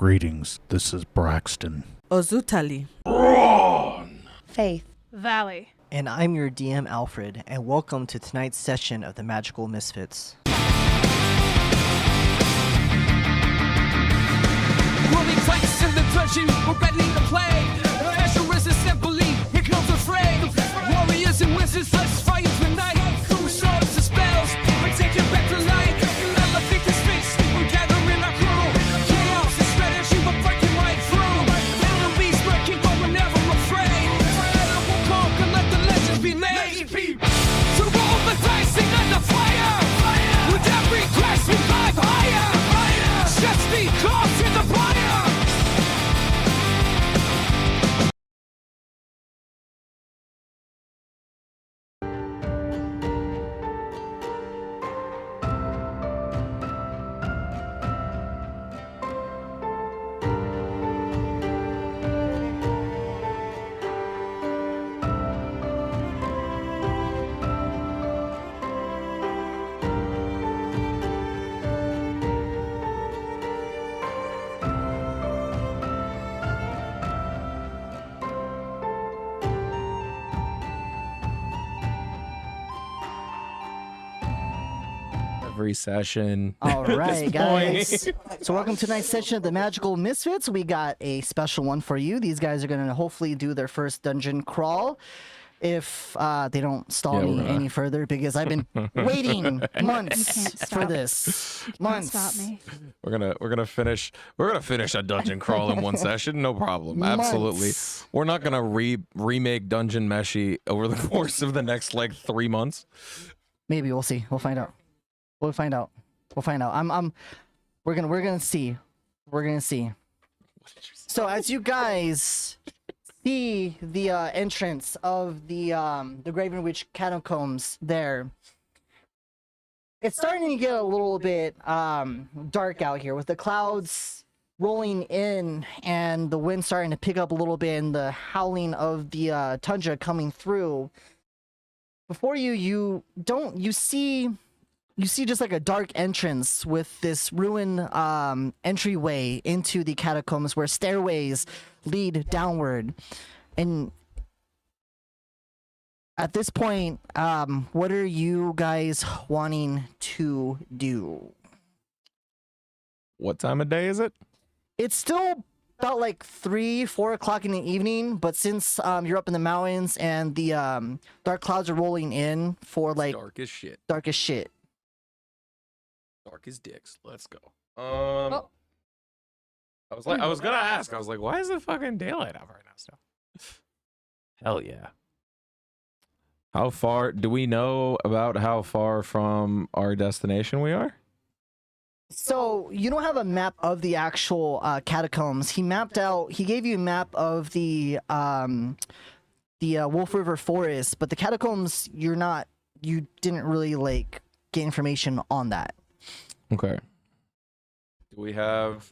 Greetings, this is Braxton. Ozutali. Braun! Faith. Valley. And I'm your DM Alfred, and welcome to tonight's session of the Magical Misfits. Rolling fights in the dungeon, we're ready to play. Adventurous assembly, here comes the fray. Warriors and wizards, let's fight tonight. Through swords and spells, we're taking back the light. Never think this fixed, we're gathering our crew. Chaos and strategy, we're breaking right through. Enemies lurking, but we're never afraid. Forever we'll conquer, let the legends be made. So roll the dice and under fire. With every crash, we climb higher. Just be close in the fire. Every session. All right, This guys. point. So welcome to tonight's session of the Magical Misfits. We got a special one for you. These guys are going to hopefully do their first dungeon crawl. If they don't stall Yeah, me we're, any further, because I've been waiting months for this. Months. Stop me. We're gonna finish a dungeon crawl in one session, no problem. Absolutely. Months. We're not gonna remake Dungeon Meshy over the course of the next like 3 months. Maybe we'll see. We'll find out. We'll find out. We're gonna see. We're gonna see. So as you guys see the entrance of the Graven Reach Catacombs there, it's starting to get a little bit dark out here with the clouds rolling in and the wind starting to pick up a little bit and the howling of the tundra coming through. Before you see just like a dark entrance with this ruined entryway into the catacombs where stairways lead downward. And at this point, what are you guys wanting to do? What time of day is it? It's still about like 3-4 o'clock in the evening, but since you're up in the mountains and the dark clouds are rolling in for like Dark as shit. dark as shit. Dark as dicks. Let's go. I was gonna ask. I was like, why is it fucking daylight out right now still? Hell yeah. How far do we know about how far from our destination we are? So you don't have a map of the actual catacombs. He gave you a map of the Wolf River Forest, but the catacombs you didn't really like get information on that. Okay. Do we have?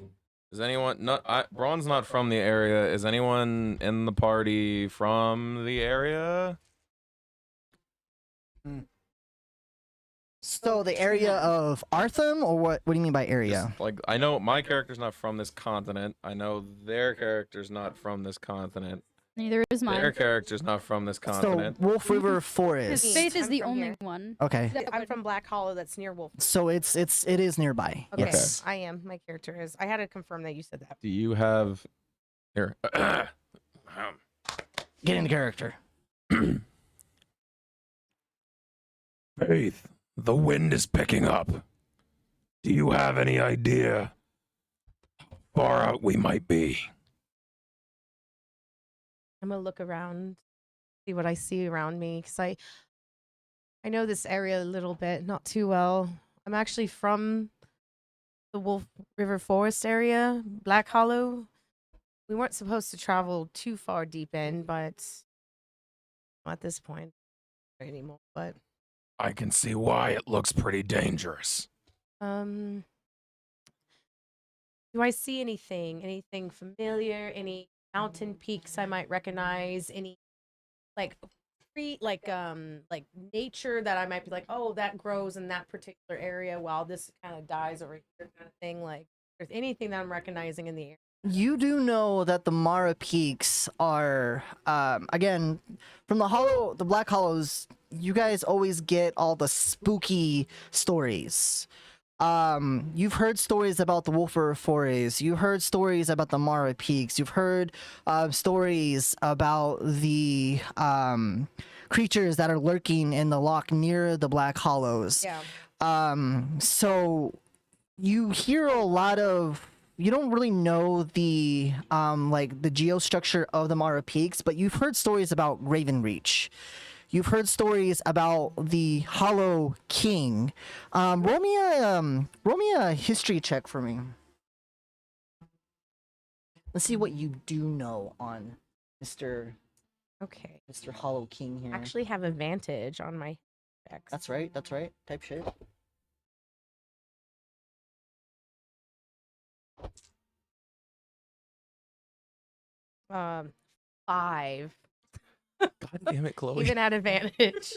Is anyone not? Braun's not from the area. Is anyone in the party from the area? So the area of Artham, or what? What do you mean by area? Just, like, I know my character's not from this continent. I know their character's not from this continent. Neither is mine. Their character's not from this continent. So Wolf River Forest. His Faith is I'm the from only here. one. Okay. I'm from Black Hollow. That's near Wolf. So it is nearby. Okay, Yes. I am. My character is. I had to confirm that you said that. Do you have here? Get into character. Faith, the wind is picking up. Do you have any idea how far out we might be? I'm gonna look around, see what I see around me, because I know this area a little bit, not too well. I'm actually from the Wolf River Forest area, Black Hollow. We weren't supposed to travel too far deep in, but at this point anymore. But I can see why it looks pretty dangerous. do I see anything familiar? Any mountain peaks I might recognize? Any like nature that I might be like, oh, that grows in that particular area while this kind of dies over here, kind of thing? Like, there's anything that I'm recognizing in the air. You do know that the Mara Peaks are, again, from the Black Hollows, you guys always get all the spooky stories. You've heard stories about the Wolf River Forays. You heard stories about the Mara Peaks. You've heard stories about the creatures that are lurking in the loch near the Black Hollows. Yeah. So you hear a lot of. You don't really know the like the geostructure of the Mara Peaks, but you've heard stories about Graven Reach. You've heard stories about the Hollow King. Roll me a history check for me. Let's see what you do know on Mr. Okay. Hollow King here. Actually have advantage on my checks. That's right. That's right. Type shit. Um, 5. God damn it, Chloe. Even at advantage.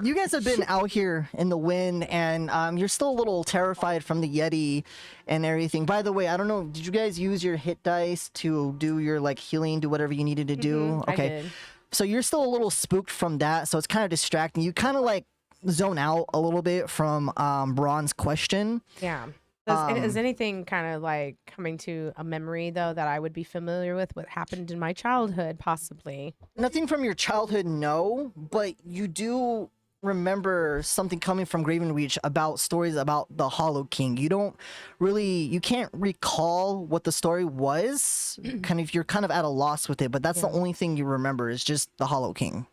You guys have been out here in the wind, and you're still a little terrified from the Yeti and everything. By the way, I don't know, did you guys use your hit dice to do your like healing, do whatever you needed to do? I Okay. did. So you're still a little spooked from that, so it's kind of distracting. You kind of like zone out a little bit from Braun's question. Yeah. Is anything kind of like coming to a memory though that I would be familiar with what happened in my childhood, possibly? Nothing from your childhood, no, but you do remember something coming from Graven Reach about stories about the Hollow King. You can't recall what the story was. You're kind of at a loss with it, but that's the only thing you remember is just the Hollow King.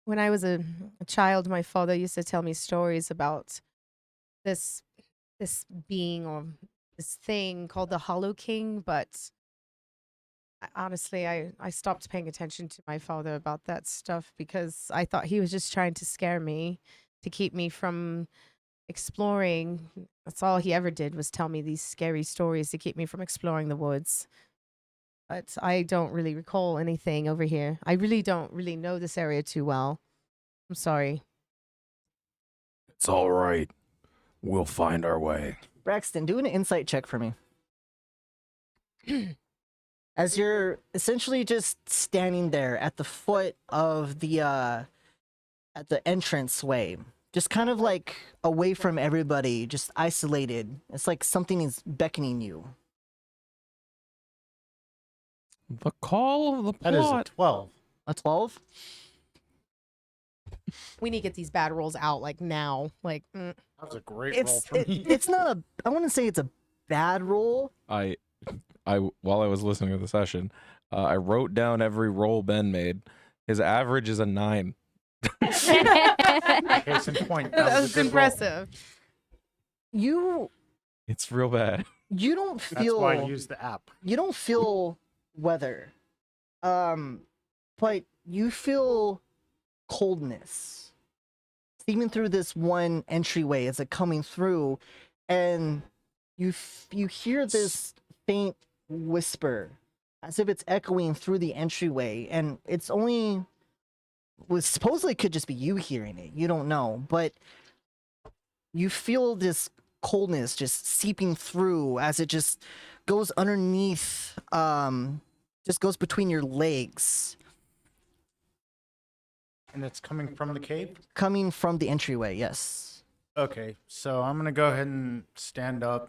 When I was a child, my father used to tell me stories about this being or this thing called the Hollow King, but honestly, I stopped paying attention to my father about that stuff because I thought he was just trying to scare me, to keep me from exploring. That's all he ever did, was tell me these scary stories to keep me from exploring the woods. But I don't really recall anything over here. I really don't really know this area too well. I'm sorry. It's all right. We'll find our way. Braxton, do an insight check for me. As you're essentially just standing there at the foot of the at the entranceway, just kind of like away from everybody, just isolated. It's like something is beckoning you. The call of the plot. That is a 12. A 12? We need to get these bad rolls out like now. Like, That was a great roll for me. It's not a. I want to say it's a bad roll. I while I was listening to the session, I wrote down every roll Ben made. His average is a 9. Case in point. that was was a good roll. impressive. It's real bad. You don't That's feel. why I use the app. You don't feel weather, but you feel coldness steaming through this one entryway as it coming through, and you hear this faint whisper as if it's echoing through the entryway, and it's only supposedly could just be you hearing it. You don't know, but you feel this coldness just seeping through as it just goes underneath, just goes between your legs. And it's coming from the cave? Coming from the entryway, yes. Okay, so I'm going to go ahead and stand up.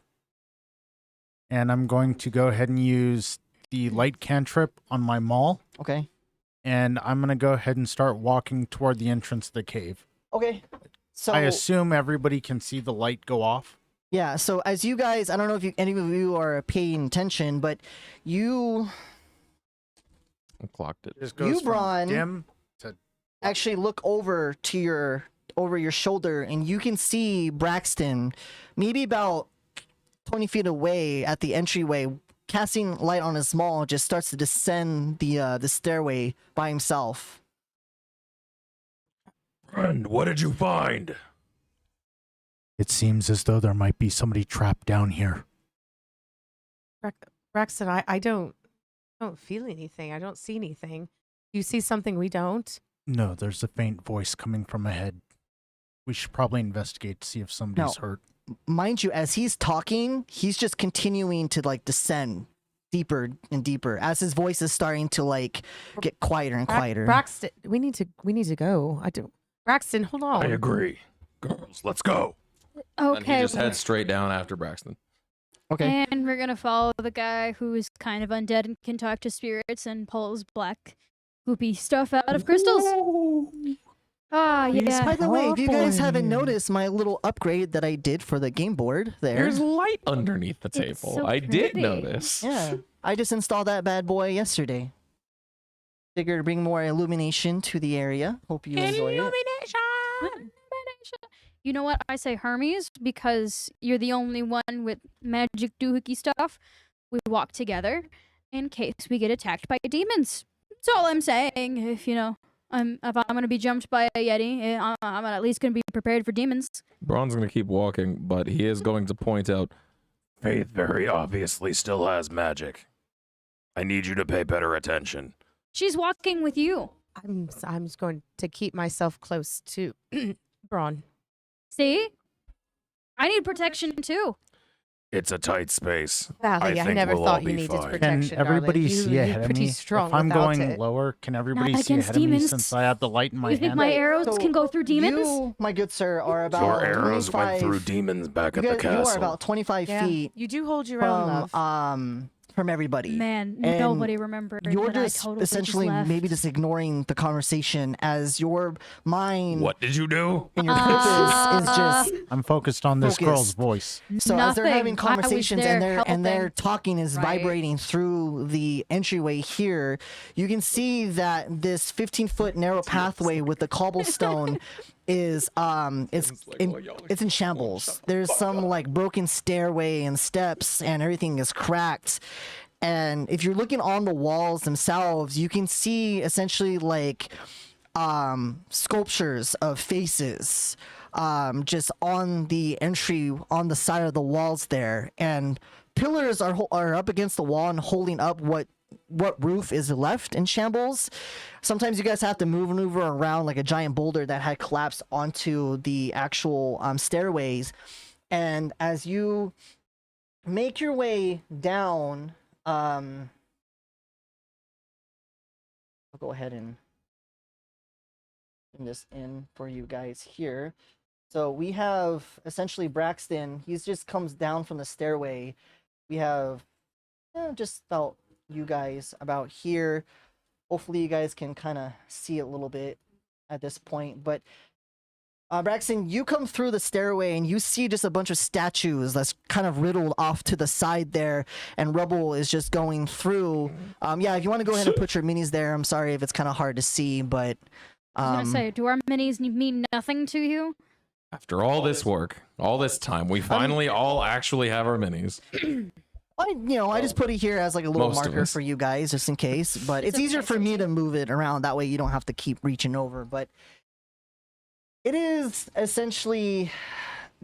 And I'm going to go ahead and use the light cantrip on my maul. Okay. And I'm going to go ahead and start walking toward the entrance of the cave. Okay. So I assume everybody can see the light go off. yeah, so as you guys, I don't know if any of you are paying attention, but you I clocked it. It just goes Braun, from dim to... actually look over your shoulder, and you can see Braxton maybe about 20 feet away at the entryway, casting light on his maul, just starts to descend the stairway by himself. Friend, what did you find? It seems as though there might be somebody trapped down here. Braxton, I don't feel anything. I don't see anything. You see something we don't? No, there's a faint voice coming from ahead. We should probably investigate to see if somebody's hurt. mind you, as he's talking, he's just continuing to like descend deeper and deeper as his voice is starting to like get quieter and quieter. Braxton, we need to go. I do. Braxton, hold on. I agree. Girls, let's go. And he Okay. just heads straight down after Braxton. Okay. And we're gonna follow the guy who is kind of undead and can talk to spirits and pulls black goopy stuff out of crystals. Ah, yeah. By the way, if you guys haven't Powerful. noticed my little upgrade that I did for the game board there. There's light underneath the table. It's so I did pretty. notice. Yeah, I just installed that bad boy yesterday. Figured to bring more illumination to the area. Hope you enjoy it. You know what? I say Hermes because you're the only one with magic doohickey stuff. We walk together in case we get attacked by demons. That's all I'm saying. If you know, if I'm gonna be jumped by a yeti, I'm at least gonna be prepared for demons. Braun's going to keep walking, but he is going to point out, Faith very obviously still has magic. I need you to pay better attention. She's walking with you. I'm just going to keep myself close to Braun. See? I need protection too. It's a tight space. Valley, I think never we'll thought all you be needed fine. protection. Can everybody darling. see You're ahead of pretty me? strong If I'm without going it. lower, can everybody see against ahead of me demons. since I have the light in my You think hand? my arrows So can go through demons? You, my good sir, are about Your arrows 25 went through demons back you at the guys- You are castle. about 25 Yeah. feet You do hold your own love. from everybody. Man, And nobody remembered. You're that I just totally essentially left. maybe just ignoring the conversation as your mind What did you do? and your focus is just I'm focused on this girl's Focused. voice. so as they're having Nothing. I was conversations there and their helping. talking is Right. vibrating through the entryway here, you can see that this 15-foot narrow pathway with the cobblestone is it's in shambles. There's some like broken stairway and steps and everything is cracked. And if you're looking on the walls themselves, you can see essentially like sculptures of faces just on the entry on the side of the walls there, and pillars are up against the wall and holding up what roof is left in shambles. Sometimes you guys have to maneuver around like a giant boulder that had collapsed onto the actual stairways. And as you make your way down, I'll go ahead and bring this in for you guys here. So we have essentially Braxton. He just comes down from the stairway. We have just about you guys about here. Hopefully you guys can kind of see a little bit at this point. But Braxton, you come through the stairway and you see just a bunch of statues that's kind of riddled off to the side there, and rubble is just going through. Yeah, if you want to go ahead and put your minis there, I'm sorry if it's kind of hard to see, but I was gonna say, do our minis mean nothing to you? after all this work, all this time, we finally all actually have our minis. I just put it here as like a little Most of marker us. for you guys just in case, but it's easier for me to move it around that way you don't have to keep reaching over. But it is essentially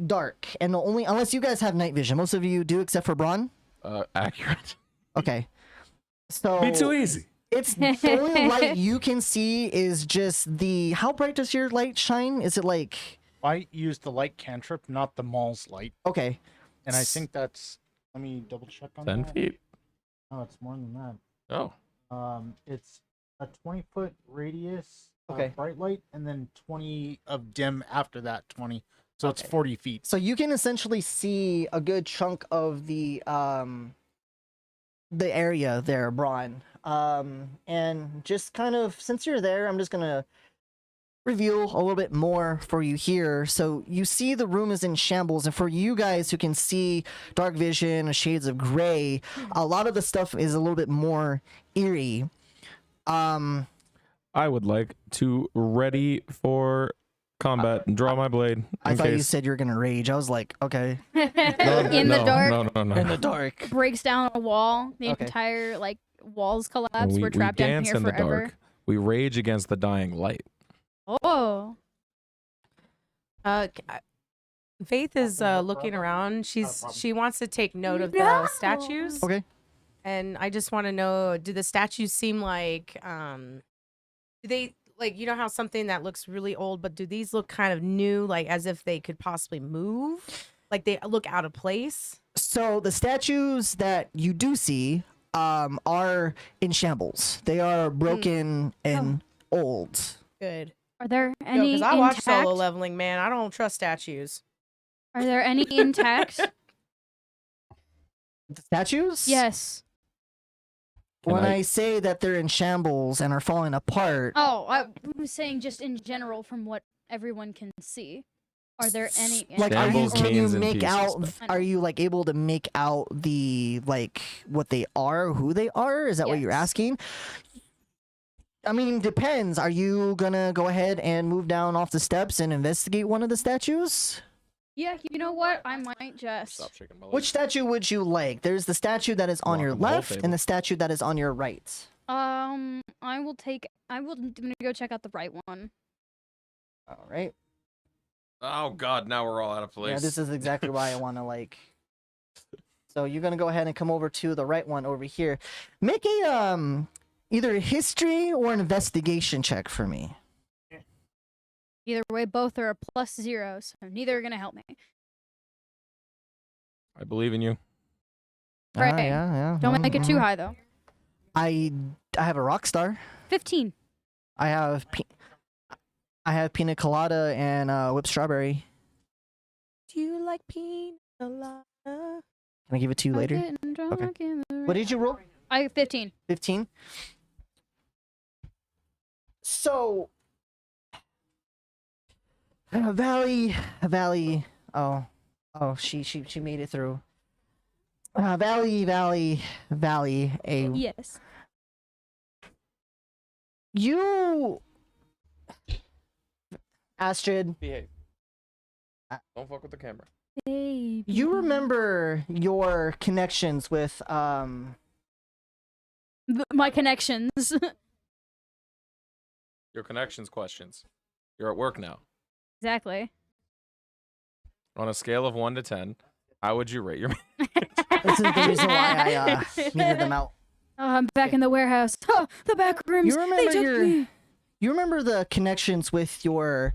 dark, and the only unless you guys have night vision, most of you do except for Braun. Accurate. Okay, so Be too easy. it's the only light you can see is just the. How bright does your light shine? Is it like I used the light cantrip, not the mall's light, okay? and I think that's. Let me double check on 10 that. feet. Oh, it's more than that. Oh. It's a 20-foot radius Okay. bright light, and then 20 of dim after that 20. So it's Okay. 40 feet. So you can essentially see a good chunk of the area there, Braun. And just kind of since you're there, I'm just gonna reveal a little bit more for you here. So you see the room is in shambles, and for you guys who can see dark vision and shades of gray, a lot of the stuff is a little bit more eerie. I would like to ready for combat and draw my blade. I in thought you case- said you were gonna rage. I was like, okay. In the No, dark, No. In the dark. breaks down a wall. The Okay. entire walls collapse. we, We're trapped we down dance here in forever. the dark. We rage against the dying light. Oh, Faith is looking around. She wants to take note of the statues. Okay. And I just want to know, do the statues seem like do they like, you know how something that looks really old, but do these look kind of new, like as if they could possibly move? Like they look out of place? So the statues that you do see are in shambles. They are broken and old. Good. Are there Yo, any because I watch intact? solo leveling, man. I don't trust statues. Are there any intact? The statues? Yes. When Can I- I say that they're in shambles and are falling apart, Oh, I was saying just in general from what everyone can see. Are there any like, are you, Shambles can you means in make pieces, out? but- I know. Are you like able to make out the like what they are, who they are? Is that what you're Yes. asking? I mean, depends. Are you gonna go ahead and move down off the steps and investigate one of the statues? Yeah, you know what? I might just. Stop shaking my leg. Which statue would you like? There's the statue that is on your Welcome to the whole left table. and the statue that is on your right. I will take. I'm gonna go check out the right one. All right. Oh god, now we're all out of place. Yeah, this is exactly why I want to like. So you're gonna go ahead and come over to the right one over here. Make a either a history or an investigation check for me. Either way, both are a +0, so neither are gonna help me. I believe in you. Right. Yeah. Don't make it too high though. I have a rock star. 15. I have pina colada and whipped strawberry. Do you like pina colada? Can I give it to you later? Okay. What did you roll? I 15. 15. So, Valley. Oh, she made it through. Valley. Yes. You, Astrid, Behave. Don't fuck with the camera. Baby. you remember your connections with My connections. Your connections questions. You're at work now. Exactly. On a scale of 1 to 10, how would you rate your This is the reason why I needed them out. Oh, I'm back in the warehouse. Oh, the back rooms. You remember they took your- me. You remember the connections with your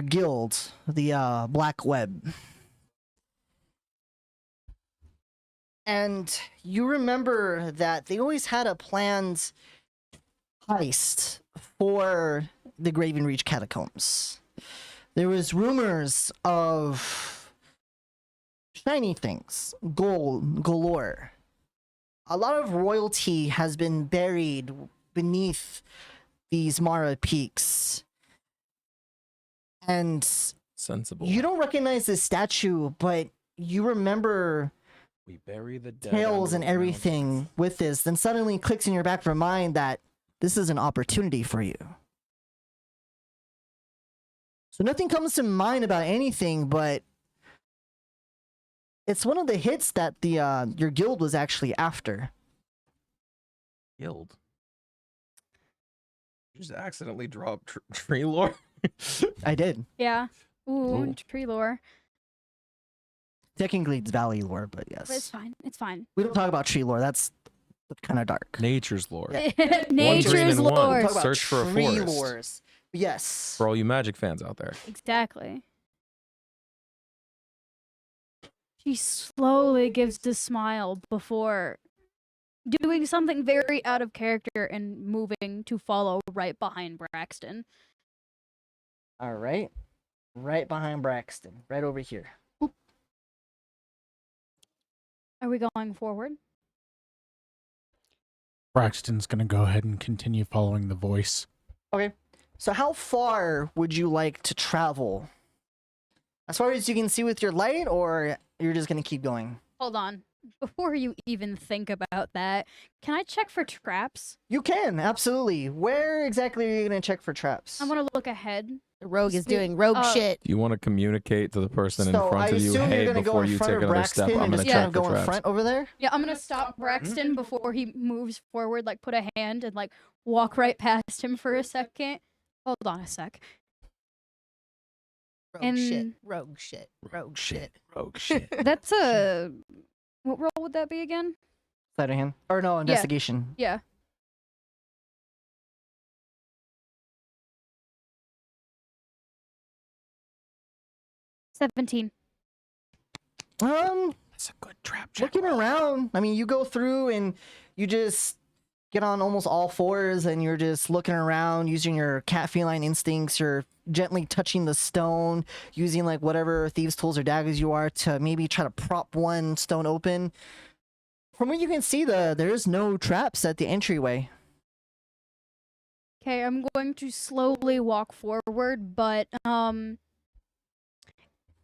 guild, the Black Web. And you remember that they always had a planned heist for the Graven Reach Catacombs. There was rumors of shiny things, gold galore. A lot of royalty has been buried beneath these Mara peaks. And sensible? you don't recognize this statue, but you remember We bury the dead tales under and the everything mountains. with this. Then suddenly it clicks in your back of your mind that this is an opportunity for you. So nothing comes to mind about anything, but it's one of the hits that the your guild was actually after. Guild. You just accidentally dropped tree lore. I did. Yeah. Ooh, Ooh. tree lore. Technically it's valley lore, but But it's yes. fine. It's fine. We don't talk about tree lore. That's kind of dark. Nature's lore. Yeah. green Nature's and one. lore. Talk about Search for a tree forest. lores. Yes. For all you magic fans out there. Exactly. She slowly gives the smile before doing something very out of character and moving to follow right behind Braxton. All right. Right behind Braxton. Right over here. Are we going forward? Braxton's gonna go ahead and continue following the voice. Okay. So how far would you like to travel? As far as you can see with your light, or you're just gonna keep going? Hold on. Before you even think about that, can I check for traps? You can, absolutely. Where exactly are you gonna check for traps? I want to look ahead. The rogue is See, doing rogue shit. Do you want to communicate to the person in So front I of you, assume hey, you're gonna go before in you front take of another step, Braxton I'm and going to just check kind of for go in traps. front over there. Yeah, I'm gonna stop Braxton before he moves forward, like put a hand and like walk right past him for a second. Hold on a sec. Rogue shit. and- Rogue shit. Rogue shit. Rogue shit. That's a what roll would that be again? Sleight of hand. Or no, investigation. Yeah. $17. That's a good trap check. Looking around. I mean, you go through and you just get on almost all fours and you're just looking around using your cat feline instincts. You're gently touching the stone, using like whatever thieves' tools or daggers you are to maybe try to prop one stone open. From what you can see, there's no traps at the entryway. Okay, I'm going to slowly walk forward, but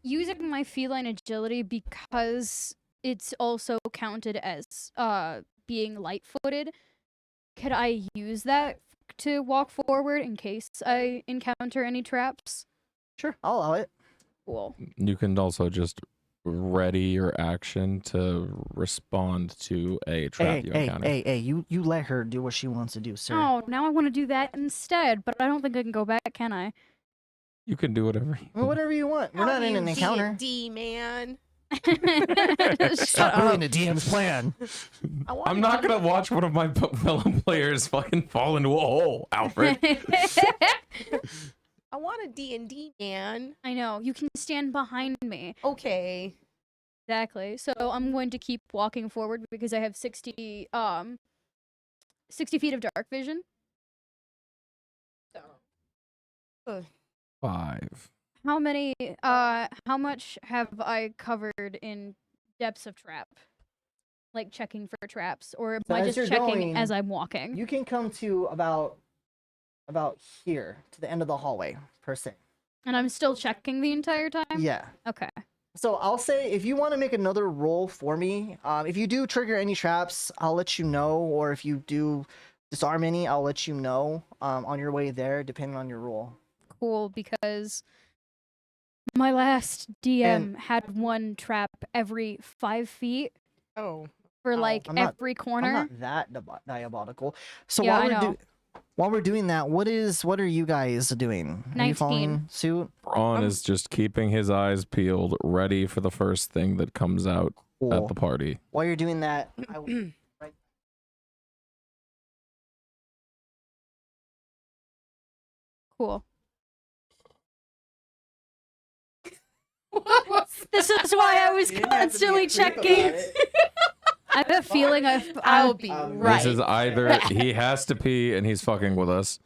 using my feline agility, because it's also counted as being light-footed, could I use that to walk forward in case I encounter any traps? Sure, I'll allow it. Cool. You can also just ready your action to respond to a trap you encounter. Hey, you let her do what she wants to do, sir. Oh, now I want to do that instead, but I don't think I can go back, can I? You can do whatever. Well, whatever you want. We're not in an encounter. D, man. Shut up. the DM's plan. I'm not gonna watch one of my fellow players fucking fall into a hole, Alfred. I want a D&D, man. I know. You can stand behind me. Okay. Exactly. So I'm going to keep walking forward because I have 60 feet of dark vision. So. 5. How much have I covered in depths of trap? Like checking for traps, or am So I as just you're checking going, as I'm walking? You can come to about here, to the end of the hallway, per se. And I'm still checking the entire time? Yeah. Okay. So I'll say, if you want to make another roll for me, if you do trigger any traps, I'll let you know, or if you do disarm any, I'll let you know on your way there, depending on your roll. Cool, because my last DM had one trap every 5 feet Oh. for like I'm not- every I'm corner. not that diabolical. So Yeah, while we're doing that, what are you guys doing? Are you 19. following suit? Braun is just keeping his eyes peeled, ready for the first thing that comes out Cool. at the party. While you're doing that, Cool. This is why I was constantly checking. I have a feeling I'll be right. This is either he has to pee and he's fucking with us.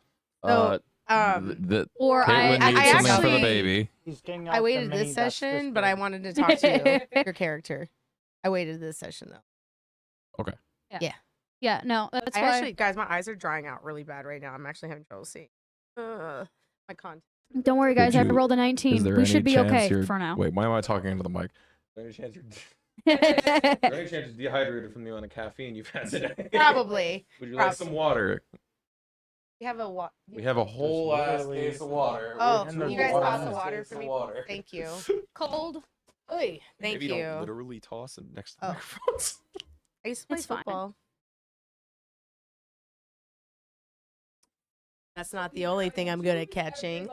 So, or Caitlin I needs something for the actually- baby. I waited this session, but I wanted to talk to your character. I waited this session though. yeah, no, that's I why. actually, guys, my eyes are drying out really bad right now. I'm actually having trouble seeing. My content. Don't worry, guys. I you- rolled a Is 19. there We any should be chance okay you're- for now. Wait, why am I talking into the mic? Is there any chance you're dehydrated from the amount of caffeine you've had today? Probably. Would you like some water? We have a We have a whole ass case of water. Oh, We have you guys two got the ass water cases for of me? water. Thank you. Cold. Oy, thank Maybe you. don't literally toss it next to the Oh. microphones. I used to play It's fine. football. That's not the only thing I'm good at catching.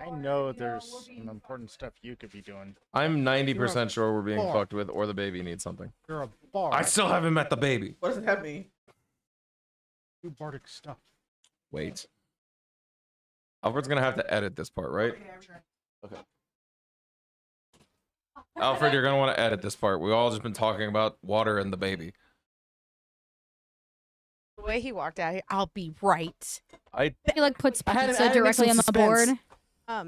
I know there's some important stuff you could be doing. I'm 90% sure we're being Bar. fucked with, or the baby needs something. You're a bard. I still haven't met the baby. What does that mean? do bardic stuff. Wait. Alfred's gonna have to edit this part, right? Okay. Alfred, you're gonna want to edit this part. We all just been talking about water and the baby. The way he walked out here, I'll be right. He like puts I had to- pizza I had to make directly on some the board. suspense.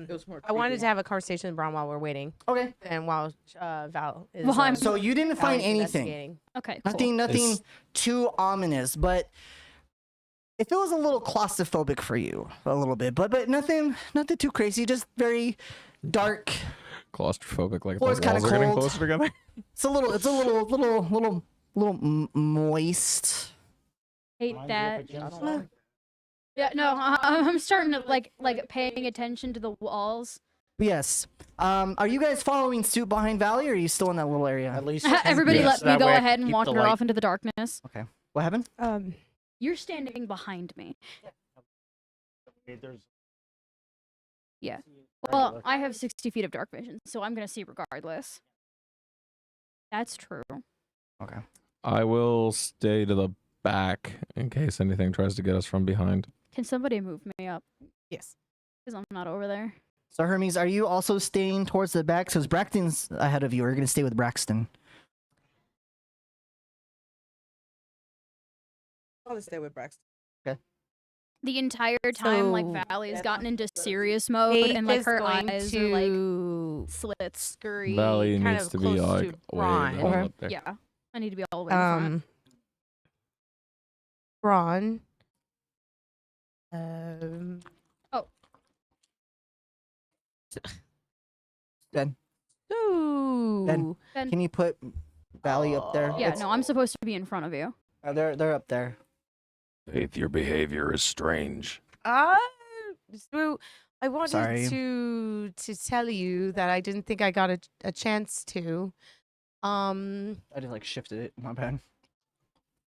It was more I wanted creepy. to have a conversation with Braun while we're waiting, Okay. and while Val is. Well, I'm- So you didn't find Val's anything. investigating. Okay, cool. Nothing It's- too ominous, but it feels a little claustrophobic for you, a little bit, but nothing too crazy, just very dark. Claustrophobic, like Floor's the walls kinda are getting cold. closer together. It's a little moist. Hate Mind you, that. if it jumps on- Yeah, no, I'm starting to like paying attention to the walls. Yes. Are you guys following suit behind Valley, or are you still in that little area? At least Everybody yes, let me that go way I ahead can and keep wander the light. off into the darkness. What happened? You're standing behind me. There's Yeah. Well, I have 60 feet of dark vision, so I'm gonna see regardless. That's true. Okay. I will stay to the back in case anything tries to get us from behind. Can somebody move me up? Yes. Because I'm not over there. So Hermes, are you also staying towards the back? Because Braxton's ahead of you. Or you're gonna stay with Braxton. I'll stay with Braxton. The entire time, like So- Valley has gotten into serious mode, Faith and like is her going eyes are like to slits. scurry Valley kind needs of to be close like to way the Braun. hell up there. Yeah, I need to be all the way in front. Braun. Ben, Ooh. Then can you put Valley up there? yeah, It's- no, I'm supposed to be in front of you. they're up there. Faith, your behavior is strange. So I wanted Sorry. to tell you that I didn't think I got a chance to. I just like shifted it. My bad.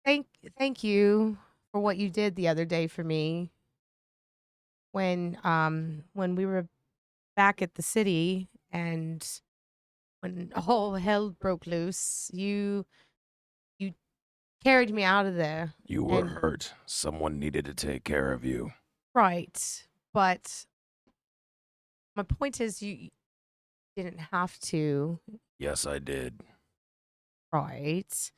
Thank you for what you did the other day for me. When we were back at the city and when all hell broke loose, you carried me out of there. You were And- hurt. Someone needed to take care of you. Right. But my point is you didn't have to, Yes, I did. right?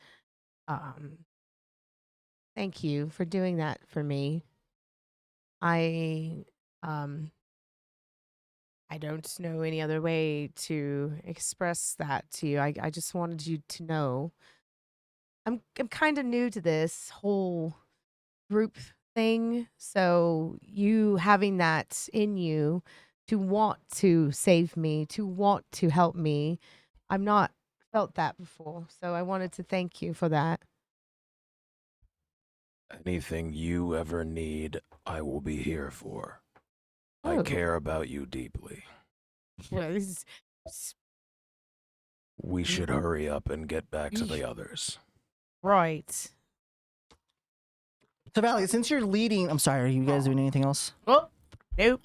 Thank you for doing that for me. I don't know any other way to express that to you. I just wanted you to know. I'm kind of new to this whole group thing, so you having that in you to want to save me, to want to help me, I'm not felt that before. So I wanted to thank you for that. Anything you ever need, I will be here for. I Oh. care about you deeply. Well, this is We should hurry up and get back to the others. right. So Valley, since you're leading, I'm sorry. Are you guys doing anything else? Oh, nope.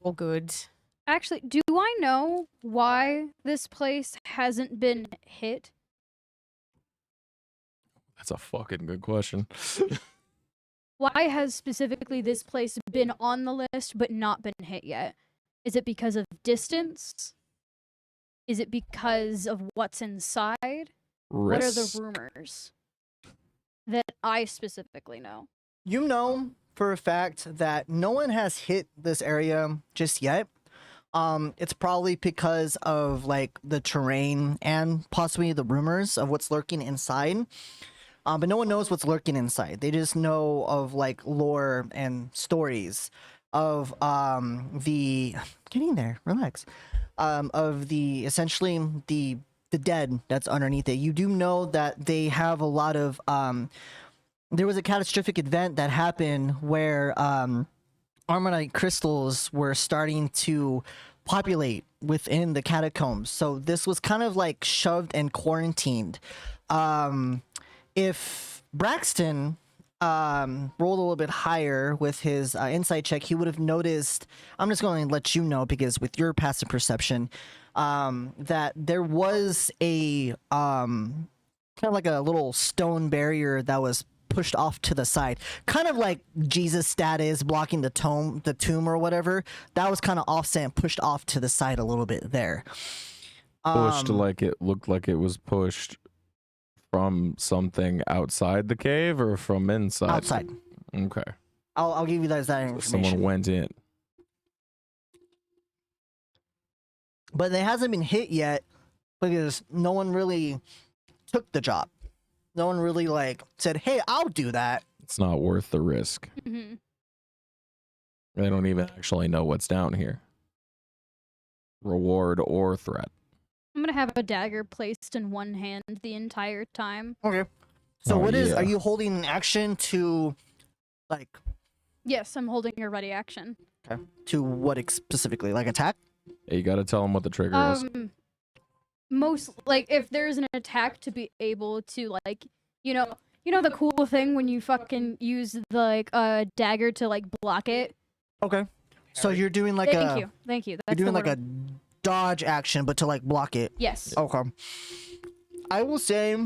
All good. Actually, do I know why this place hasn't been hit? That's a fucking good question. Why has specifically this place been on the list but not been hit yet? Is it because of distance? Is it because of what's inside? What are the Risks. rumors that I specifically know? You know for a fact that no one has hit this area just yet. It's probably because of like the terrain and possibly the rumors of what's lurking inside. But no one knows what's lurking inside. They just know of like lore and stories of the getting there. Relax. Of the essentially the dead that's underneath it. You do know that they have a lot of there was a catastrophic event that happened where Armonite crystals were starting to populate within the catacombs. So this was kind of like shoved and quarantined. If Braxton rolled a little bit higher with his insight check, he would have noticed, I'm just going to let you know because with your passive perception, that there was a kind of like a little stone barrier that was pushed off to the side, kind of like Jesus status blocking the tomb or whatever. That was kind of offset and pushed off to the side a little bit there. Pushed like it looked like it was pushed from something outside the cave or from inside? Outside. Okay. I'll give you guys that So information. someone went in. But it hasn't been hit yet because no one really took the job. No one really like said, "Hey, I'll do that." It's not worth the risk. Mm-hmm. They don't even actually know what's down here. Reward or threat. I'm gonna have a dagger placed in one hand the entire time. Okay. So Oh, what is? yeah. Are you holding an action to, like, Yes, I'm holding a ready action. to what specifically? Like attack? Yeah, you got to tell them what the trigger is. Most like if there's an attack to be able to like you know the cool thing when you fucking use the like dagger to like block it. Okay. So you're doing like Thank a you. you're That's doing the like word. a dodge action, but to like block it. Yes. Okay. I will say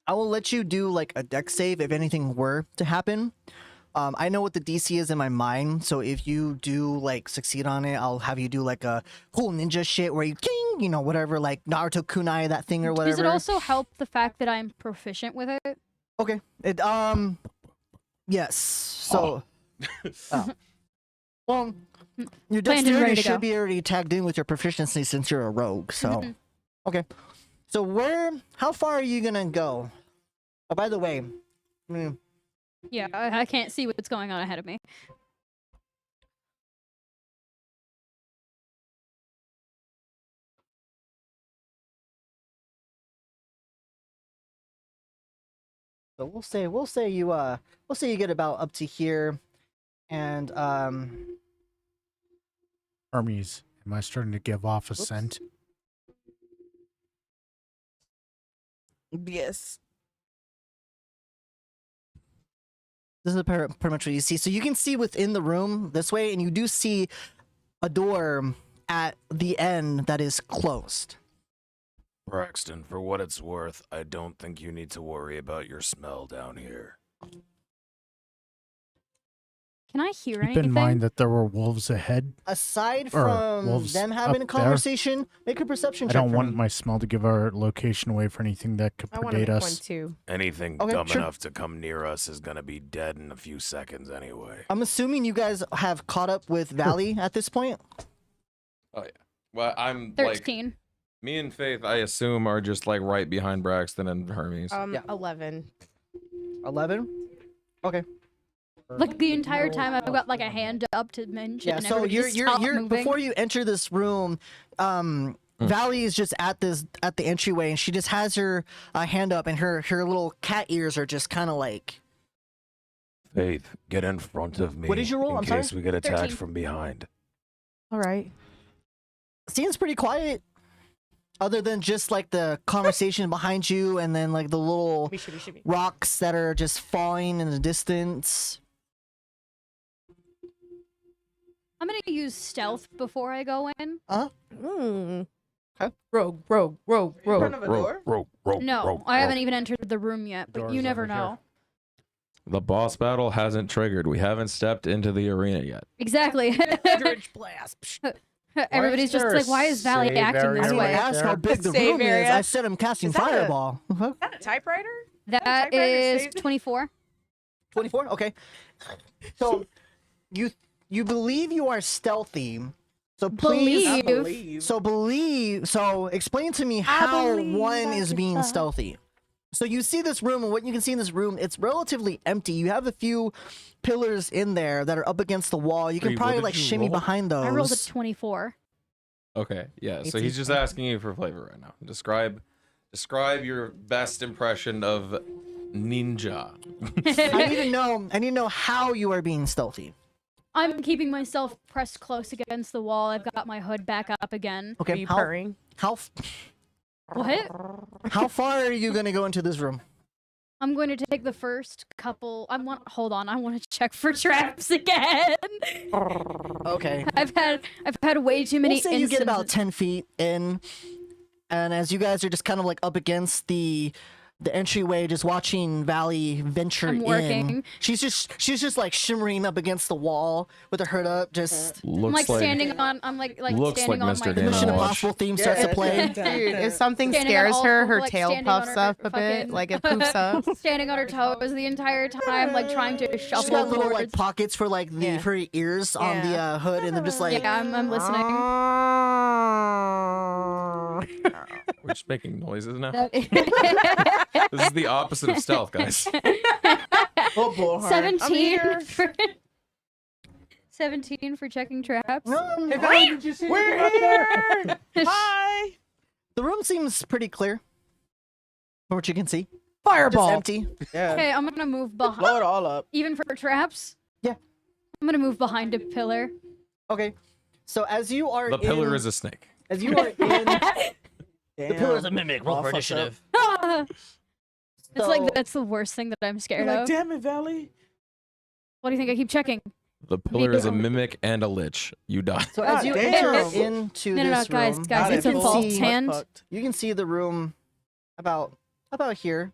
I will let you do like a dex save if anything were to happen. I know what the DC is in my mind, so if you do like succeed on it, I'll have you do like a cool ninja shit where you king, you know, whatever, like Naruto kunai, that thing or whatever. Does it also help the fact that I'm proficient with it? Okay. It yes. So well, your Planned and dexterity ready to should go. be already tagged in with your proficiency since you're a rogue. So okay. So how far are you gonna go? Oh, by the way, Yeah, I can't see what's going on ahead of me. so we'll say you get about up to here, and Hermes, am I starting to give off a Whoops. scent? Yes. this is pretty much what you see. So you can see within the room this way, and you do see a door at the end that is closed. Braxton, for what it's worth, I don't think you need to worry about your smell down here. Can I hear Keep anything? in mind that there were wolves ahead. Aside Or from wolves them having a up there. conversation, make a perception I check don't for want me. my smell to give our location away for anything that could I want to predate make one us. too. Anything Okay, dumb sure. enough to come near us is gonna be dead in a few seconds anyway. I'm assuming you guys have caught up with Valley at this point. Oh yeah. Well, I'm like 13. me and Faith. I assume are just like right behind Braxton and Hermes. Yeah. 11. 11. Okay. Like the entire time I've got like a hand up to mention. Yeah. So you're moving. before you enter this room, Valley is just at the entryway, and she just has her hand up, and her little cat ears are just kind of like. Faith, get in front of me. What is your roll? In I'm sorry? case we get attacked 13. from behind. All right. Seems pretty quiet, other than just like the conversation behind you, and then like the little rocks that are just falling in the distance. I'm gonna use stealth before I go in. Mm. Okay. Rogue. No, I haven't even entered the room yet, but you Door's never over here. know. The boss battle hasn't triggered. We haven't stepped into the arena yet. Exactly. Blast. Everybody's just like, why is Valley Save acting area this I right way? asked how there. big the Save room is. area. I said I'm casting Is that a- fireball. Is that a typewriter? That typewriter is saves it? 24. 24. Okay. So you believe you are stealthy. So please. Believe. So explain to me how one is being stealthy. So you see this room, and what you can see in this room, it's relatively empty. You have a few pillars in there that are up against the wall. You can Wait, what probably did like you shimmy roll? behind those. I rolled a 24. Okay, yeah. So 18. he's just asking you for flavor right now. Describe your best impression of ninja. I need to know how you are being stealthy. I'm keeping myself pressed close against the wall. I've got my hood back up again. Are Okay. you How, purring? how What? how far are you gonna go into this room? I'm going to take the first couple. Hold on. I want to check for traps again. Okay. I've had way too many We'll say you get about instances- 10 feet in, and as you guys are just kind of like up against the entryway, just watching Valley venture I'm in. working. She's just like shimmering up against the wall with her hood up. Just I'm Looks like standing on. I'm like looks standing like on Mr. my. Dana Mission Watch. Impossible theme starts to play. Dude, if something Standing on scares all her, four, her like, tail standing on puffs her up a bit, fucking- like it poofs up. Standing on her toes the entire time, like trying to She's shuffle got little like towards. pockets for like the Yeah. her ears on the Yeah. hood, and they're just like Yeah, I'm listening. We're just making noises now. That- This is the opposite of stealth, guys. Oh, bullhorn. 17 for 17 for checking traps. We're here! Hi! The room seems pretty clear from what you can see. Just Fireball. empty. Okay, I'm gonna move behind. Blow it all up. Even for traps. Yeah. I'm gonna move behind a pillar. Okay. So as you are The pillar in, is a snake. as you are in Damn. the pillar is a mimic. Roll All for fucked up. initiative. It's So- like that's the worst thing that I'm scared You're like, of. damn it, Valley. What do you think I keep checking? The pillar is a mimic and a lich. You die. So as God you damn. enter into No, no, no, this guys, room, guys, you it's a can false see- hand. You can see the room about here.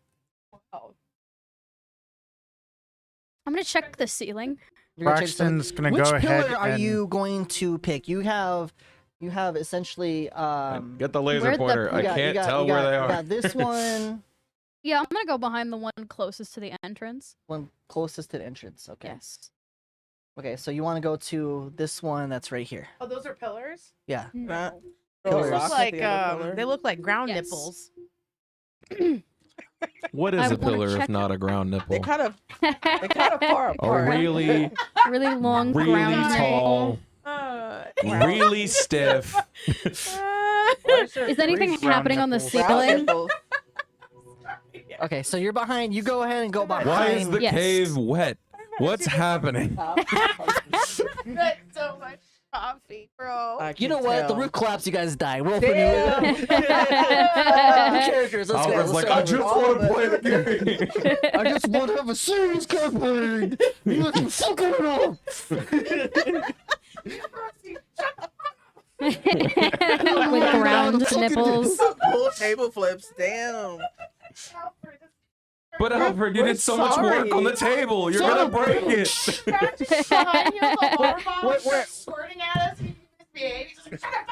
I'm gonna check the ceiling. You're gonna check the ceiling. Braxton's gonna Which go ahead pillar are and you going to pick? You have essentially Get the laser Where'd the- pointer. You I can't tell where they You are. got this one, Yeah, I'm gonna go behind the one closest to the entrance. one closest to the entrance. Okay. Yes. Okay, so you want to go to this one that's right here. Oh, those are pillars. Yeah. No. Those Pillars. look like pillar. they look like ground Yes. nipples. What is I a wanna pillar if check not a ground They nipple? kind of far A apart. really, Really long really ground tall, really stiff. Is anything Three happening on the round ceiling? nipples. Okay, so you're behind. You go ahead and go behind. Why is the Yes. cave wet? What's happening? That's so much coffee, bro. I You know can what? The tell. roof collapsed. You guys die. Roll for Damn. new characters. Let's go. Alfred's Let's like, go. I just want to play the game. I just want to have a serious campaign. You let me fuck it up. With ground nipples. Full table flips. Damn. But Alfred, you did so much work on the table. You're gonna break it. Behind you, the water bottles Where- squirting at us. And you misbehave. He's just like,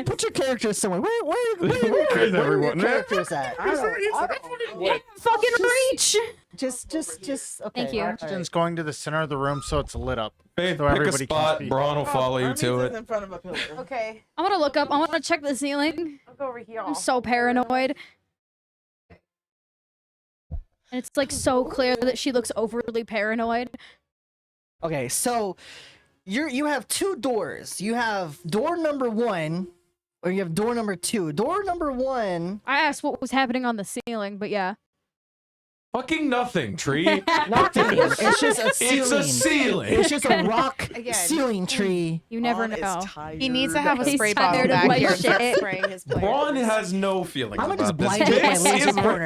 Put your characters somewhere. Where Is everyone your there? characters at? Fucking reach. Just. Okay. Thank you. Braxton's going to the center of the room so it's lit up. Faith, So pick a everybody can spot. speak. Braun will follow you Hermes to is it. in front of a pillar. Okay, I want to look up. I want to check the ceiling. I'll go over here. I'm so paranoid. And it's like so clear that she looks overly paranoid. Okay, so you have two doors. You have door number 1, or you have door number 2. Door number 1. I asked what was happening on the ceiling, but yeah. Fucking nothing, tree. Nothing. It's just a ceiling. It's a ceiling. It's just a rock Again. ceiling tree. You never Braun is know. tired. He needs to have a He's spray bottle tired of back my here shit. spraying his players. Braun has no feelings I'm gonna about just this. blind it with my This laser is pointer.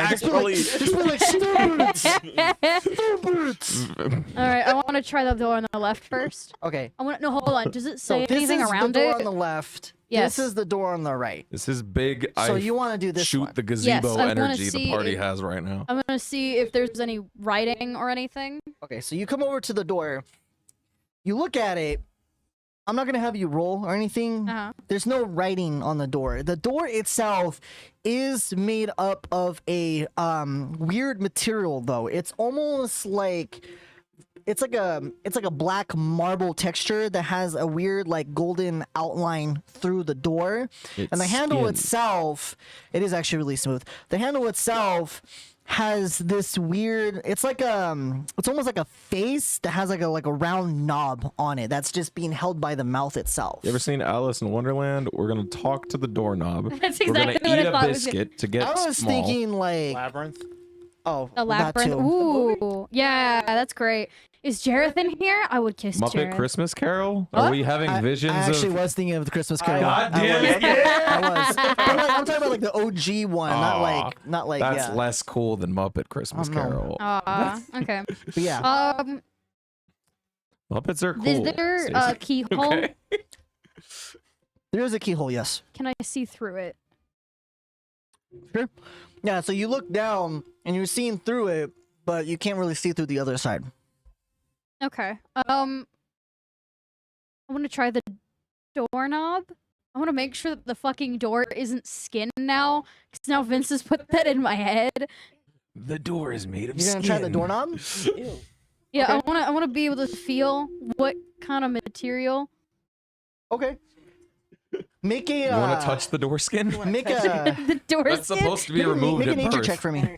Just be like, Starbursts! All right, I want to try the door on the left first. Okay, I want to. No, hold on. Does it so say this anything is around the door it? on the left. Yes. This is the door on the right. This is big. So I you want to do this shoot one. the gazebo I wanna energy the see party if- has right now. I'm gonna see if there's any writing or anything. Okay, so you come over to the door. You look at it. I'm not gonna have you roll or anything. Uh-huh. There's no writing on the door. The door itself is made up of a weird material, though. It's almost like it's like a black marble texture that has a weird like golden outline through the door. And the handle skin. itself, it is actually really smooth. The handle itself has this weird, it's almost like a face that has like a round knob on it that's just being held by the mouth itself. You ever seen Alice in Wonderland? We're gonna talk to the doorknob. That's We're exactly gonna what eat I a thought was gonna- biscuit to get I was small. thinking like, Labyrinth. oh, A that labyrinth. too. Ooh, yeah, that's great. Is Jareth in here? I would kiss Muppet Jareth. Christmas Carol? Are What? we having visions I actually of? was thinking of the Christmas Carol. God I damn was. it! Yeah! I was. But, like, I'm talking about like the OG one, Aw, not like That's yeah. less cool than Muppet Christmas Oh, no. Carol. Aw, okay. But yeah. Muppets are cool. Is there a Stacey. keyhole? Okay. There is a keyhole, yes. Can I see through it? Sure. Yeah, so you look down and you're seeing through it, but you can't really see through the other side. Okay. I want to try the doorknob. I want to make sure that the fucking door isn't skin now, because now Vince has put that in my head. The door is made of You're gonna try the doorknob? Yeah, Okay. I want to be able to feel what kind of material. Okay. Make a You want to touch the door skin? make a The door That's skin? supposed to be removed make a at nature birth. check for me.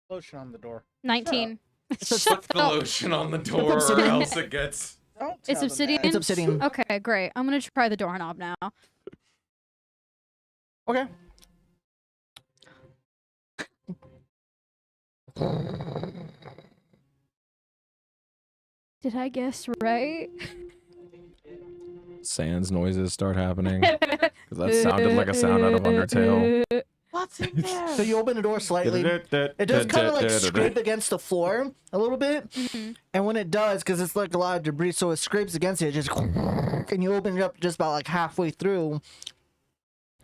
Lotion on the door. 19. Put Shut the up. lotion on the door, or obsidian. else it gets. Don't It's tell them obsidian? that. It's obsidian. Okay, great. I'm gonna try the doorknob now. Okay. Did I guess right? Sans noises start happening. 'Cause that sounded like a sound out of Undertale. What's in there? So you open the door slightly. It does kind of like scrape against the floor a little bit, and when it does, because it's like a lot of debris, so it scrapes against it, it just and you open it up just about like halfway through.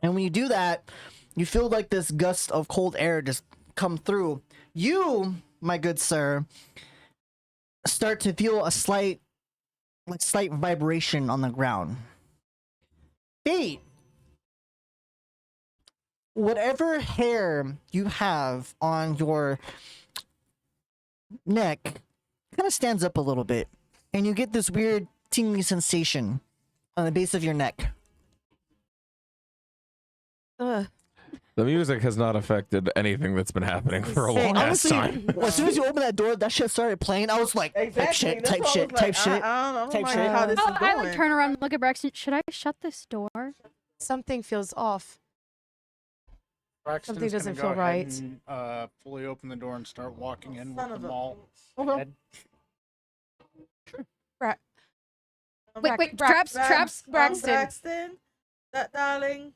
And when you do that, You feel like this gust of cold air just come through. You, my good sir, start to feel a slight vibration on the ground. Fate, whatever hair you have on your neck kind of stands up a little bit, and you get this weird tingly sensation on the base of your neck. Ugh. The music has not affected anything that's been happening for a Hey, long ass Honestly, time. as soon as you open that door, that shit started playing. I was like, Exactly. type shit. I don't type like shit. how this is I going. like turn around and look at Braxton. Should I shut this door? Something feels off. Braxton's Something gonna doesn't go feel ahead right. And, fully open the door and start walking in Son with of them a- all. Okay. Head. Wait, traps. Braxton. Braxton, that darling.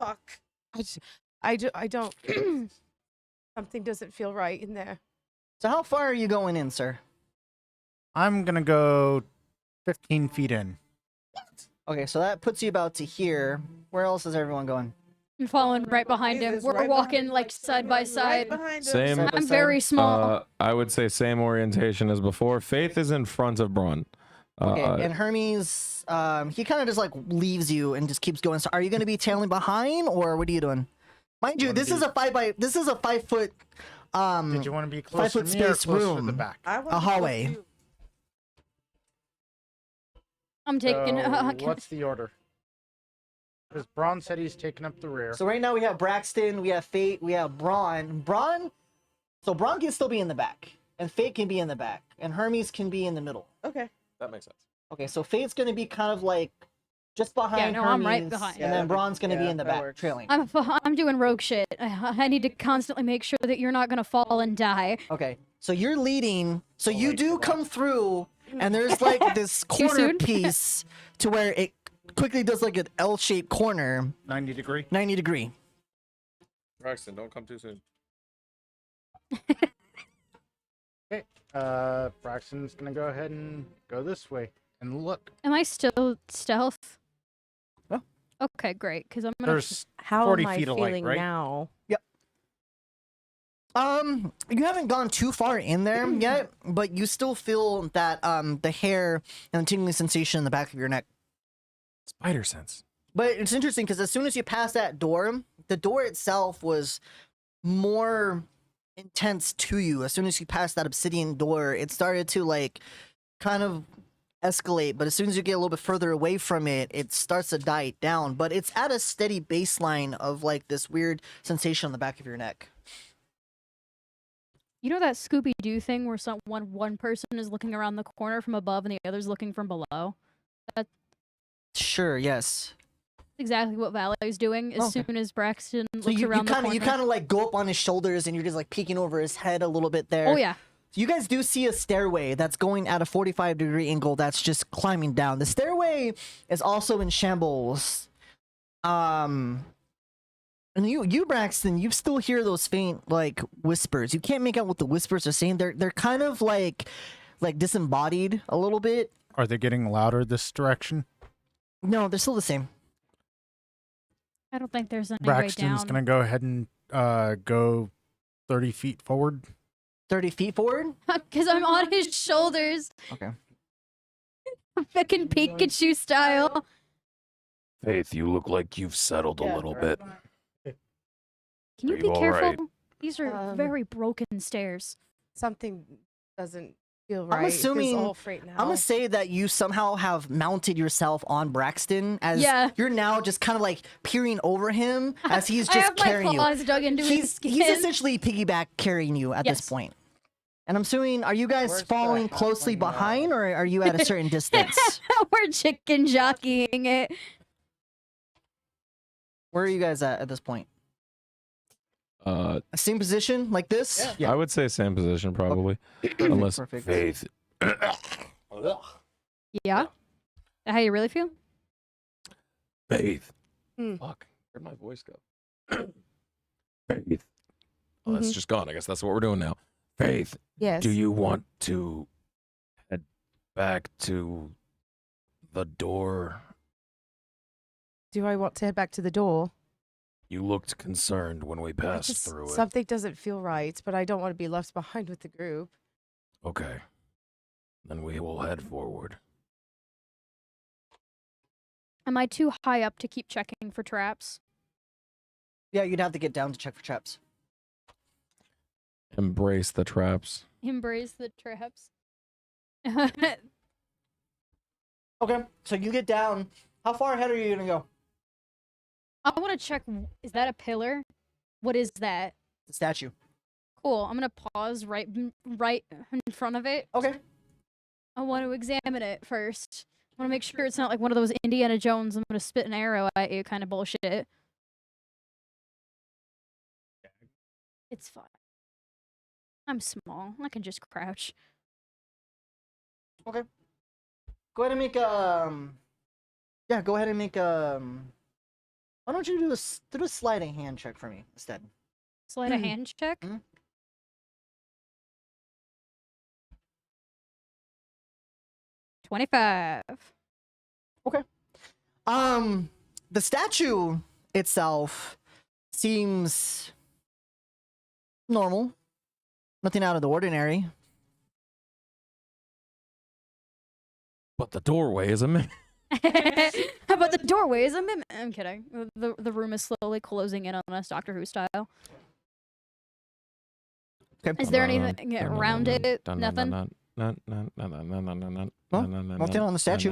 Fuck. I don't. Something doesn't feel right in there. So how far are you going in, sir? I'm gonna go 15 feet in. Okay, so that puts you about to here. Where else is everyone going? I'm following right behind him. Jesus, We're right walking behind like us. side by Right side. behind us. Same. Side by I'm side. very small. I would say same orientation as before. Faith is in front of Braun. Okay, and Hermes, he kind of just like leaves you and just keeps going. So are you going to be tailing behind, or what are you doing? Mind you, Wanna this is be- a 5 foot Did you want to be closer to foot me or space closer to room. the back? I want a to hallway. go too. I'm taking. So, what's the order? Because Braun said he's taking up the rear. So right now we have Braxton, we have Fate, we have Braun. Braun can still be in the back, and Fate can be in the back, and Hermes can be in the middle. Okay. that makes sense. Okay, so Fate's going to be kind of like just behind no, Hermes, I'm right behind. and Yeah, then Braun's going to be yeah, in the that back, works. trailing. I'm doing rogue shit. I need to constantly make sure that you're not gonna fall and die. Okay, so you're leading. So you wait do for that. come through, and there's like this Too corner soon? piece to where it quickly does like an L-shaped corner, 90 degree. 90 degree. Braxton, don't come too soon. Okay. Braxton's gonna go ahead and go this way and look. Am I still stealth? Oh. Okay, great. Because I'm gonna. There's How 40 am I feet of light, feeling right? now? You haven't gone too far in there yet, but you still feel that the hair and the tingling sensation in the back of your neck. Spider sense. But it's interesting because as soon as you pass that door, the door itself was more intense to you. As soon as you passed that obsidian door, it started to like kind of escalate. But as soon as you get a little bit further away from it, it starts to die down. But it's at a steady baseline of like this weird sensation on the back of your neck. You know that Scooby Doo thing where one person is looking around the corner from above and the other's looking from below? That's Sure, yes. exactly what Valet's doing as Okay. soon as Braxton So looks you around the kind corner. of like go up on his shoulders and you're just like peeking over his head a little bit there. Oh yeah. So you guys do see a stairway that's going at a 45-degree angle that's just climbing down. The stairway is also in shambles. And you Braxton, you still hear those faint like whispers. You can't make out what the whispers are saying. They're kind of like disembodied a little bit. Are they getting louder this direction? No, they're still the same. I don't think there's any way Braxton's down. gonna go ahead and go 30 feet forward. 30 feet forward? Because I'm on his shoulders. Okay. Fucking Pikachu style. Faith, you look like you've settled a little bit. Can you Are be you all careful? right? These are very broken stairs. Something doesn't feel right. I'm assuming It's off right now. I'm gonna say that you somehow have mounted yourself on Braxton as Yeah. you're now just kind of like peering over him as he's I just have my carrying you. claws dug into his skin. He's essentially piggyback carrying you at this Yes. point. And I'm assuming, are you guys Where's the following half closely on, behind, or are you at a certain distance? We're chicken jockeying it. Where are you guys at this point? Same position, like this? Yeah. I would say same position probably, unless Perfect. Faith. Yeah. How you really feel? Faith. fuck, where'd my voice go? Faith. Oh, that's Mhm. just gone. I guess that's what we're doing now. Faith. Yes. Do you want to head back to the door? Do I want to head back to the door? You looked concerned when we passed through it. Something doesn't feel right, but I don't want to be left behind with the group. Okay. Then we will head forward. Am I too high up to keep checking for traps? Yeah, you'd have to get down to check for traps. Embrace the traps. Embrace the traps. Okay, so you get down. How far ahead are you gonna go? I want to check. Is that a pillar? What is that? The statue. Cool. I'm gonna pause right in front of it. Okay. I want to examine it first. I want to make sure it's not like one of those Indiana Jones, I'm gonna spit an arrow at you kind of bullshit. It's fine. I'm small. I can just crouch. Okay. Go ahead and make yeah, go ahead and make why don't you do a sliding hand check for me instead? Slide a hand check. Mhm. 25. The statue itself seems normal. Nothing out of the ordinary. But the doorway is a mimic. How about the doorway is a mimic? I'm kidding. The room is slowly closing in on us, Doctor Who style. Okay. Is there anything around it? Nothing? Nothing on the statue.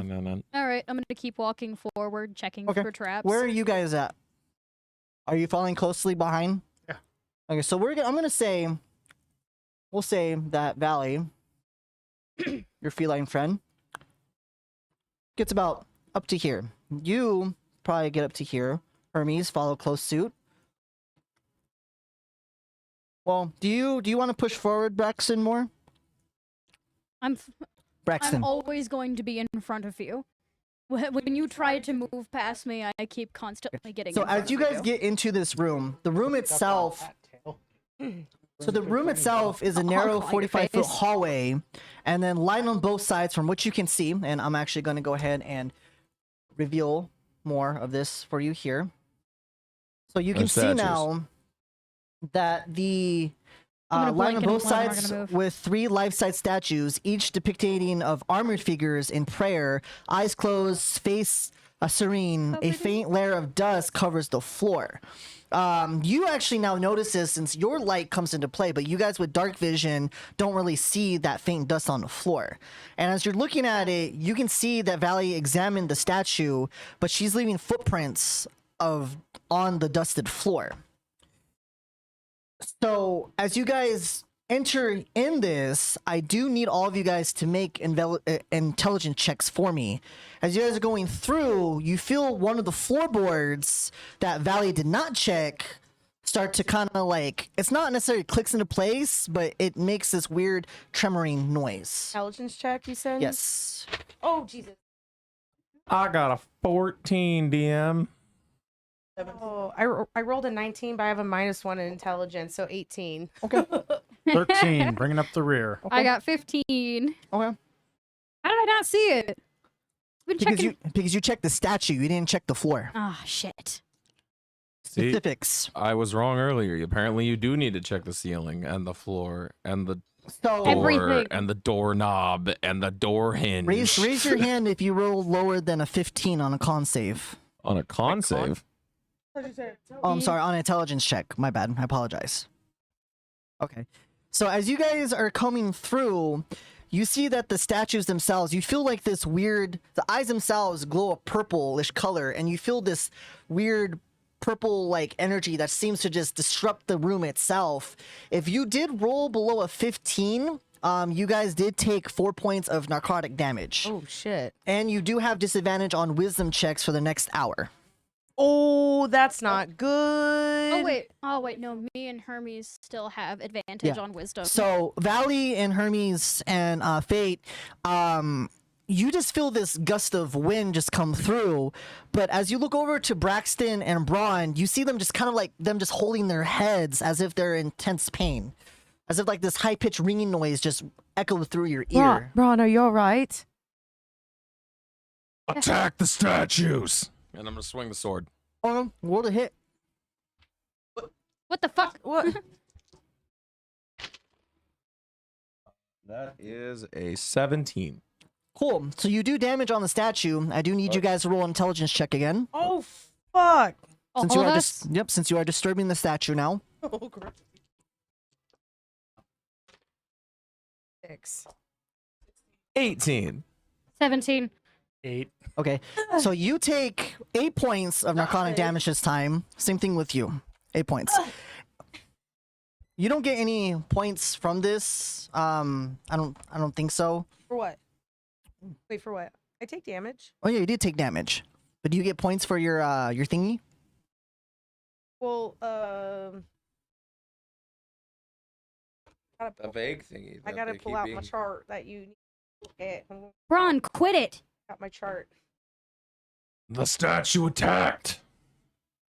All right, I'm going to keep walking forward, checking Okay. for traps. Where are you guys at? Are you following closely behind? Yeah. Okay, so I'm gonna say, we'll say that Valley, your feline friend, gets about up to here. You probably get up to here. Hermes follow close suit. Well, do you want to push forward, Braxton, more? I'm Braxton. always going to be in front of you. When you try to move past me, I keep constantly getting So in front as you of guys get into this room, the room itself. So the room itself is a narrow Honk on your 45-foot face. hallway, and then lined on both sides from what you can see. And I'm actually going to go ahead and reveal more of this for you here. So you can see statues. now that the I'm gonna line on blink and both one of them are sides gonna move. with 3 life-size statues, each depicting of armored figures in prayer, eyes closed, face serene. A Covered in- faint layer of dust covers the floor. You actually now notice this since your light comes into play, but you guys with dark vision don't really see that faint dust on the floor. And as you're looking at it, you can see that Valley examined the statue, but she's leaving footprints on the dusted floor. So as you guys enter in this, I do need all of you guys to make intelligence checks for me. As you guys are going through, you feel one of the floorboards that Valley did not check start to kind of like, it's not necessarily clicks into place, but it makes this weird tremoring noise. Intelligence check, you said? Yes. Oh, Jesus. I got a 14, DM. Oh, I rolled a 19, but I have a -1 in intelligence, so 18. Okay. 13, bringing up the rear. I got 15. Okay. How did I not see it? Been checking. Because you checked the statue, you didn't check the floor. Ah, shit. See, Specifics. I was wrong earlier. Apparently, you do need to check the ceiling and the floor and the So door Everything. and the doorknob and the door hinge. raise your hand if you roll lower than a 15 on a con save. On a con save. Oh, I'm sorry, on an intelligence check. My bad. I apologize. Okay. So as you guys are coming through, you see that the statues themselves, you feel like this weird, the eyes themselves glow a purplish color, and you feel this weird purple-like energy that seems to just disrupt the room itself. If you did roll below a 15, you guys did take 4 points of narcotic damage. Oh, shit. And you do have disadvantage on wisdom checks for the next hour. Oh, that's not good. Oh wait, no, me and Hermes still have advantage Yeah. on wisdom. So Valley and Hermes and Fate, you just feel this gust of wind just come through. But as you look over to Braxton and Braun, you see them just kind of like them just holding their heads as if they're in intense pain, as if like this high pitched ringing noise just echoed through your ear. Braun, are you all right? Attack the statues! And I'm gonna swing the sword. Roll to hit. What the fuck? What? That is a 17. Cool. So you do damage on the statue. I do need you guys to roll an intelligence check again. Oh fuck! All Since you of are us? yep, since you are disturbing the statue now. Oh crap! 6. 18. 17. 8. Okay. So you take 8 points of narcotic damage this time. Same thing with you. 8 points. You don't get any points from this. I don't think so. For what? Wait, for what? I take damage. Oh yeah, you did take damage. But do you get points for your thingy? Well, A vague thingy. I gotta pull out my chart that you need to look at. Braun, quit it. Got my chart. The statue attacked.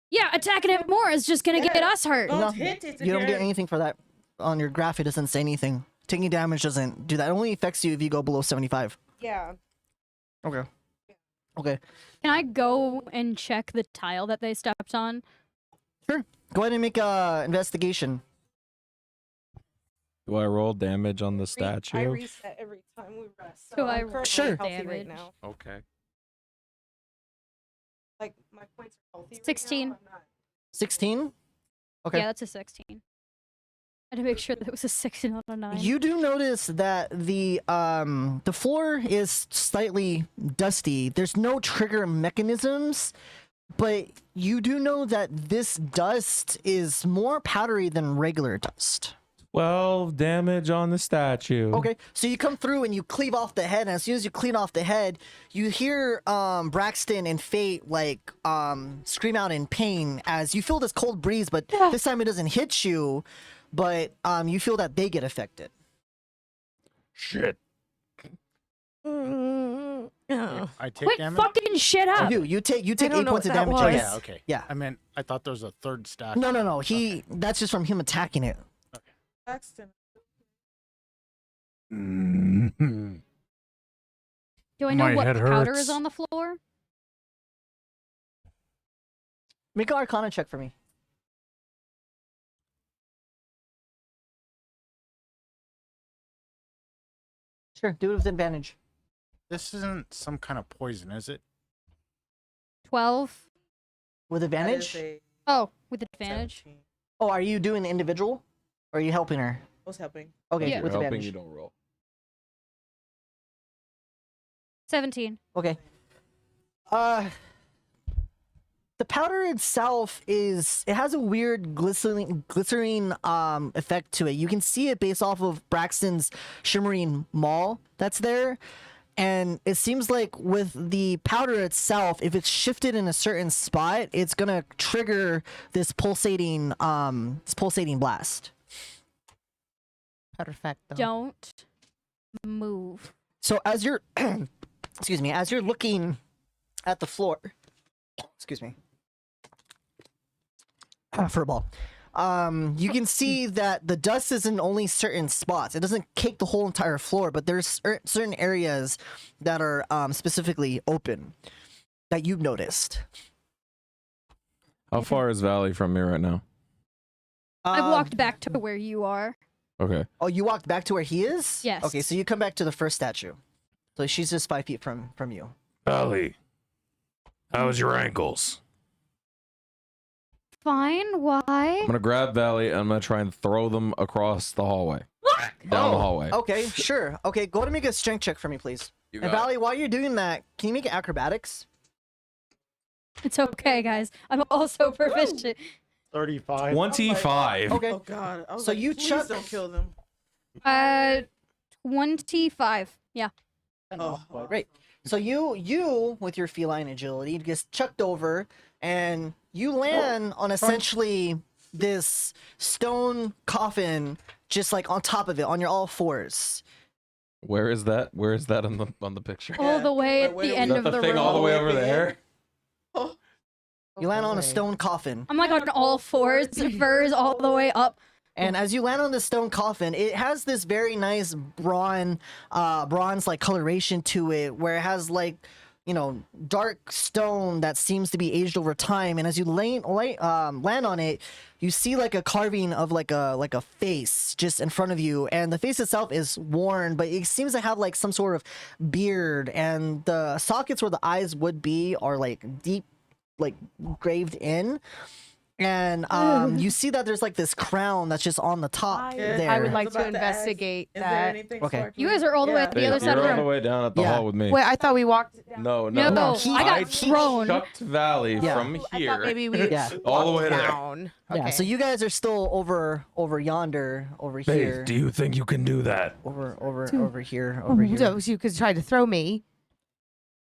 Yeah, attacking it more is just gonna get us hurt. Don't No, hit it You don't get again. anything for that. On your graph, it doesn't say anything. Taking damage doesn't do that. It only affects you if you go below 75. Yeah. Okay. Okay. Can I go and check the tile that they stepped on? Sure. Go ahead and make a investigation. Do I roll damage on the I statue? reset every time we rest. So Do I I'm currently Sure. healthy right damage? now. Okay. Like my points are healthy. 16. Right now. I'm not. 16? Okay. Yeah, that's a 16. I had to make sure that it was a 6 and not a 9. You do notice that the floor is slightly dusty. There's no trigger mechanisms, but you do know that this dust is more powdery than regular dust. 12 damage on the statue. Okay, so you come through and you cleave off the head, and as soon as you clean off the head, you hear Braxton and Faith like scream out in pain as you feel this cold breeze, but this time it doesn't hit you, but you feel that they get affected. Shit. Oh. I take Quit damage. fucking shit up. You take don't 8 know points of what that damage. Oh, was. again. yeah, okay. Yeah. I meant I thought there was a third statue. No. That's just from him attacking it. Braxton. Mhm. Do I know My what head powder hurts. is on the floor? Make an Arcana check for me. Sure, do it with advantage. This isn't some kind of poison, is it? 12. With That advantage? is a Oh, with advantage. 17. Oh, are you doing the individual? Or are you helping her? Was helping. Okay, Yeah. with You're advantage. helping, you don't roll. 17. Okay. The powder itself it has a weird glycerine effect to it. You can see it based off of Braxton's shimmering maul that's there. And it seems like with the powder itself, if it's shifted in a certain spot, it's gonna trigger this pulsating blast. Perfect. Don't move. So as you're excuse me, as you're looking at the floor, excuse me, furball, you can see that the dust is in only certain spots. It doesn't cake the whole entire floor, but there's certain areas that are specifically open that you've noticed. How far is Valley from me right now? I've walked back to where you are. Okay. Oh, you walked back to where he is? Yes. Okay, so you come back to the first statue. So she's just 5 feet from you. Ellie, how's your ankles? Fine, why? I'm gonna grab Valley and I'm gonna try and throw them across the hallway. Down the hallway. Okay, sure. Okay, go ahead and make a strength check for me, please. You And got it. Valley, while you're doing that, can you make acrobatics? It's okay, guys. I'm also proficient. 35. 25. Okay. Oh god. I was So like, you please chuck- don't kill them. 25. Yeah. Oh, Great. So you with your feline agility gets chucked over and you land on essentially this stone coffin just like on top of it on your all fours. Where is that? Where is that on the picture? All the way at Wait, the wait, end Is of that the the thing room. all the way All the over way at the there? Oh, You land on a stone coffin. I'm like on all fours, furs all the way up. And as you land on this stone coffin, it has this very nice bronze like coloration to it, where it has like dark stone that seems to be aged over time, and as you land on it, you see like a carving of like a face just in front of you, and the face itself is worn, but it seems to have like some sort of beard, and the sockets where the eyes would be are like deep, like graved in. And you see that there's like this crown that's just on the top there. I would I like was to about to ask, investigate Is there that. anything Okay. sparkly? You guys are all the way at the Faith, other side you're of the all the room. way down at the Yeah. hall with me. Wait, I thought we walked No, No, no. I got thrown. Chucked Valley Yeah. from I thought here maybe we Yeah. all the way there. down. Yeah, so you guys are still over yonder, over here, Faith, do you think you can do that? over here. So you could try to throw me.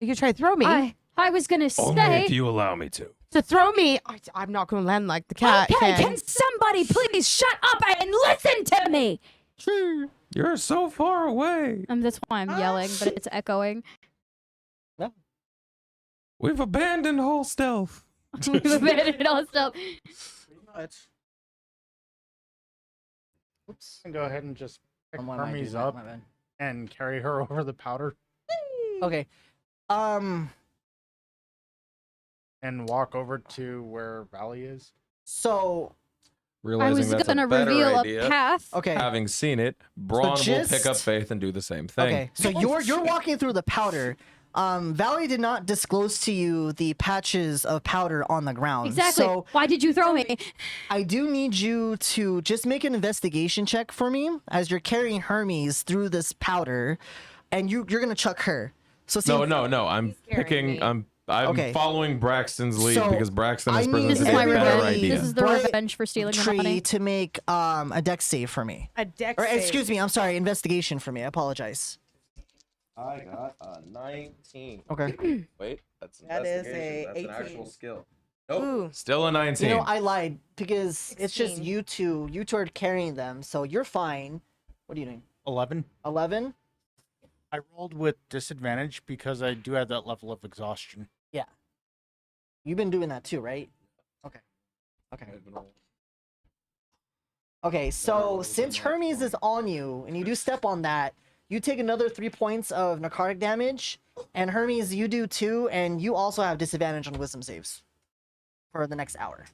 You could try to throw me. I was gonna Only say. if you allow me to. To throw me, I'm not going to land like the cat. Okay, can. can somebody please shut up and listen to me? You're so far away. That's why I'm yelling, but it's echoing. We've abandoned whole stealth. We've abandoned all stuff. Oops. Go ahead and just pick Why am I Hermes doing that? up My bad. and carry her over the powder Okay. and walk over to where Valley is. So I Realizing was that's gonna a better reveal idea. a path. okay. Having seen it, Braun will pick up just- Faith and do the same thing. Okay, so you're walking through the powder. Valley did not disclose to you the patches of powder on the ground. Exactly. So Why did you throw me? I do need you to just make an investigation check for me as you're carrying Hermes through this powder, and you're gonna chuck her. So see, No. I'm picking. me. I'm Okay. following Braxton's lead So, because Braxton I has need This presented is my a better everybody- revenge. idea. This is the Bright revenge for stealing the tree money. to make a dex save for me. A dex Or save. excuse me, I'm sorry, investigation for me. I apologize. I got a 19. Okay. Wait, that's That is investigation. a That's an 18. actual skill. Nope. Ooh. Still a 19. You know, I lied because it's just 16. you two. You two are carrying them, so you're fine. What are you doing? 11. 11? I rolled with disadvantage because I do have that level of exhaustion. You've been doing that too, right? Okay. Okay, so since Hermes is on you and you do step on that, you take another 3 points of necrotic damage, and Hermes, you do too, and you also have disadvantage on wisdom saves for the next hour.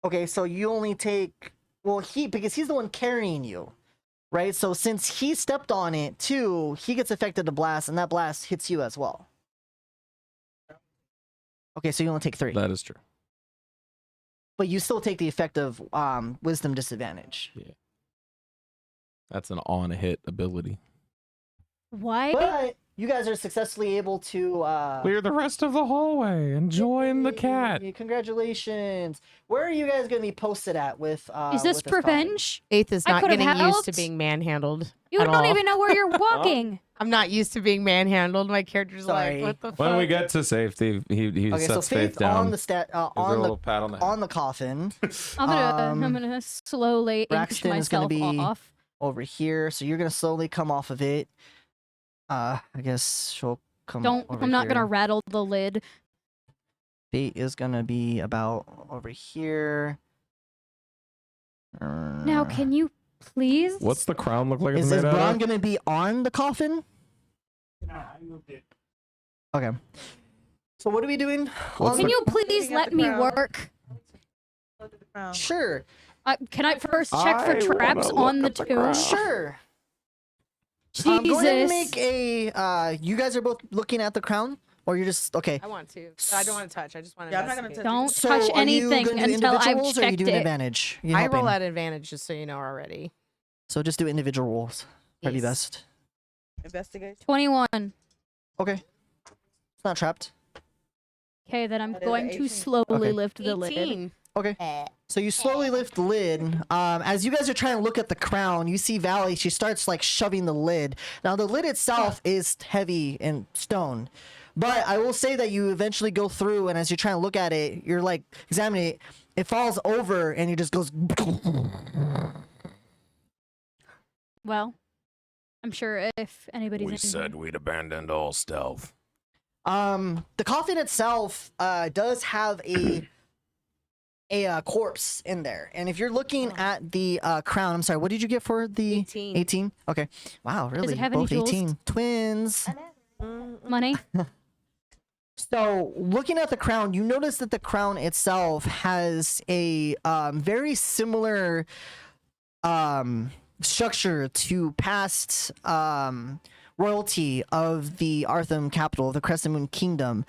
Okay, so you only take, well, because he's the one carrying you, right? So since he stepped on it too, he gets affected the blast, and that blast hits you as well. Okay, so you only take 3. That is true. But you still take the effect of wisdom disadvantage. That's an on-hit ability. Why? But you guys are successfully able to Clear the rest of the hallway and join the cat. Yay, congratulations. Where are you guys going to be posted at with Is this with coffin? revenge? Faith is I not could've getting used to helped. being manhandled. You at don't all. even know where you're walking. I'm not used to being manhandled. My character's Sorry. like, what the fuck? When we get to safety, he Okay, so sets Faith Faith down. on the Gives her a on little the pat on the head. on the coffin I'm Um, gonna slowly inch Braxton is gonna myself be- off. over here. So you're going to slowly come off of it. I guess she'll come over I'm not gonna here. rattle the lid. Fate is going to be about over here. Now, can you please? What's the crown look like it's Is made out Braun of? going to be on the coffin? Okay. So what are we doing? What's On Can the- you please Looking at let the me ground. work? Look at the ground. Sure. Can I first check for I traps wanna on the look at the tomb? ground. Sure. Go ahead and Jesus. make a. You guys are both looking at the crown, or you're just okay. I want to. But I don't want to touch. I just want to Yeah, I'm not gonna investigate. touch Don't So touch are you anything gonna do until I've individuals, or are you checked doing it. advantage? You I helping? roll at advantage just so you know already. So just do individual rolls. Probably Yes. best. Investigation. 21. Okay. It's not trapped. Okay, then I'm That is going 18. to slowly Okay. lift the lid. 18. Okay. So you slowly lift the lid. As you guys are trying to look at the crown, you see Valley. She starts like shoving the lid. Now the lid itself is heavy and stone, but I will say that you eventually go through, and as you're trying to look at it, you're like examining it. It falls over, and it just goes. Well, I'm sure if anybody's We in said we'd abandoned all stealth. The coffin itself does have a a corpse in there. And if you're looking at the crown, I'm sorry, what did you get for the 18. 18? Okay. Wow, really? have any Both jewels? 18 twins. Money. So, looking at the crown, you notice that the crown itself has a very similar structure to past royalty of the Artham capital, of the Crescent Moon Kingdom.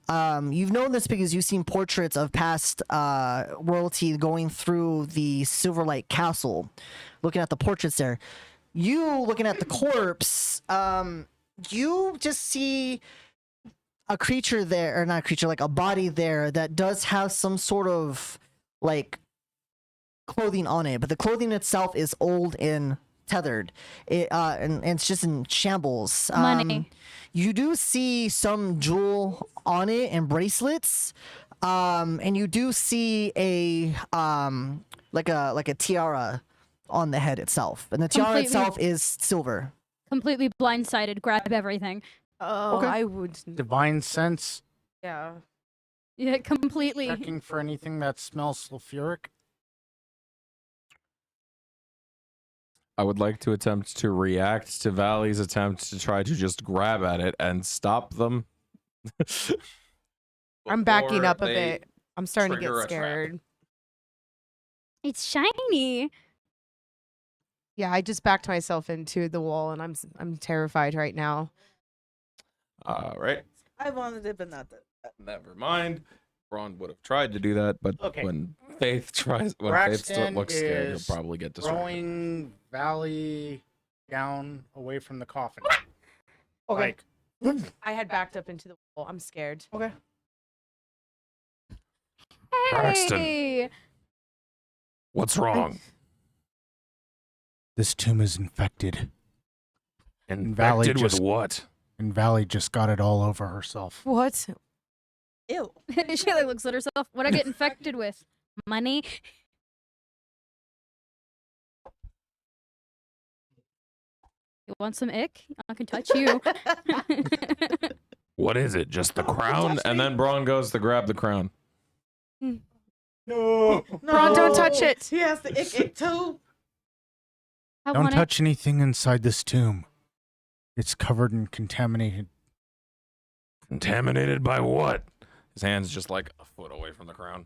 You've known this because you've seen portraits of past royalty going through the Silverlight Castle. Looking at the portraits there, you looking at the corpse, you just see a creature there, or not a creature, like a body there that does have some sort of like clothing on it, but the clothing itself is old and tethered. And it's just in shambles. Money. You do see some jewel on it and bracelets, and you do see a like a tiara on the head itself, and the tiara Completely- itself is silver. Completely blindsided. Grab everything. Oh, Okay. I would. Divine sense, Yeah. Yeah, completely. checking for anything that smells sulfuric. I would like to attempt to react to Valley's attempt to try to just grab at it and stop them. I'm backing before up a they bit. I'm starting to trigger get a trap. scared. It's shiny. Yeah, I just backed myself into the wall, and I'm terrified right now. All right. I wanted it, but not that. Never mind. Braun would have tried to do that, but Okay. when Faith Faith Braxton looks scared, is he'll probably get distracted. Throwing Valley down away from the coffin. Okay. Like, I had backed up into the wall. I'm scared. Okay. Braxton. Hey. What's wrong? this tomb is infected, Infected with just- what? and Valley just got it all over herself. What? Ew. She like looks at herself. What I get infected with? Money. You want some ick? I can touch you. What is it? Just the crown? And then Braun goes to grab the crown. No. Braun, don't touch it. He has the ick too. I Don't want touch anything inside this tomb. It's covered in contaminated. Contaminated by what? His hand's just like a foot away from the crown.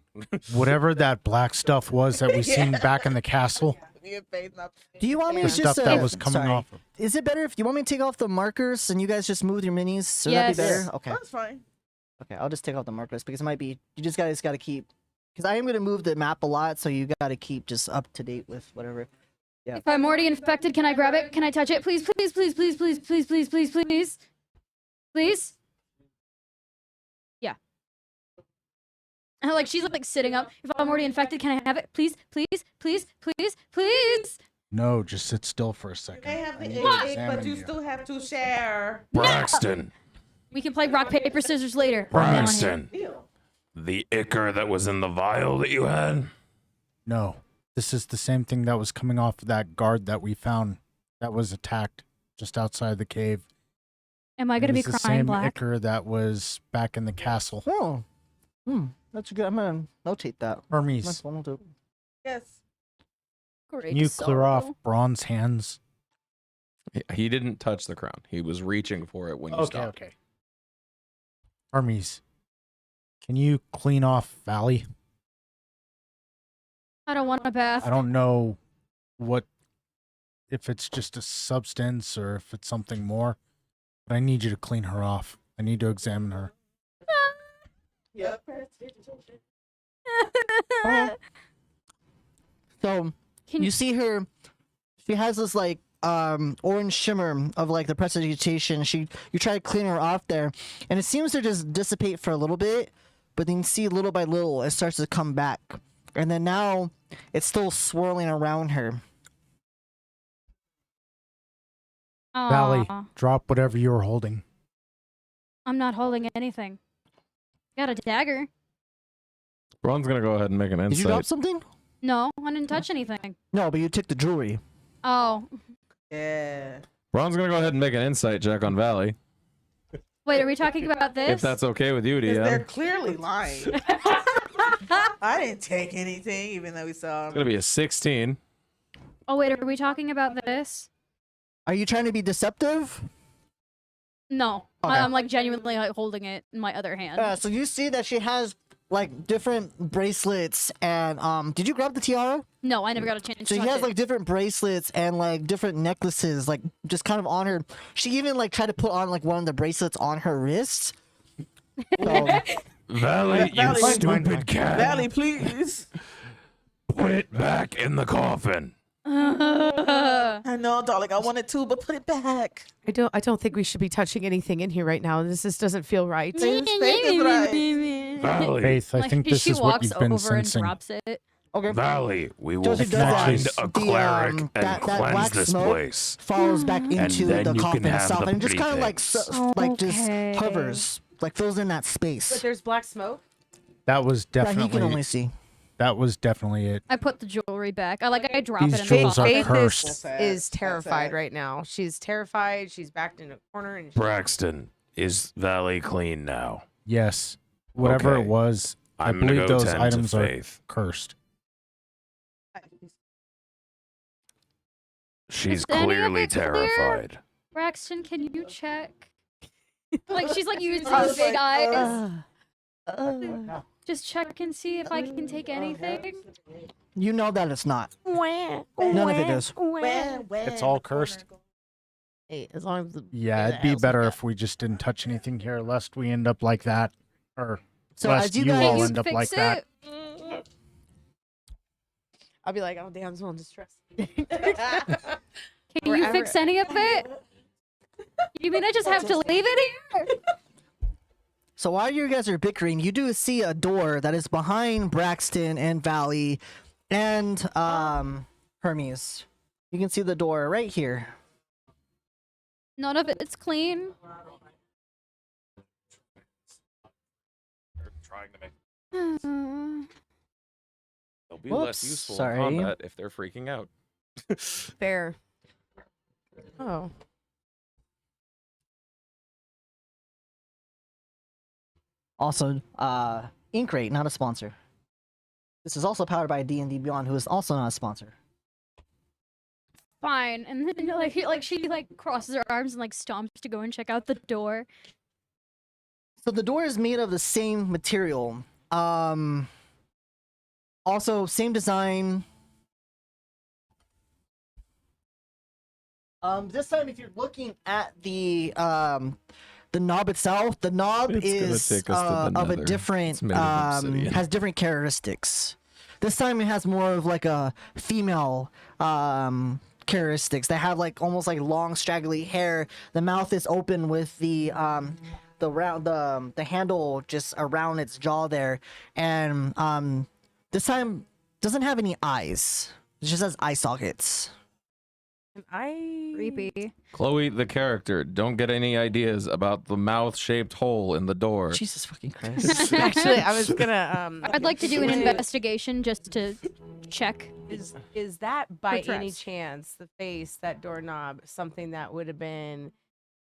Whatever that black stuff was that we seen back in the castle. Do you want me The to stuff just that was coming sorry. off of. Is it better if you want me to take off the markers and you guys just move your minis? So that'd be Yes. better. Okay. That's fine. Okay, I'll just take off the markers because it might be you just guys got to keep because I am going to move the map a lot, so you got to keep just up to date with whatever. If I'm already infected, can I grab it? Can I touch it? Please, please, please, please, please, please, please, please, please. Please? Yeah. And like she's like sitting up. If I'm already infected, can I have it? Please, please, please, please, please. No, just sit still for a You second. may have I the need to ick, examine but you still have to share. Braxton. We can play rock, paper, scissors later. From now on here. Braxton. Ew. The ichor that was in the vial that you had? No, this is the same thing that was coming off of that guard that we found that was attacked just outside the cave. Am I gonna be It was the crying same black? ichor that was back in the castle. Oh, that's good. I'm gonna notate that. Hermes, That's one I'll do. Yes. Great can you clear off sorrow. Braun's hands? He didn't touch the crown. He was reaching for it when you stopped. Okay. Hermes, can you clean off Valley? I don't want a bath. I don't know if it's just a substance or if it's something more, but I need you to clean her off. I need to examine her. Yep. So Can you see her? She has this like orange shimmer of like the prestidigitation. You try to clean her off there, and it seems to just dissipate for a little bit, but then you see little by little it starts to come back, and then now it's still swirling around her. Valley, Aw, drop whatever you're holding. I'm not holding anything. Got a dagger. Braun's gonna go ahead and make an Did you drop insight. something? No, I didn't touch anything. No, but you took the jewelry. Oh, Yeah. Braun's gonna go ahead and make an insight check on Valley, wait, are we talking about this? if that's okay with you, Because they're DM. clearly lying. I didn't take anything, even though we saw It's gonna be a 16. Oh wait, are we talking about this? Are you trying to be deceptive? No, Okay. I'm like genuinely like holding it in my other hand. So you see that she has like different bracelets and did you grab the tiara? No, I never got a chance. So to she touch has it. like different bracelets and like different necklaces, like just kind of on her. She even like tried to put on like one of the bracelets on her wrist. So, Valley, you Valley, stupid cat. Valley, please. Put it back in the coffin. I know, darling. I wanted to, but put it back. I don't think we should be touching anything in here right now. This just doesn't feel right. Faith is right. Valley, Faith, I Like, think this she is what walks you've been over and sensing. drops it. okay. Valley, we will Josie does that. find The, a cleric and that cleanse black this smoke place. falls back into then the you coffin can have itself the and just pretty kind of like things. like just Okay. hovers, like fills in that But space there's black smoke. That was that he can only definitely see. it. I put the jewelry back. I drop These it in jewels the are coffin. cursed. Is terrified right now. She's terrified. She's backed in a corner and Braxton, is Valley clean now? Yes. Whatever Okay. it was, I I'm gonna believe go those tend items to are Faith. cursed. She's Is any of clearly it clear? terrified. Braxton, can you check? Like she's like using I her was big like, eyes. Just check and see if I can take anything. You know that it's not. None None of it is. It's all cursed. Hey, as long as the Yeah, it'd be better if we just didn't touch anything here, lest we end up like that, or So lest as you you all guys, end up Fix like that. it. I'll be like, oh damn, I'm in distress. Can you fix any of it? You mean I just have to leave it here? so while you guys are bickering, you do see a door that is behind Braxton and Valley, and Hermes. You can see the door right here. None of it's clean. Trying to make They'll be Whoops, less useful sorry. in combat if they're freaking out. Fair. Oh. Also, Inkrate, not a sponsor. This is also powered by D&D Beyond, who is also not a sponsor. Fine. And then like she like crosses her arms and like stomps to go and check out the door. So the door is made of the same material. Also, same design. This time, if you're looking at the knob itself, the knob It's gonna is take us to the of a nether. different It's made of obsidian. has different characteristics. This time, it has more of like a female characteristics. They have like almost like long straggly hair. The mouth is open with the handle just around its jaw there, and this time doesn't have any eyes. It just has eye sockets. Creepy. Chloe, the character, don't get any ideas about the mouth-shaped hole in the door. Jesus fucking Christ. Actually, I was gonna I'd like to do an investigation just to check. Is that by For any trust. chance the face, that doorknob, something that would have been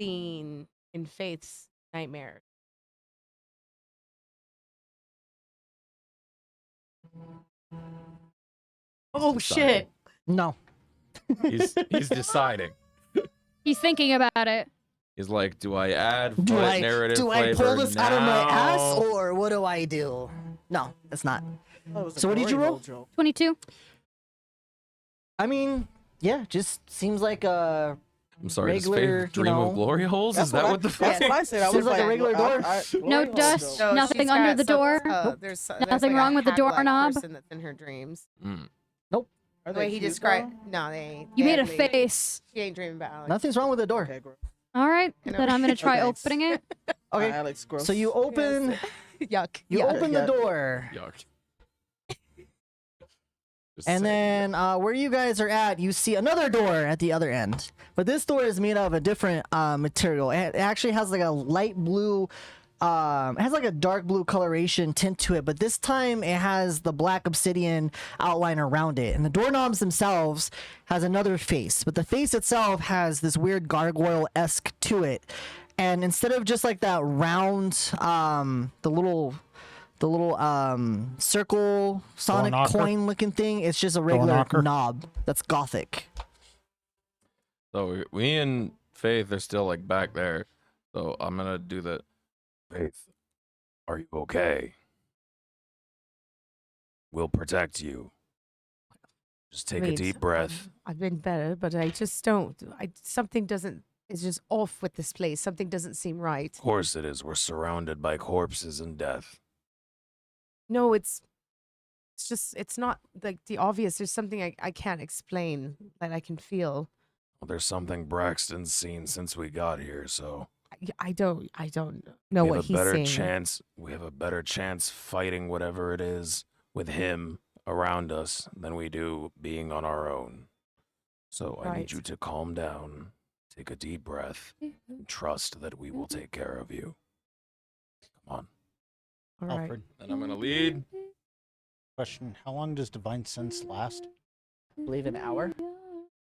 seen in Faith's nightmares? Oh shit! No. He's deciding. He's thinking about it. He's like, do I add Do foot I narrative do I flavor pull this out of my ass now? or what do I do? No, it's not. So what did you roll? 22. I mean, yeah, just seems like a I'm sorry, does regular, Faith you dream know, of glory holes? Is that what the fuck? That's what I said. I Seems was like a regular door. No dust. So Nothing she's under got the some- door? there's Nothing like wrong a with the hag-like doorknob? person that's in her dreams. Mm. Are The way they he cute, described. though? No, they ain't. You They made a ugly. face. She ain't dreaming about Alex. nothing's wrong with the door. Okay, gross. All right. You know. Then I'm going to try Okay. opening it. Okay. Alex, gross. So you open Yuck. you Yuck. open the door. Yuck. Just And saying. then where you guys are at, you see another door at the other end. But this door is made of a different material. It actually has like a light blue, it has like a dark blue coloration tint to it. But this time it has the black obsidian outline around it. And the doorknobs themselves has another face. But the face itself has this weird gargoyle-esque to it. And instead of just like that round, the circle sonic knocker? coin looking thing. It's just a regular knocker? knob that's gothic. So we and Faith are still like back there. So I'm gonna do the Faith, are you okay? We'll protect you. Just take a Wait, deep breath. I've been better, but I just don't. Something doesn't. It's just off with this place. Something doesn't seem right. Of course it is. We're surrounded by corpses and death. No, it's just. It's not like the obvious. There's something I can't explain that I can feel. Well, there's something Braxton's seen since we got here, so I don't know what he's saying. We have a better chance fighting whatever it is with him around us than we do being on our own. So I Right. need you to calm down, take a deep breath, and trust that we will take care of you. Come on. All right. Alfred, and I'm gonna lead. question: how long does divine sense last? I believe an hour.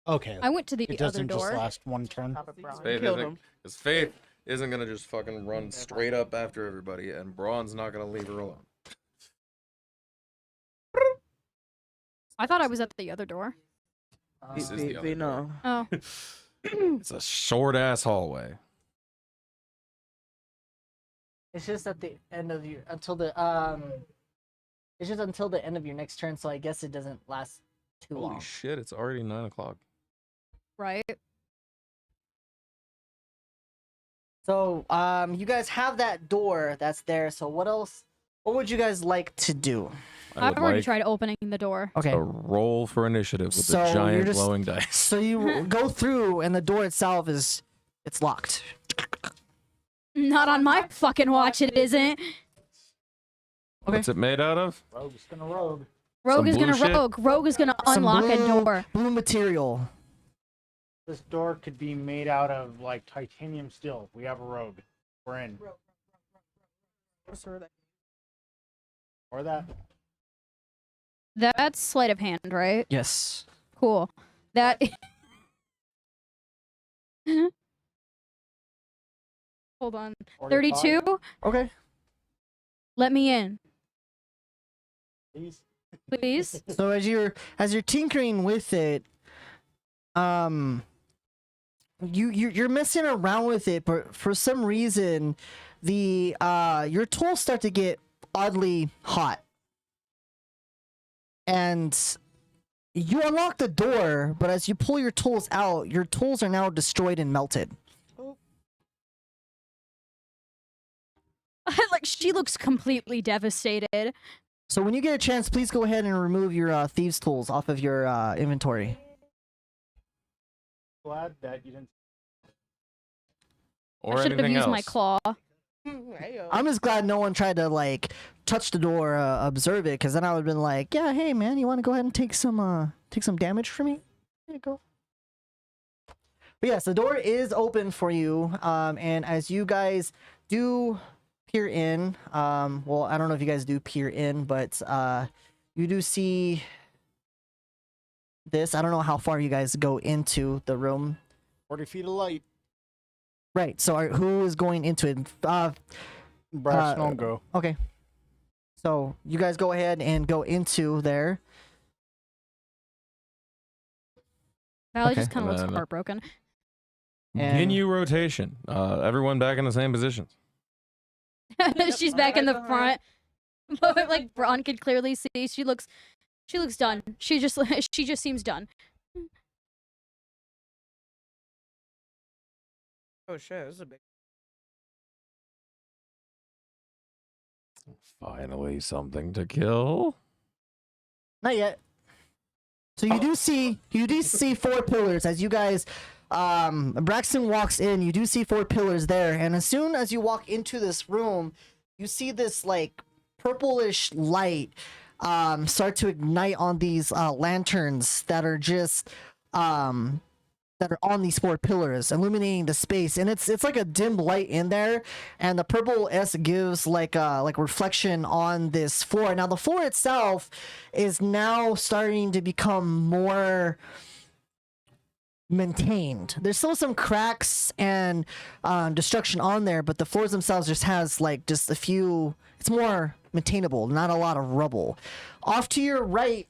Okay, I went to the it other doesn't just door. last one turn. Because Faith isn't gonna just fucking run straight up after everybody, and Braun's not gonna leave her alone. I thought I was at the other door. This is the other door. Oh. It's a short ass hallway. It's just at the end of your It's just until the end of your next turn, so I guess it doesn't last too Holy long. shit! It's already 9 o'clock. Right. So you guys have that door that's there. So what else? What would you guys like to do? I I've would already like tried opening the door. Okay. a roll for initiative with So the you're giant just- glowing dice. So you go through, and the door itself it's locked. Not on my fucking watch, it isn't. Okay. What's it made out of? Rogue's gonna rogue. Rogue Some is gonna blue shit? rogue. Rogue is gonna Some unlock a blue- door. Blue material. This door could be made out of like titanium steel. We have a rogue. We're in. Or that. That's sleight of hand, right? Yes. Cool. That. Hold on. Or your 32. five, Okay. Let me in, please. please. So as you're tinkering with it, you're messing around with it, but for some reason, your tools start to get oddly hot, and you unlock the door. But as you pull your tools out, your tools are now destroyed and melted. Like, she looks completely devastated. So when you get a chance, please go ahead and remove your thieves' tools off of your inventory. Glad that you didn't. Or I should have anything used else? my claw. I'm just glad no one tried to like touch the door, observe it, because then I would have been like, yeah, hey man, you want to go ahead and take some damage for me? There you go. But yes, the door is open for you, and as you guys do peer in, well, I don't know if you guys do peer in, but you do see this. I don't know how far you guys go into the room. 40 feet of light. Right. So who is going into it? Braxton will go. Okay. So you guys go ahead and go into there. Valley Okay. just kind of looks And then- heartbroken. And- Continue rotation. Everyone back in the same positions. She's back in the front. But like Braun could clearly see, she looks done. She just seems done. Oh shit, this is a big. Finally, something to kill. Not yet. So you do see 4 pillars as you guys Braxton walks in. You do see 4 pillars there, and as soon as you walk into this room, you see this like purplish light start to ignite on these lanterns that are just that are on these 4 pillars, illuminating the space, and it's like a dim light in there, and the purple S gives like reflection on this floor. Now the floor itself is now starting to become more maintained. There's still some cracks and destruction on there, but the floors themselves just has like just a few. It's more maintainable, not a lot of rubble. Off to your right,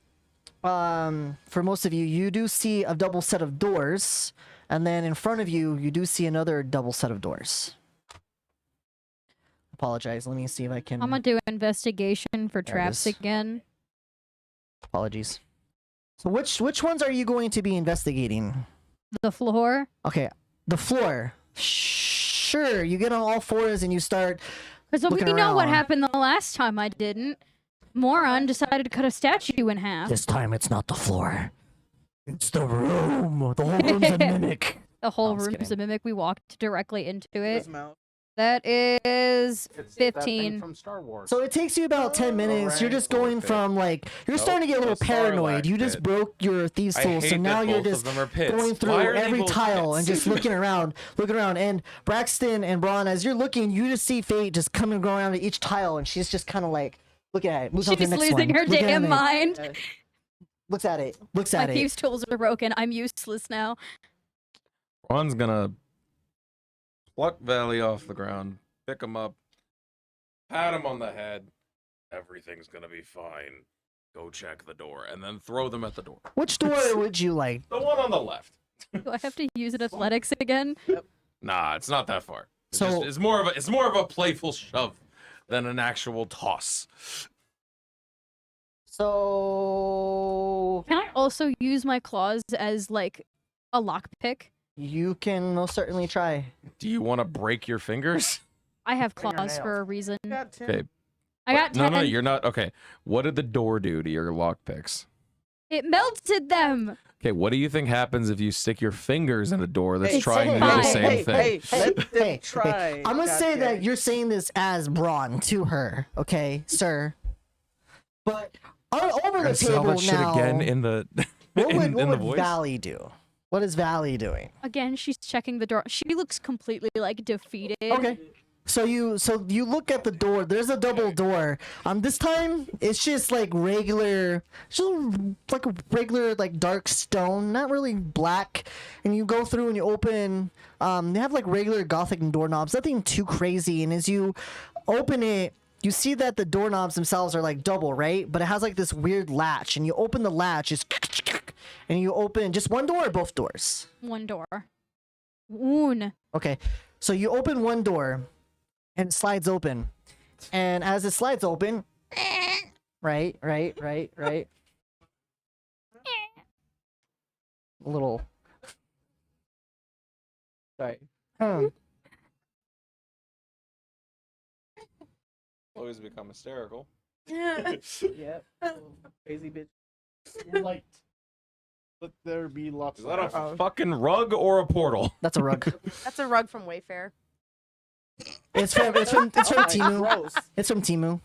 for most of you, you do see a double set of doors, and then in front of you, you do see another double set of doors. Apologize. Let me see if I can. I'm gonna do investigation for There it traps is. again. Apologies. So which ones are you going to be investigating? The floor. Okay, the floor. Sure, you get on all fours and you start. Because we looking know what around. happened the last time I didn't. Moron decided to cut a statue in half. This time it's not the floor. It's the room. The whole room's a mimic. The whole I'm just room's kidding. a mimic. We walked directly into it. His mouth. That is It's that thing 15. from Star Wars. So it takes you about 10 minutes. You're just going from like you're Nope, starting to get a little the paranoid. Sarlacc You just pit. broke your thieves' I tool, so hate now that you're both just of them are pits. going Why through are they every both tile and pits? just looking around. And Braxton and Braun, as you're looking, you just see Fate just coming and going around to each tile, and she's just kind of like looking at it. Moves on to She's the next losing one. her Looking at damn it. mind. Looks at it. Looks My at it. thieves' tools are broken. I'm useless now. Ron's gonna pluck Valley off the ground, pick him up, pat him on the head. Everything's gonna be fine. Go check the door, and then throw them at the door. Which door would you like? The one on the left. Do I have to use an athletics again? Nah, it's not that far. So- It's more of a playful shove than an actual toss. So Can I also use my claws as like a lockpick? you can most certainly try. Do you want to break your fingers? I have claws Fingernail. for a reason. Got 10. Okay. I got 10. No, you're not. Okay. What did the door do to your lockpicks? It melted them. Okay, what do you think happens if you stick your fingers in a door that's Hey, trying to do fine. the same thing? Hey, let them Hey, try. I'm gonna say that Goddamn. you're saying this as Braun to her, okay, sir. But over the I saw table that shit now, again in the what would, in what the would voice. Valley do? What is Valley doing? Again, she's checking the door. She looks completely like defeated. Okay. So you look at the door. There's a double door. This time it's just like regular, just like a regular like dark stone, not really black. And you go through and you open. They have like regular Gothic doorknobs, nothing too crazy. And as you open it, you see that the doorknobs themselves are like double, right? But it has like this weird latch, and you open the latch, and you open just one door or both doors. One door. Woon. Okay, so you open one door, and it slides open, and as it slides open, right. A little. Sorry. Always become hysterical. Yeah. Crazy bitch. Light. Let there be lots Is that a of fucking rug or a portal? That's a rug. That's a rug from Wayfair. It's from Timu. Gross. It's from Timu.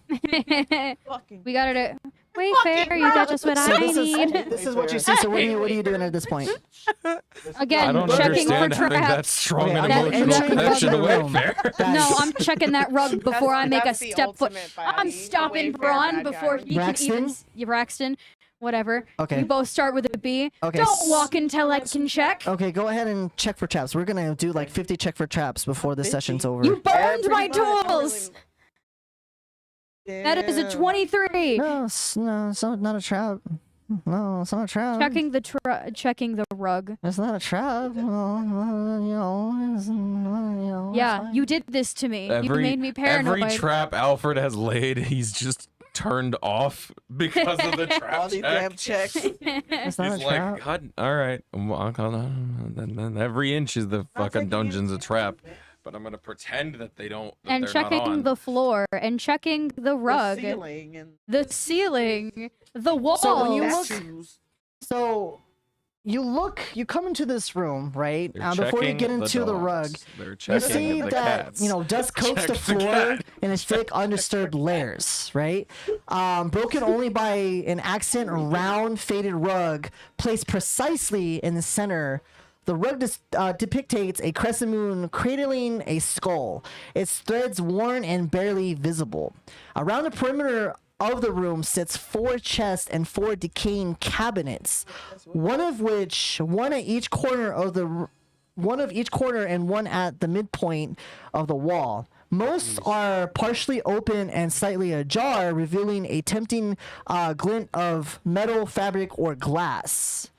Fucking. We got it at Wayfair. You got just what So I this need. is what you see. So what are you doing at this point? Again, I don't checking for understand having that traps. strong Okay, an I'm emotional checking connection to the room. Wayfair. No, I'm checking that rug before I make a That's the step foot. ultimate I'm baddie. stopping Wayfair Braun bad before guy. he can even. Braxton, whatever. Okay. You both start with a B. Okay. Don't walk until I can check. Okay, go ahead and check for traps. We're gonna do like 50 check for traps before this session's over. You burned pretty my much. tools. That is a 23. No, it's not a trap. No, it's not a trap. Checking the rug. It's not a trap. Yeah, you did this to me. You Every, made me paranoid. every trap Alfred has laid, he's just turned off because of the trap All these damn check. checks. It's not He's a like, trap. God, all right. Every inch is the fucking dungeon's a trap. But I'm gonna pretend that they don't. That and they're not checking on. the floor and checking the rug, The ceiling and the ceiling, the walls. So when you look, statues. so you come into this room, right? They're Before you checking get into the dogs. rug, They're you checking see the that cats. dust coats the Check the floor cat. in its thick undisturbed layers, right? Broken only by an accent round faded rug placed precisely in the center. The rug depicts a crescent moon cradling a skull, its threads worn and barely visible. Around the perimeter of the room sits 4 chests and 4 decaying cabinets, one of each corner and one at the midpoint of the wall. Most are partially open and slightly ajar, revealing a tempting glint of metal, fabric, or glass.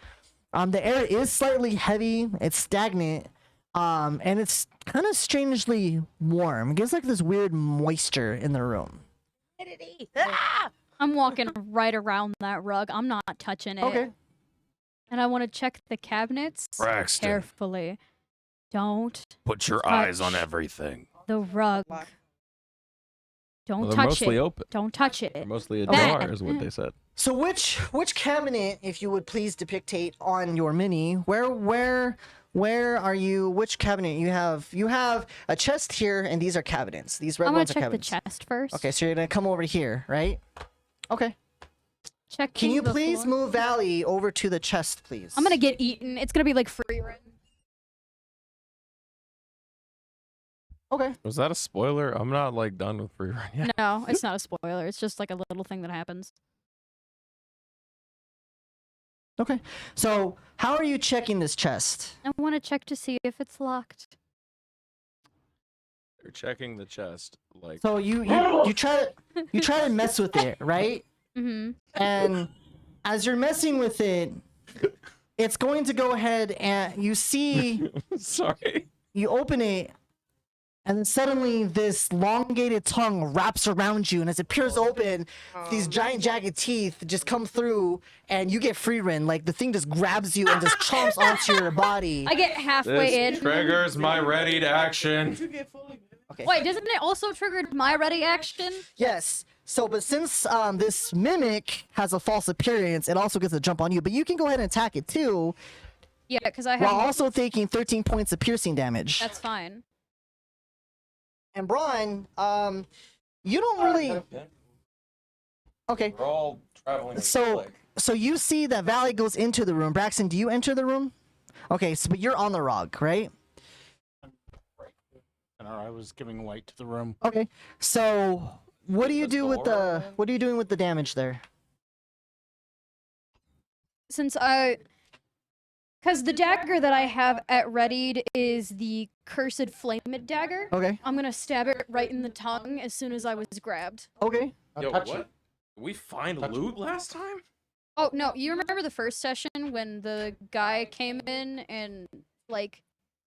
The air is slightly heavy, it's stagnant, and it's kind of strangely warm. It gives like this weird moisture in the room. I'm walking right around that rug. I'm not touching it. Okay. And I want to check the cabinets Braxton. carefully. Don't Put your eyes on touch everything. the rug. Don't Well, they're touch mostly it. open. Don't touch They're it. mostly Okay. ajar, is what they said. So which cabinet, if you would please depictate on your mini, where are you? Which cabinet you have? You have a chest here, and these are cabinets. These red I'm gonna ones are check the cabinets. chest first. Okay, so you're gonna come over here, right? Okay. Check. Can you please move Valley over to the chest, please? I'm gonna get eaten. It's gonna be like free run. Okay. Was that a spoiler? I'm not like done with free run yet. No, it's not a spoiler. It's just like a little thing that happens. Okay. So how are you checking this chest? I want to check to see if it's locked. They're checking the chest, like. So you try to mess with it, right? Mm-hmm. And as you're messing with it, it's going to go ahead and you see Sorry. you open it, and then suddenly this elongated tongue wraps around you, and as it peers open, these giant jagged teeth just come through, and you get free run. Like the thing just grabs you and just chomps onto your body. I get halfway in. This triggers my ready to action. Okay. Wait, doesn't it also trigger my ready action? Yes. So, but since this mimic has a false appearance, it also gets a jump on you. But you can go ahead and attack it too, Yeah, because I have. while also taking 13 points of piercing damage. That's fine. And Braun, you don't really. Okay. We're all traveling. So you see that Valley goes into the room. Braxton, do you enter the room? Okay, so but you're on the rug, right? I was giving light to the room. Okay. So what do you do with the what are you doing with the damage there? Because the dagger that I have at readied is the cursed flamed dagger. Okay. I'm gonna stab it right in the tongue as soon as I was grabbed. Okay. Yo, touch what? it. Did we find Touch loot last time? Oh no, you remember the first session when the guy came in and like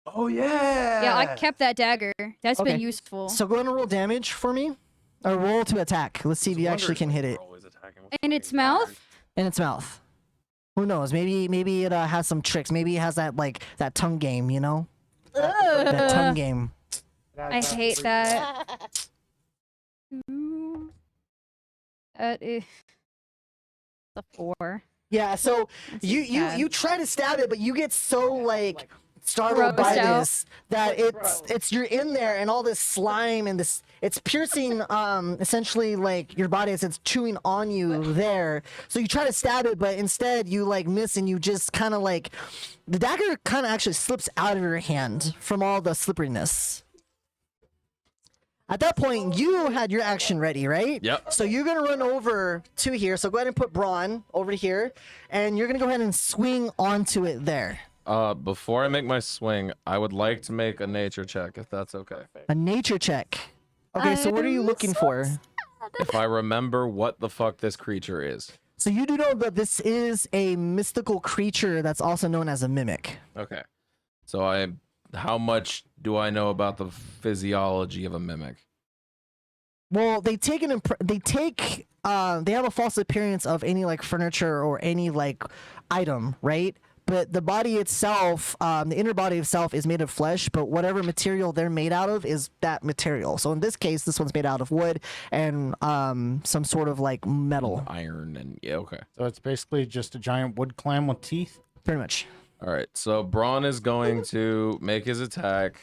Oh yeah. yeah, I kept that dagger. That's Okay. been useful. So go ahead and roll damage for me. Or roll to attack. Let's see if you actually can hit it. In its mouth? In its mouth. Who knows? Maybe it has some tricks. Maybe it has that like that tongue game, you know? That tongue game. I hate that. That is a 4. Yeah, so That's you bad. try to stab it, but you get so like startled by Grossed out. this that it's you're in there and all this slime and this it's piercing essentially like your body as it's chewing on you there. So you try to stab it, but instead you like miss and you just kind of like the dagger kind of actually slips out of your hand from all the slipperiness. At that point, you had your action ready, right? Yep. So you're gonna run over to here. So go ahead and put Braun over here, and you're gonna go ahead and swing onto it there. Before I make my swing, I would like to make a nature check, if that's okay. A nature check. Okay, so what are you I'm looking so for? If I remember what the fuck this creature is. So you do know that this is a mystical creature that's also known as a mimic. Okay. So how much do I know about the physiology of a mimic? Well, they have a false appearance of any like furniture or any like item, right? But the body itself, the inner body itself is made of flesh, but whatever material they're made out of is that material. So in this case, this one's made out of wood and some sort of like metal. Iron and yeah, okay. So it's basically just a giant wood clam with teeth. Pretty much. All right. So Braun is going to make his attack.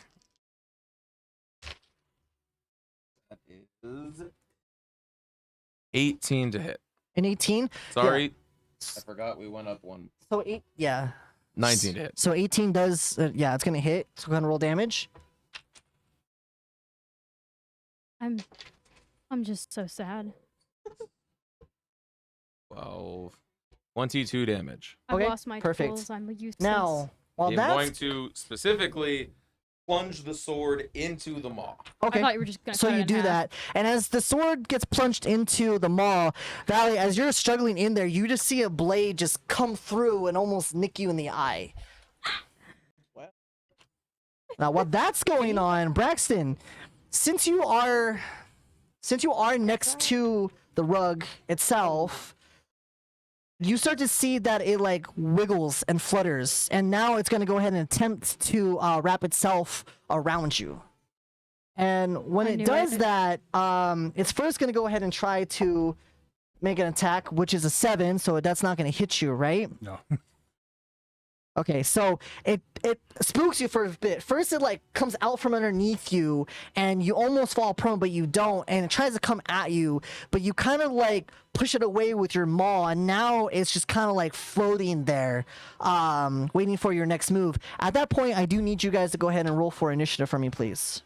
That is 18 to hit. An 18? Sorry. I forgot we went up one. So 19 to hit. So 18 does, yeah, it's going to hit. So we're going to roll damage. I'm just so sad. 12. 22 damage. I've Okay, lost my perfect. tools. I'm useless. Now, while I'm that's going to specifically plunge the sword into the maw. okay. I thought you were just gonna So cut it you in do half. that, and as the sword gets plunged into the maw, Valley, as you're struggling in there, you just see a blade just come through and almost nick you in the eye. Now, while that's going on, Braxton, since you are next to the rug itself, you start to see that it like wiggles and flutters, and now it's going to go ahead and attempt to wrap itself around you. And when I it knew does it. that, it's first going to go ahead and try to make an attack, which is a 7, so that's not going to hit you, right? No. Okay, so it spooks you for a bit. First, it like comes out from underneath you, and you almost fall prone, but you don't. And it tries to come at you, but you kind of like push it away with your maw, and now it's just kind of like floating there, waiting for your next move. At that point, I do need you guys to go ahead and roll for initiative for me, please.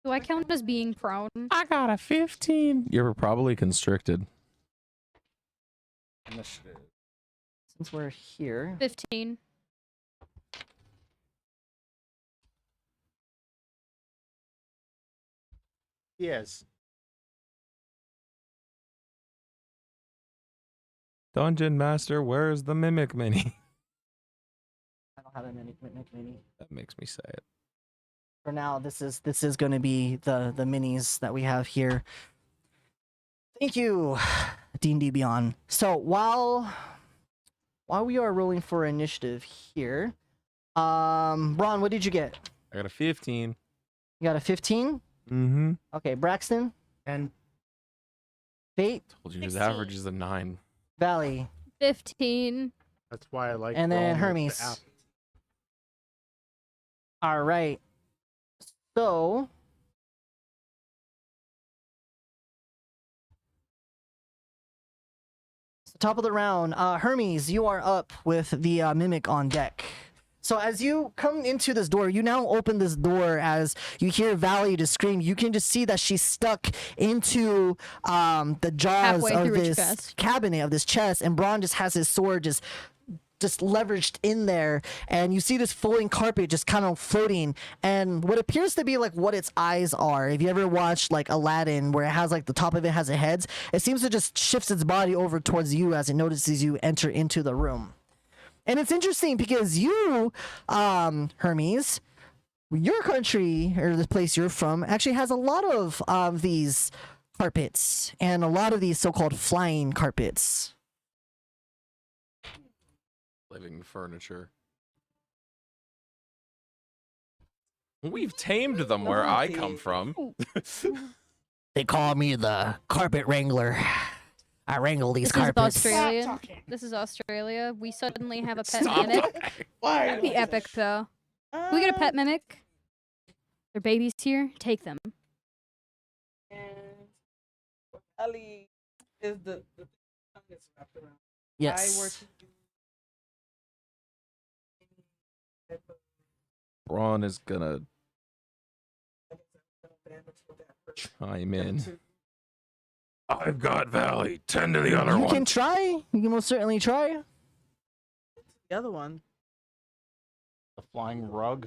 Do I count as being prone? I got a 15. You're probably constricted. Initiative. Since we're here, 15. Yes. Dungeon Master, where's the Mimic Mini? I don't have a mini. That makes me say it. For now, this is going to be the minis that we have here. Thank you, D&D Beyond. So while we are rolling for initiative here, Braun, what did you get? I got a 15. You got a 15. Mm-hmm. Okay, Braxton, And Fate, Told you his 16. average is a 9. Valley, 15. that's why I like. and then rolling with the Hermes. app. All right. So top of the round, Hermes, you are up with the mimic on deck. So as you come into this door, you now open this door as you hear Valley just scream. You can just see that she's stuck into the jaws Halfway of through its this chest. cabinet, of this chest, and Braun just has his sword just leveraged in there, and you see this floating carpet just kind of floating, and what appears to be like what its eyes are. If you ever watched like Aladdin, where it has like the top of it has a head, it seems to just shifts its body over towards you as it notices you enter into the room. And it's interesting because you, Hermes, your country or the place you're from actually has a lot of these carpets and a lot of these so-called flying carpets. Living furniture. We've tamed them where I come from. They call me the carpet wrangler. I wrangle these This is carpets. Australia. This is Australia. We suddenly have a pet Stop mimic. talking. Why? That'd be epic, though. Can we get a pet mimic? Their babies here. Take them. And Ali is the thing that's wrapped around. Yes. I were to do any type of Braun is gonna damage with that person. chime in. To- I've got Valley. 10 to the other You one. can try. You can most certainly try. The other one. The flying rug.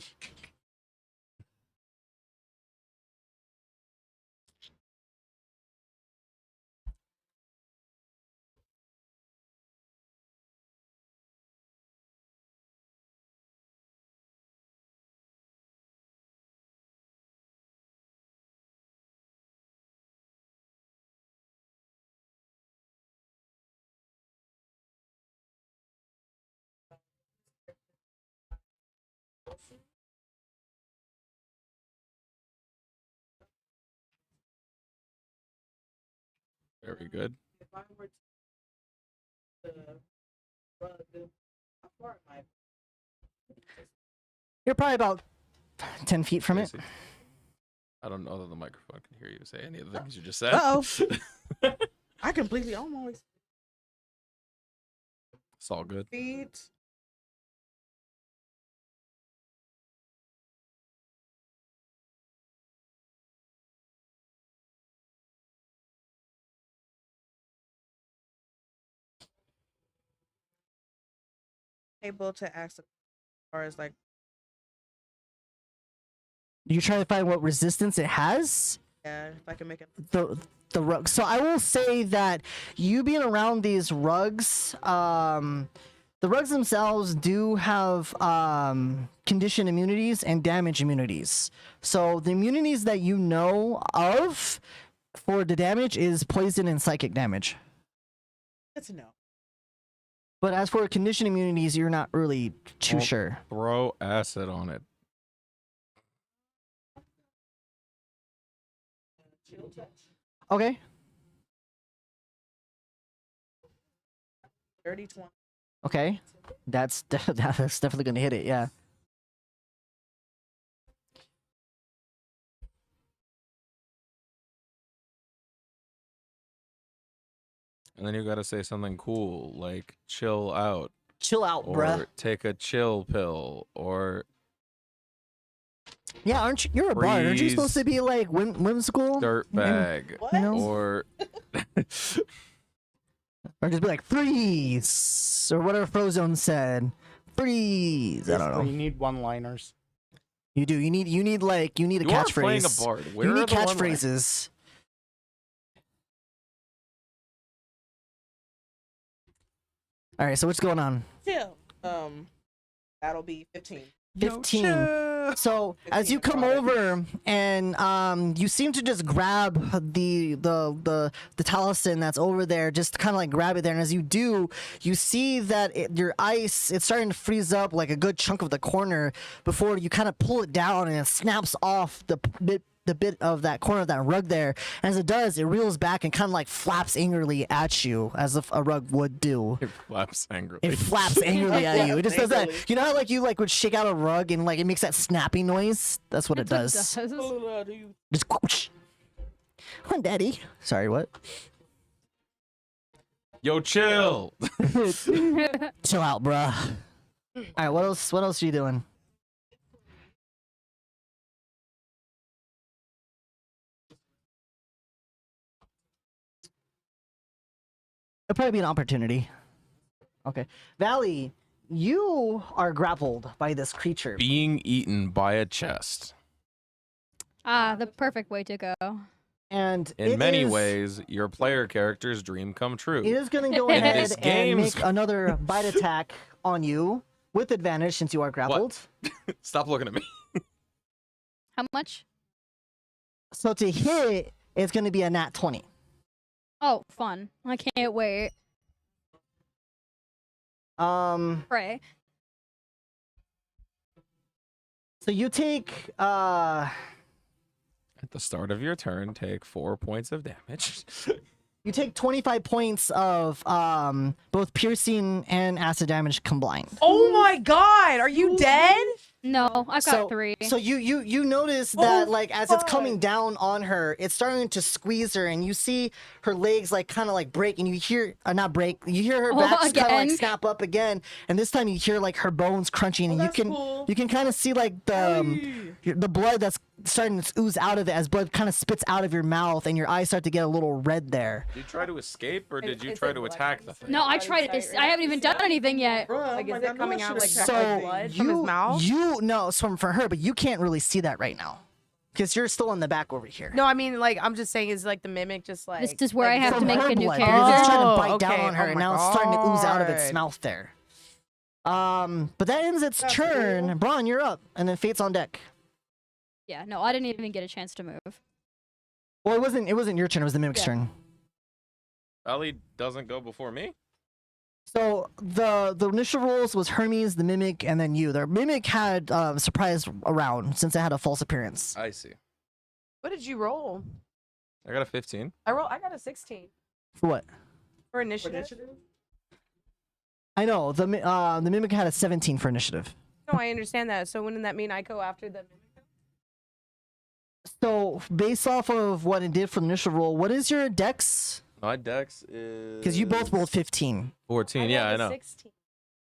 Very good. If I were to run, how far am I? You're probably about 10 feet from it. Casey. I don't know that the microphone can hear you say any of the things you just said. Uh-oh. I completely almost It's all good. feet. able to ask as far as like You're trying to find what resistance it has. if I can make it. The rug. So I will say that you being around these rugs, the rugs themselves do have condition immunities and damage immunities. So the immunities that you know of for the damage is poison and psychic damage. Good to know. But as for condition immunities, you're not really too Well, sure. Throw acid on it. Chill touch. Okay. 30-20. Okay. That's that's definitely gonna hit it. Yeah. And then you gotta say something cool, like chill out. Chill out, Or bruh. take a chill pill. Or Yeah, aren't you? You're a bard. Aren't you supposed to be like whimsical? dirtbag. What? You know? Or Or just be like freeze or whatever Frozone said. Freeze. I don't know. You need one-liners. You do. You need a you are catchphrase. playing a bard. Where You are need the one-liners? catchphrases. All right. So what's going on? Chill. That'll be 15. 15. So as you come over and you seem to just grab the talisman that's over there, just kind of like grab it there, and as you do, you see that your ice, it's starting to freeze up like a good chunk of the corner before you kind of pull it down and it snaps off the bit of that corner of that rug there. And as it does, it reels back and kind of like flaps angrily at you as if a rug would do. It flaps angrily. It flaps angrily at you. It just does that. Angrily. You know how like you like would shake out a rug and like it makes that snappy noise? That's what it does. Do you Just whoosh. Come on, daddy. Sorry, what? Yo, chill. Chill out, bruh. All right, what else? What else are you doing? It'll probably be an opportunity. Okay, Valley, you are grappled by this creature. Being eaten by a chest. The perfect way to go. And In it many is- ways, your player character's dream come true. It is going to go In ahead this and game's- make another bite attack on you with advantage since you are grappled. Stop looking at me. How much? So to hit, it's going to be a nat 20. Oh, fun. I can't wait. Pray. So you take At the start of your turn, take 4 points of damage. you take 25 points of both piercing and acid damage combined. Oh my god, are you dead? No, I've got 3. So you notice that like as it's coming down on her, it's starting to squeeze her, and you see her legs like kind of like break, and you hear not break, you hear her back kind of like again? snap up again, and this time you hear like her bones crunching, and you can kind of see like the blood that's starting to ooze out of it as blood kind of spits out of your mouth, and your eyes start to get a little red there. Did you try to escape, or did you Is try it to blood? attack the thing? No, I tried it. I haven't even done anything yet. Like, is it coming out like So blood from his mouth? you no, it's from for her, but you can't really see that right now because you're still in the back over here. No, I mean, like, I'm just saying, is like the mimic just like. This is where I have From to make her a new blood, because it's character. trying to Oh, bite down okay. on her, Oh and my now it's starting to ooze out of its God. mouth there. But that ends its turn. Braun, you're up, and then Fate's on deck. Yeah, no, I didn't even get a chance to move. Well, it wasn't your turn. It was the mimic's Yeah. turn. Ellie doesn't go before me? So the initial rolls was Hermes, the mimic, and then you. The mimic had surprise around since it had a false appearance. I see. What did you roll? I got a 15. I got a 16 For what? for initiative. I know the mimic had a 17 for initiative. No, I understand that. So wouldn't that mean I go after the mimic? So based off of what it did for the initial roll, what is your dex? My dex is... Because you both rolled 15. 14, yeah, I rolled a know. 16.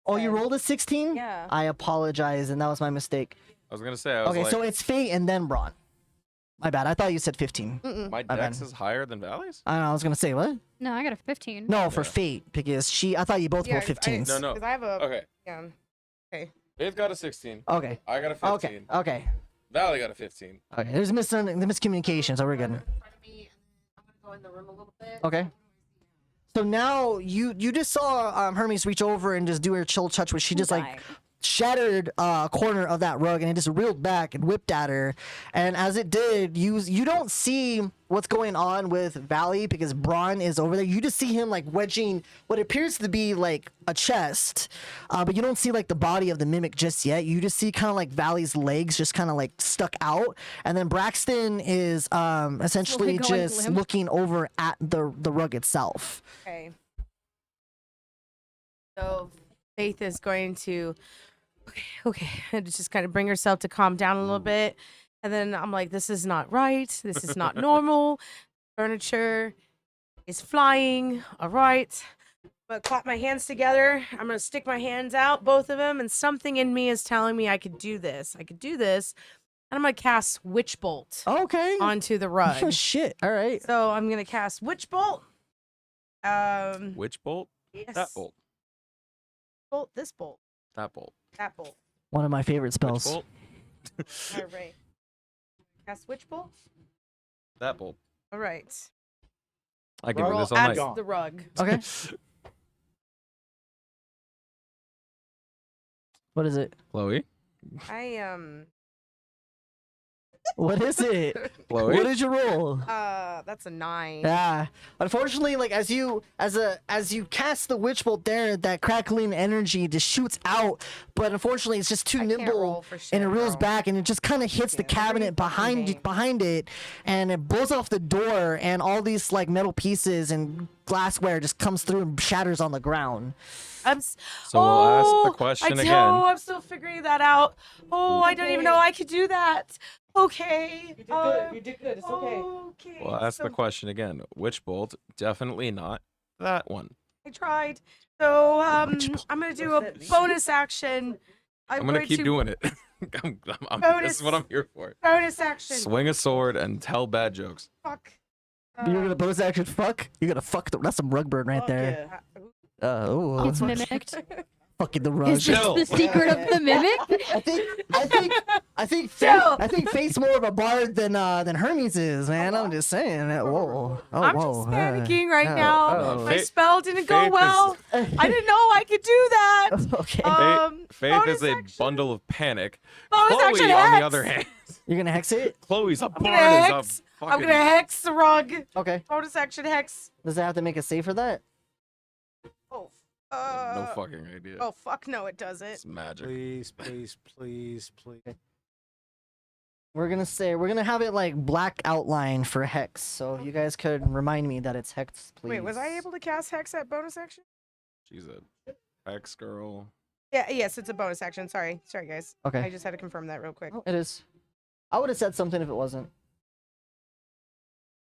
Oh, you rolled a 16? Yeah. I apologize, and that was my mistake. I was gonna say, I was Okay, like, so it's Fate and then Braun. My bad. I thought you said 15. Mm-mm. my my dex bad. is higher than Valley's? I don't know. I was gonna say what? No, I got a 15. No, for Yeah. Fate because I thought you both Yeah, rolled I- 15. No, no. Because I have a. Okay. Yeah. Faith got a 16. Okay. I got a 15. Okay. Okay. Valley got a 15. Okay. There's the miscommunication, so we're good. Okay. So now you just saw Hermes reach over and just do her chill touch, where she just like shattered a corner of that rug, and it just reeled back and whipped at her. And as it did, you don't see what's going on with Valley because Braun is over there. You just see him like wedging what appears to be like a chest, but you don't see like the body of the mimic just yet. You just see kind of like Valley's legs just kind of like stuck out, and then Braxton is essentially going just limp. looking over at the rug itself. Okay. So Faith is going to okay, and just kind of bring herself to calm down a little bit. And then I'm like, this is not right. This is not normal. Furniture is flying. All right. But clap my hands together. I'm going to stick my hands out, both of them. And something in me is telling me I could do this. I could do this. And I'm going to cast Witch Bolt Okay. onto the Oh rug. shit! All right. So I'm going to cast Witch Bolt. Which bolt? Yes. That bolt. Bolt, this bolt, That bolt. that bolt. One of my favorite Which spells. bolt? All right. Cast Witch Bolt. That bolt. All right. I can do Roll this all at night. the rug. Okay. What is it? Chloe? I What is it? Chloe? What did you roll? that's a 9. Yeah. Unfortunately, like as you cast the witch bolt there, that crackling energy just shoots out. But unfortunately, it's just too I can't roll nimble, for and it shit, reels bro. back, and it just kind of hits the Can't. Every cabinet fucking game. behind it, and it blows off the door, and all these like metal pieces and glassware just comes through and shatters on the ground. So we'll ask the question I again. know, I'm still figuring that out. Oh, I don't even know I could do that. Okay. You did good. You did good. It's okay. Okay. We'll ask so the question again. Which bolt? Definitely not that one. I tried. So Witch bolt. I'm gonna do a bonus action. I'm gonna keep doing it. This is what I'm here for. bonus action. Swing a sword and tell bad jokes. Fuck. You're gonna bonus action fuck? You're gonna fuck that's some rug burn right Fuck there. yeah. Oh, It's mimicked. fucking the rug. Is this Chill. the secret of the mimic? I think Faith's more of a bard than Hermes is, man. I'm just saying. Whoa. Oh, I'm whoa. just panicking right oh, now. oh. My Faith- spell didn't go Faith is- well. I didn't know I could do that. Okay. Faith bonus is a action. bundle of panic. Bonus Chloe, action on the hex. other hand, You're gonna hex it? Chloe's a I'm gonna bard. hex. Is a I'm fucking... gonna hex the rug. Okay. Bonus action hex. Does it have to make a save for that? Oh. No fucking idea. Oh fuck no, it doesn't. It's magic. Please, please, please, please. We're gonna have it like black outline for hex. So if you guys could remind me that it's hex, please. Wait, was I able to cast hex at bonus action? She's a ex girl. Yeah, yes, it's a bonus action. Sorry, guys. Okay. I just had to confirm that real quick. Oh, it is. I would have said something if it wasn't.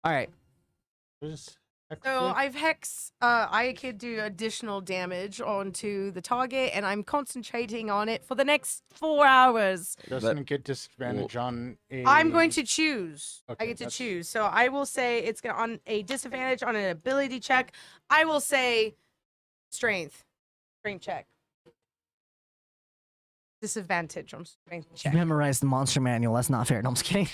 All right. Just So I've hex. I could do additional damage onto the target, and I'm concentrating on it for the next 4 hours. doesn't get disadvantage on a. I'm going to choose. I Okay, get to that's- choose. So I will say it's gonna on a disadvantage on an ability check. I will say strength check. Disadvantage on strength You check. memorized the monster manual. That's not fair. No, I'm just kidding.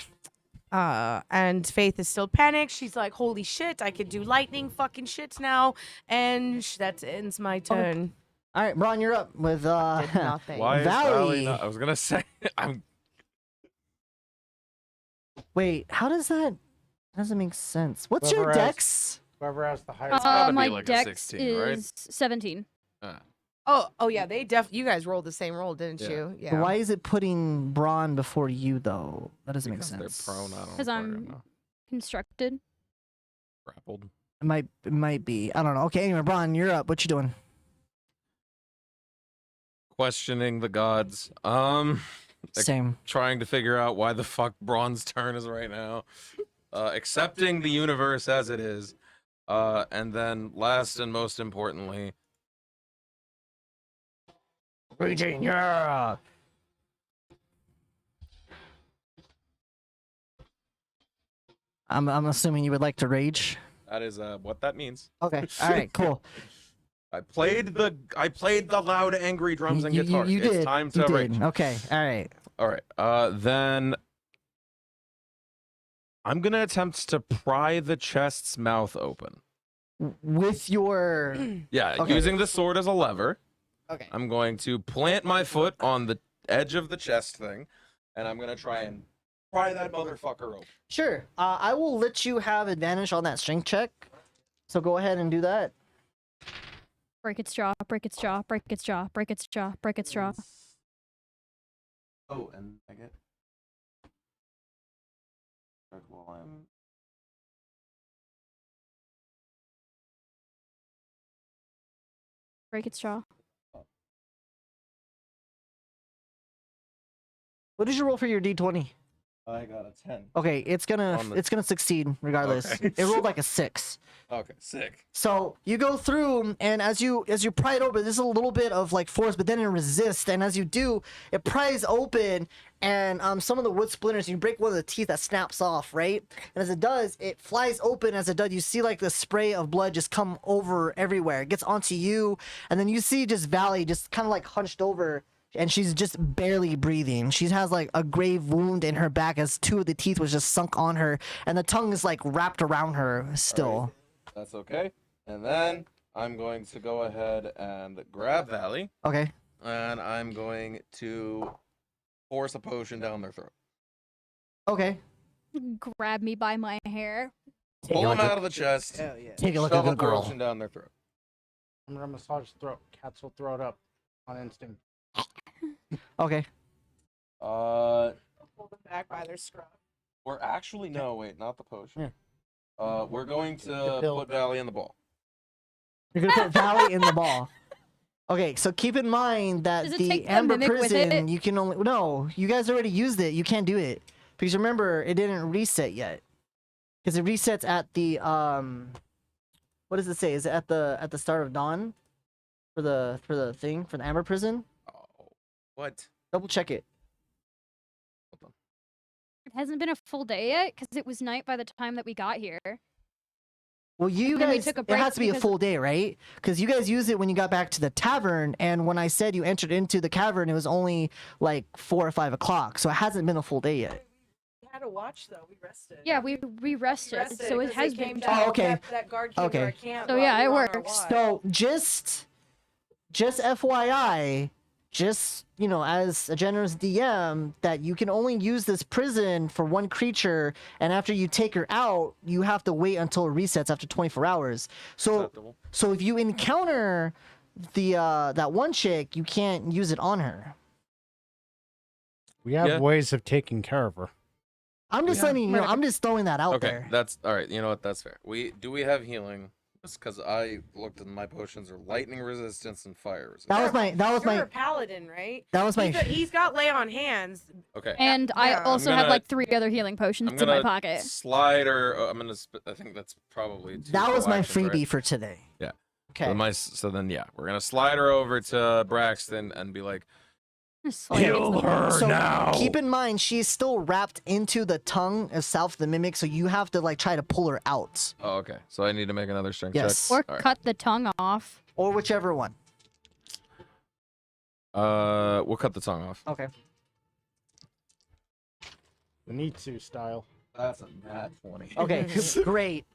And Faith is still panicked. She's like, "Holy shit! I could do lightning fucking shit now." And that ends my turn. All right, Braun, you're up with Did nothing. Why is Valley. Valley not? I was gonna say. I'm. Wait, how does that? Doesn't make sense. What's your Whoever has- dex? Whoever has the highest. gotta be My like a dex 16, right? is 17. Oh yeah, you guys rolled the same roll, didn't Yeah. you? Yeah. Why is it putting Braun before you though? That doesn't make Because sense. they're prone. I don't 'Cause fucking I'm- know. Constructed. Grappled. It might be. I don't know. Okay, anyway, Braun, you're up. What you doing? Questioning the gods. Like, Same. trying to figure out why the fuck Braun's turn is right now. Accepting the universe as it is. And then last and most importantly, Raging, yeah. I'm assuming you would like to rage. that is what that means. Okay. All right. Cool. I played the loud, angry drums and guitar. You It's did. time You to did. rage. Okay. All right. All right. Then I'm gonna attempt to pry the chest's mouth open. With your. Yeah, Okay. using the sword as a lever. Okay. I'm going to plant my foot on the edge of the chest thing, and I'm gonna try and pry that motherfucker open. Sure. I will let you have advantage on that strength check. So go ahead and do that. Break its jaw, break its jaw, break its jaw, break its jaw, break its jaw. Oh, and I get. While I'm. Break its jaw. What did you roll for your d20? I got a 10. Okay, it's gonna On the- succeed regardless. Okay. It rolled like a 6. Okay, sick. So you go through, and as you pry it open, there's a little bit of like force, but then it resists, and as you do, it pries open, and some of the wood splinters, you break one of the teeth that snaps off, right? And as it does, it flies open. As it does, you see like the spray of blood just come over everywhere. It gets onto you, and then you see just Valley just kind of like hunched over, and she's just barely breathing. She has like a grave wound in her back as 2 of the teeth was just sunk on her, and the tongue is like wrapped around her still. That's okay. And then I'm going to go ahead and grab Valley, Okay. and I'm going to force a potion down their throat. Okay. Grab me by my hair. Pull them out of the chest. Hell yeah. Take it like a Shove a good girl. potion down their throat. I'm gonna massage throat. Cats will throw it up on instinct. Okay. Pull them back by their scrub. We're actually no, wait, not the potion. Yeah. We're going The to pill. put Valley in the ball. You're gonna put Valley in the ball. Okay, so keep in mind that Does it the take the Amber mimic with Prison, it? you can only you guys already used it. You can't do it because remember it didn't reset yet. Because it resets at the what does it say? Is it at the start of dawn for the thing for the Amber Prison? Oh, what? Double check it. It hasn't been a full day yet because it was night by the time that we got here. Well, you And then we guys, took a it break has to be a because- full day, right? Because you guys used it when you got back to the tavern, and when I said you entered into the cavern, it was only like 4 or 5 o'clock, so it hasn't been a full day yet. We had a watch though. We rested. Yeah, we rested, so it has been. Oh, okay. That guard came to Okay. our camp So while yeah, we it were on our works. watch. So just FYI, just as a generous DM, that you can only use this prison for one creature, and after you take her out, you have to wait until it resets after 24 hours. So Acceptable. so if you encounter the that one chick, you can't use it on her. We have Yeah. ways of taking care of her. I'm just letting you know. I'm just throwing that out Okay, there. that's all right. You know what? That's fair. Do we have healing? Just because I looked and my potions are lightning resistance and fire resistance. That was You're my a paladin, right? that was my He's got lay on hands. Okay. And I Yeah. also I'm have gonna- like 3 other healing potions I'm in my gonna pocket. slide her. I'm gonna. I think that's probably. that was my actions, freebie right? for today. Yeah. Okay. So then yeah, we're gonna slide her over to Braxton and be like, Slide into Heal the- her So now. keep in mind she's still wrapped into the tongue of South the Mimic, so you have to like try to pull her out, oh okay. So I need to make another strength Yes. check. Or All right. cut the tongue off. or whichever one. We'll cut the tongue off. Okay. The Nitsu style. That's a nat 20. Okay. Great.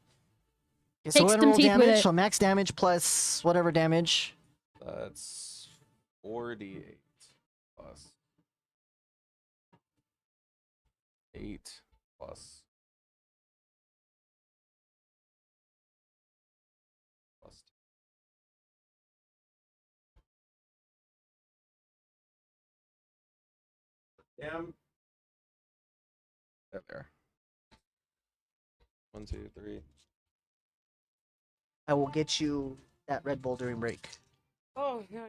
Okay, so Take we're gonna some roll teeth with damage. it. So max damage plus whatever damage. That's 48 plus 8 plus plus. Damn. There. 1, 2, 3. I will get you that Red Bull during break. Oh no.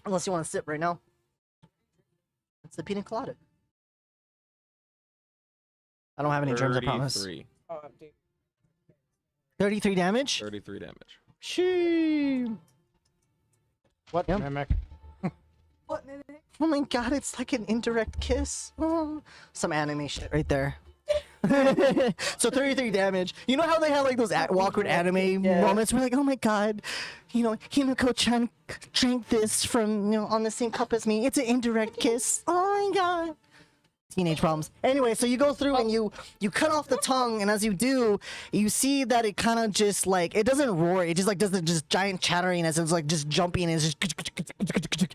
Unless you want to sip right now. It's the pina colada. I don't have any germs, I promise. 33. Oh, dude. 33 damage? 33 damage. Shee. What Yep. mimic? What minute? Oh my god, it's like an indirect kiss. Oh, some anime shit right there. So 33 damage. You know how they have like those awkward anime moments where like, oh my god, you know, Himiko-chan drank this from, you know, on the same cup as me. It's an indirect kiss. Oh my god. Teenage problems. Anyway, so you go through and you cut off the tongue, and as you do, you see that it kind of just like, it doesn't roar, it just like does the just giant chattering as it's like just jumping, and it's just,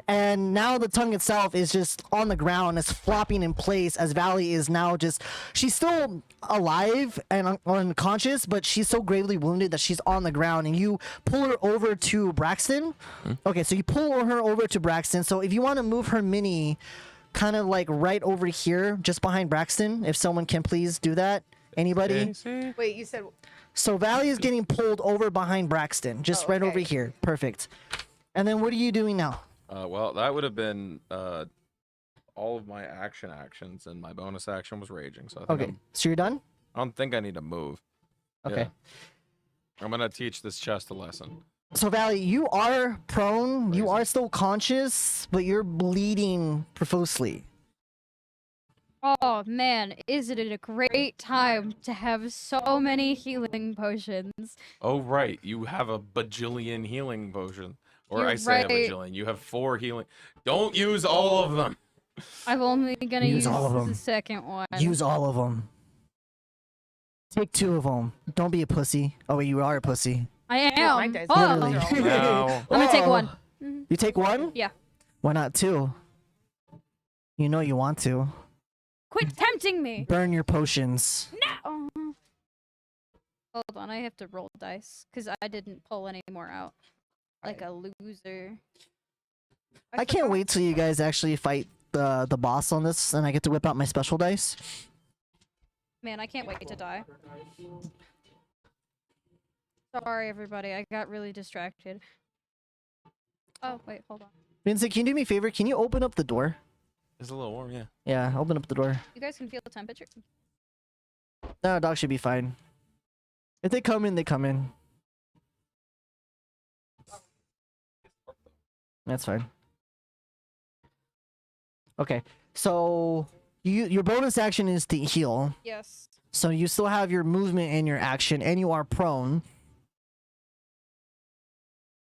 and now the tongue itself is just on the ground, it's flopping in place as Valley is now just, she's still alive and unconscious, but she's so gravely wounded that she's on the ground, and you pull her over to Braxton. Okay, so you pull her over to Braxton, so if you want to move her mini kind of like right over here, just behind Braxton, if someone can please do that. Anybody? Wait, you said So Valley is getting pulled over behind Braxton, just right over okay. here. Perfect. And then what are you doing now? Well, that would have been all of my actions, and my bonus action was raging. So I think Okay, so you're done? I don't think I need to move. Okay. Yeah. I'm gonna teach this chest a lesson. So Valley, you are prone, you are still conscious, but you're bleeding profusely. Oh man, isn't it a great time to have so many healing potions? Oh right, you have a bajillion healing potion, or You're I say right. a bajillion. You have 4 healing. Don't use all of them. I'm only gonna Use use all of the them. second one. Use all of them. Take 2 of them. Don't be a pussy. Oh wait, you are a pussy. I Oh, my am. dice Oh, Literally. No. I'm gonna take Oh. one. Mhm. You take 1? Yeah. Why not 2? You know you want to. Quit tempting me. Burn your potions. No. Hold on, I have to roll dice because I didn't pull any more out. Like a loser. I can't forgot- wait till you guys actually fight the boss on this, and I get to whip out my special dice. Man, I can't wait to die. Sorry, everybody. I got really distracted. Oh, wait, hold on. Vincent, can you do me a favor? Can you open up the door? It's a little warm, yeah. Yeah, open up the door. You guys can feel the temperature. No, dog should be fine. If they come in, they come in. That's fine. Okay, so your bonus action is to heal. Yes. So you still have your movement and your action, and you are prone.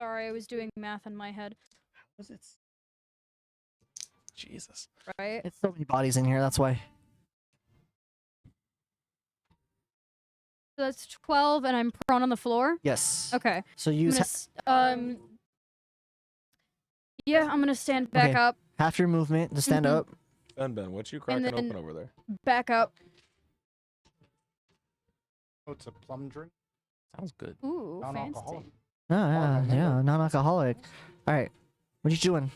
Sorry, I was doing math in my head. Was it? Jesus. Right? It's so many bodies in here, that's why. So that's 12, and I'm prone on the floor. Yes. Okay. So I'm use gonna yeah, I'm gonna stand back Okay. up, half your movement to stand Mhm. up. Ben, what you cracking then- open over there? back up. Oh, it's a plum drink. Sounds good. Ooh, Non-alcoholic. fancy. Yeah, non-alcoholic. All right, what you doing?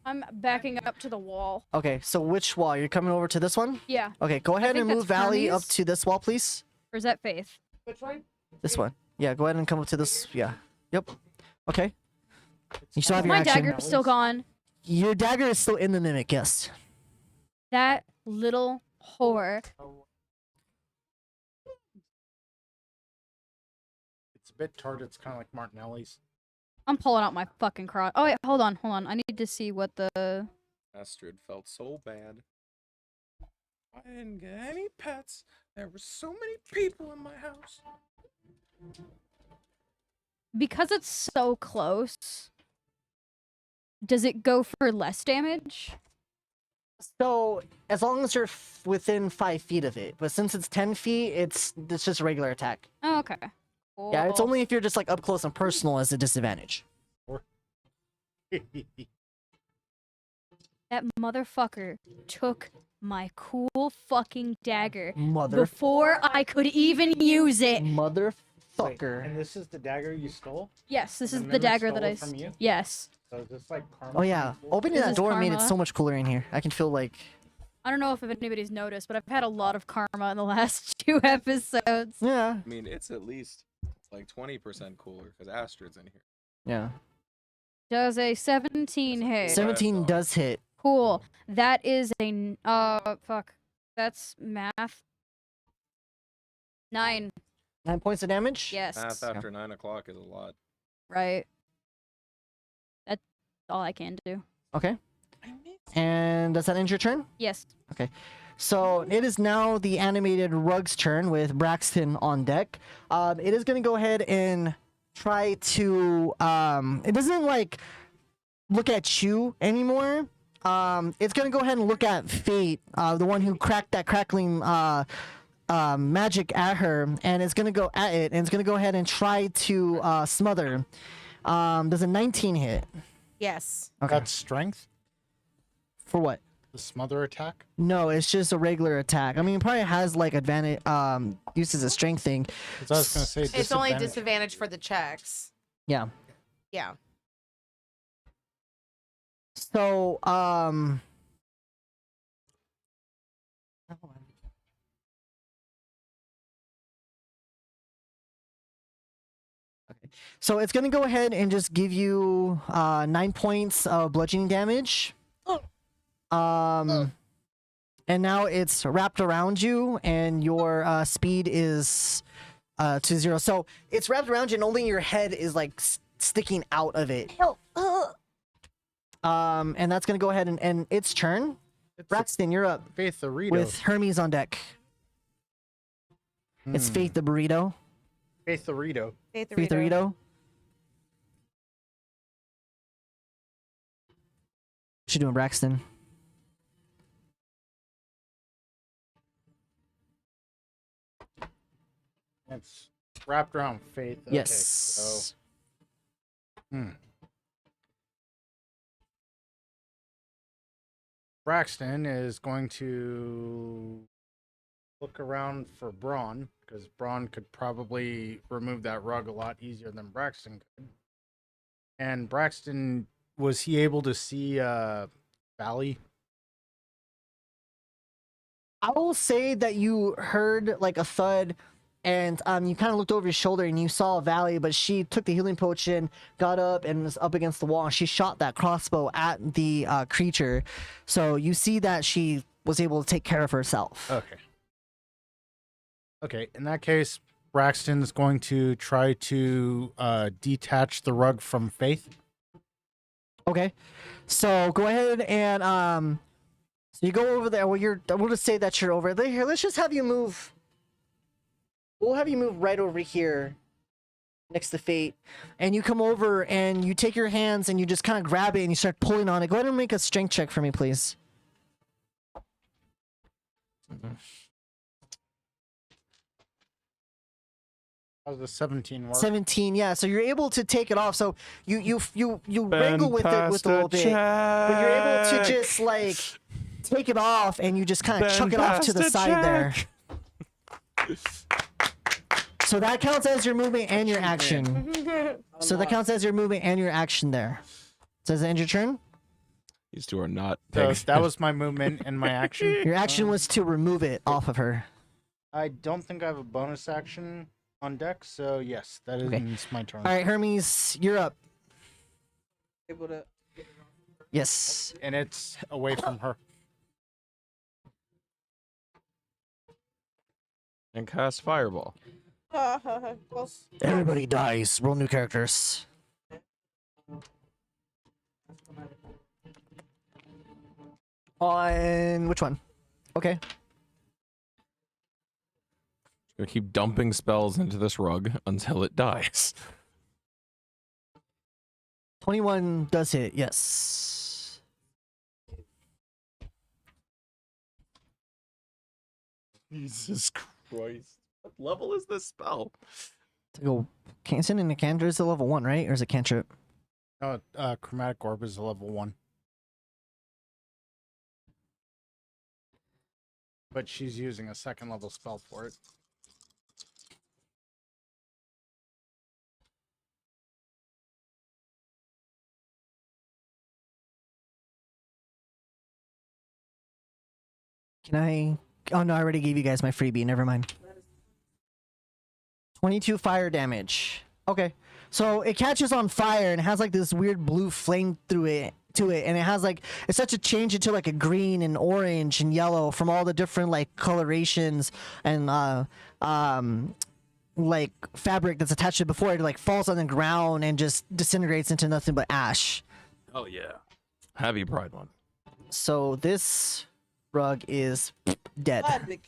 I'm backing up to the wall. Okay, so which wall? You're coming over to this one? Yeah. Okay, go ahead think and that's move Valley up Hermes. to this wall, please. Or is that Faith? Which one? This one. Yeah, go ahead and come up to this. Yeah. Yep. Okay. You still have your My action. dagger's still gone. Your dagger is still in the mimic, yes. That little whore. It's a bit tart. It's kind of like Martinelli's. I'm pulling out my fucking cross. Oh wait, hold on. I need to see what the. Astrid felt so bad. I didn't get any pets. There were so many people in my house. Because it's so close. Does it go for less damage? So, as long as you're within 5 feet of it, but since it's 10 feet, it's just a regular attack. Oh, okay. Yeah, it's Cool. only if you're just like up close and personal as a disadvantage. That motherfucker took my cool fucking dagger Mother before I could even use it. Wait, motherfucker. and this is the dagger you stole? Yes, this The is the mimic dagger stole that I. it from you? Yes. So is this like karma? Oh yeah, from before? opening This that is door made it karma. so much cooler in here. I can feel like I don't know if anybody's noticed, but I've had a lot of karma in the last 2 episodes. yeah, I mean, it's at least like 20% cooler because Astrid's in here. yeah. Does a 17 hit? 17 does hit. Cool. That is a fuck. That's math. 9. 9 points of damage. Yes. Math after 9 o'clock is a lot. Right. That's all I can do. Okay. And does that end your turn? Yes. So it is now the animated Rug's turn with Braxton on deck. It is going to go ahead and try to. It doesn't like look at you anymore. It's going to go ahead and look at Fate, the one who cracked that crackling magic at her, and it's going to go at it, and it's going to go ahead and try to smother. Does a 19 hit? Yes. Okay. That's strength. For what? The smother attack. No, it's just a regular attack. I mean, it probably has like advantage, uses a strength thing. 'Cause I was gonna say It's only disadvantage. disadvantage for the checks. Yeah. Yeah. So, okay. So it's gonna go ahead and just give you 9 points of bludgeoning damage. And now it's wrapped around you, and your speed is to 0. So it's wrapped around you, and only your head is like sticking out of it. Help. And that's gonna go ahead and end its turn. Braxton, you're up Faith the Rito. with Hermes on deck. It's Faith the burrito. Faith the Rito. Faith Faith the burrito. What you doing, Braxton? It's wrapped around Faith. Okay, Yes. So, Braxton is going to look around for Braun, because Braun could probably remove that rug a lot easier than Braxton could. And Braxton, was he able to see Valley? I will say that you heard like a thud, and you kind of looked over your shoulder and you saw Valley, but she took the healing potion, got up, and was up against the wall. And she shot that crossbow at the creature, so you see that she was able to take care of herself. Okay. Okay, in that case, Braxton's going to try to detach the rug from Faith. Okay, so go ahead and so you go over there. Well, we'll just say that you're over there. Here, let's just have you move. We'll have you move right over here next to Fate, and you come over and you take your hands and you just kind of grab it and you start pulling on it. Go ahead and make a strength check for me, please. How's the 17 work? 17, yeah. So you're able to take it off. So you wrangle with it with a little bit, but you're able to just like take it off and you just kind of chuck it off to the side there. So that counts as your movement and your action. So that counts as your movement and your action there. Does it end your turn? These two are not. So paying that was my movement and my action. Your action was to remove it off of her. I don't think I have a bonus action on deck, so yes, that is Okay. my turn. All right, Hermes, you're up. Able to. Yes. And it's away from her. and cast Fireball. Close. Everybody dies. Roll new characters. On which one? Okay. Gonna keep dumping spells into this rug until it dies. 21 does hit, yes. Jesus Christ. What level is this spell? To go, Canson and Nicander is a level 1, right? Or is it cantrip? No, Chromatic Orb is a level 1. But she's using a second level spell for it. Can I? Oh no, I already gave you guys my freebie. Never mind. 22 fire damage. Okay, so it catches on fire and it has like this weird blue flame through it to it, and it has like it's such a change into like a green and orange and yellow from all the different like colorations and like fabric that's attached to it before it like falls on the ground and just disintegrates into nothing but ash. Oh yeah. Heavy Pride one. So this rug is dead. Logic.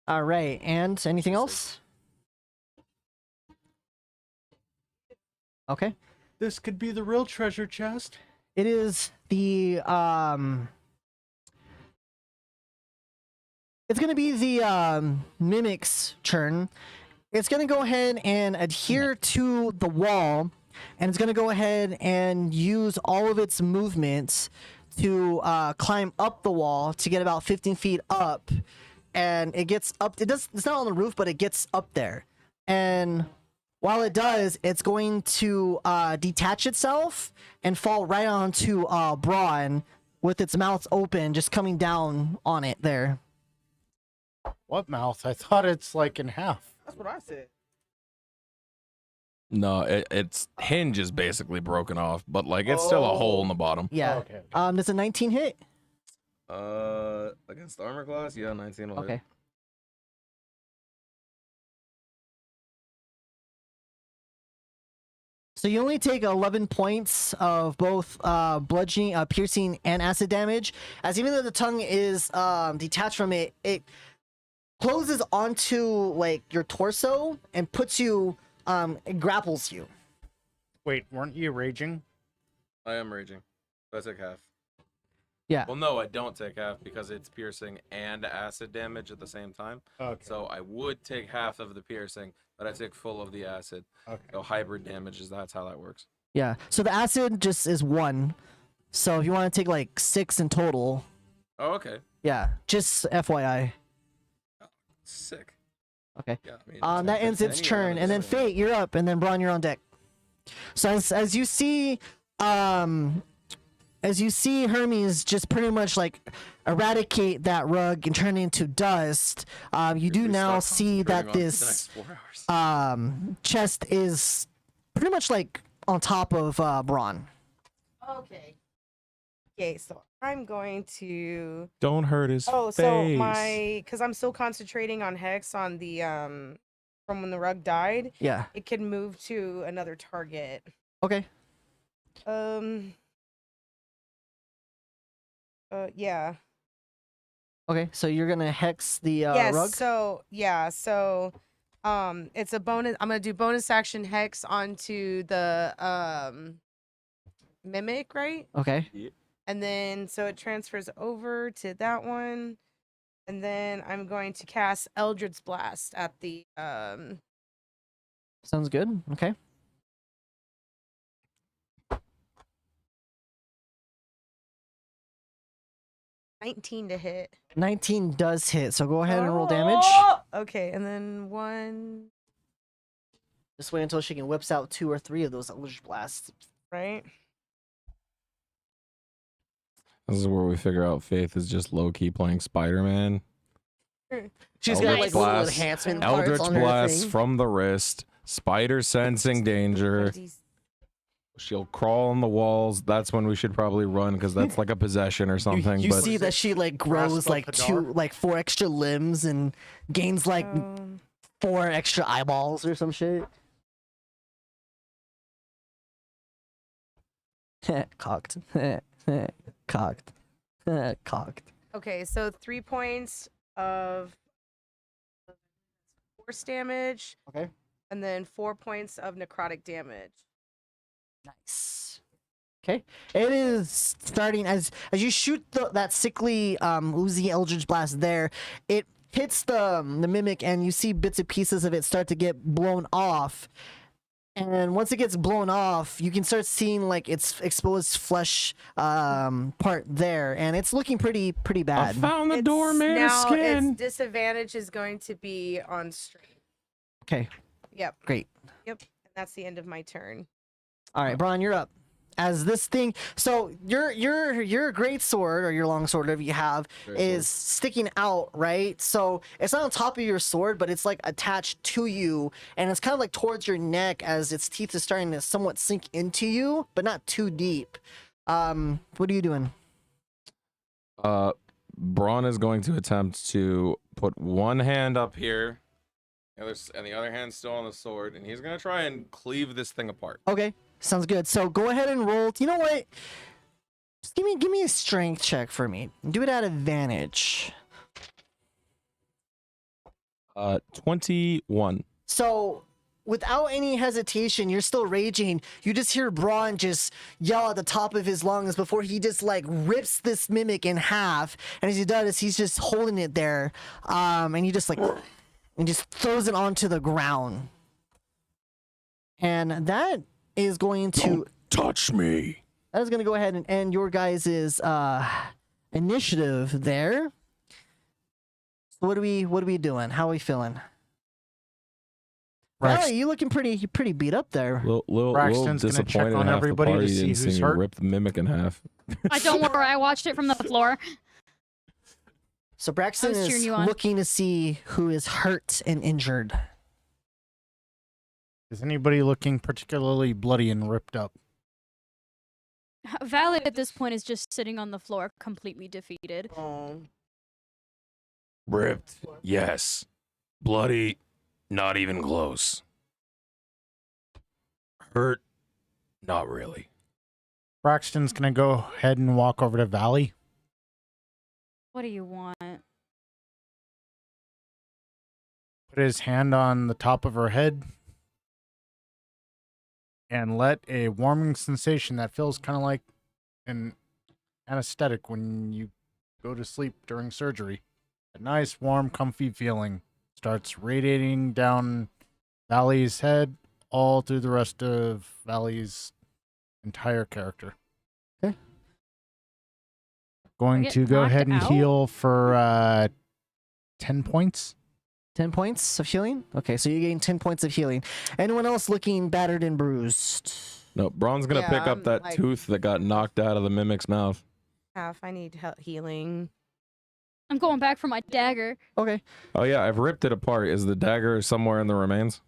All right, and anything else? Okay. This could be the real treasure chest. It is the it's gonna be the mimic's turn. It's gonna go ahead and adhere to the wall, and it's gonna go ahead and use all of its movements to climb up the wall to get about 15 feet up. And it gets up. It's not on the roof, but it gets up there. And while it does, it's going to detach itself and fall right onto Braun with its mouth open, just coming down on it there. What mouth? I thought it's like in half. That's what I said. No, its hinge is basically broken off, but like it's still a hole in the bottom. Yeah. Okay. Does a 19 hit? Against armor class, yeah, 19 will hit. Okay. So you only take 11 points of both bludgeoning, piercing, and acid damage. As even though the tongue is detached from it, it closes onto like your torso and puts you, it grapples you. Wait, weren't you raging? I am raging. I take half. Yeah. Well, no, I don't take half because it's piercing and acid damage at the same time. Okay. So I would take half of the piercing, but I take full of the acid. Okay. So hybrid damages, that's how that works. Yeah. So the acid just is 1. So if you want to take like 6 in total, Oh, okay. yeah, just FYI. Sick. Okay. Yeah, I mean, That ends its turn, and then Fate, you're up, and then Braun, you're on deck. So as you see, Hermes just pretty much like eradicate that rug and turn it into dust. You do now see that this chest is pretty much like on top of Braun. Okay. Okay, so I'm going to. Don't hurt his Oh, face. so because I'm still concentrating on Hex on the from when the rug died. Yeah. It can move to another target. Okay. Yeah. Okay. So you're gonna hex the Yes. rug. So yeah. So it's a bonus. I'm gonna do bonus action Hex onto the mimic, right? Okay. And then so it transfers over to that one. And then I'm going to cast Eldritch Blast at the Sounds good. Okay. $19 to hit. 19 does hit. So go ahead and roll damage. Oh! Okay, and then 1, Just wait until she can whips out 2 or 3 of those Eldritch blasts. right? This is where we figure out Faith is just low key playing Spider-Man. She's got like Eldritch little blast, enhancement parts Eldritch on her blast thing. from the wrist. Spider sensing danger. She'll crawl on the walls. That's when we should probably run because that's like a possession or something. You but see that she like grows Grasp of like Hadar? 4 extra limbs and gains like 4 extra eyeballs or some shit. Cocked. Cocked. Cocked. Okay, so 3 points of force damage. Okay. And then 4 points of necrotic damage. Nice. Okay. It is starting as you shoot that sickly oozy Eldritch blast there. It hits the mimic, and you see bits and pieces of it start to get blown off. And once it gets blown off, you can start seeing like its exposed flesh part there, and it's looking pretty I bad. found the door made of Now skin. its disadvantage is going to be on strength. Okay. Yep. Great. Yep. And that's the end of my turn. All right, Braun, you're up. As this thing, so your great sword or your long sword, whatever you have, is sticking out, right? So it's not on top of your sword, but it's like attached to you, and it's kind of like towards your neck as its teeth is starting to somewhat sink into you, but not too deep. What are you doing? Braun is going to attempt to put one hand up here, and the other hand still on the sword, and he's gonna try and cleave this thing apart. Okay. Sounds good. So go ahead and roll. You know what? Just give me a strength check for me. Do it at advantage. 21. So without any hesitation, you're still raging. You just hear Braun just yell at the top of his lungs before he just like rips this mimic in half. And as he does, he's just holding it there. And he just like and just throws it onto the ground. And that is going to Don't touch me. that is going to go ahead and end your guys' initiative there. So what are we doing? How are we feeling? Brax- Valley, you looking pretty beat up there. Little Braxton's gonna check disappointed on half everybody the to party see didn't who's you hurt. rip the mimic in half. I don't worry. I watched it from the floor. So Braxton I was cheering is you on. looking to see who is hurt and injured. Is anybody looking particularly bloody and ripped up? Valley at this point is just sitting on the floor, completely defeated. Oh. Ripped, yes. Bloody, not even close. Hurt, not really. Braxton's gonna go ahead and walk over to Valley. What do you want? Put his hand on the top of her head. And let a warming sensation that feels kind of like an anesthetic when you go to sleep during surgery. A nice, warm, comfy feeling starts radiating down Valley's head all through the rest of Valley's entire character. Okay. Going get to go knocked ahead and out? heal for 10 points. 10 points of healing? Okay, so you gain 10 points of healing. Anyone else looking battered and bruised? No, Braun's gonna Yeah, pick up I'm, that like- tooth that got knocked out of the mimic's mouth. Half. I need healing. I'm going back for my dagger. Okay. Oh yeah, I've ripped it apart. Is the dagger somewhere in the remains?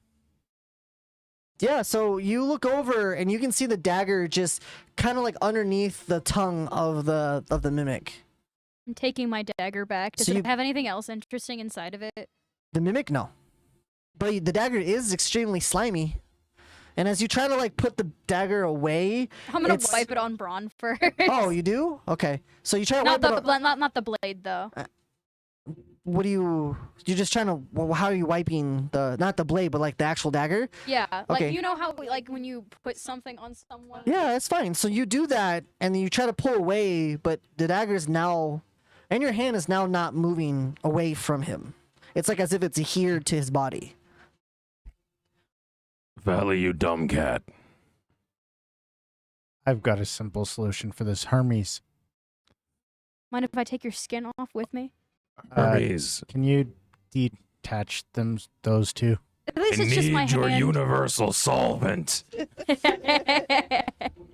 Yeah, so you look over and you can see the dagger just kind of like underneath the tongue of the mimic. I'm taking my dagger back. Does So it you- have anything else interesting inside of it? The mimic, no. But the dagger is extremely slimy. And as you try to like put the dagger away, I'm gonna It's- wipe it on Braun first. oh, you do? Okay. So you try to not wipe it the on- not the blade though. What do you're just trying to, well, how are you wiping not the blade, but like the actual dagger? Yeah, like Okay. you know how like when you put something on someone. Yeah, that's fine. So you do that and then you try to pull away, but the dagger is now, and your hand is now not moving away from him. It's like as if it's adhered to his body. Valley, you dumb cat. I've got a simple solution for this. Hermes, Mind if I take your skin off with me? Hermes, can you detach those two? At I least it's just my need your hand. universal solvent.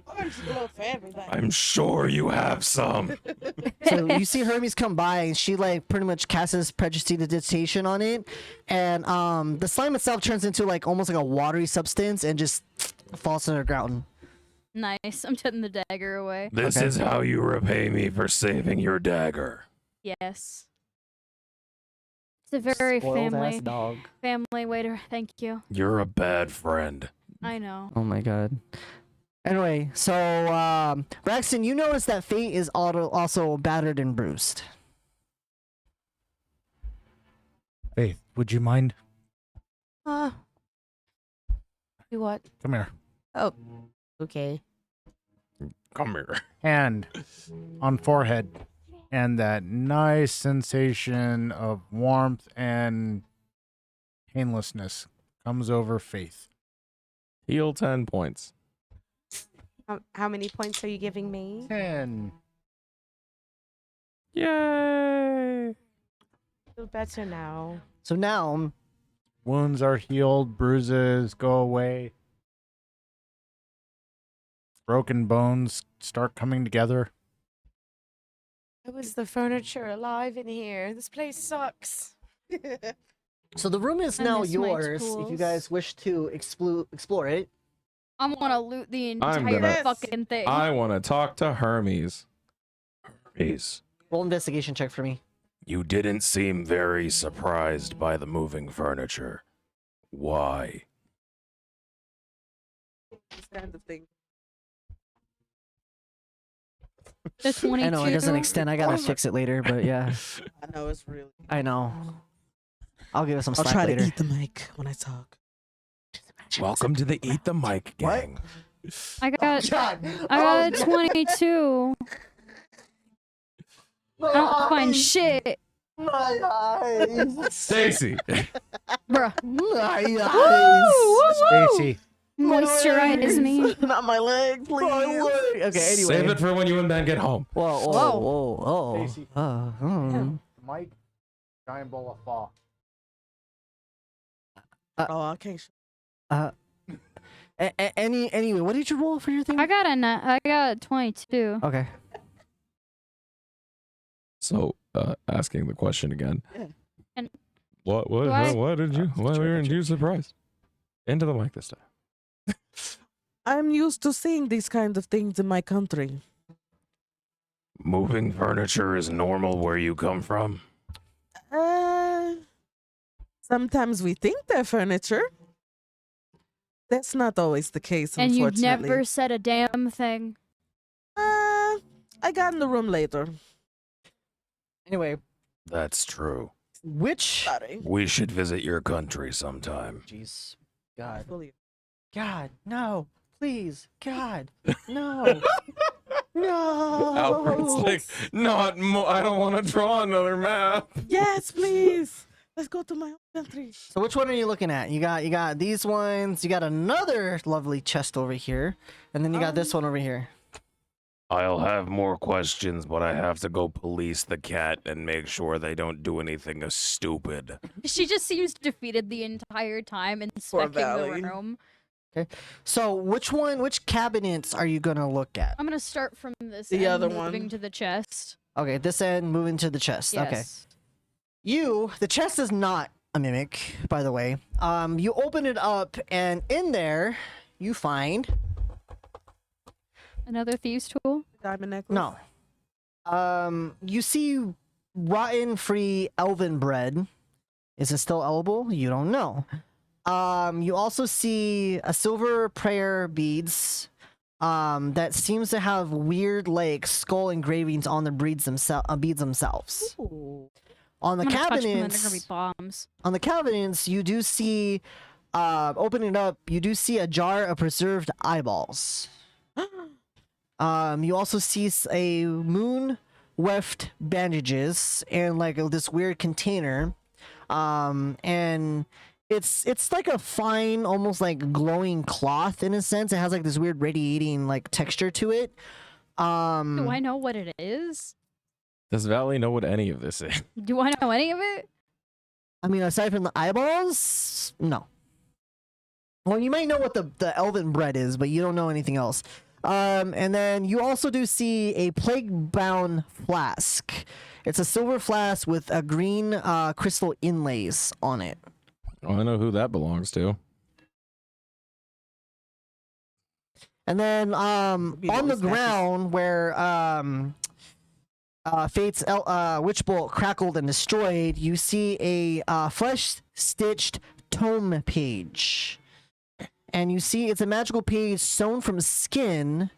Orange glove for everybody. I'm sure you have some. So you see Hermes come by and she like pretty much casts prestidigitation on it, and the slime itself turns into like almost like a watery substance and just falls to the ground. Nice. I'm putting the dagger away. This Okay. is how you repay me for saving your dagger. Yes. It's a very Spoiled ass family dog. way to thank you. You're a bad friend. I know. Oh my god. Anyway, so Braxton, you notice that Fate is also battered and bruised. Faith, would you mind? Do what? Come here. Oh, okay. Come here. Hand on forehead. And that nice sensation of warmth and painlessness comes over Faith. Heal 10 points. How many points are you giving me? 10. Yay! Feel better now. So now, Wounds are healed, bruises go away. Broken bones start coming together. How is the furniture alive in here? This place sucks. so the room is I now miss my yours if you tools. guys wish to explore it. I'm gonna loot the I'm entire gonna- fucking thing. I want to talk to Hermes. Hermes, Roll investigation check for me. you didn't seem very surprised by the moving furniture. Why? this kind of thing. The 22. I know it doesn't extend. I gotta fix it later, but yeah, I know it's really. I know. I'll give it some I'll slack try later. to eat the mic when I talk. Welcome to the Eat the Mic What? gang. I got a 22. I don't find shit, My eyes. Stacy. bruh. My eyes. Stacy. Moisturize me. Not my leg, please. Okay, anyway. Save it for when you and Ben get home. Whoa, whoa, Whoa. whoa, whoa. Stacy. Mike, giant bowl of fall. Oh, I can't. Anyway, what did you roll for your thing? I got a 22. Okay. So, asking the question again. Yeah. And What do I- did you? Why weren't you surprised? Into the mic this time. I'm used to seeing these kind of things in my country. Moving furniture is normal where you come from. Sometimes we think they're furniture. That's not always the case, And you unfortunately. never said a damn thing. I got in the room later. Anyway, That's true. which? Sorry. We should visit your country sometime. Jeez. God. Believe- God. No. Please. God. No. No. Alfred's like, not more. I don't want to draw another map. Yes, please. Let's go to my own country. So which one are you looking at? You got these ones. You got another lovely chest over here, and then you got this one over here. I'll have more questions, but I have to go police the cat and make sure they don't do anything stupid. She just seems defeated the entire time inspecting the Valley. room. So which cabinets are you gonna look at? I'm gonna start from this The end, other moving one. to the chest. Okay, this end, moving to the chest. Okay. Yes. The chest is not a mimic, by the way. You open it up, and in there, you find Another thieves' tool. Diamond necklace. no. You see rotten free elven bread. Is it still edible? You don't know. You also see a silver prayer beads. That seems to have weird like skull engravings on the beads themselves. Ooh. On the I'm gonna touch them and they're gonna be cabinets, bombs. you do see, opening it up, you do see a jar of preserved eyeballs. You also see a moon weft bandages and like this weird container. And it's like a fine, almost like glowing cloth in a sense. It has like this weird radiating like texture to it. Do I know what it is? Does Valley know what any of this is? Do I know any of it? I mean, aside from the eyeballs, no. Well, you might know what the elven bread is, but you don't know anything else. And then you also do see a plague-bound flask. It's a silver flask with a green crystal inlays on it. Oh, I know who that belongs to. And then on the those ground where Fate's witch bolt crackled and destroyed, you see a flesh-stitched tome page. And you see it's a magical page sewn from skin.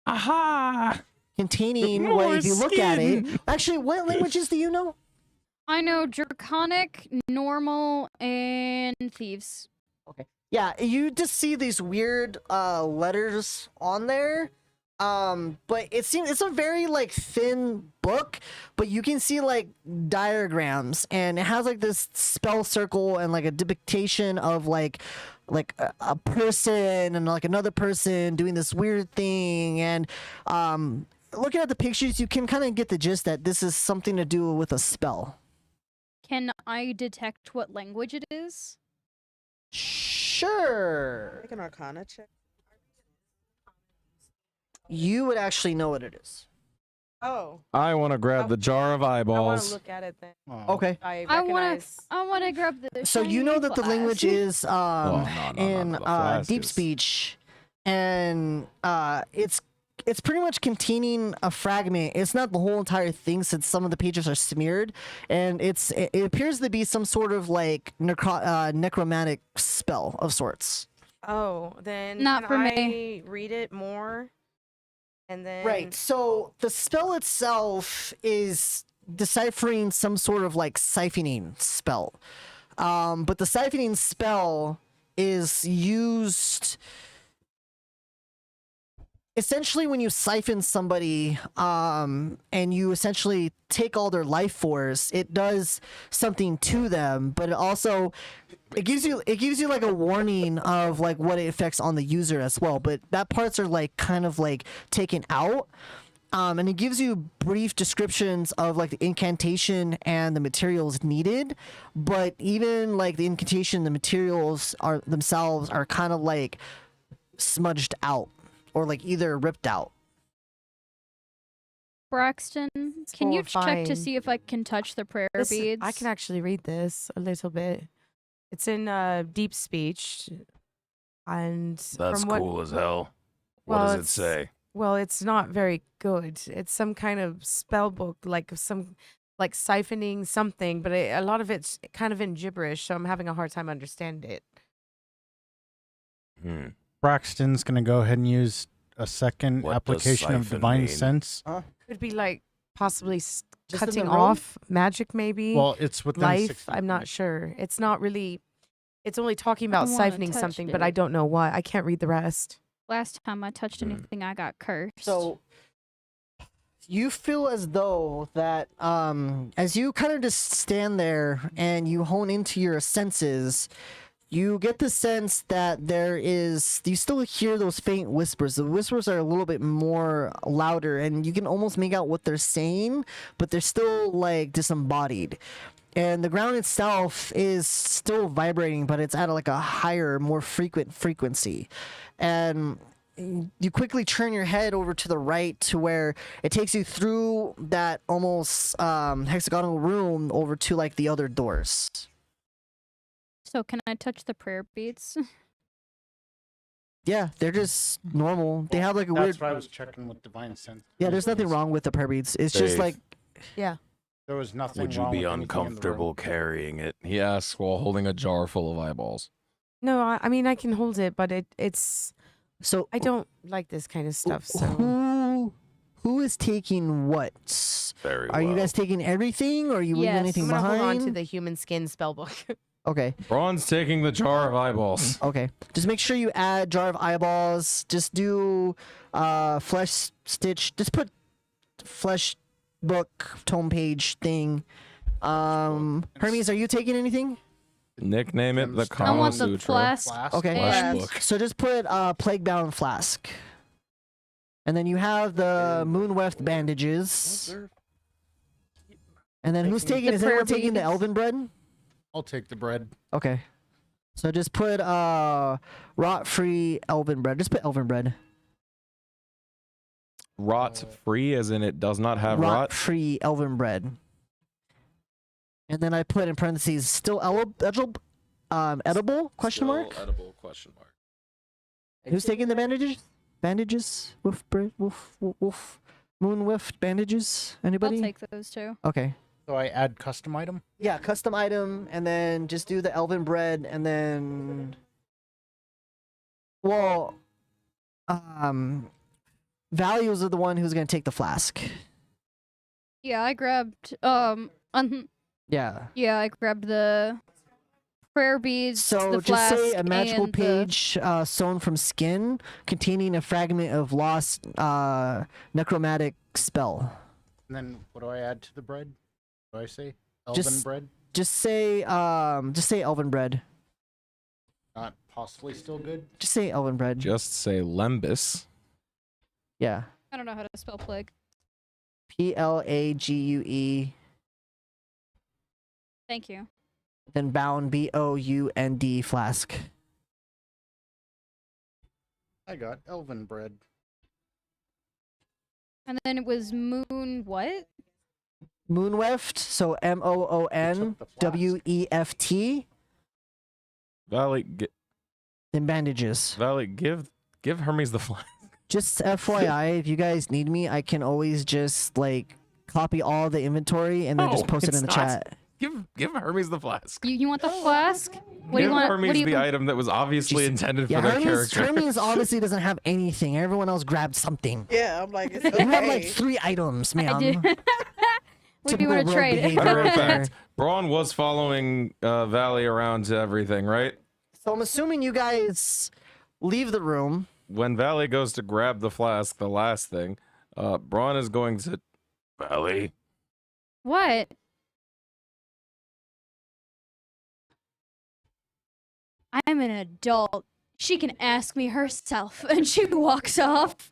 Aha! Containing, More well, if you look at it, skin. actually, what languages do you know? I know draconic, normal, and thieves. Yeah, you just see these weird letters on there. But it's a very like thin book, but you can see like diagrams, and it has like this spell circle and like a depiction of like a person and like another person doing this weird thing. And looking at the pictures, you can kind of get the gist that this is something to do with a spell. Can I detect what language it is? Sure. Make an Arcana check. You would actually know what it is. Oh, I want to grab the jar of I want to eyeballs. look at it then. Oh. Okay. I I wanna, recognize. I wanna grab the. So you know shiny that the language flask. is no, in the flask deep is- speech, and it's pretty much containing a fragment. It's not the whole entire thing, since some of the pages are smeared, and it appears to be some sort of like necromantic spell of sorts. Oh, then Not can for I me. read it more? And then Right. So the spell itself is deciphering some sort of like siphoning spell. But the siphoning spell is used essentially when you siphon somebody and you essentially take all their life force. It does something to them, but it gives you like a warning of like what it affects on the user as well, but that parts are like kind of like taken out. And it gives you brief descriptions of like the incantation and the materials needed, but even like the incantation, the materials are themselves are kind of like smudged out or like either ripped out. Braxton, can you check to fine. see if I can touch the prayer This is- beads? I can actually read this a little bit. It's in deep speech, and That's from what, cool as hell. What Well, does it it's- say? Well, it's not very good. It's some kind of spell book, like some like siphoning something, but a lot of it's kind of in gibberish, so I'm having a hard time understanding it. Hmm. Braxton's gonna go ahead and use a second What does application of siphon divine mean? sense. Could be like possibly Just in cutting the room? off magic, maybe. Well, it's within life. 60 I'm not feet. sure. It's not really. It's only talking about wanna siphoning touch something, but I it. don't know what. I can't read the rest. Last time I touched Hmm. anything, I got cursed. So you feel as though that as you kind of just stand there and you hone into your senses, you get the sense that you still hear those faint whispers. The whispers are a little bit more louder and you can almost make out what they're saying, but they're still like disembodied. And the ground itself is still vibrating, but it's at like a higher, more frequent frequency. And you quickly turn your head over to the right to where it takes you through that almost hexagonal room over to like the other doors. So can I touch the prayer beads? Yeah, they're just normal. They have like a That's weird. why I was checking with divine sense. Yeah, there's nothing wrong with the prayer beads. It's just Dave. like Yeah. There was nothing Would you wrong be with anything in the room. uncomfortable carrying it? He asks while holding a jar full of eyeballs. No, I mean I can hold it, but it's. so. I don't like this kind of stuff. So Who is taking what? Very Are you well. guys taking everything, or are you leaving Yes. anything I'm gonna behind? hold on to the human skin spell book. Okay. Braun's taking the jar of eyeballs. Okay. Just make sure you add jar of eyeballs. Just do flesh stitch. Just put flesh book tome page thing. Hermes, are you taking anything? Nickname it the I Kama I want the Sutra. flask. Flask? Okay. Flesh And- book. So just put plague bound flask. And then you have the moon weft bandages. And then who's taking? The Is anyone prayer taking the beads. elven bread? I'll take the bread. Okay. So just put rot free elven bread. Just put elven bread. Rot free, as in it does not have rot. free elven bread. And then I put in parentheses still edible question mark. Edible question mark. Who's taking the bandages? Bandages? Wolf bread? Wolf moon whiff bandages? Anybody? I'll take those two. Okay. So I add custom item. Yeah, custom item, and then just do the elven bread, and then, well, Values are the one who's gonna take the flask. Yeah, I grabbed Yeah. yeah, I grabbed the prayer beads, So the just say flask, a magical and page sewn from skin containing a fragment of lost necromantic spell. And then what do I add to the bread? What do I say? Elven Just- bread? Just say elven bread. Not possibly still good? Just say elven bread. Just say Lembus. Yeah. I don't know how to spell plague. Plague. Thank you. Then bound BOUND flask. I got elven bread. And then it was moon what? Moonweft, so MOONWEFT. Valley, Then bandages. Valley, give Hermes the flag. Just FYI, if you guys need me, I can always just like copy all the inventory and then No, just post it it's in the not. chat. Give Hermes the flask. You want the flask? What do Give you want? Hermes What do you the item that was obviously intended for their character. Hermes obviously doesn't have anything. Everyone else grabbed something. Yeah, I'm like, it's You have like okay. 3 items, I ma'am. do. What do you Typical want to rogue trade? behavior Matter of right there. fact, Braun was following Valley around to everything, right? So I'm assuming you guys leave the room. When Valley goes to grab the flask, the last thing, Braun is going to Valley. What? I'm an adult. She can ask me herself, and she walks off.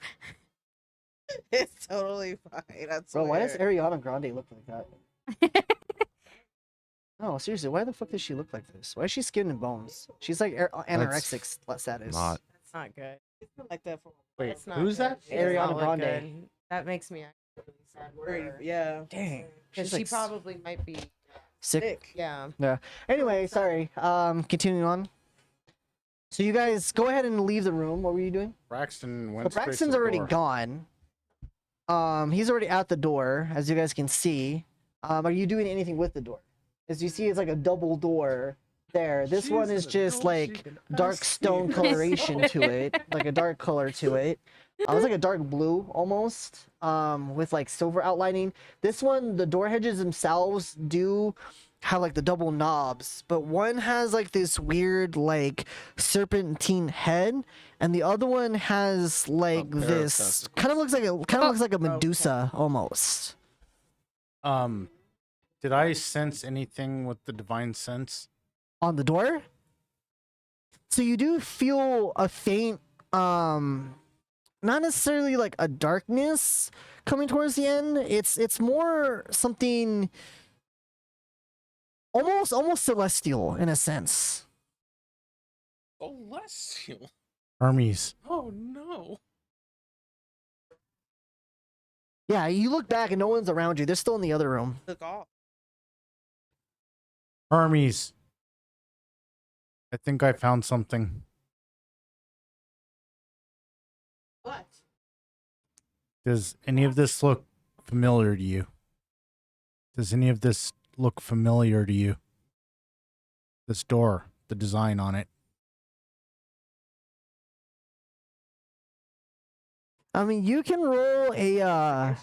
It's totally fine. I Bro, why does swear. Ariana Grande look like that? No, seriously, why the fuck does she look like this? Why is she skin and bones? She's like anorexic status. Not. That's not good. It's been like that for Wait, That's not who's good. that? She does not Ariana look Grande. good. That makes me actually really sad. for very, her. yeah, Dang. Because She's she like probably might be. sick. sick. Yeah. Anyway, sorry. Continuing on. So you guys go ahead and leave the room. What were you doing? Braxton So went straight to Braxton's the already door. gone. He's already at the door, as you guys can see. Are you doing anything with the door? As you see, it's like a double door there. This one is just like dark stone coloration to it, like a dark color to it. It's like a dark blue almost, with like silver outlining. This one, the door hedges themselves do have like the double knobs, but one has like this weird like serpentine head, and the other one has like pair of this testicles. kind of looks like a Medusa almost. Did I sense anything with the divine sense? On the door. So you do feel a faint, not necessarily like a darkness coming towards the end. It's more something almost celestial in a sense. Celestial. Hermes. Oh no. Yeah, you look back and no one's around you. They're still in the other room. Took off. Hermes. I think I found something. What? Does any of this look familiar to you? Does any of this look familiar to you? This door, the design on it. I mean, you can roll a I'm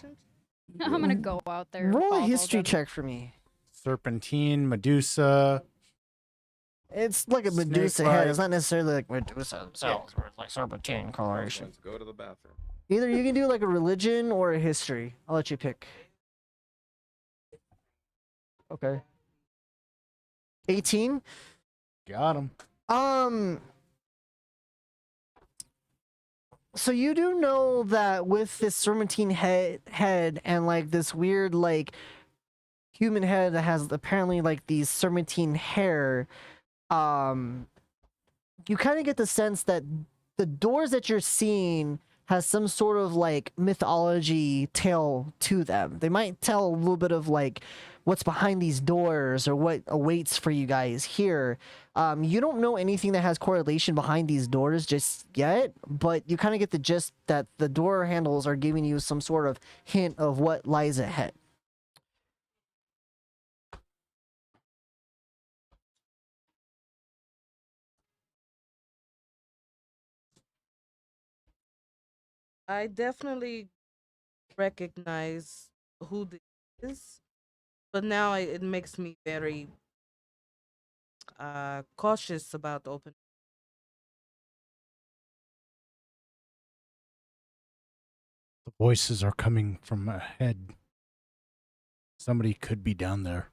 gonna go out there. and roll a follow history them. check for me. Serpentine, Medusa. It's like a Snake Medusa head. like- It's not necessarily like Medusa themselves, or it's like serpentine coloration. Let's go to the bathroom. Either you can do like a religion or a history. I'll let you pick. Okay. 18. Got him. So you do know that with this serpentine head and like this weird like human head that has apparently like these serpentine hair, you kind of get the sense that the doors that you're seeing has some sort of like mythology tale to them. They might tell a little bit of like what's behind these doors or what awaits for you guys here. You don't know anything that has correlation behind these doors just yet, but you kind of get the gist that the door handles are giving you some sort of hint of what lies ahead. I definitely recognize who this is, but now it makes me very cautious about opening. The voices are coming from ahead. Somebody could be down there.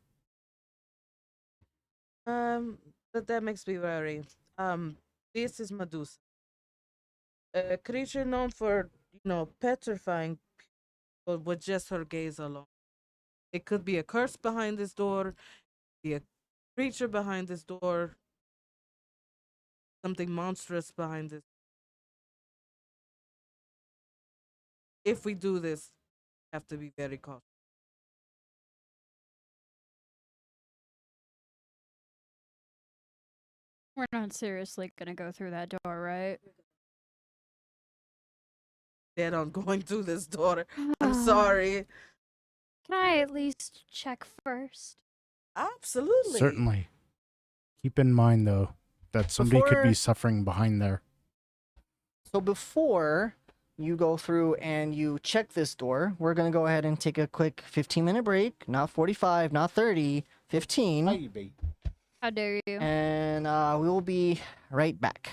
But that makes me worry. This is Medusa, a creature known for petrifying people with just her gaze alone. It could be a curse behind this door, be a creature behind this door, something monstrous behind this. If we do this, we have to be very cautious. We're not seriously gonna go through that door, right? Dead on going through this door. I'm sorry. Can I at least check first? Absolutely. Certainly. Keep in mind, though, that somebody could Before- be suffering behind there. So before you go through and you check this door, we're going to go ahead and take a quick 15-minute break. Not 45, not 30, 15. How dare you? And we will be right back.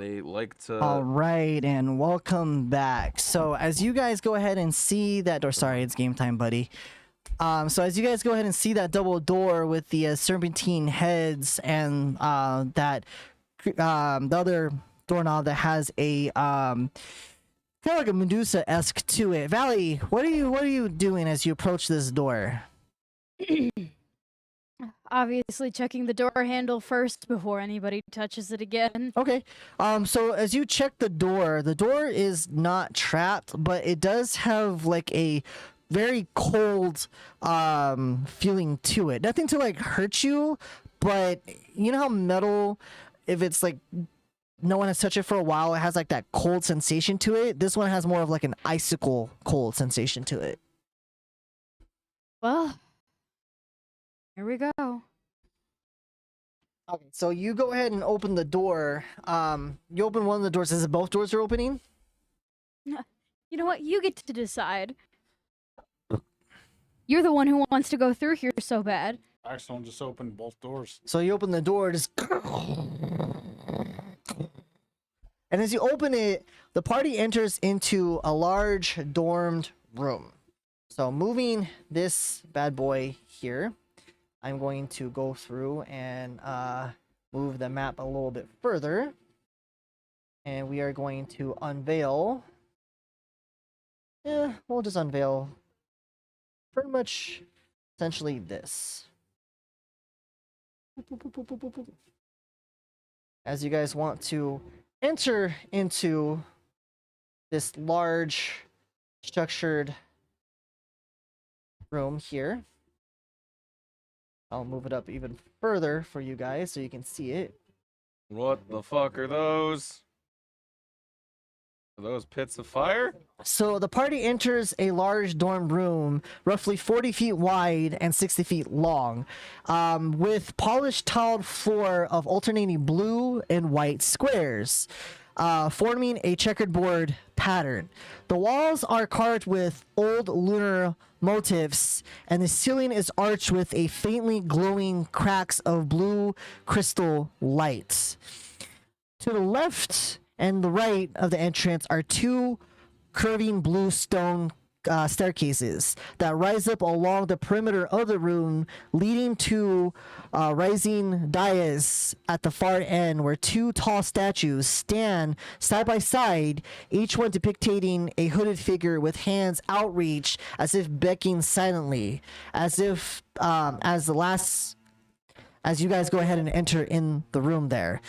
They like to. All right, and welcome back. So as you guys go ahead and see that door, sorry, it's game time, buddy. So as you guys go ahead and see that double door with the serpentine heads and the other doorknob that has a kind of like a Medusa-esque to it. Valley, what are you doing as you approach this door? Obviously checking the door handle first before anybody touches it again. Okay. So as you check the door is not trapped, but it does have like a very cold feeling to it. Nothing to like hurt you, but you know how metal, if it's like no one has touched it for a while, it has like that cold sensation to it. This one has more of like an icicle cold sensation to it. Well, here we go. Okay, so you go ahead and open the door. You open one of the doors. Is it both doors are opening? You know what? You get to decide. You're the one who wants to go through here so bad. Braxton just opened both doors. So you open the door, just and as you open it, the party enters into a large dormed room. So moving this bad boy here, I'm going to go through and move the map a little bit further. And we are going to unveil. Yeah, we'll just unveil pretty much essentially this. As you guys want to enter into this large structured room here. I'll move it up even further for you guys so you can see it. What the fuck are those? Are those pits of fire? So the party enters a large dorm room, roughly 40 feet wide and 60 feet long, with polished tiled floor of alternating blue and white squares, forming a checkerboard pattern. The walls are carved with old lunar motifs, and the ceiling is arched with a faintly glowing cracks of blue crystal lights. To the left and the right of the entrance are two curving blue stone staircases that rise up along the perimeter of the room, leading to rising dais at the far end where two tall statues stand side by side, each one depicting a hooded figure with hands outreached as if beckoning silently, as if as you guys go ahead and enter in the room there.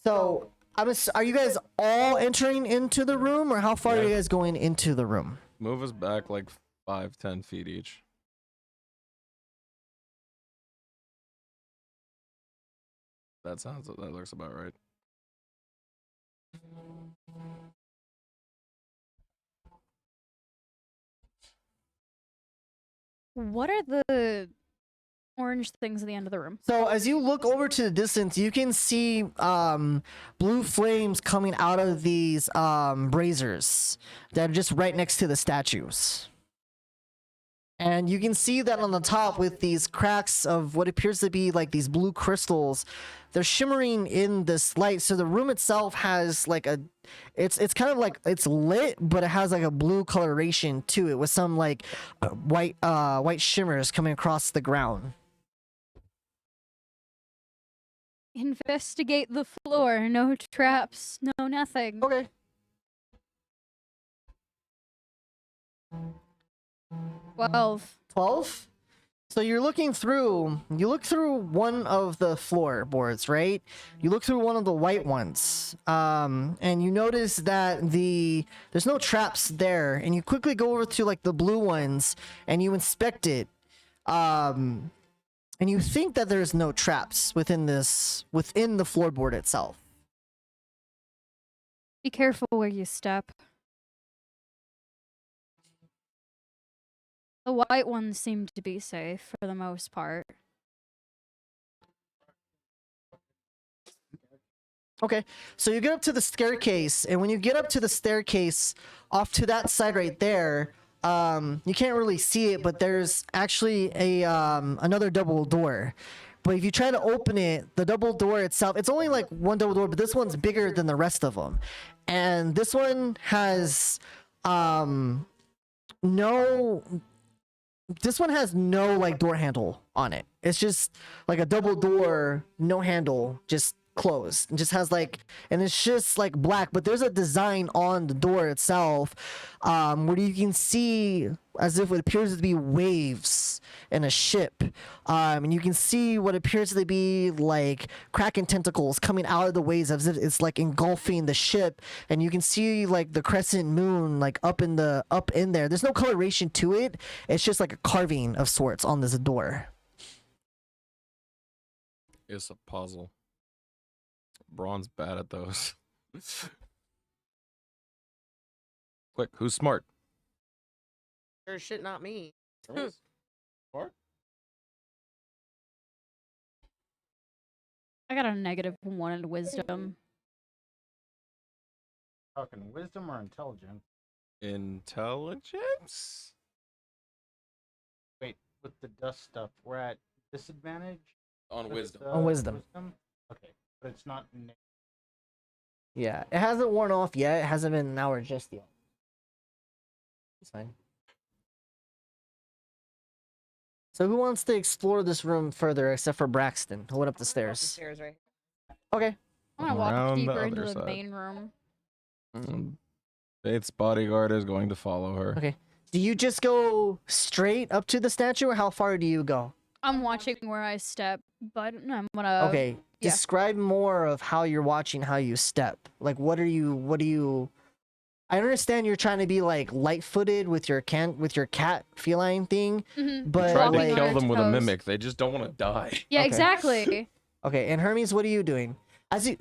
So are you guys all entering into the room, or how far are you guys going into the room? Move us back like 5-10 feet each. That looks about right. What are the orange things at the end of the room? So as you look over to the distance, you can see blue flames coming out of these braziers that are just right next to the statues. And you can see that on the top with these cracks of what appears to be like these blue crystals. They're shimmering in this light. So the room itself has like it's kind of like it's lit, but it has like a blue coloration to it with some like white shimmers coming across the ground. Investigate the floor. No traps. No nothing. Okay. 12? So you look through one of the floorboards, right? You look through one of the white ones, and you notice that there's no traps there, and you quickly go over to like the blue ones, and you inspect it, and you think that there's no traps within the floorboard itself. Be careful where you step. The white ones seem to be safe for the most part. Okay, so you get up to the staircase, and when you get up to the staircase, off to that side right there, you can't really see it, but there's actually a another double door. But if you try to open it, the double door itself, it's only like one double door, but this one's bigger than the rest of them. And this one has no like door handle on it. It's just like a double door, no handle, just closed. It just has like, and it's just like black, but there's a design on the door itself where you can see as if it appears to be waves in a ship, and you can see what appears to be like kraken tentacles coming out of the waves as if it's like engulfing the ship, and you can see like the crescent moon like up in there. There's no coloration to it. It's just like a carving of sorts on this door. It's a puzzle. Braun's bad at those. Quick, who's smart? Sure shit, not me. Smart? I got a -1 in wisdom. Talking wisdom or intelligence? Intelligence? Wait, with the dust stuff, we're at disadvantage? On with, wisdom. On wisdom. Okay, but it's not. Yeah, it hasn't worn off yet. It hasn't been an hour just yet. It's fine. So who wants to explore this room further except for Braxton? Who went up the stairs? Stairs, right? Okay. I want to walk Around the deeper into other the side. main room. Faith's bodyguard is going to follow her. Okay. Do you just go straight up to the statue, or how far do you go? I'm watching where I step, but I'm gonna. Okay. yeah. Describe more of how you're watching how you step. Like, what do you... I understand you're trying to be like light-footed with your cat feline thing, Mhm. but Tried Walking to on kill her them with a toes. mimic. They just don't want to die. Yeah, Okay. exactly. okay. And Hermes, what are you doing? As you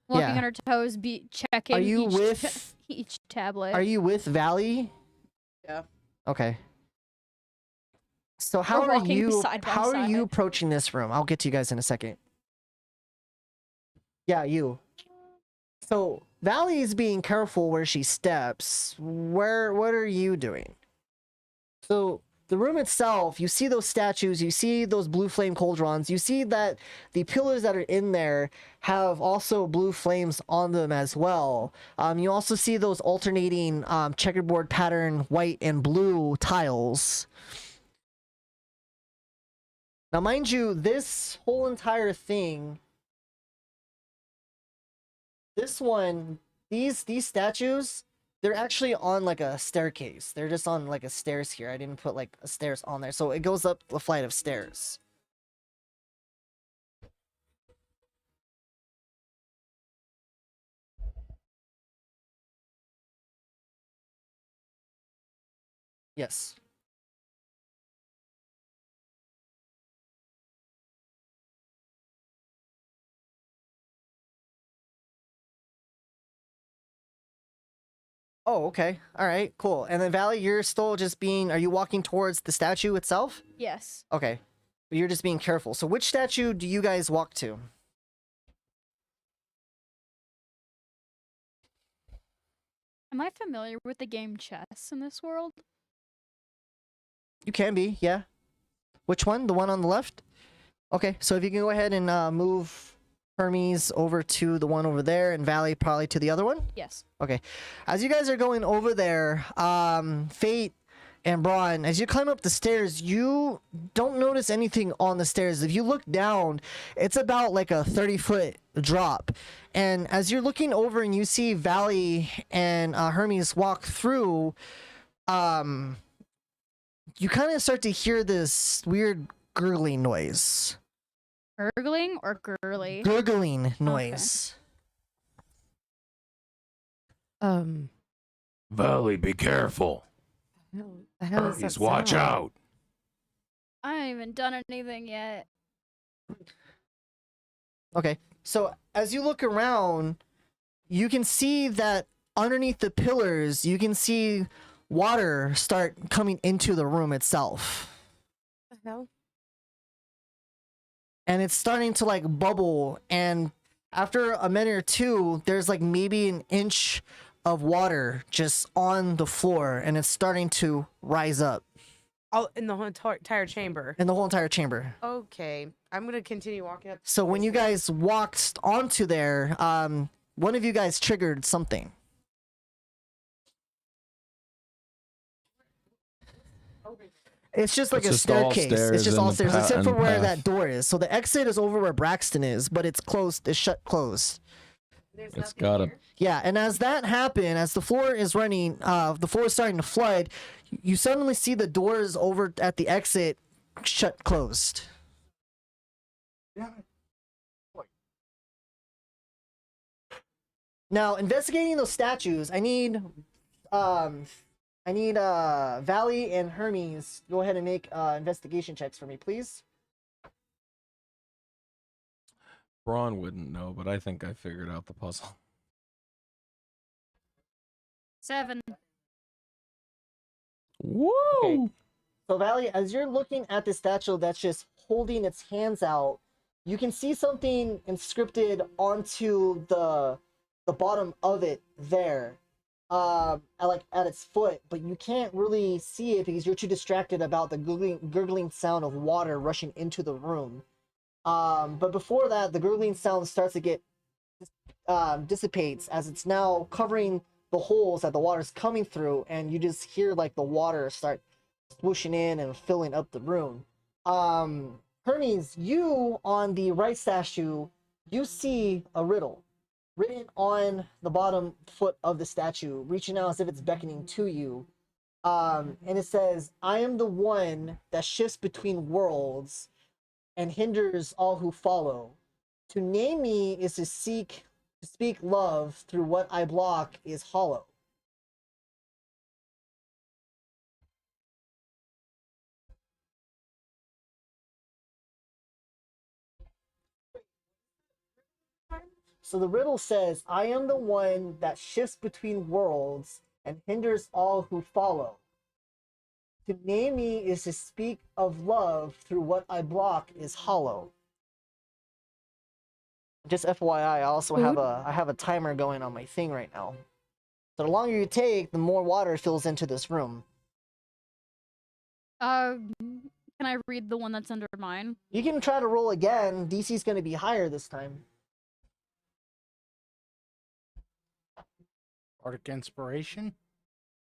Walking Yeah. on her toes, checking. Are you each with- each tablet? are you with Valley? Yeah. Okay. So how We're are walking you side by how are you side. approaching this room? I'll get to you guys in a second. Yeah, you. So Valley is being careful where she steps. What are you doing? So the room itself, you see those statues, you see those blue flame cauldrons, you see that the pillars that are in there have also blue flames on them as well. You also see those alternating checkerboard pattern white and blue tiles. Now, mind you, this whole entire thing, this one, these statues, they're actually on like a staircase. They're just on like a stairs here. I didn't put like a stairs on there. So it goes up a flight of stairs. Yes. Oh, okay. All right, cool. And then Valley, you're still just being, are you walking towards the statue itself? Yes. Okay. But you're just being careful. So which statue do you guys walk to? Am I familiar with the game chess in this world? You can be, yeah. Which one? The one on the left? Okay, so if you can go ahead and move Hermes over to the one over there, and Valley probably to the other one. Yes. Okay. As you guys are going over there, Fate and Braun, as you climb up the stairs, you don't notice anything on the stairs. If you look down, it's about like a 30-foot drop. And as you're looking over and you see Valley and Hermes walk through, you kind of start to hear this weird gurgling noise. Gurgling or girly? Gurgling noise. Valley, be careful. The hell is that Please watch sound? out. I haven't even done anything yet. Okay, so as you look around, you can see that underneath the pillars, you can see water start coming into the room itself. What the hell? And it's starting to like bubble, and after a minute or two, there's like maybe an inch of water just on the floor, and it's starting to rise up Oh, in the whole entire chamber. in the whole entire chamber. Okay. I'm gonna continue walking up. So when you guys walked onto there, one of you guys triggered something. It's just like It's a just all staircase. It's stairs just all and stairs, except for and where path. that door is. So the exit is over where Braxton is, but it's closed. It's shut closed. It's got a Yeah, and as that happened, as the floor is running, the floor is starting to flood, you suddenly see the doors over at the exit shut closed. Now, investigating those statues, I need Valley and Hermes go ahead and make investigation checks for me, please. Braun wouldn't know, but I think I figured out the puzzle. 7. Woo! Okay. So Valley, as you're looking at the statue that's just holding its hands out, you can see something inscripted onto the bottom of it there, at its foot, but you can't really see it because you're too distracted about the gurgling sound of water rushing into the room. But before that, the gurgling sound starts to get dissipates as it's now covering the holes that the water's coming through, and you just hear like the water start swooshing in and filling up the room. Hermes, you on the right statue, you see a riddle written on the bottom foot of the statue, reaching out as if it's beckoning to you. And it says, "I am the one that shifts between worlds and hinders all who follow. To name me is to speak love through what I block is hollow." So the riddle says, "I am the one that shifts between worlds and hinders all who follow. To name me is to speak of love through what I block is hollow." Just FYI, I also have a timer going on my thing right now. So the longer you take, the more water fills into this room. Can I read the one that's under mine? You can try to roll again. DC's going to be higher this time. Arctic inspiration.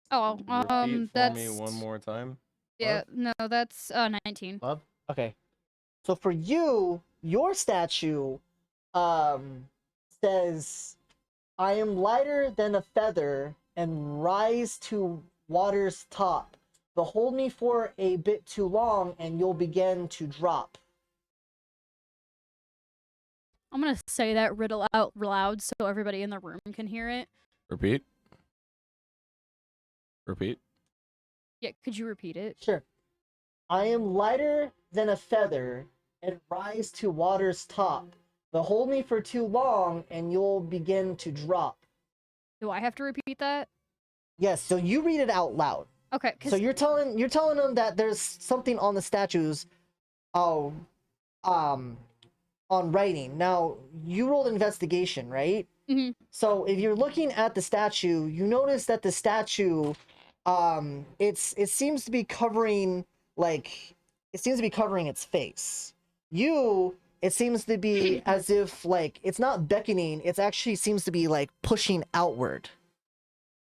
Oh, Repeat for that's me one more time. yeah. No, that's 19. Love? Okay. So for you, your statue says, "I am lighter than a feather and rise to water's top. But hold me for a bit too long and you'll begin to drop." I'm gonna say that riddle out loud so everybody in the room can hear it. Repeat. Repeat. Yeah, could you repeat it? Sure. "I am lighter than a feather and rise to water's top. But hold me for too long and you'll begin to drop." Do I have to repeat that? Yes, so you read it out loud. Okay, So you're telling them that there's something on the statues, on writing. Now you rolled investigation, right? Mhm. So if you're looking at the statue, you notice that the statue, it seems to be covering its face. It seems to be as if like it's not beckoning. It actually seems to be like pushing outward.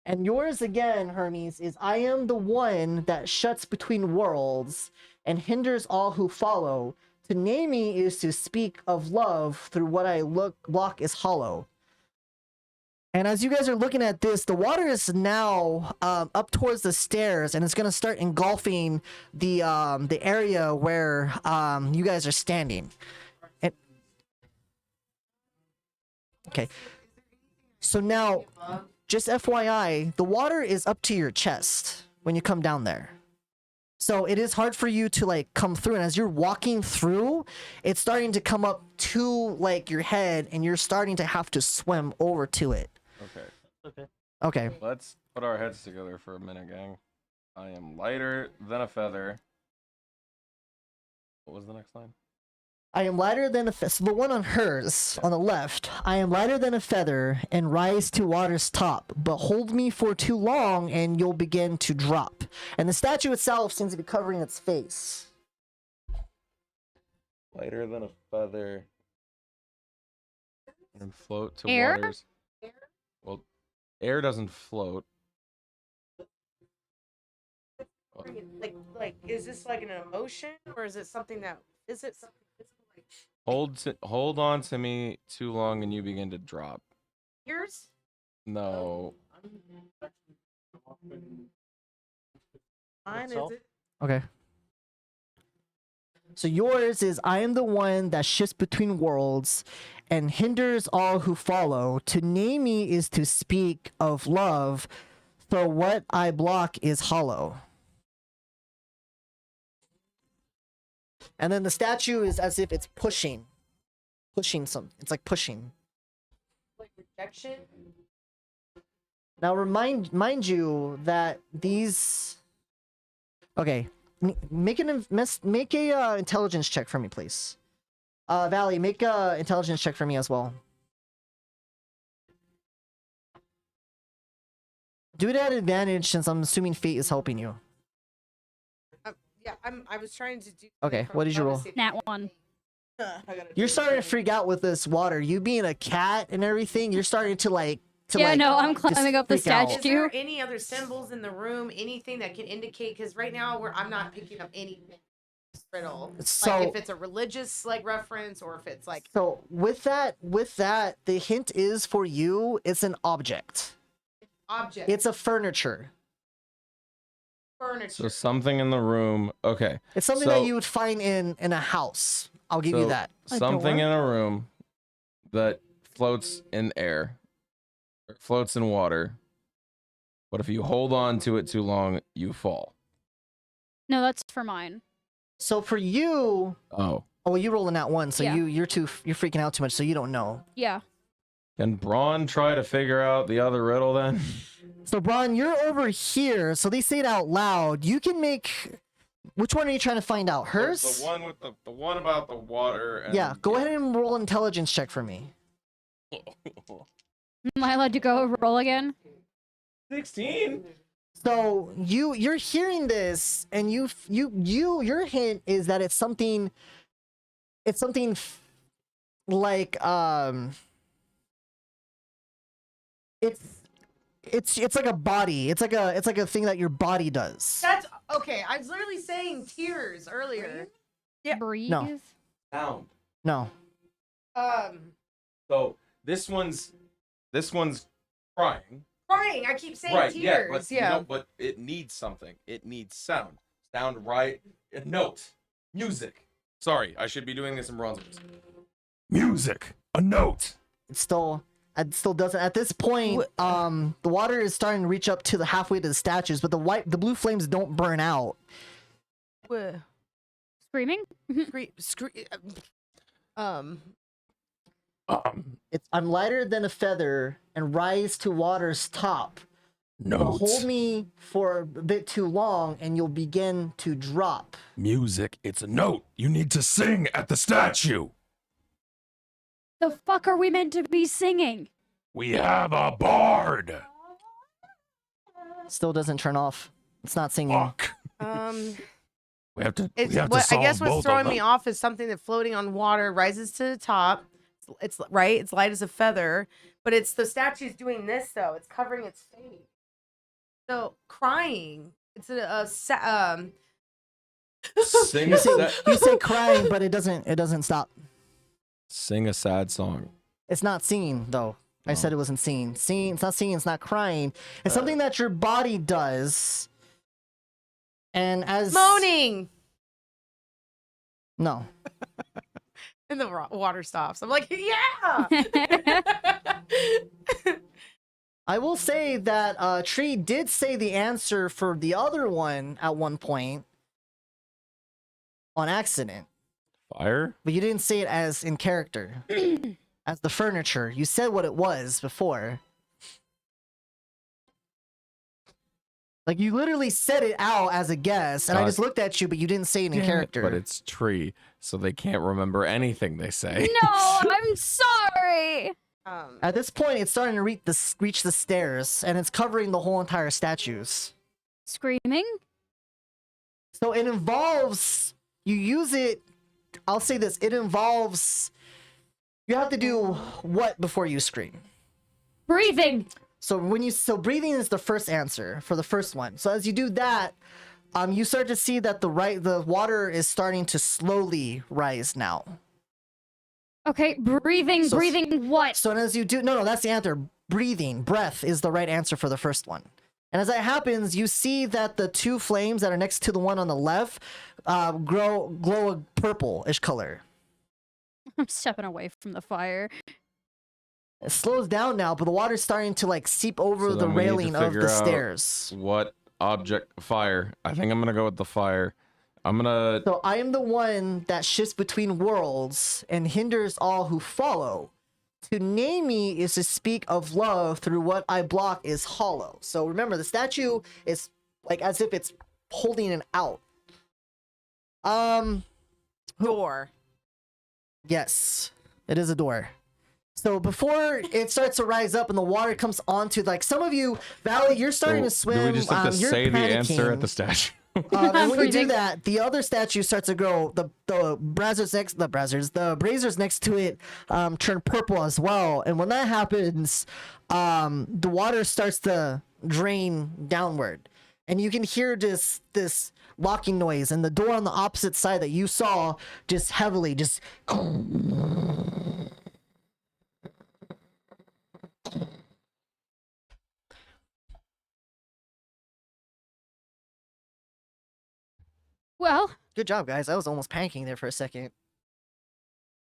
And yours again, Hermes, is, "I am the one that shuts between worlds and hinders all who follow. To name me is to speak of love through what I block is hollow." And as you guys are looking at this, the water is now up towards the stairs, and it's going to start engulfing the area where you guys are standing. And okay, so now, just FYI, the water is up to your chest when you come down there. So it is hard for you to like come through, and as you're walking through, it's starting to come up to like your head, and you're starting to have to swim over to it. Okay. Let's put our heads together for a minute, gang. I am lighter than a feather. What was the next line? "I am lighter than a feather." So the one on hers, on the left. "I am lighter than a feather and rise to water's top, but hold me for too long and you'll begin to drop." And the statue itself seems to be covering its face. Lighter than a feather. And float to Air? waters. Well, air doesn't float. Like, is this like an emotion, or is it something that is it something like Hold on to me too long and you begin to drop. yours? No. Mine is it? Okay. So yours is I am the one that shifts between worlds and hinders all who follow. To name me is to speak of love, so what I block is hollow. And then the statue is as if it's pushing something. It's like pushing. Like rejection? Now mind you that these. Okay, make a intelligence check for me, please. Valley, make a intelligence check for me as well. Do it at advantage since I'm assuming fate is helping you. Yeah, I was trying to do. Okay, what did you roll? Nat 1. You're starting to freak out with this water. You being a cat and everything, you're starting to like. Yeah, no, I'm just climbing up the freak out. Is statue. there any other symbols in the room? Anything that can indicate? Because right now I'm not picking up any riddle. So- like if it's a religious like reference, or if it's like So with that, the hint is for you. It's an object. object. It's a furniture. furniture. So something in the room. Okay. It's something So- that you would find in a house. I'll give you So, that. A Something door? in a room that floats in air. Or floats in water. But if you hold on to it too long, you fall. No, that's for mine. So for you, Oh. well, you rolling that one, so Yeah. you're freaking out too much, so you don't know. Yeah. Can Braun try to figure out the other riddle then? So Braun, you're over here, so they say it out loud. You can make. Which one are you trying to find out? Hers? The one with the one about the water. And... Yeah. Go ahead and roll an intelligence check for me. Am I allowed to go roll again? 16. So you're hearing this, and your hint is that it's something. It's something like It's like a body. It's like a thing that your body does. That's okay. I was literally saying tears earlier. Yeah. Breathe. No. Sound. No. So this one's crying. Crying. I keep saying Right. tears. Yeah. But it needs something. It needs sound. Sound right. A note. Music. Sorry, I should be doing this in bronze. Music. A note. It still doesn't. At this point, the water is starting to reach up to the halfway to the statues, but the blue flames don't burn out. Screaming? I'm lighter than a feather and rise to water's top. But hold Notes. me for a bit too long and you'll begin to drop. Music. It's a note. You need to sing at the statue. The fuck are we meant to be singing? We have a bard. Still doesn't turn off. It's not singing. Fuck. We have to. It's we have what to I guess solve what's both throwing of me them. off is something that floating on water rises to the top. It's right. It's light as a feather, but it's the statue's doing this though. It's covering its face. So crying. It's Sing You a say, you say crying, but it doesn't stop. Sing a sad song. It's not singing though. I said it wasn't singing. Singing, it's not singing, it's not crying. It's something that your body does. And as moaning. No. And the water stops. I'm like, yeah. I will say that Tree did say the answer for the other one at one point on accident, Fire? but you didn't say it as in character, as the furniture. You said what it was before. Like you literally said it out as a guess, and I just looked at you, but you didn't say it in character. But it's tree, so they can't remember anything they say. No, I'm sorry. At this point, it's starting to reach the stairs, and it's covering the whole entire statues. Screaming? So it involves you use it I'll say this: it involves you have to do what before you scream. Breathing. So breathing is the first answer for the first one. So as you do that, you start to see that the water is starting to slowly rise now. Okay, breathing, So- breathing what? So as you do, no, that's the answer. Breath is the right answer for the first one. And as that happens, you see that the two flames that are next to the one on the left glow a purple-ish color. I'm stepping away from the fire. It slows down now, but the water's starting to like seep over So the then we need to railing of figure the out stairs. What object? Fire. I think I'm gonna go with the fire. I'm gonna. So I am the one that shifts between worlds and hinders all who follow. To name me is to speak of love through what I block is hollow. So remember, the statue is like as if it's holding it out. Door. Yes, it is a door. So before it starts to rise up and the water comes onto, like some of you, Valley, you're starting to swim. Do we just have to you're say the answer panicking. at the statue? And when you do Breathing. that, the other statue starts to grow. The braziers next to it turn purple as well. And when that happens, the water starts to drain downward, and you can hear this locking noise, and the door on the opposite side that you saw just heavily just. Well, Good job, guys. I was almost panicking there for a second.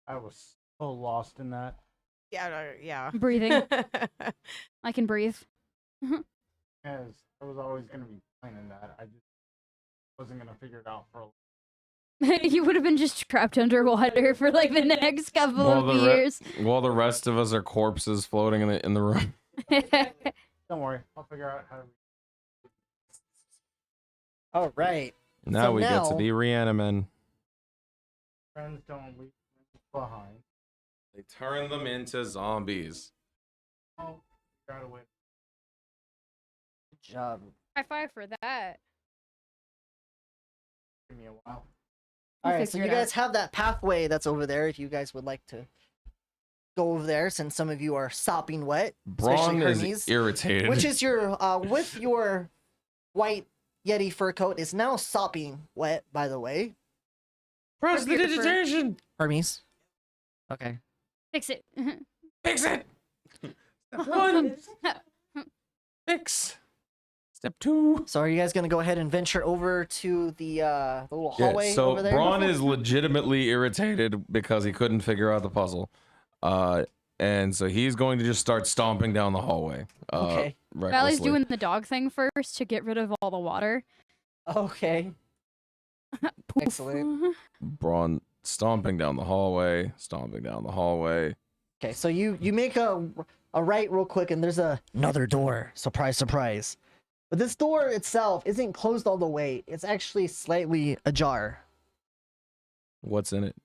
I was so lost in that. Yeah. breathing. I can breathe. As I was always going to be playing in that. I just wasn't going to figure it out for a You would have been just trapped underwater for like the next couple While of the re- years. While the rest of us are corpses floating in the room. Don't worry. I'll figure out how to. All right. Now So we get to now- be reanimating. Friends don't leave friends behind. They turn them into zombies. I'll figure out a way. Good job. High five for that. Give me a while. All We'll right, so figure you it out. guys have that pathway that's over there if you guys would like to go over there, since some of you are sopping wet, Braun especially is Hermes, irritated. which is your with your white Yeti fur coat is now sopping wet, by the way. Press the digitation. Hermes. Okay. Fix it. Fix it. Step one. Fix. Step two. So are you guys gonna go ahead and venture over to the little hallway Yeah, so over there? Braun is legitimately irritated because he couldn't figure out the puzzle. And so he's going to just start stomping down the hallway. Okay. Valley's Recklessly. doing the dog thing first to get rid of all the water. Okay. Poof. Excellent. Braun stomping down the hallway, stomping down the hallway. Okay, so you make a right real quick, and there's another door. Surprise, surprise. But this door itself isn't closed all the way. It's actually slightly ajar. What's in it?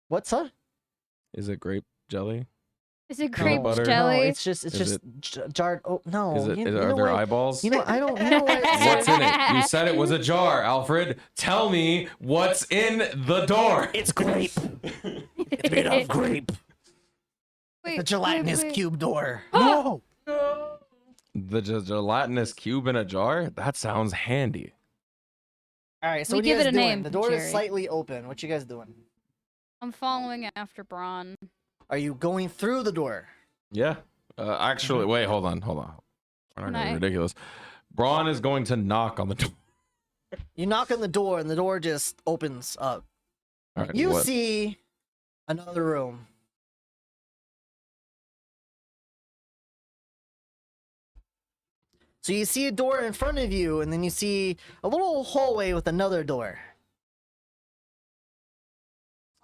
What's up? Is it grape jelly? Is it Peanut grape butter? jelly? No, it's just Is jarred. Oh no! Is it? you Are know there what? eyeballs? You know I don't. You know what? What's in it? You said it was a jar, Alfred. Tell me what's in the door. It's grape. It's made of grape. Wait, The gelatinous wait. cube door. No! The gelatinous cube in a jar? That sounds handy. All right, so We what are you give it guys a doing? name, The door is Jerry. slightly open. What you guys doing? I'm following after Braun. Are you going through the door? Yeah. Actually, wait, hold on. We're not Can gonna be I- ridiculous. Braun is going to knock on the door. You knock on the door, and the door just opens up. All right, You what? see another room. So you see a door in front of you, and then you see a little hallway with another door.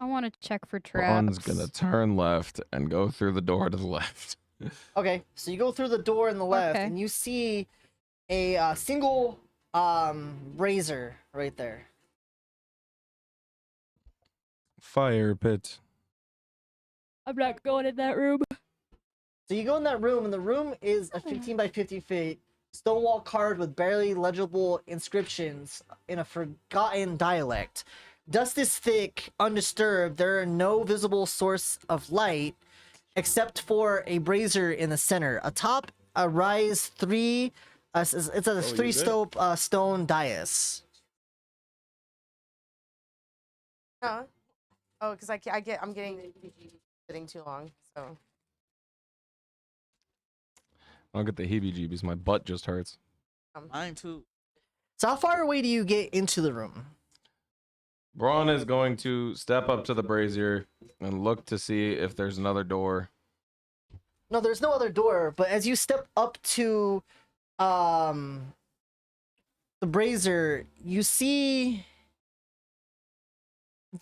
I want to check for traps. Braun's gonna turn left and go through the door to the left. Okay, so you go through the door on the left, Okay. and you see a single brazier right there. Fire pit. I'm not going in that room. So you go in that room, and the room is a 15 by 50 feet stone wall carved with barely legible inscriptions in a forgotten dialect. Dust is thick, undisturbed. There are no visible source of light except for a brazier in the center. Atop a rise three. It's a stone dais. Oh, because I'm getting sitting too long. So I'll get the heebie-jeebies. My butt just hurts. Mine too. So how far away do you get into the room? Braun is going to step up to the brazier and look to see if there's another door. No, there's no other door, but as you step up to the brazier, you see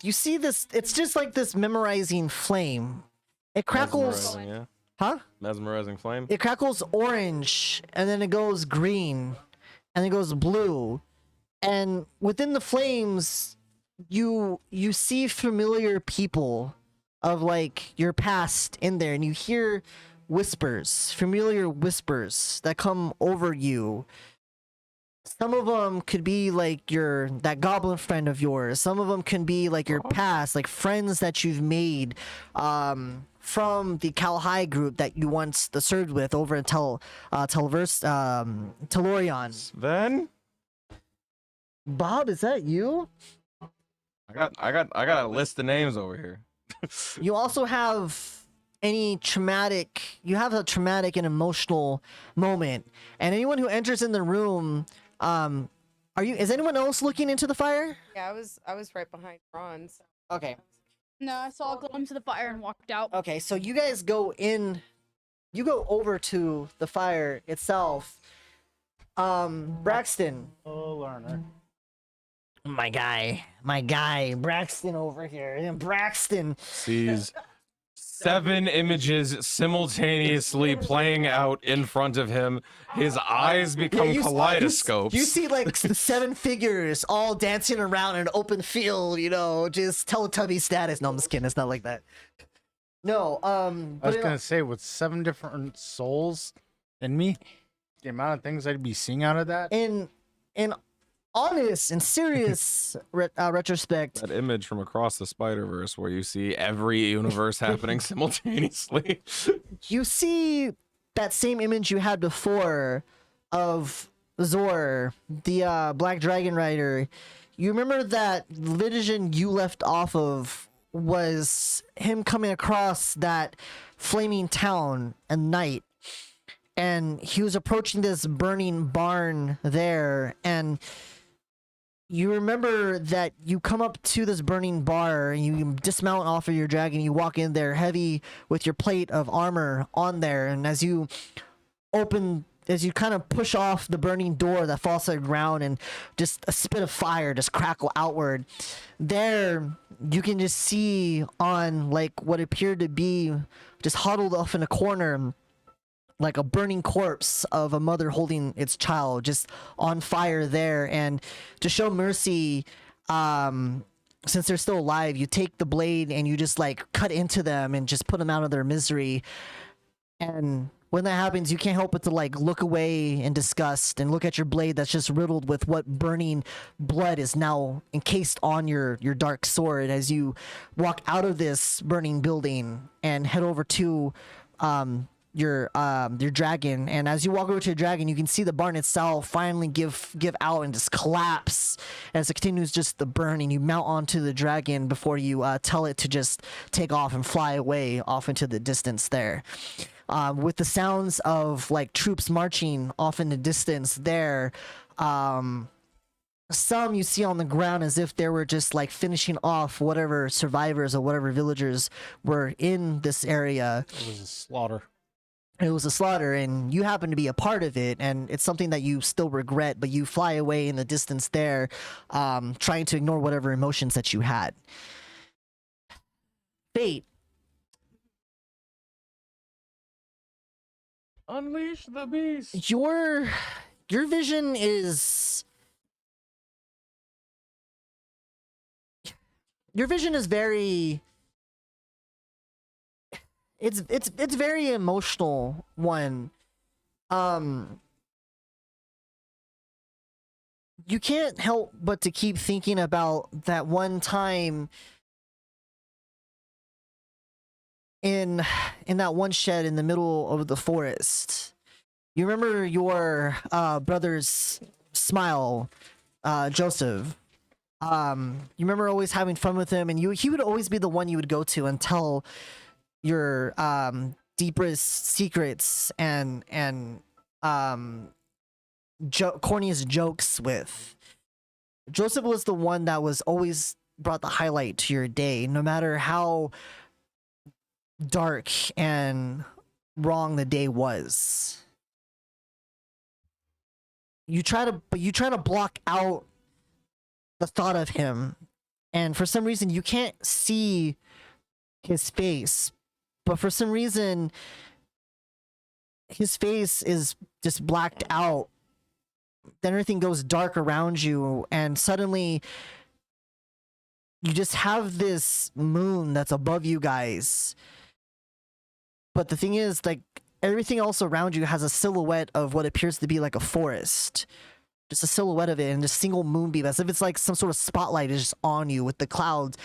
this. It's just like this memorizing flame. It crackles. Mesmerizing, yeah. Huh? Mesmerizing flame. It crackles orange, and then it goes green, and it goes blue, and within the flames, you see familiar people of like your past in there, and you hear whispers, familiar whispers that come over you. Some of them could be like that goblin friend of yours. Some of them can be like your past, like friends that you've made from the Kalhai group that you once served with over in Telorion. Sven? Bob, is that you? I got a list of names over here. You also have a traumatic and emotional moment, and anyone who enters in the room, is anyone else looking into the fire? yeah, I was right behind Braun. So. Okay. No, I saw a glimpse of the fire and walked out. Okay, so you guys go over to the fire itself. Braxton. Oh, learner. My guy, Braxton over here. And Braxton Sees 7 images simultaneously playing out in front of him. His eyes become kaleidoscopes. You see like the 7 figures all dancing around in an open field, just Teletubby status. No, I'm just kidding. It's not like that. No, I was gonna say, with 7 different souls in me, the amount of things I'd be seeing out of that. in honest and serious retrospect, That image from across the Spider-Verse where you see every universe happening simultaneously. you see that same image you had before of Zor, the Black Dragon Rider. You remember that vision you left off of was him coming across that flaming town at night, and he was approaching this burning barn there, and you remember that you come up to this burning bar and you dismount off of your dragon. You walk in there heavy with your plate of armor on there, and as you kind of push off the burning door that falls to the ground, and just a spit of fire just crackle outward, there you can just see on like what appeared to be just huddled off in a corner, like a burning corpse of a mother holding its child just on fire there. And to show mercy, since they're still alive, you take the blade and you just like cut into them and just put them out of their misery. And when that happens, you can't help but to like look away in disgust and look at your blade that's just riddled with what burning blood is now encased on your dark sword, as you walk out of this burning building and head over to your dragon. And as you walk over to your dragon, you can see the barn itself finally give out and just collapse as it continues just the burning. You mount onto the dragon before you tell it to just take off and fly away off into the distance there, with the sounds of like troops marching off in the distance there. Some you see on the ground as if they were just like finishing off whatever survivors or whatever villagers were in this area. It was a slaughter. It was a slaughter, and you happen to be a part of it, and it's something that you still regret, but you fly away in the distance there, trying to ignore whatever emotions that you had. Fate. Unleash the beast. Your vision is very, it's very emotional you can't help but to keep thinking about that one time in that one shed in the middle of the forest. You remember your brother's smile, Joseph. You remember always having fun with him, and he would always be the one you would go to and tell your deepest secrets and corniest jokes with. Joseph was the one that was always brought the highlight to your day, no matter how dark and wrong the day was. You try to block out the thought of him, and for some reason you can't see his face, but for some reason his face is just blacked out. Then everything goes dark around you, and suddenly you just have this moon that's above you guys. But the thing is, like, everything else around you has a silhouette of what appears to be like a forest. Just a silhouette of it, and just single moonbeam, as if it's like some sort of spotlight is just on you, with the clouds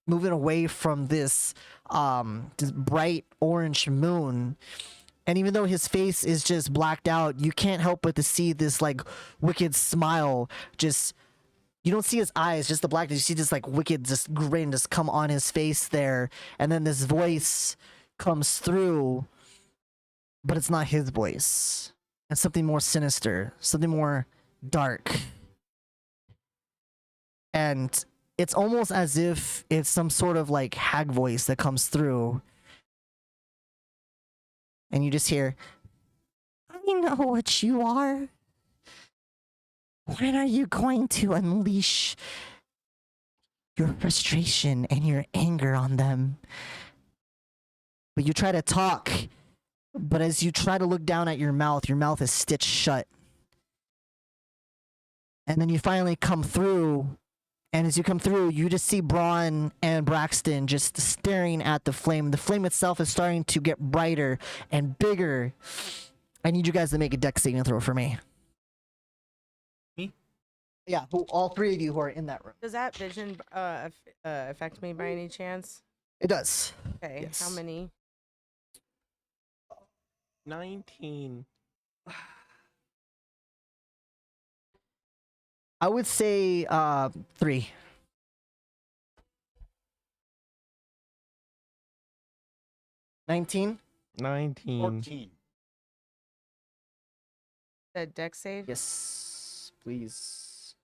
moving away from this bright orange moon. And even though his face is just blacked out, you can't help but to see this like wicked smile. Just, you don't see his eyes, just the blackness. You see this like wicked just grin just come on his face there, and then this voice comes through, but it's not his voice. It's something more sinister, something more dark. And it's almost as if it's some sort of like hag voice that comes through. And you just hear, "I know what you are. When are you going to unleash your frustration and your anger on them?" But you try to talk, but as you try to look down at your mouth is stitched shut. And then you finally come through, and as you come through, you just see Braun and Braxton just staring at the flame. The flame itself is starting to get brighter and bigger. I need you guys to make a dex saving throw for me. Me? Yeah, all three of you who are in that room. Does that vision affect me by any chance? It does. Okay, Yes. how many? 19. I would say 3. 19? 19. 14. The deck save? Yes, please.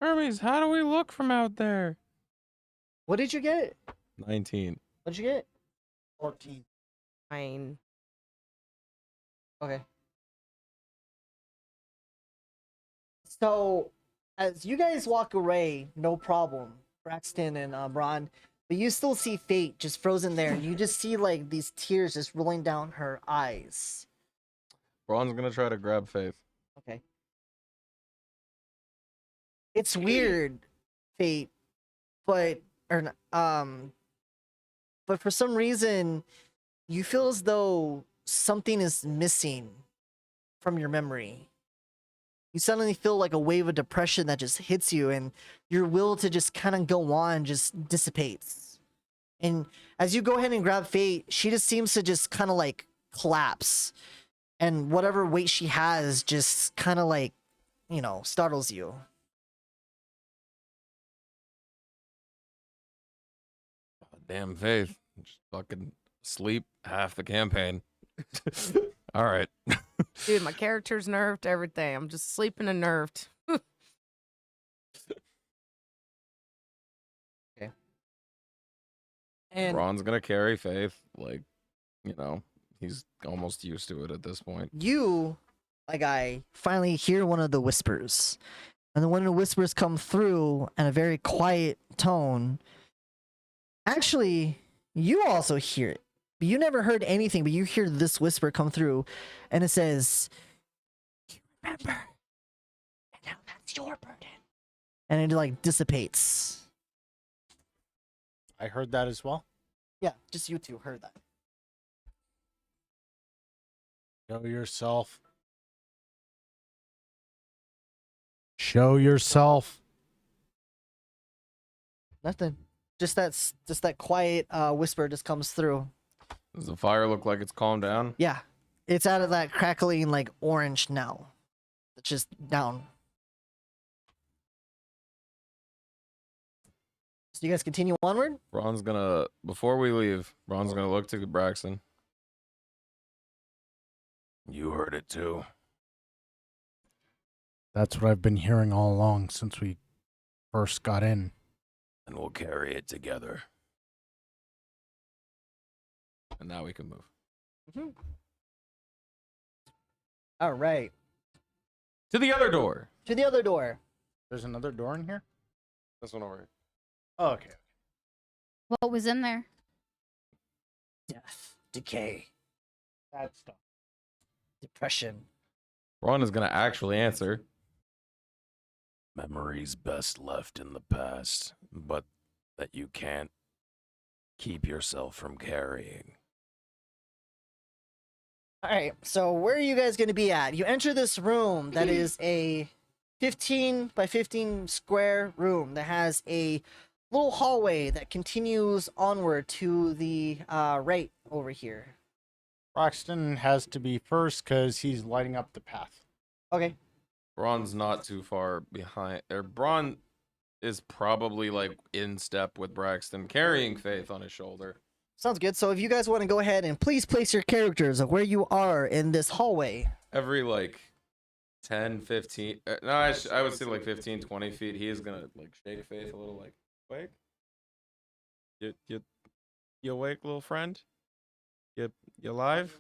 Hermes, how do we look from out there? What did you get? 19. What'd you get? 14. Fine. Okay. So, as you guys walk away, no problem, Braxton and Braun, but you still see Fate just frozen there, and you just see like these tears just rolling down her eyes. Braun's gonna try to grab Faith. Okay. It's weird, Fate, but but for some reason, you feel as though something is missing from your memory. You suddenly feel like a wave of depression that just hits you, and your will to just kind of go on just dissipates. And as you go ahead and grab Fate, she just seems to just kind of like collapse, and whatever weight she has just kind of like, you know, startles you. Damn Faith. Just fucking sleep half the campaign. All right. Dude, my character's nerfed, everything. I'm just sleeping and nerfed. Okay. And Braun's gonna carry Faith. Like, you know, he's almost used to it at this point. you, my guy, finally hear one of the whispers. And then one of the whispers come through in a very quiet tone. Actually, you also hear it. But you never heard anything, but you hear this whisper come through, and it says, "You remember, and now that's your burden." And it like dissipates. I heard that as well. Yeah, just you two heard that. Show yourself. Show yourself. Nothing. Just that quiet whisper just comes through. Does the fire look like it's calmed down? Yeah, it's out of that crackling like orange now. It's just down. So you guys continue onward. Braun's gonna, before we leave, Braun's gonna look to Braxton. You heard it too. That's what I've been hearing all along since we first got in. And we'll carry it together. And now we can move. All right, To the other door. to the other door. There's another door in here? This one over here. Oh, okay. What was in there? Death, decay, That stuff. depression. Braun is gonna actually answer. Memories best left in the past, but that you can't keep yourself from carrying. All right, so where are you guys going to be at? You enter this room that is a 15 by 15 square room that has a little hallway that continues onward to the right over here. Braxton has to be first because he's lighting up the path. Okay. Braun's not too far behind. Or Braun is probably like in step with Braxton, carrying Faith on his shoulder. Sounds good. So if you guys want to go ahead and please place your characters of where you are in this hallway. Every like 10, 15, no, I would say like 15, 20 feet, he is gonna like shake Faith a little, like, awake? You awake, little friend? You alive?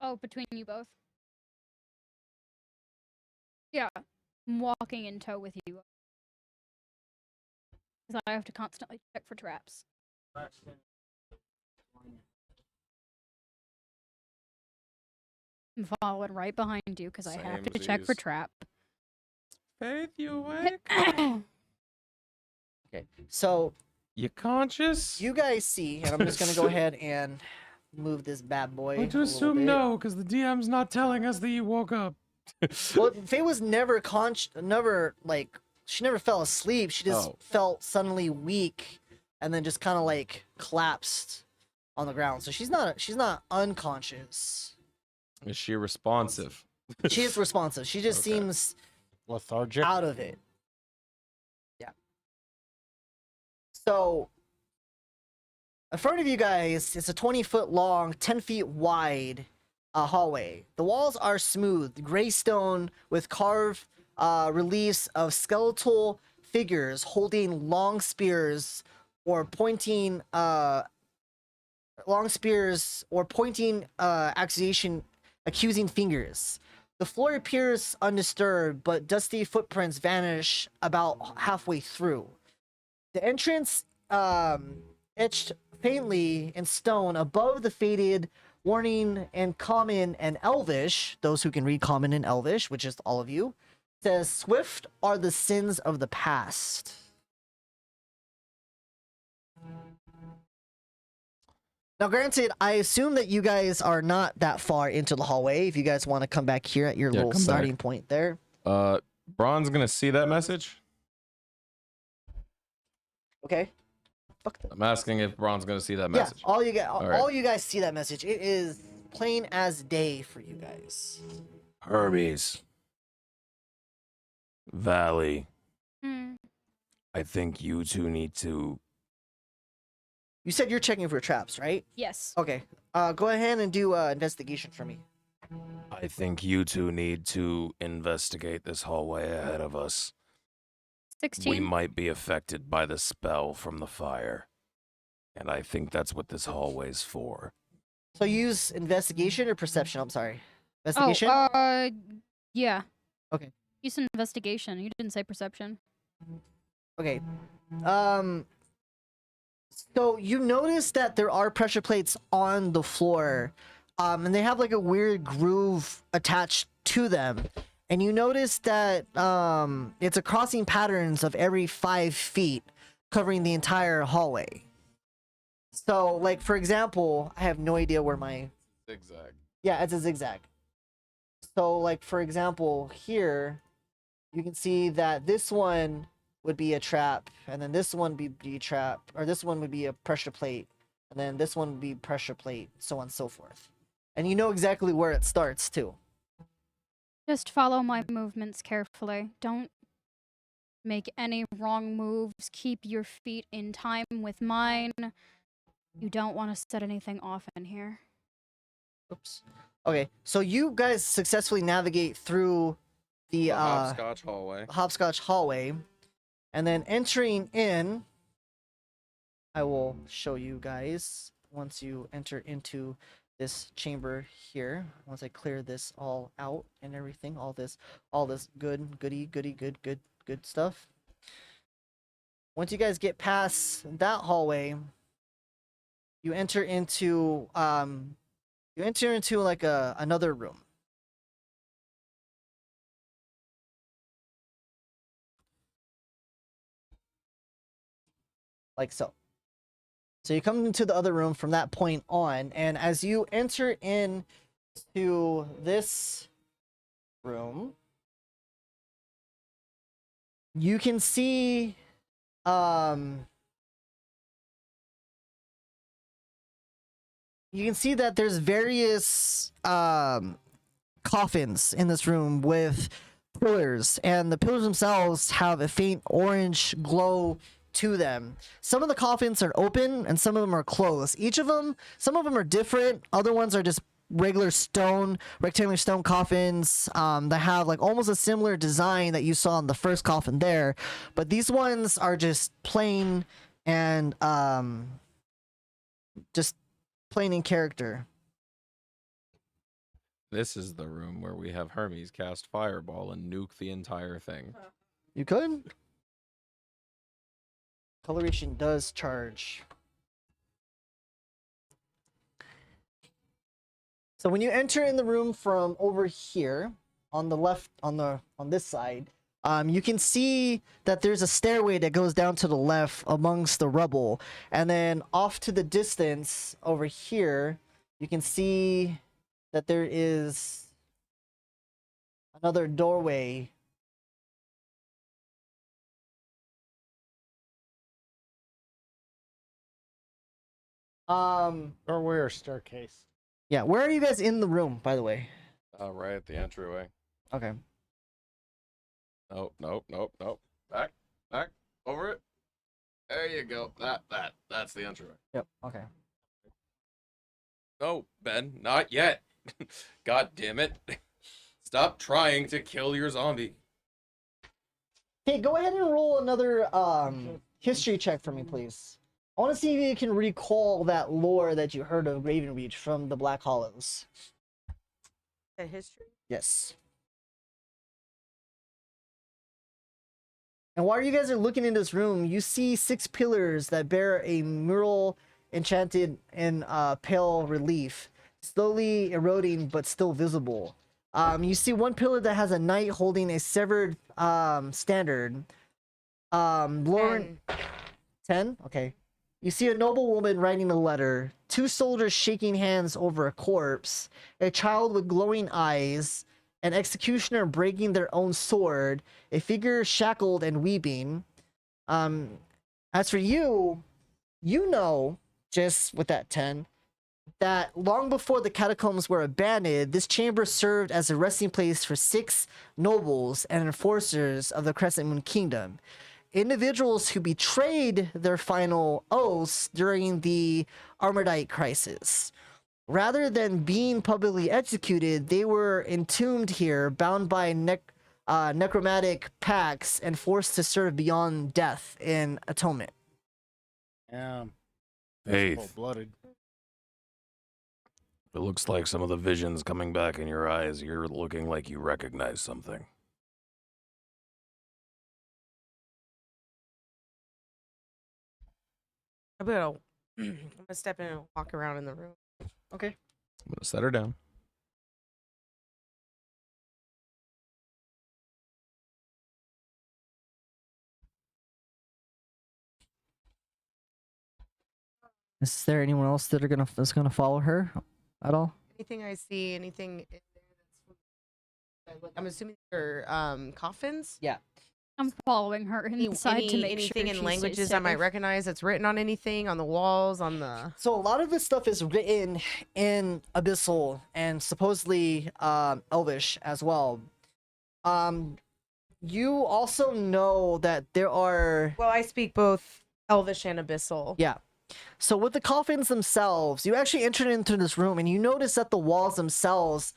Oh, between you both. Yeah, I'm walking in tow with you. Because I have to constantly check for traps. I'm following right behind you because I have to check for Samesies. trap. Faith, you awake? Okay. So You conscious? you guys see, and I'm just going to go ahead and move this bad boy. I'm going to a little assume bit. no, because the DM's not telling us that you woke up. Well, Faye was never she never fell asleep. She just Oh. felt suddenly weak, and then just kind of like collapsed on the ground. So she's not unconscious. Is she responsive? She is responsive. She just Okay. seems Lethargic. out of it. Yeah. So, in front of you guys, it's a 20-foot long, 10 feet wide hallway. The walls are smooth, gray stone with carved reliefs of skeletal figures holding long spears or pointing accusing fingers. The floor appears undisturbed, but dusty footprints vanish about halfway through. The entrance, etched faintly in stone above the faded warning in Common and Elvish, those who can read Common and Elvish, which is all of you, says, "Swift are the sins of the past." Now, granted, I assume that you guys are not that far into the hallway. If you guys want to come back here at your Yeah, little come back. starting point there. Braun's gonna see that message. Okay. Fuck that. I'm asking if Braun's gonna see that Yeah, message. all you guys, All right. all you guys see that message. It is plain as day for you guys. Hermes. Valley. Hmm. I think you two need to. You said you're checking for traps, right? Yes. Okay. Go ahead and do investigation for me. I think you two need to investigate this hallway ahead of us. 16. We might be affected by the spell from the fire. And I think that's what this hallway's for. So use investigation or perception? I'm sorry. Oh, Investigation? yeah. Okay. Use an investigation. You didn't say perception. Okay. So you notice that there are pressure plates on the floor, and they have like a weird groove attached to them. and you notice that it's a crossing patterns of every 5 feet covering the entire hallway. So, like, for example, I have no idea where my... Zigzag. Yeah, it's a zigzag. So, like, for example, here, you can see that this one would be a trap, and then this one would be a trap, or this one would be a pressure plate, and then this one would be pressure plate, so on and so forth. And you know exactly where it starts, too. Just follow my movements carefully. Don't make any wrong moves. Keep your feet in time with mine. You don't want to set anything off in here. Oops. Okay, so you guys successfully navigate through the hopscotch hallway. hopscotch hallway, and then entering in, I will show you guys once you enter into this chamber here. Once I clear this all out and everything, all this good stuff. Once you guys get past that hallway, you enter into like another room. Like so. So you come into the other room from that point on, and as you enter into this room, you can see that there's various coffins in this room with pillars, and the pillars themselves have a faint orange glow to them. Some of the coffins are open and some of them are closed. Some of them are different. Other ones are just regular rectangular stone coffins that have like almost a similar design that you saw in the first coffin there. But these ones are just plain and just plain in character. This is the room where we have Hermes cast Fireball and nuke the entire thing. You could. Coloration does charge. So when you enter in the room from over here on the left, on this side, you can see that there's a stairway that goes down to the left amongst the rubble, and then off to the distance over here, you can see that there is another doorway. Doorway or staircase? Yeah, where are you guys in the room, by the way? Right at the entryway. Okay. Nope. Back. Over it. There you go. That's the entryway. Yep. Okay. No, Ben, not yet. God damn it. Stop trying to kill your zombie. Hey, go ahead and roll another history check for me, please. I want to see if you can recall that lore that you heard of Graven Reach from the Black Hollows. The history? Yes. And while you guys are looking in this room, you see 6 pillars that bear a mural enchanted in pale relief, slowly eroding but still visible. You see one pillar that has a knight holding a severed standard. Lauren, 10? Okay. You see a noble woman writing a letter, 2 soldiers shaking hands over a corpse, a child with glowing eyes, an executioner breaking their own sword, a figure shackled and weeping. As for you, you know, just with that 10, that long before the catacombs were abandoned, this chamber served as a resting place for 6 nobles and enforcers of the Crescent Moon Kingdom. Individuals who betrayed their final oaths during the Armordite crisis. Rather than being publicly executed, they were entombed here, bound by necromantic pacts, and forced to serve beyond death in atonement. Yeah. Faith. Cold-blooded. It looks like some of the visions coming back in your eyes. You're looking like you recognize something. I'm gonna step in and walk around in the room. Okay. I'm gonna set her down. Is there anyone else that's gonna follow her at all? Anything I see, anything in there that's I'm assuming they're coffins. Yeah. I'm following her inside to make anything sure in she languages stays I might safe. recognize that's written on anything on the walls on the. So a lot of this stuff is written in Abyssal and supposedly Elvish as well. You also know that there are. Well, I speak both Elvish and Abyssal. Yeah. So with the coffins themselves, you actually entered into this room and you notice that the walls themselves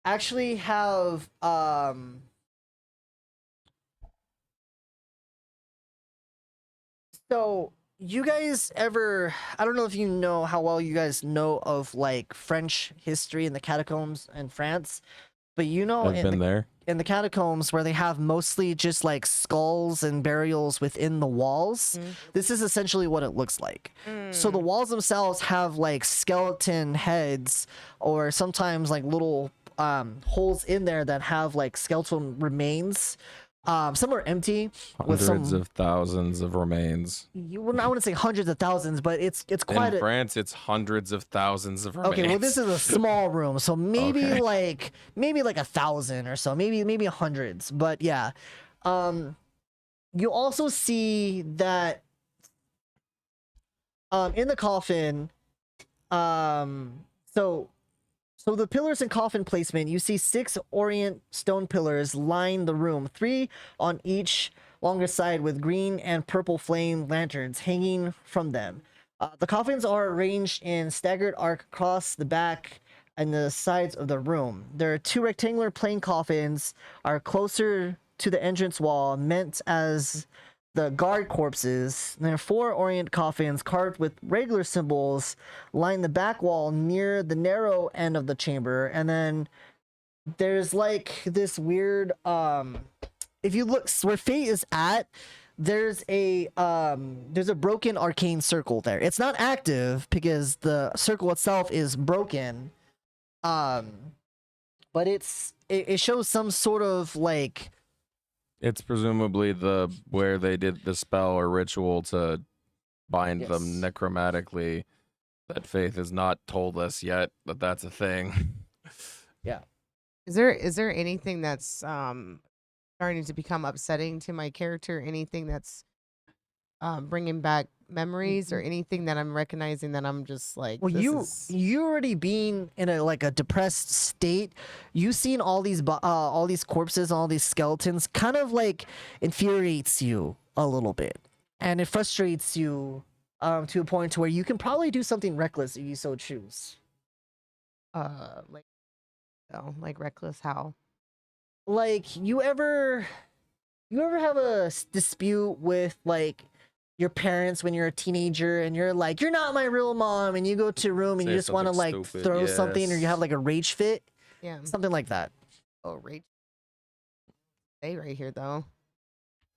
actually have so you guys ever, I don't know if you know how well you guys know of like French history in the catacombs in France, but you know I've been there. in the catacombs where they have mostly just like skulls and burials within the walls. This is essentially what it looks like. So the walls themselves have like skeleton heads or sometimes like little holes in there that have like skeletal remains. Some are empty with Hundreds some of thousands of remains. I wouldn't say hundreds of thousands, but it's quite In a France, it's hundreds of thousands of remains. okay. Well, this is a small room, so maybe Okay. like 1,000 or so, maybe hundreds. But yeah, you also see that in the coffin, so the pillars and coffin placement, you see 6 orient stone pillars line the room, 3 on each longer side with green and purple flame lanterns hanging from them. The coffins are arranged in staggered arc across the back and the sides of the room. There are 2 rectangular plain coffins are closer to the entrance wall, meant as the guard corpses. There are 4 orient coffins carved with regular symbols line the back wall near the narrow end of the chamber, and then there's like this weird if you look where Fate is at, there's a broken arcane circle there. It's not active because the circle itself is broken, but it shows some sort of like. It's presumably where they did the spell or ritual to bind them Yes. necromantically. That Faith has not told us yet that that's a thing. Is there anything that's starting to become upsetting to my character? Anything that's bringing back memories or anything that I'm recognizing that I'm just like, Well, this you is- you already being in a depressed state. You seen all these corpses, all these skeletons, kind of like infuriates you a little bit, and it frustrates you to a point to where you can probably do something reckless if you so choose. like like reckless how? Like you ever have a dispute with like your parents when you're a teenager and you're like, you're not my real mom, and you go to a room and Say you just want to something like stupid, throw something, or you yes. have like a rage fit, Yeah. something like that. Oh, rage. Stay right here though.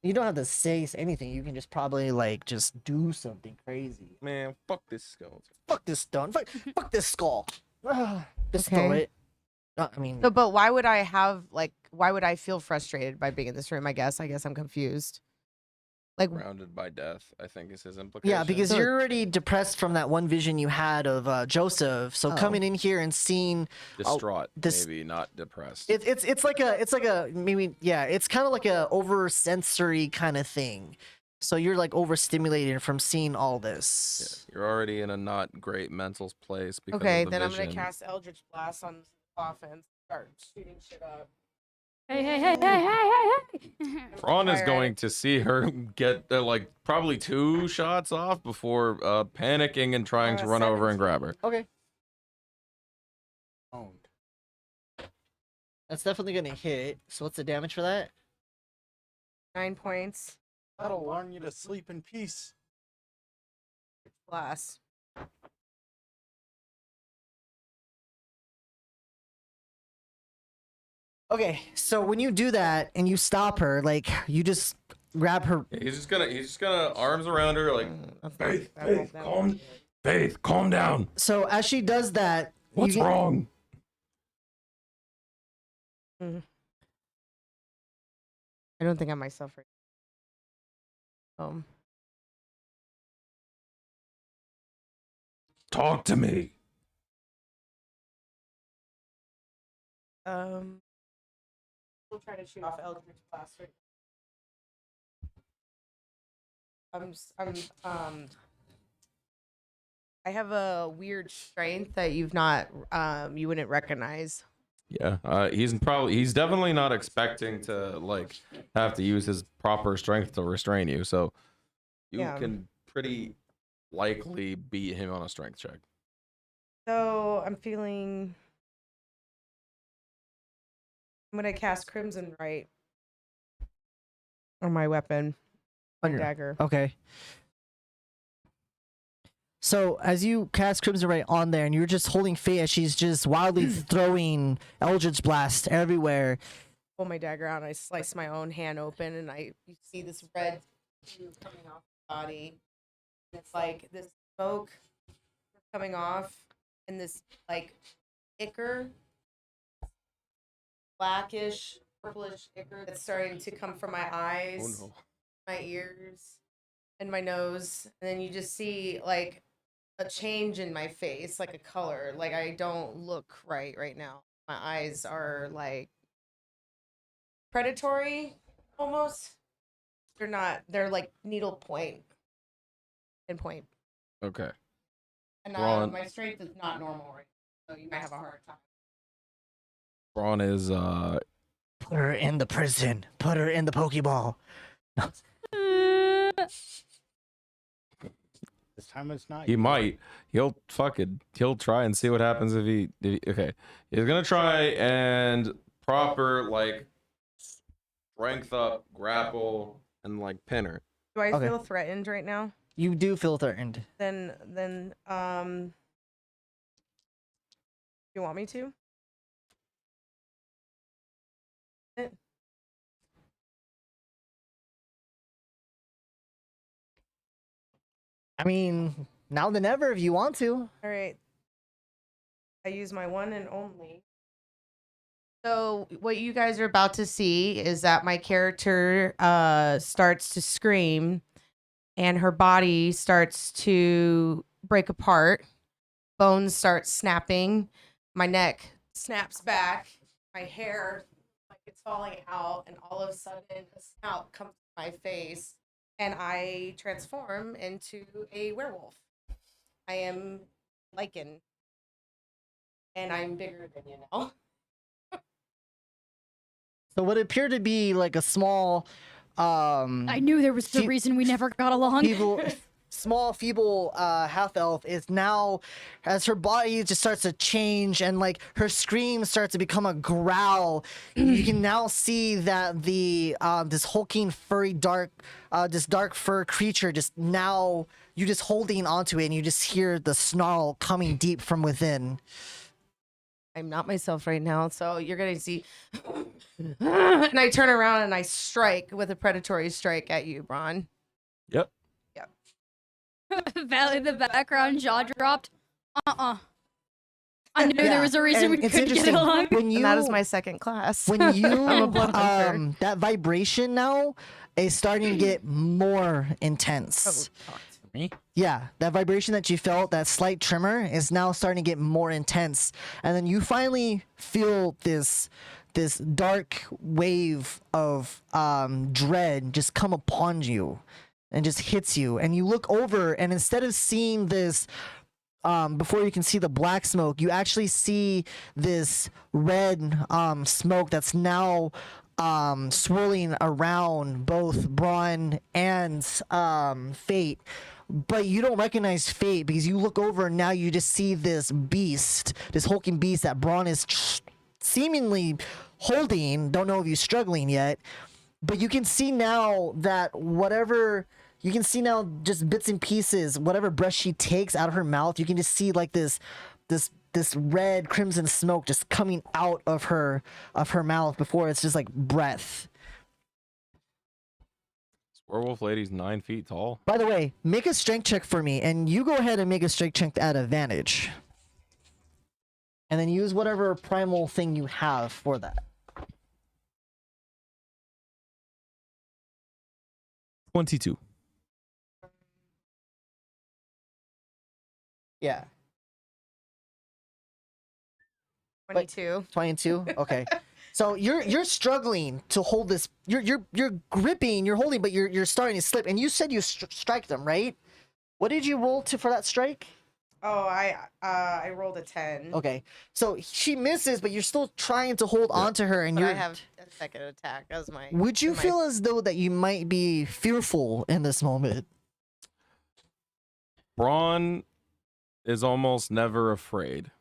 You don't have to say anything. You can just probably like just do something crazy. Man, fuck this skeleton. Fuck this stone. Fuck this skull. Just throw Okay. it. I mean, So, but why would I feel frustrated by being in this room? I guess I'm confused. Like, Surrounded by death, I think is his implication. yeah, because So- you're already depressed from that one vision you had of Joseph. So Oh. coming in here and seeing distraught, this- maybe not depressed. it's like a maybe yeah, it's kind of like a over sensory kind of thing. So you're like overstimulated from seeing all Yeah, this. you're already in a not great mental place because okay, of the then I'm vision. gonna cast Eldritch Blast on offense. Start shooting shit up. Hey. Braun is Fire going at to see her get like probably 2 shots off before panicking and trying to run over and 17. grab her. Okay. That's definitely gonna hit. So what's the damage for that? 9 points. That'll learn you to sleep in peace. Blast. Okay, so when you do that and you stop her, like you just grab her. Yeah, he's just gonna arms around her like That's Faith, that won't- Faith, that won't be good. Faith, calm down. So as she does that, What's you, wrong? I don't think I'm myself right. Talk to me. We'll try to shoot off Eldritch Blast. Right? I have a weird strength that you've not, you wouldn't recognize. Yeah, he's definitely not expecting to like have to use his proper strength to restrain you, so you Yeah. can pretty likely beat him on a strength check. So I'm feeling. I'm gonna cast Crimson Right on my weapon, On my your- dagger. Okay. So as you cast Crimson Ray on there, and you're just holding Faye as she's just wildly throwing Eldritch Blast everywhere. Pull my dagger out and I slice my own hand open, and you see this red hue coming off the body. And it's like this smoke coming off, and this like ichor, blackish, purplish ichor that's starting to come from my eyes, my ears, and my nose. And then you just see like a change in my face, like a color. Like I don't look right now. My eyes are like predatory almost. They're not, they're like needle point and point. Okay. And Braun- my strength is not normal right now, so you might have a hard time. Braun is Put her in the prison. Put her in the Pokeball. This time it's not. he you. might he'll try and see what happens if he okay. He's gonna try and proper like strength up, grapple, and like pin her. Do I Okay. feel threatened right now? You do feel threatened. Then you want me to? I mean, now than ever if you want to. All right. I use my one and only. So what you guys are about to see is that my character starts to scream, and her body starts to break apart. Bones start snapping. My neck snaps back. My hair, like it's falling out, and all of a sudden a snout comes to my face, and I transform into a werewolf. I am lichen, and I'm bigger than you now. So what appeared to be like a small I knew there was a reason we never got along. small feeble half elf is now, as her body just starts to change and like her scream starts to become a growl. You can now see that the this hulking furry this dark fur creature just now, you just holding onto it, and you just hear the snarl coming deep from within. I'm not myself right now, so you're gonna see. And I turn around and I strike with a predatory strike at you, Braun. Yep. Valley in the background, jaw dropped. I knew Yeah, there was a reason and we it's couldn't get interesting, along. when you And that is my second class. when you I'm a blood hunter. that vibration now is starting to get more intense. Oh, talk to Me? Yeah, that vibration that you felt, that slight tremor, is now starting to get more intense. And then you finally feel this dark wave of dread just come upon you and just hits you. And you look over, and instead of seeing this before you can see the black smoke, you actually see this red smoke that's now swirling around both Braun and Fate. But you don't recognize Fate because you look over and now you just see this beast, this hulking beast that Braun is seemingly holding. Don't know if he's struggling yet, but you can see now that you can see now just bits and pieces, whatever breath she takes out of her mouth, you can just see like this red crimson smoke just coming out of her mouth before it's just like breath. This werewolf lady's 9 feet tall. By the way, make a strength check for me, and you go ahead and make a strength check at advantage. And then use whatever primal thing you have for that. 22. Yeah. 22. 22. Okay. So you're struggling to hold this. You're gripping, you're holding, but you're starting to slip. And you said you strike them, right? What did you roll for that strike? Oh, I rolled a 10. Okay. So she misses, but you're still trying to hold on to her, and But you're. I have a second attack as my. Would you my- feel as though that you might be fearful in this moment? Braun is almost never afraid.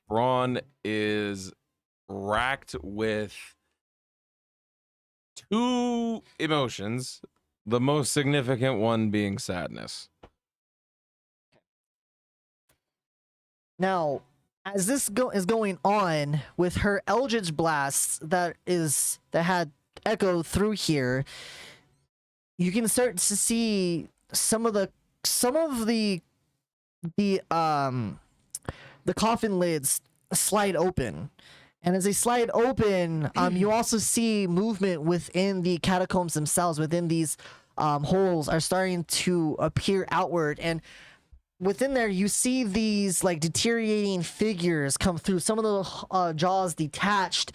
Braun is racked with two emotions, the most significant one being sadness. Now, as this is going on with her Eldritch blasts that had echoed through here, you can start to see some of the coffin lids slide open. And as they slide open, you also see movement within the catacombs themselves. Within these holes are starting to appear outward, and within there you see these like deteriorating figures come through. Some of the jaws detached.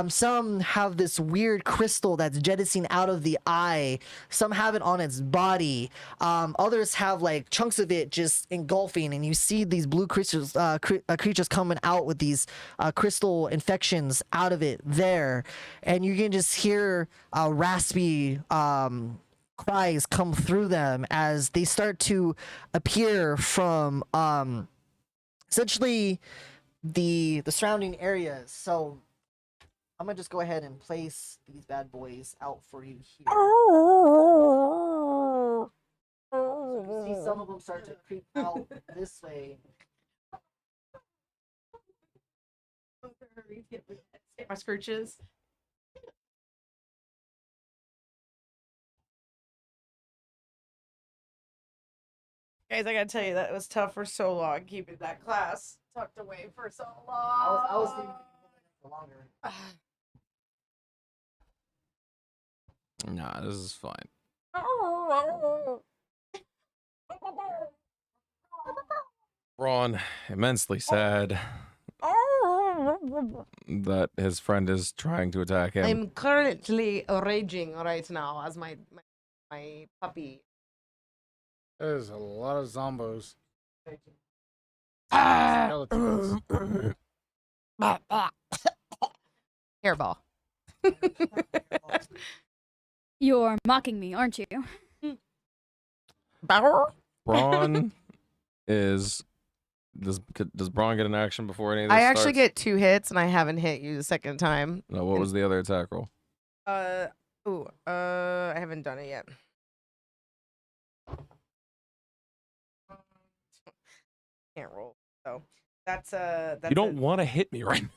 Some have this weird crystal that's jettisoning out of the eye. Some have it on its body. Others have like chunks of it just engulfing, and you see these blue creatures coming out with these crystal infections out of it there, and you can just hear raspy cries come through them as they start to appear from essentially the surrounding areas. So I'm gonna just go ahead and place these bad boys out for you here. So you see some of them start to creep out this way. My scrooches. Guys, I gotta tell you, that was tough for so long, keeping that class tucked away for so long. I was thinking for longer. Nah, this is fine. Braun, immensely sad that his friend is trying to attack him. I'm currently raging right now as my puppy. There's a lot of zombos. Skeletons. Hairball. You're mocking me, aren't you? Braun is. Does Braun get an action before any of this I actually starts? get 2 hits, and I haven't hit you the second time. No, what was the other attack roll? I haven't done it yet. Can't roll. So that's You don't want to hit me right now.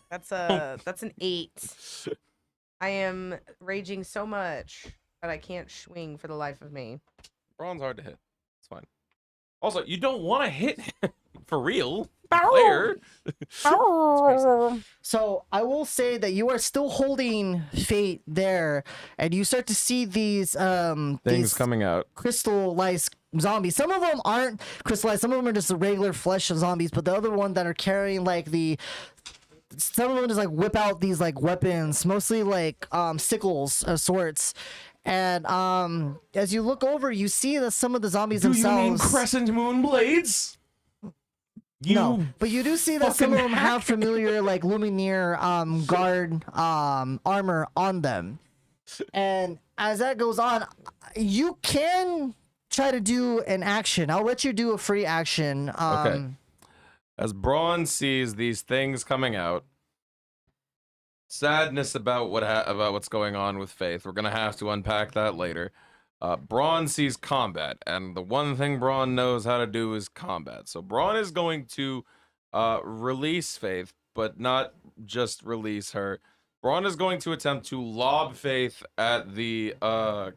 that's an 8. I am raging so much that I can't swing for the life of me. Braun's hard to hit. It's fine. Also, you don't want to hit him for real. Player. So I will say that you are still holding Fate there, and you start to see these Things coming out. crystallized zombies. Some of them aren't crystallized. Some of them are just regular flesh zombies. But the other one that are carrying some of them just like whip out these like weapons, mostly like sickles of sorts. And as you look over, you see that some of the zombies Do themselves. you mean crescent moon blades? No, but you do see that some of them have familiar like Lumineer guard armor on them. And as that goes on, you can try to do an action. I'll let you do a free action. Okay. As Braun sees these things coming out, sadness about what's going on with Faith. We're gonna have to unpack that later. Braun sees combat, and the one thing Braun knows how to do is combat. So Braun is going to release Faith, but not just release her. Braun is going to attempt to lob Faith at the mob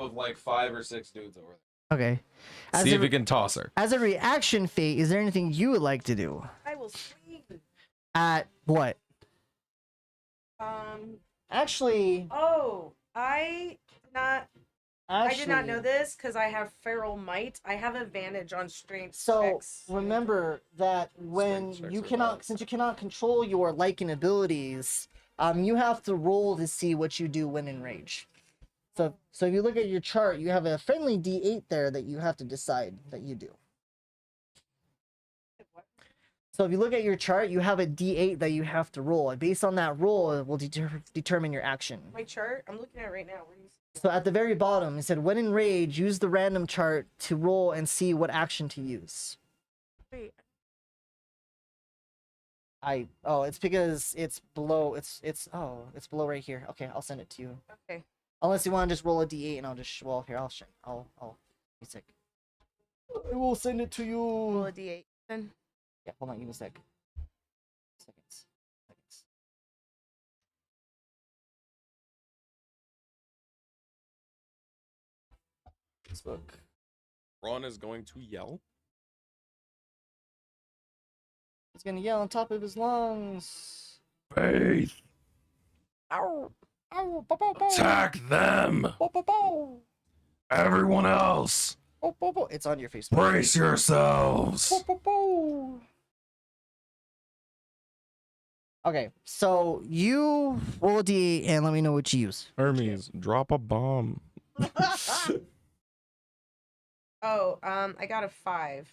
of like 5 or 6 dudes over there. Okay. See if he can toss her. As a reaction, Fate, is there anything you would like to do? I will swing. At what? Actually, Oh, I did not I did not know this because I have feral might. I have advantage on strength So checks. remember that when Strength checks you are cannot, bad. since you cannot control your liking abilities, you have to roll to see what you do when in rage. So if you look at your chart, you have a friendly D8 there that you have to decide that you do. So if you look at your chart, you have a D8 that you have to roll. And based on that roll, it will determine your action. My chart? I'm looking at it right now. Where do you see So at the very bottom, it said, when in rage, use the random chart to roll and see what action to use. Wait. It's because it's below, it's below right here. Okay, I'll send it to you. Okay. Unless you want to just roll a D8 and I'll just, well, here, I'll give me a sec. I will send it to you. Roll a D8 then. Yeah, hold on, give me a sec. Seconds. This book. Braun is going to yell. He's gonna yell on top of his lungs. Faith, Ow! Ow! Bow, bow, bow. attack them. Bow, bow, bow. Everyone else, Bow, bow, bow. It's on your face. brace yourselves. Bow, bow, bow. Okay, so you roll a D8 and let me know what you use. Hermes, drop a bomb. I got a 5.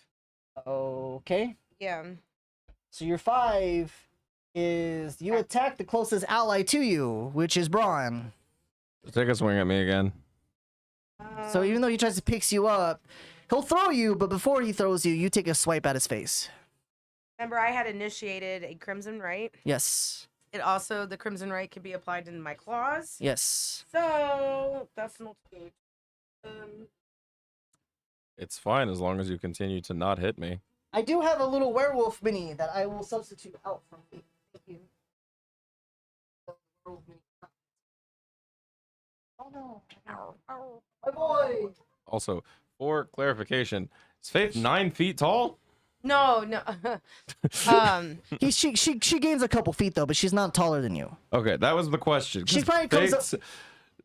Okay. Yeah. So your 5 is you attack the closest ally to you, which is Braun. Take a swing at me again. So even though he tries to pick you up, he'll throw you, but before he throws you, you take a swipe at his face. Remember, I had initiated a Crimson Right. Yes. It also, the Crimson Right can be applied in my claws. Yes. So, that's not good. It's fine as long as you continue to not hit me. I do have a little werewolf mini that I will substitute out from me. Thank you. Werewolf mini. Oh no. Ow. My boy! Also, for clarification, is Faith 9 feet tall? No. She gains a couple feet though, but she's not taller than you. Okay, that was the question. 'cause She probably comes up-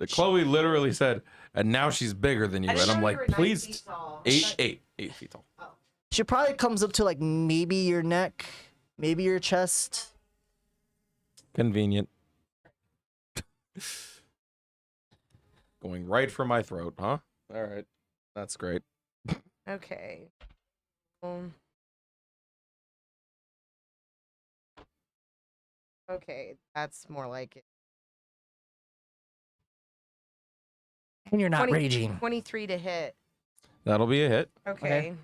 Chloe literally said, and now she's bigger than you. I And didn't I'm know you like, were 9 please, feet tall. 8 feet tall. She probably comes up to like maybe your neck, maybe your chest. Convenient. Going right for my throat, huh? All right, that's great. Okay. Okay, that's more like it. And you're not 20 raging. 23 to hit. That'll be a hit. Okay.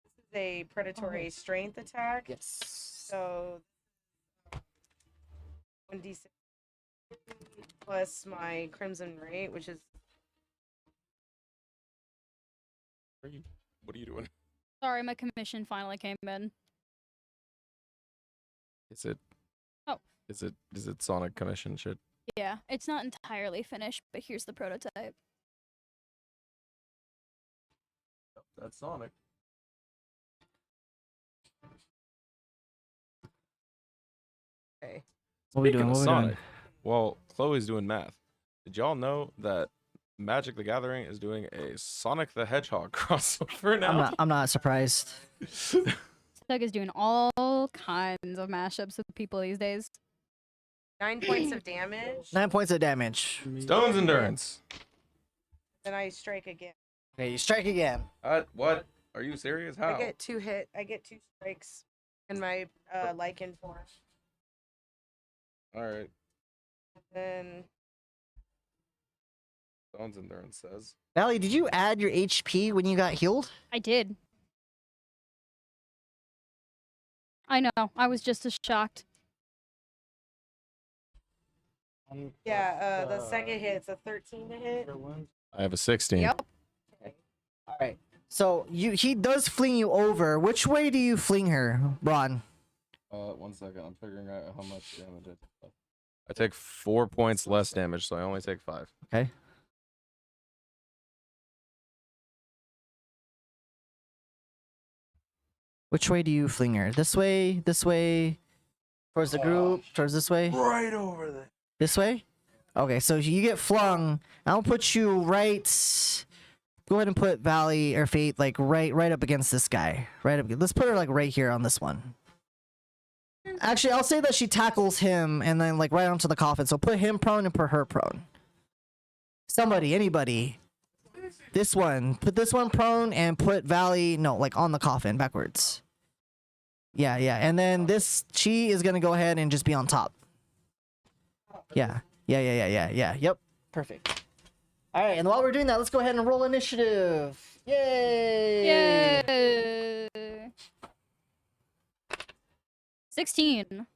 This is a predatory strength attack. Yes. So 1d6 plus my Crimson Rate, which is What are you doing? Sorry, my commission finally came in. Is it? Oh. Is it Sonic commission shit? Yeah, it's not entirely finished, but here's the prototype. That's Sonic. okay. What we Speaking doing? of What we Sonic, doing? well, Chloe's doing math. Did y'all know that Magic the Gathering is doing a Sonic the Hedgehog crossover now? I'm not surprised. Doug is doing all kinds of mashups with people these days. 9 points of damage. 9 points of damage. Stone's Endurance. Then I strike again. Okay, you strike again. What? Are you serious? How? I get 2 strikes in my lichen form. All right. Then Stone's Endurance says. Valley, did you add your HP when you got healed? I did. I know. I was just as shocked. yeah, the second hit's a 13 to hit. I have a 16. Yep. All right. So he does fling you over. Which way do you fling her, Braun? 1 second. I'm figuring out how much damage I take. I take 4 points less damage, so I only take 5. Okay. Which way do you fling her? This way? This way? Towards the group? Towards this way? Right over there. This way? Okay, so you get flung. I'll put you right. Go ahead and put Valley or Fate like right up against this guy. Right up. Let's put her like right here on this one. Actually, I'll say that she tackles him and then like right onto the coffin. So put him prone and put her prone. Somebody, anybody. This one. Put this one prone and put Valley, no, like on the coffin backwards. Yeah, yeah. And then this, she is going to go ahead and just be on top. Yeah. Yep. Perfect. All right. And while we're doing that, let's go ahead and roll initiative. Yay! Yay! 16.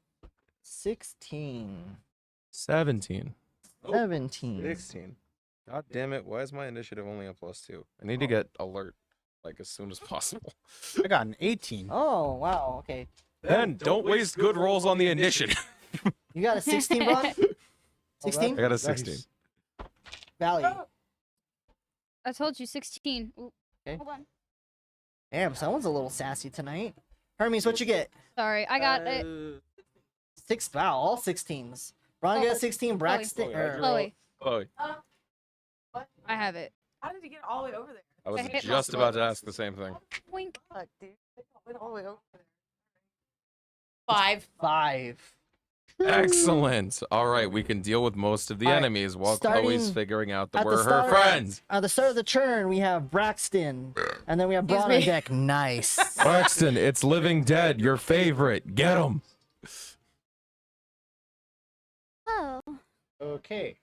16. 17. 17. 16. God damn it! Why is my initiative only a +2? I need to get alert like as soon as possible. I got an 18. Oh, wow. Okay. Ben, don't waste good rolls on the initiative. You got a 16, Braun? 16? I got a 16. Valley. I told you 16. Ooh, Okay. hold on. Damn, someone's a little sassy tonight. Hermes, what you get? Sorry, I got it. Wow, all 16s. Braun got a 16, Braxton. Chloe, Chloe, I have it. How did you get all the way over there? I was I hit just my- about to ask the same thing. Wink. Fuck, dude. They went all the way over there. 5. Excellent. All right, we can deal with most of the All right, enemies while Chloe's starting figuring out that at the we're her start- friends. At the start of the turn, we have Braxton. And then we have Excuse Braun on me. deck. Nice. Braxton, it's Living Dead, your favorite. Get him. Oh. Okay.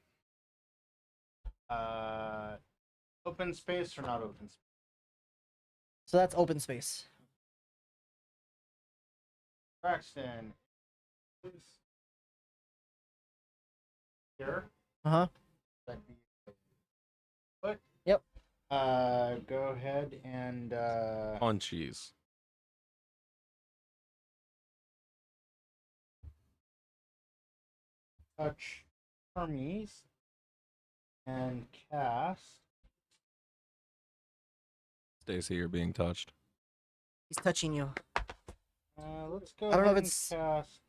Open space or not open space? So that's open space. Braxton. Here. Uh-huh. That'd be foot. Yep. Go ahead and Punchies. touch Hermes and cast. Stacy, you're being touched. He's touching you. Let's go I don't know ahead if and it's- cast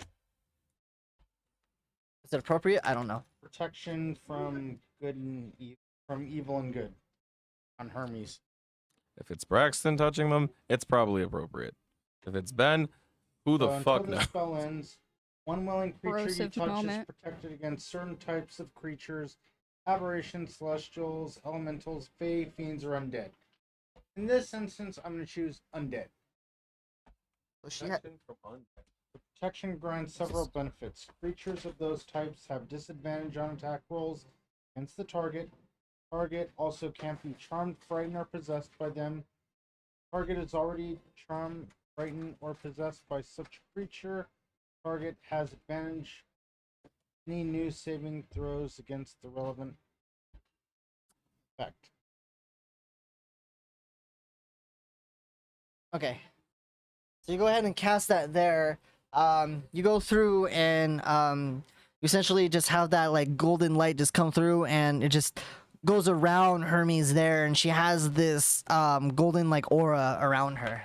Is it appropriate? I don't know. protection from good and from evil and good on Hermes. If it's Braxton touching them, it's probably appropriate. If it's Ben, who the So fuck until the knows? spell ends, one willing creature you Corrosive touch moment. is protected against certain types of creatures, aberrations, celestials, elementals, fae, fiends, or undead. In this instance, I'm going to choose undead. The protection grants several benefits. Creatures of those types have disadvantage on attack rolls against the target. Target also can't be charmed, frightened, or possessed by them. Target is already charmed, frightened, or possessed by such creature. Target has advantage any new saving throws against the relevant effect. Okay. So you go ahead and cast that there. You go through and you essentially just have that like golden light just come through and it just goes around Hermes there and she has this golden like aura around her.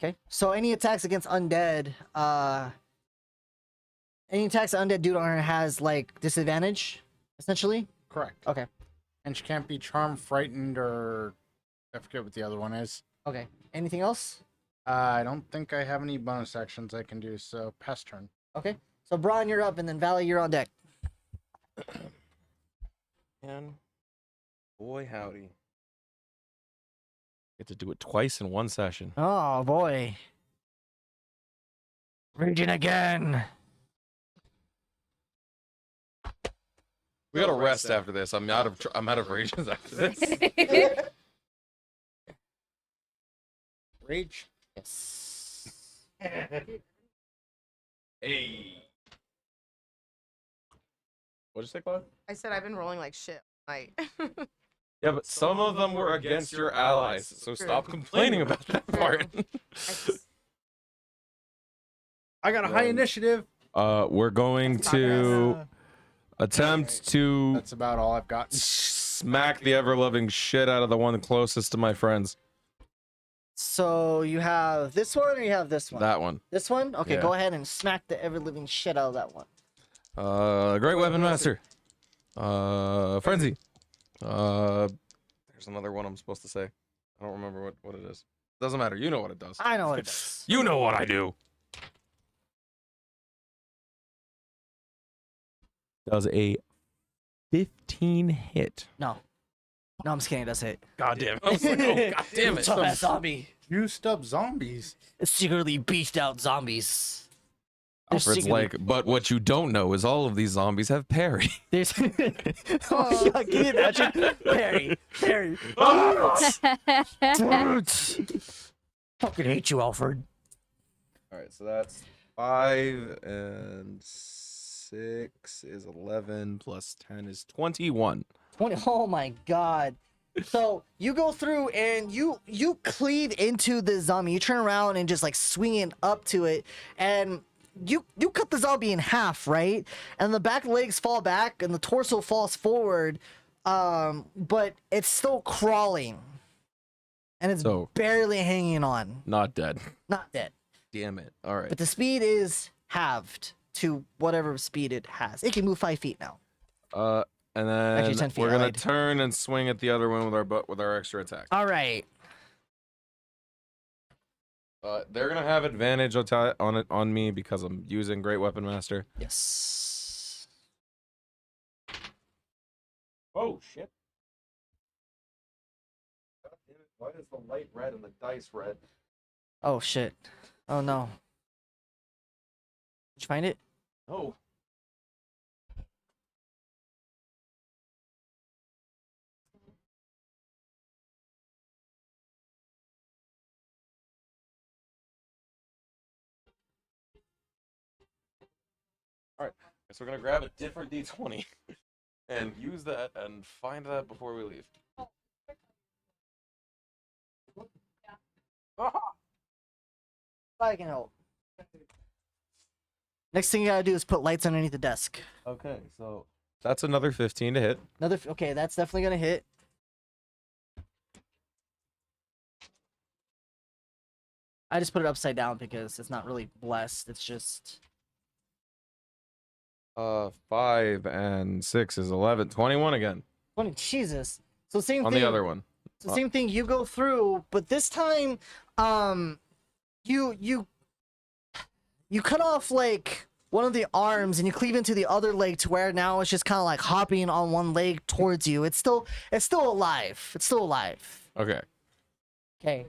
Okay. So any attacks against undead, any attacks that undead do on her has like disadvantage, essentially? Correct. Okay. And she can't be charmed, frightened, or I forget what the other one is. Okay. Anything else? I don't think I have any bonus actions I can do, so pass turn. Okay. So Braun, you're up, and then Valley, you're on deck. Man, boy howdy. Get to do it twice in one session. Oh boy. Raging again. We gotta rest after this. I'm out of rages after this. Rage. Yes. Hey. What'd you say, Claude? I said I've been rolling like shit all night. Yeah, but some of them were against your allies, so stop complaining about that part. I got a high initiative. We're going to attempt to That's about all I've got. smack the ever-loving shit out of the one closest to my friends. So you have this one or you have this one? That one. This one? Okay, Yeah. go ahead and smack the ever living shit out of that one. Great Weapon Master. Frenzy. There's another one I'm supposed to say. I don't remember what it is. Doesn't matter. You know what it does. I know what it does. You know what I do. Does a 15 hit? No. No, I'm just kidding. That's it. God damn it. I was like, oh, God damn it. Tough ass zombie. Used up zombies. Secretly beefed out zombies. They're Alfred's secretly- like, but what you don't know is all of these zombies have parry. There's. Oh my God, can you imagine? Parry. Parry. Fucking hate you, Alfred. All right, so that's 5 and 6 is 11 plus 10 is 21. 20. Oh my God. So you go through and you cleave into the zombie. You turn around and just like swing it up to it, and you cut the zombie in half, right? And the back legs fall back and the torso falls forward, but it's still crawling, and it's So- barely hanging on. Not dead. Not dead, Damn it. All right. but the speed is halved to whatever speed it has. It can move 5 feet now. And then Actually, 10 feet, we're I gonna lied. turn and swing at the other one with our extra attack. All right. They're gonna have advantage on me because I'm using Great Weapon Master. Yes. Oh shit! God damn it. Why is the light red and the dice red? Oh shit. Oh no. Did you find it? Oh. Alright, so we're gonna grab a different D20 and use that and find that before we leave. I can help. Next thing you gotta do is put lights underneath the desk. Okay, so that's another 15 to hit. Okay, that's definitely gonna hit. I just put it upside down because it's not really blessed. It's just 5 and 6 is 11. 21 again 20. Jesus. So same on thing. the other one. So same thing. You go through, but this time, you cut off like one of the arms and you cleave into the other leg to where now it's just kind of like hopping on one leg towards you. It's still alive. It's still alive. Okay, Okay.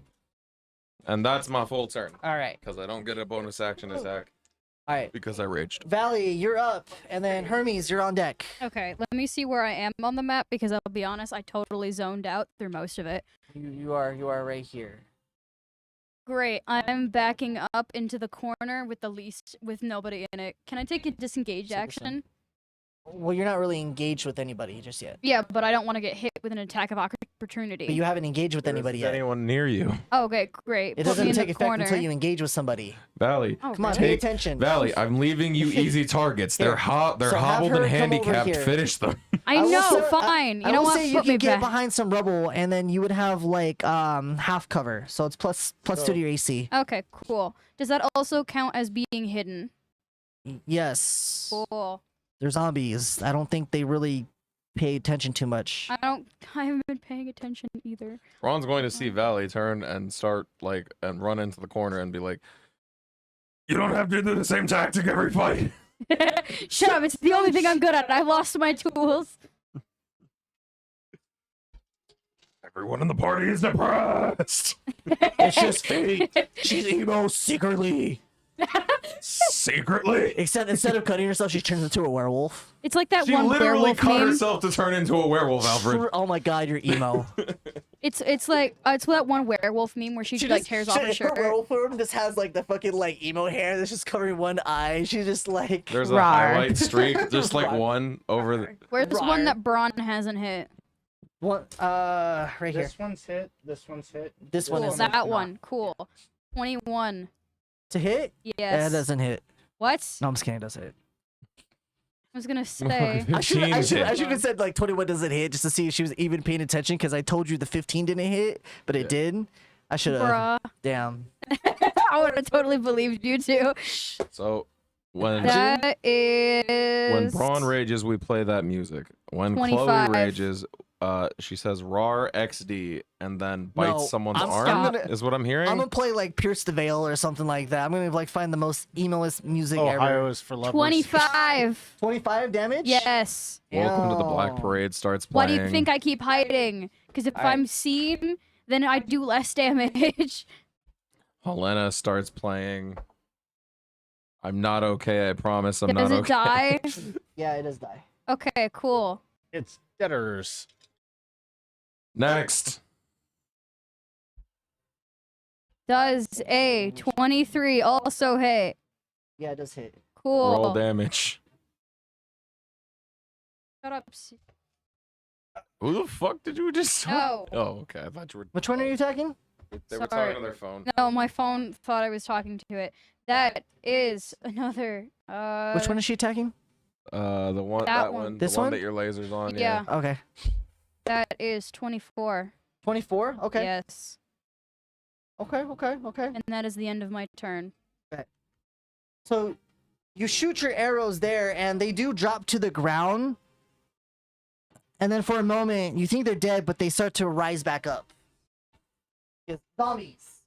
and that's my full turn All right. because I don't get a bonus action attack All right. because I raged. Valley, you're up, and then Hermes, you're on deck. Okay, let me see where I am on the map because I'll be honest, I totally zoned out through most of it. You are right here. Great, I'm backing up into the corner with nobody in it. Can I take a disengaged So this action? Well, you're not really engaged with anybody just yet. Yeah, but I don't want to get hit with an attack of opportunity. But you haven't engaged with anybody Is yet. anyone near you? Oh, okay, great. It Put doesn't me in take the effect corner. until you engage with somebody. Valley, Oh, Come on, really? pay Take- attention. Valley, I'm leaving you easy targets. They're Here. they're So have hobbled her and come over handicapped. here. Finish them. I will know, say- fine. I You know will what? say you Put me can get back. behind some rubble, and then you would have like half cover, so it's plus 2 to your AC. Okay, cool. Does that also count as being hidden? Yes. Cool. They're zombies. I don't think they really pay attention too much. I haven't been paying attention either. Ron's going to see Valley turn and start and run into the corner and be like, "You don't have to do the same tactic every fight." Shut up, it's the only thing I'm good at. I've lost my tools. Everyone in the party is depressed. It's just fate. She's emo secretly. Secretly. Except instead of cutting herself, she turns into a werewolf. It's like that She one literally werewolf cut meme. herself to turn into a werewolf, Alfred. Oh my god, you're emo. It's like it's that one werewolf meme where she like tears off her shirt. Her werewolf form just has like the fucking like emo hair that's just covering one eye. She's just like. There's a Rawr. highlight streak, just like Rawr. one over the. Where's the one Rawr. that Braun hasn't hit? One, right here. This one's hit. This one's hit. This one Cool, is that not. one. Cool. 21. to hit. Yes. That doesn't hit. What? No, I'm just kidding. It does hit. I was gonna say. I should 15 hit. have said like 21 doesn't hit just to see if she was even paying attention because I told you the 15 didn't hit, but it did. I should have. Bruh. Damn. I would have totally believed you too. So when That is when Braun rages, we play that music. When 25. Chloe rages, she says "rar XD" and then bites No, someone's I'm arm. gonna- Is what I'm hearing. I'm gonna play like Pierce the Veil or something like that. I'm gonna like find the most emoist music Ohio ever. is for lovers. 25. 25 damage? Yes. Welcome to the Black Damn. Parade starts Why playing. do you think I keep hiding? Because if Alright. I'm seen, then I do less damage. Helena starts playing. I'm not okay. I promise I'm Does not it okay. die? Yeah, it does die. Okay, cool. It's debtors. Next. Does a 23 also hit? Yeah, it does hit. Cool. Roll damage. Shut up. Who the fuck did you just? No. Oh, okay. I thought you were. Which one are you attacking? They were Sorry. talking on their phone. No, my phone thought I was talking to it. That is another. Which one is she attacking? The one. That That one. one. This the one one? that your laser's on. Yeah. Okay. That is 24. 24? Okay. Yes. Okay, okay, okay. And that is the end of my turn. So you shoot your arrows there and they do drop to the ground. And then for a moment, you think they're dead, but they start to rise back up. It's zombies.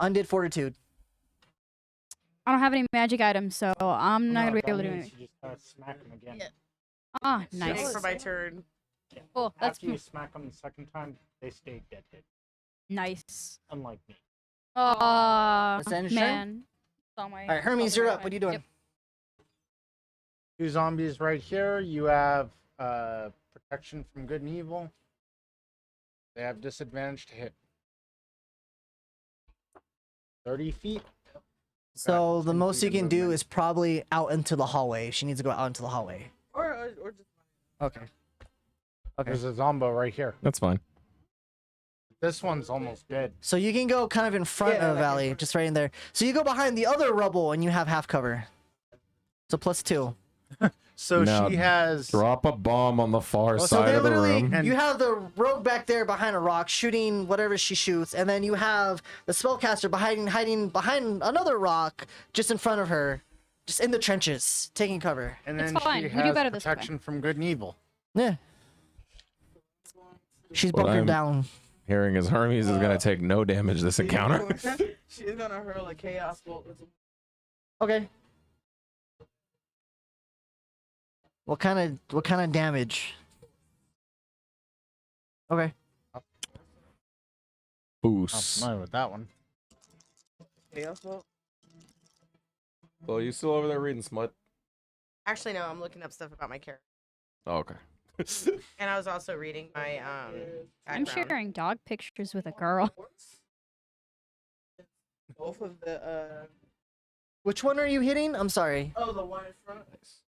Undead fortitude. I don't have any magic items, so I'm not No, gonna be that able to do means anything. you just gotta smack them again. Yeah. Ah, Waiting nice. for my turn. Cool. That's After you smack them the second time, they stay dead. nice. Unlike me. Aw, Is that end of turn? man. It's on my- All right, Hermes, you're up. What are you doing? Yep. Two zombies right here. You have protection from good and evil. They have disadvantage to hit. 30 feet. So the 10 most feet you of can do movement. is probably out into the hallway. She needs to go out into the hallway. Or just Okay. Okay. There's a zombo right here. That's fine. This one's almost dead. So you can go kind of in front Yeah, of like in Valley, just right in there. So you go behind the other rubble and you have half cover. So +2. So Now, she has. Drop a bomb on the far So side they of the literally, room. And- you have the rogue back there behind a rock shooting whatever she shoots, and then you have the spellcaster hiding behind another rock just in front of her, just in the trenches, taking cover. And It's then fine. she We do has better this way. protection from good and evil. Yeah. She's What bunkered I'm- down. Hearing is Hermes is gonna take no damage this encounter. she's gonna hurl a chaos bolt. Okay. What kind of damage? Okay. Not Boost. familiar with that one. Chaos bolt. Well, you still over there reading smut? Actually, no, I'm looking up stuff about my character. Oh, okay. And I was also reading my I'm background. sharing dog pictures with a girl. Both of the Which one are you hitting? I'm sorry. oh, the one in front.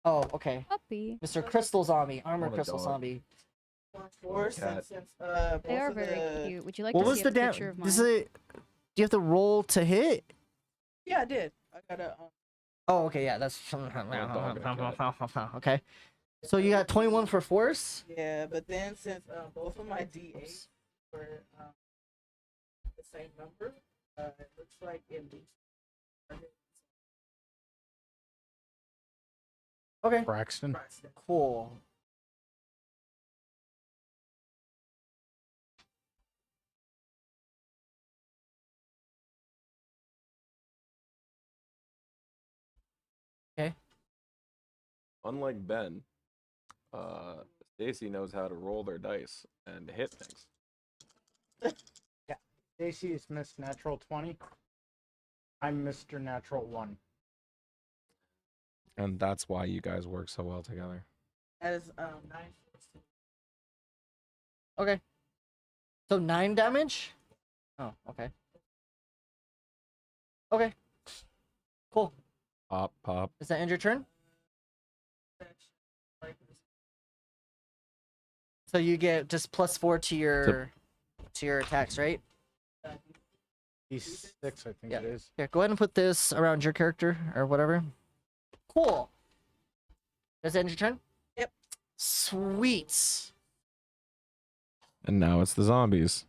Oh, okay. Puppy. Mr. Crystal Zombie, Armor Want a Crystal dog. Zombie. Force Cat. since They both are of very the cute. Would you like What to was see the a damage? picture of mine? This is it. Do you have to roll to hit? yeah, I did. I got a Oh, okay, yeah, that's dog and a okay. So you got 21 for force. yeah, but then since both of my D8s were the same number, it looks like it beats. Okay, Braxton. cool. Unlike Ben, Stacy knows how to roll their dice and hit things. Stacy is Miss Natural 20. I'm Mr. Natural 1. And that's why you guys work so well together. That is 9. Okay. So 9 damage? Oh, okay. Okay. Cool. Pop, pop. Is that end your turn? So you get just +4 to your attacks, right? He's 6, I think Yeah. it is. Yeah, go ahead and put this around your character or whatever. Cool. Does that end your turn? Yep. Sweet. And now it's the zombies.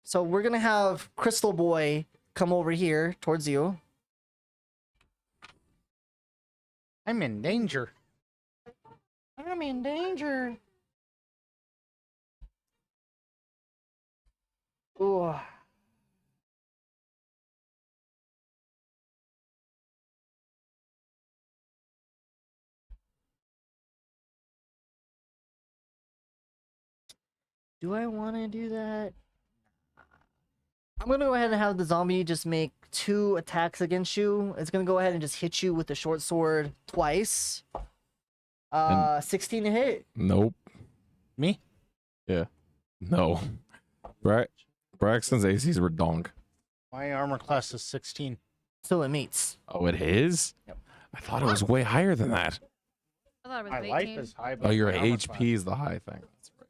So we're gonna have Crystal Boy come over here towards you. I'm in danger. I'm in danger. Ooh. Do I want to do that? I'm gonna go ahead and have the zombie just make 2 attacks against you. It's gonna go ahead and just hit you with the short sword twice. 16 to hit. Nope. Me? No. Braxton's ACs were donk. My armor class is 16. So it meets. Oh, it is? Yep. I thought it was way higher than that. I thought it was My 18. life is high. Oh, but your my armor HP class is the high thing. That's right.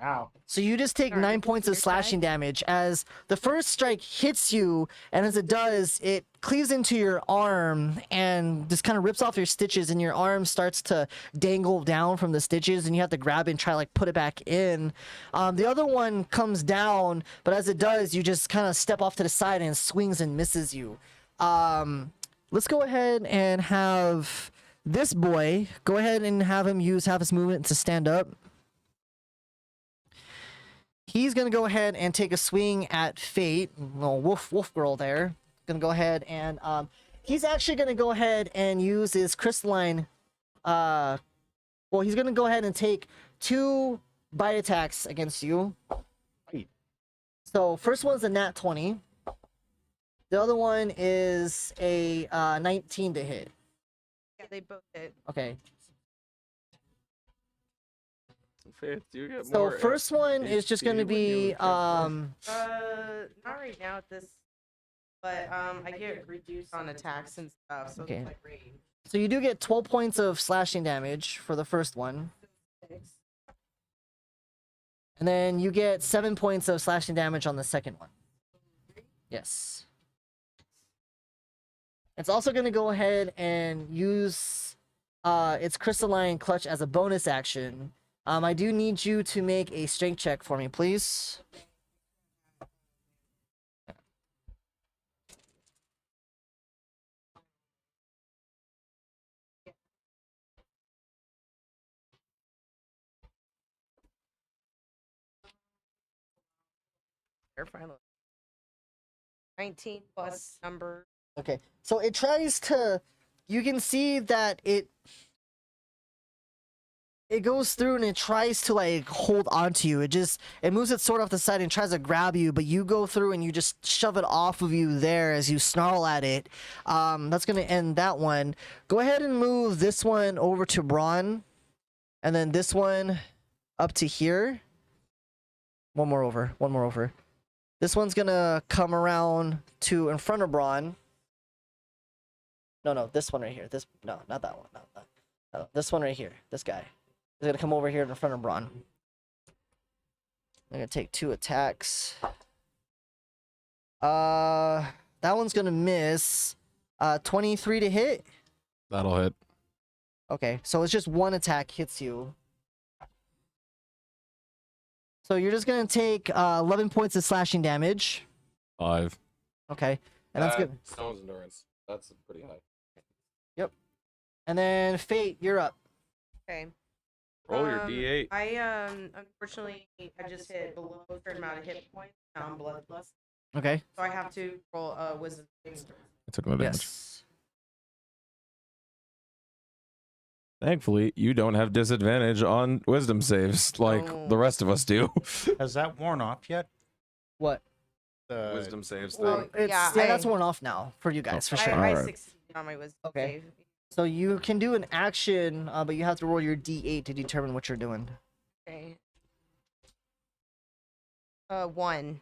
now. So you just take Alright, 9 points of your slashing damage as the first strike hits you, and as it does, it cleaves into your arm and just kind of rips off your stitches, and your arm starts to dangle down from the stitches, and you have to grab it and try to like put it back in. The other one comes down, but as it does, you just kind of step off to the side and it swings and misses you. Let's go ahead and have this boy go ahead and have him use half his movement to stand up. He's gonna go ahead and take a swing at Fate, little wolf girl there. Gonna go ahead and he's actually gonna go ahead and use his crystalline. Well, he's gonna go ahead and take 2 bite attacks against you. So first one's a nat 20. The other one is a 19 to hit. Yeah, they both hit. Okay. Faith, do you get So more first one is just HP gonna when you be get more? Not right now at this, but I get reduced on attacks and stuff. So Okay. it's like range. So you do get 12 points of slashing damage for the first one. And then you get 7 points of slashing damage on the second one. Yes. It's also going to go ahead and use its crystalline clutch as a bonus action. I do need you to make a strength check for me, please. Finally. 19 plus number. Okay, so it tries to, you can see that it goes through and it tries to like hold onto you. It moves its sword off the side and tries to grab you, but you go through and you just shove it off of you there as you snarl at it. That's gonna end that one. Go ahead and move this one over to Braun, and then this one up to here. One more over. This one's gonna come around to in front of Braun. No, this one right here. No, not that one. No, this one right here. This guy is gonna come over here in front of Braun. I'm gonna take 2 attacks. That one's gonna miss. 23 to hit. That'll hit. Okay, so it's just 1 attack hits you. So you're just gonna take 11 points of slashing damage. 5. Okay, and that's good. Stone's endurance. That's pretty high. And then Fate, you're up. Okay. Roll your D8. I unfortunately I just hit below a certain amount of hit points. Now I'm bloodless, Okay. so I have to roll a wisdom saving throw. I took no damage. Yes. Thankfully, you don't have disadvantage on wisdom saves like Oh. the rest of us do. Has that worn off yet? What? The Wisdom saves thing. Well, It's, yeah, that's I- worn off now for you guys, for sure. I Alright. succeeded on my wisdom Okay. save. So you can do an action, but you have to roll your d8 to determine what you're doing. Okay. 1.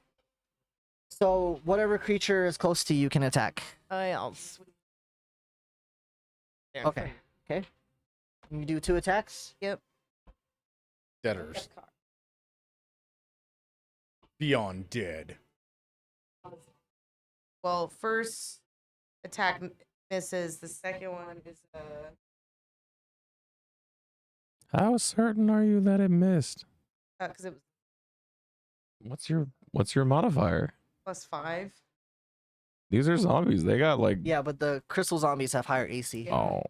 So whatever creature is close to you can attack. I'll. Yeah, Okay. Okay. You do 2 attacks. debtors. Beyond dead. Well, first attack misses. The second one is How certain are you that it missed? Because it was What's your modifier? +5. These are zombies. They got like Yeah, but the crystal zombies have higher AC. Yeah. oh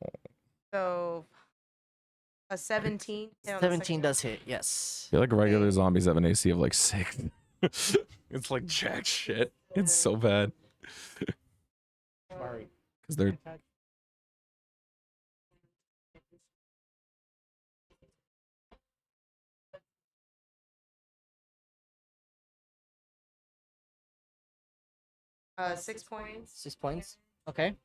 So a 17. hit on the 17 second does hit, yes. I feel like regular zombies have an AC of like 6. It's like jack shit. It's so bad. Sorry. Because they're 6 points. 6 points. Okay.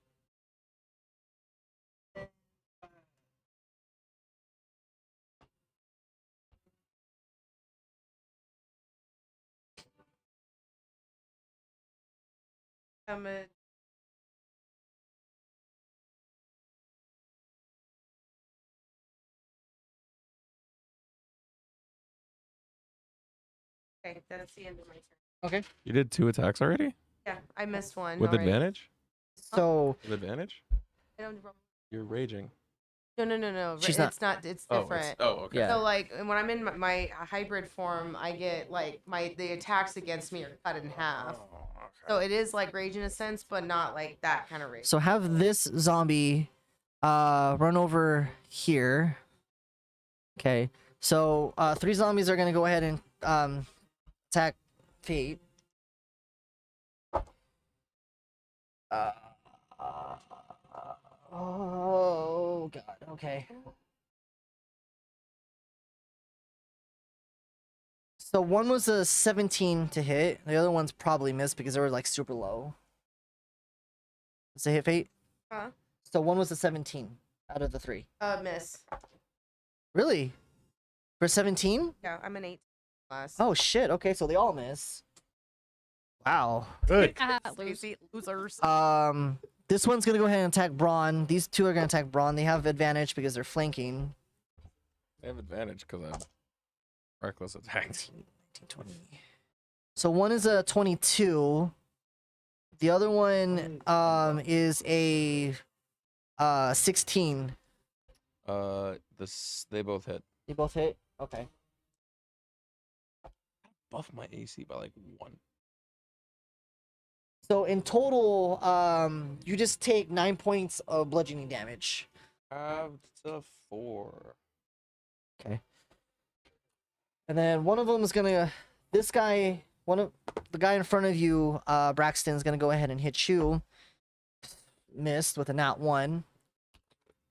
Damage. Okay, that's the end of my turn. Okay. you did 2 attacks already Yeah, I missed one. with already. advantage. So With advantage. I don't roll- You're raging. No. She's It's not. It's different. Okay. Yeah. So like when I'm in my hybrid form, I get like the attacks against me are cut in half. So it is like rage in a sense, but not like that kind of rage. so have this zombie run over here. Okay. So 3 zombies are gonna go ahead and attack Fate. Oh god, okay. So one was a 17 to hit. The other one's probably missed because they were like super low. Does it hit Fate? Huh? So one was a 17 out of the 3. Miss. Really? For 17? Yeah, I'm an 8 plus. Oh shit. Okay, so they all miss. Wow. Good. Lazy losers. This one's gonna go ahead and attack Braun. These 2 are gonna attack Braun. They have advantage because they're flanking. They have advantage because I'm reckless attacked. 19, 20. So one is a 22. The other one is a 16. They both hit. They both hit. Okay. Buff my AC by like 1. So in total, you just take 9 points of bludgeoning damage. Have to 4. Okay. And then one of them is gonna. This guy, the guy in front of you, Braxton, is gonna go ahead and hit you. Missed with a nat 1.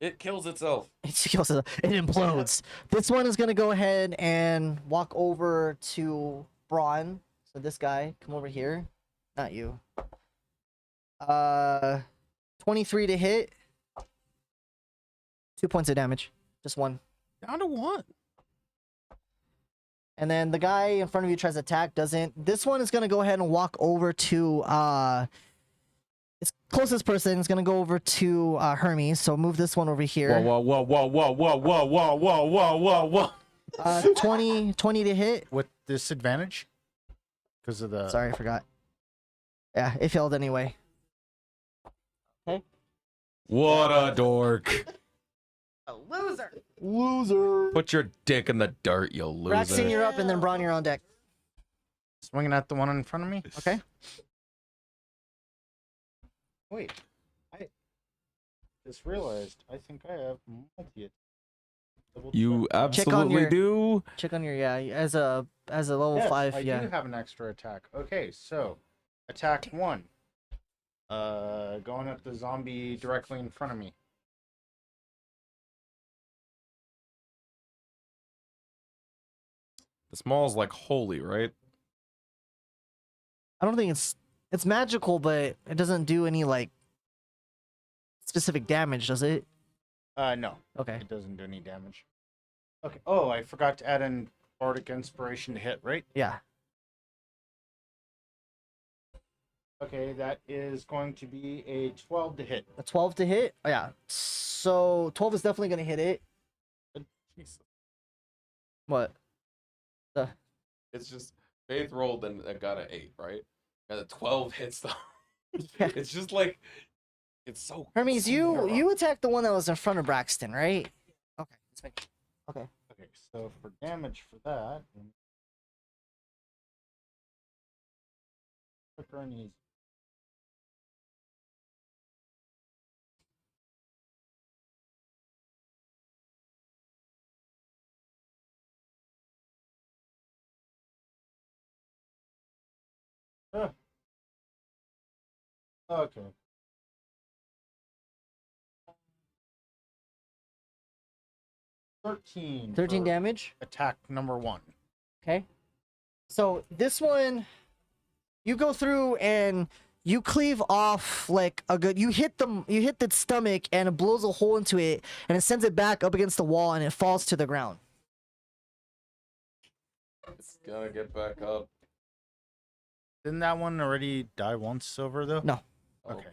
It kills itself. It implodes. This one is gonna go ahead and walk over to Braun. So this guy, come over here. Not you. 23 to hit. 2 points of damage. Just 1. Down to 1. And then the guy in front of you tries to attack, doesn't. This one is gonna go ahead and walk over to its closest person is gonna go over to Hermes. So move this one over here. Whoa. 20 to hit. With disadvantage? Because of the. Sorry, I forgot. Yeah, it failed anyway. What a dork. A loser. Loser. Put your dick in the dirt, you loser. Braxton, you're up, and then Braun, you're on deck. Swinging at the one in front of me? Okay. Wait. I just realized I think I have multi. You Check on absolutely your- do. Check on your as a level Yes, 5. I Yeah. do have an extra attack. Okay, so attack 1. Going at the zombie directly in front of me. The small's like holy, right? I don't think it's magical, but it doesn't do any like specific damage, does it? No, Okay. it doesn't do any damage. Okay. Oh, I forgot to add in bardic inspiration to hit, right? Yeah. Okay, that is going to be a 12 to hit. A 12 to hit? Oh, yeah. So 12 is definitely gonna hit it. Jesus. What? It's just Faith rolled and it got an 8, right? And the 12 hits though. Yeah. It's just like it's so. Hermes, so you narrow. attacked the one that was in front of Braxton, right? Okay. Let's make. Okay. Okay, so for damage for that, quicker and easier. Okay. 13. 13 for damage. Attack number 1. Okay. So this one, you go through and you cleave off like a good. You hit the stomach and it blows a hole into it and it sends it back up against the wall and it falls to the ground. It's gonna get back up. Didn't that one already die once over though? No. Oh, Okay.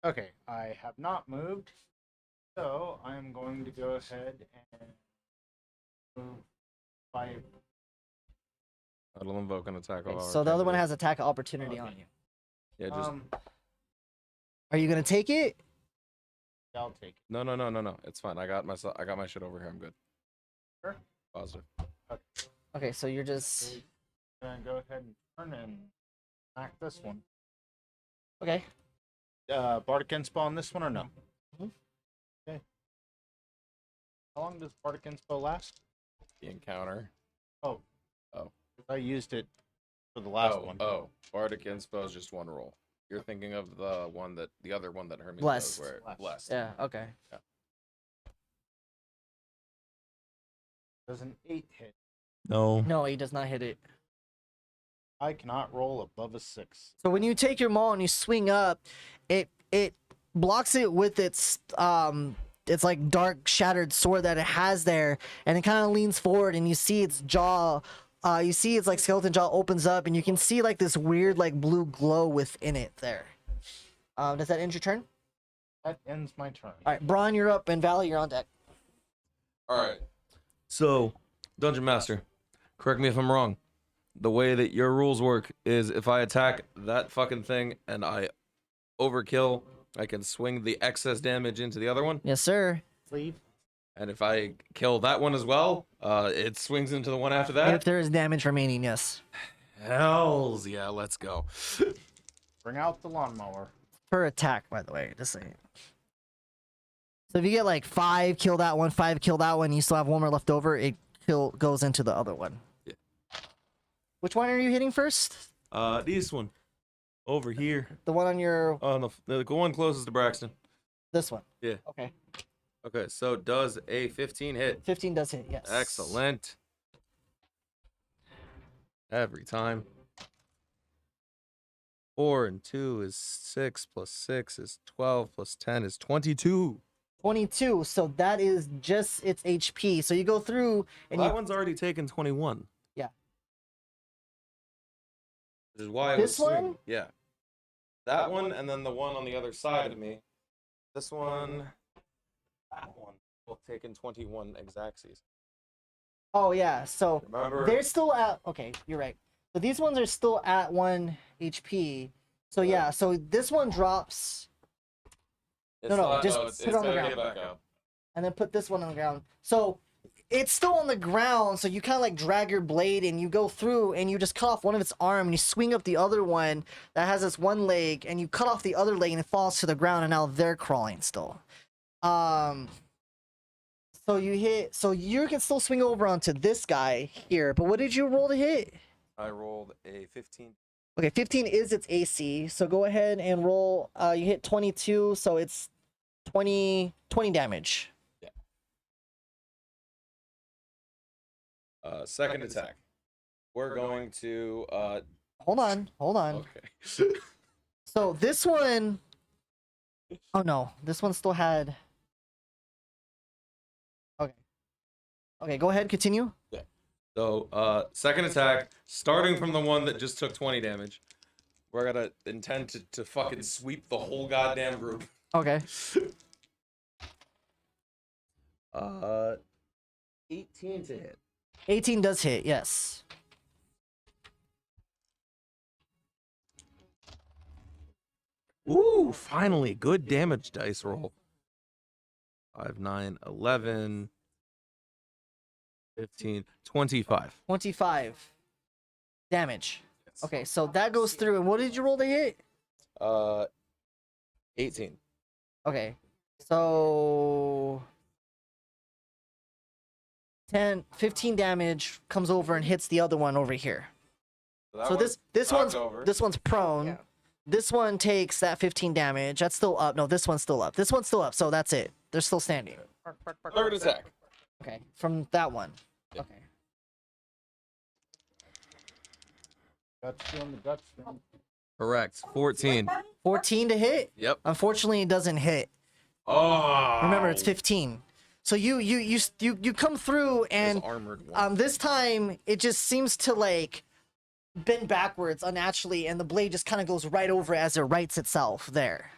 Okay, I have not moved, so I'm going to go ahead and move 5. I'll invoke an attack. Okay, of so the other one opportunity. has attack opportunity on you. Yeah, just Are you gonna take it? I'll take it. no. It's fine. I got my shit over here. I'm good. Sure. Positive. Okay, so you're just Gonna go ahead and turn and act this one. okay. Bardic Inspo on this one or no? Mhm. Okay. How long does Bardic Inspo last? The encounter. Oh. Oh. I used it for the last one. Oh, Bardic Inspo is just one roll. You're thinking of the other one that Hermes Blessed. does, where blessed. Yeah. Okay. Does an 8 hit? No. No, he does not hit it. I cannot roll above a 6. So when you take your maul and you swing up, it blocks it with its like dark shattered sword that it has there, and it kind of leans forward and you see its jaw. You see its like skeleton jaw opens up and you can see like this weird like blue glow within it there. Does that end your turn? That ends my turn. All right, Braun, you're up, and Valley, you're on deck. All right. So, Dungeon Master, correct me if I'm wrong. The way that your rules work is if I attack that fucking thing and I overkill, I can swing the excess damage into the other one. Yes, sir. Sleeve. And if I kill that one as well, it swings into the one after that. If there is damage remaining, yes. Hells yeah, let's go. Bring out the lawnmower. Per attack, by the way, just saying. So if you get like 5, kill that one, 5, kill that one, you still have one more left over, it goes into the other one. Yeah. Which one are you hitting first? This one. Over here. The one on your... On the one closest to Braxton. This one. Yeah. Okay. Okay, so does a 15 hit? 15 does hit, yes. Excellent. Every time. 4 and 2 is 6 plus 6 is 12 plus 10 is 22. 22, so that is just its HP. So you go through and That you... one's already taken 21. Yeah. Which is why I This was swinging. one? Yeah. That one and then the one on the other side of me. This one. That one. Both taken 21 exactsies. Oh, yeah, so Remember? they're still at... Okay, you're right. So these ones are still at 1 HP. So yeah, so this one drops... No, just put it on the gotta ground. get back up. And then put this one on the ground. So it's still on the ground, so you kind of like drag your blade and you go through and you just cut off one of its arm and you swing up the other one that has this one leg and you cut off the other leg and it falls to the ground and now they're crawling still. So you can still swing over onto this guy here, but what did you roll to hit? I rolled a 15. Okay, 15 is its AC, so go ahead and roll. You hit 22, so it's 20 damage. Second attack. We're going to Hold on. okay. So this one... Oh no, this one still had... Okay, go ahead, continue. So second attack, starting from the one that just took 20 damage. We're gonna intend to fucking sweep the whole goddamn group. Okay. 18 to hit. 18 does hit, yes. Ooh, finally, good damage dice roll. 5, 9, 11, 15, 25. 25 damage. hits. Okay, so that goes through. And what did you roll to hit? 18. Okay, so 15 damage comes over and hits the other one over here. that So one's this knocked one's over. this one's prone. Yeah. This one takes that 15 damage. That's still up. No, this one's still up. This one's still up. So that's it. They're still standing. Third attack. Okay, from that one. Yeah. Okay. Got you on the Dutch thing. Correct. 14. 14 to hit. Yep. Unfortunately, it doesn't hit. Oh. Remember, it's 15. So you come through There's and armored one. this time it just seems to like bend backwards unnaturally, and the blade just kind of goes right over as it rights itself there.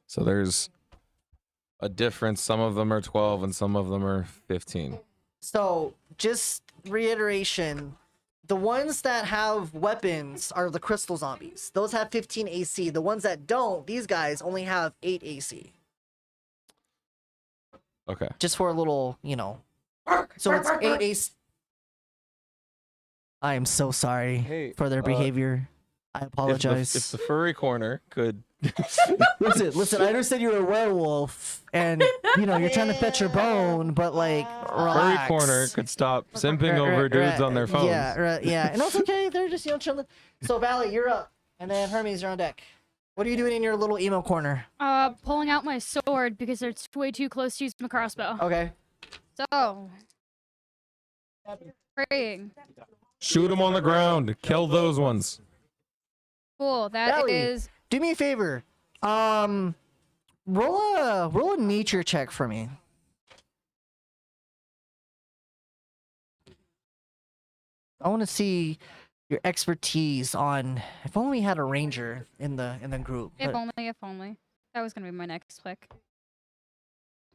So there's a difference. Some of them are 12 and some of them are 15. So just reiteration, the ones that have weapons are the crystal zombies. Those have 15 AC. The ones that don't, these guys only have 8 AC. Okay. Just for a little, So it's 8 AC. I am so sorry Hey, for their behavior. I apologize. If the furry corner could. Listen, I understand you're a werewolf and you're trying to fetch your bone, but like Furry relax. corner could stop simping over dudes on their phones. Yeah, right, yeah. And that's okay. They're just chilling. So Valley, you're up. And then Hermes, you're on deck. What are you doing in your little emo corner? Pulling out my sword because it's way too close to use my crossbow. Okay. So, praying. Shoot them on the ground. Kill those ones. Cool. That is. Valley, do me a favor. Roll a nature check for me. I want to see your expertise on. If only we had a ranger in the group. If but- only, if only. That was gonna be my next pick.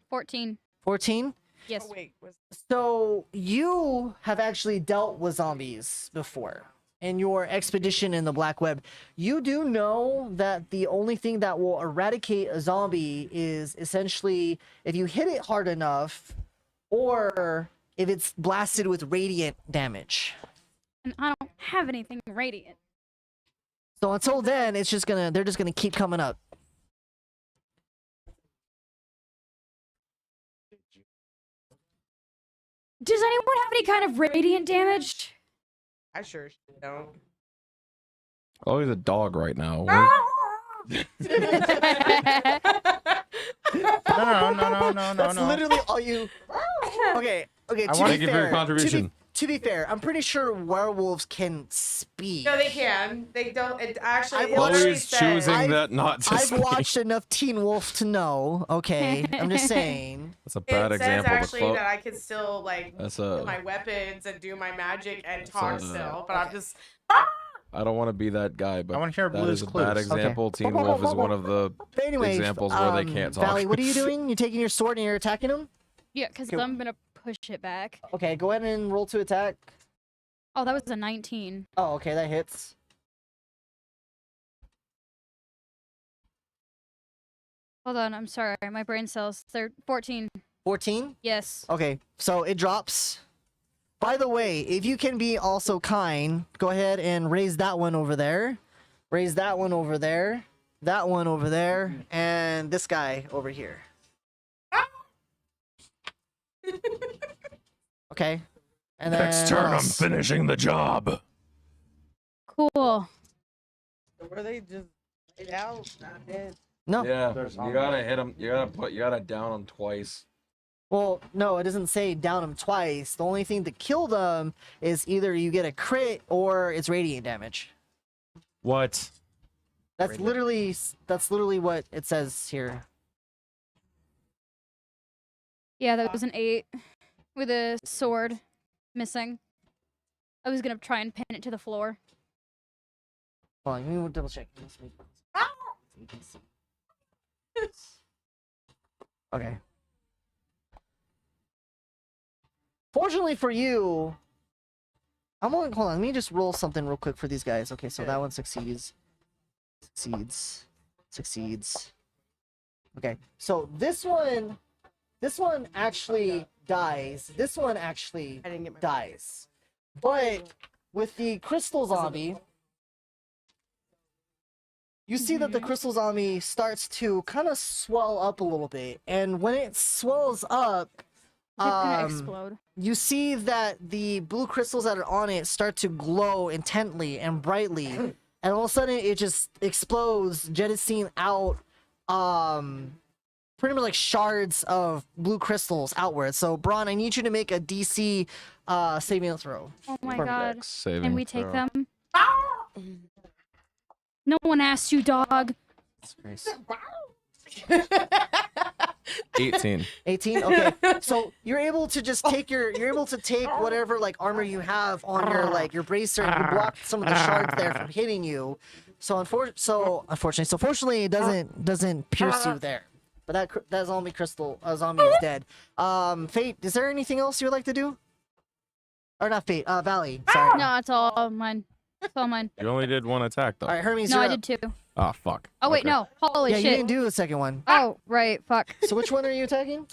14. 14. Yes. Oh, wait, was So you have actually dealt with zombies before in your expedition in the Black Web. You do know that the only thing that will eradicate a zombie is essentially if you hit it hard enough or if it's blasted with radiant damage. And I don't have anything radiant. So until then, they're just gonna keep coming up. Does anyone have any kind of radiant damage? I sure don't. Oh, he's a dog right now. No. That's literally all you. Okay. I To wanna be Thank you for your fair, contribution. To be fair, I'm pretty sure werewolves can speak. No, they can. They don't. It actually. I've it literally Always says- choosing that not to I've speak. watched enough Teen Wolf to know. Okay, I'm just saying. That's a It bad says example to actually quote. that I can still like That's do a. my weapons and do my magic and That's talk a- still, but I'm just. I don't want to be that guy, but I want to hear that Blue's is a bad Clues. example. Teen Wolf is one of the But anyway, examples where they can't talk. Valley, what are you doing? You're taking your sword and you're attacking him? Yeah, because Okay. I'm gonna push it back. Okay, go ahead and roll to attack. Oh, that was a 19. Oh, okay, that hits. Hold on, I'm sorry. My brain cells. They're 14. 14? Yes. Okay, so it drops. By the way, if you can be also kind, go ahead and raise that one over there. Raise that one over there. That one over there. And this guy over here. Okay. And then Next what turn, I'm else? finishing the job. Cool. Were they just laid out, not dead? No. Yeah, There's you gotta hit him. You gotta down him twice. Well, no, it doesn't say down them twice. The only thing to kill them is either you get a crit or it's radiant damage. What? That's literally what it says here. Yeah, that was an 8 with a sword missing. I was gonna try and pin it to the floor. Hold on, let me double check. Okay. Fortunately for you, hold on, let me just roll something real quick for these guys. Okay, so that one succeeds. Succeeds. Okay, so this one actually dies. This one actually I didn't get my. dies. But with the crystal zombie, you see that the Mhm. crystal zombie starts to kind of swell up a little bit, and when it swells up, It's gonna explode. you see that the blue crystals that are on it start to glow intently and brightly, and all of a sudden it just explodes, jettisoning out pretty much like shards of blue crystals outwards. So Braun, I need you to make a DC saving throw. Oh my Perfect. god. Dex saving Can we take throw. them? No one asked you, dog. 18. 18. Okay, so you're able to just take whatever like armor you have on your like your bracer, and you block some of the shards there from hitting you. So fortunately, it doesn't pierce you there. But that zombie is dead. Fate, is there anything else you would like to do? Or not Fate, Valley. Sorry. No, it's all mine. It's all mine. You only did one attack though. All right, Hermes. No, you're I up. did two. Oh, fuck. Oh wait, Okay. no. Holy Yeah, you shit. didn't do the second one. Oh, right. Fuck. So which one are you attacking?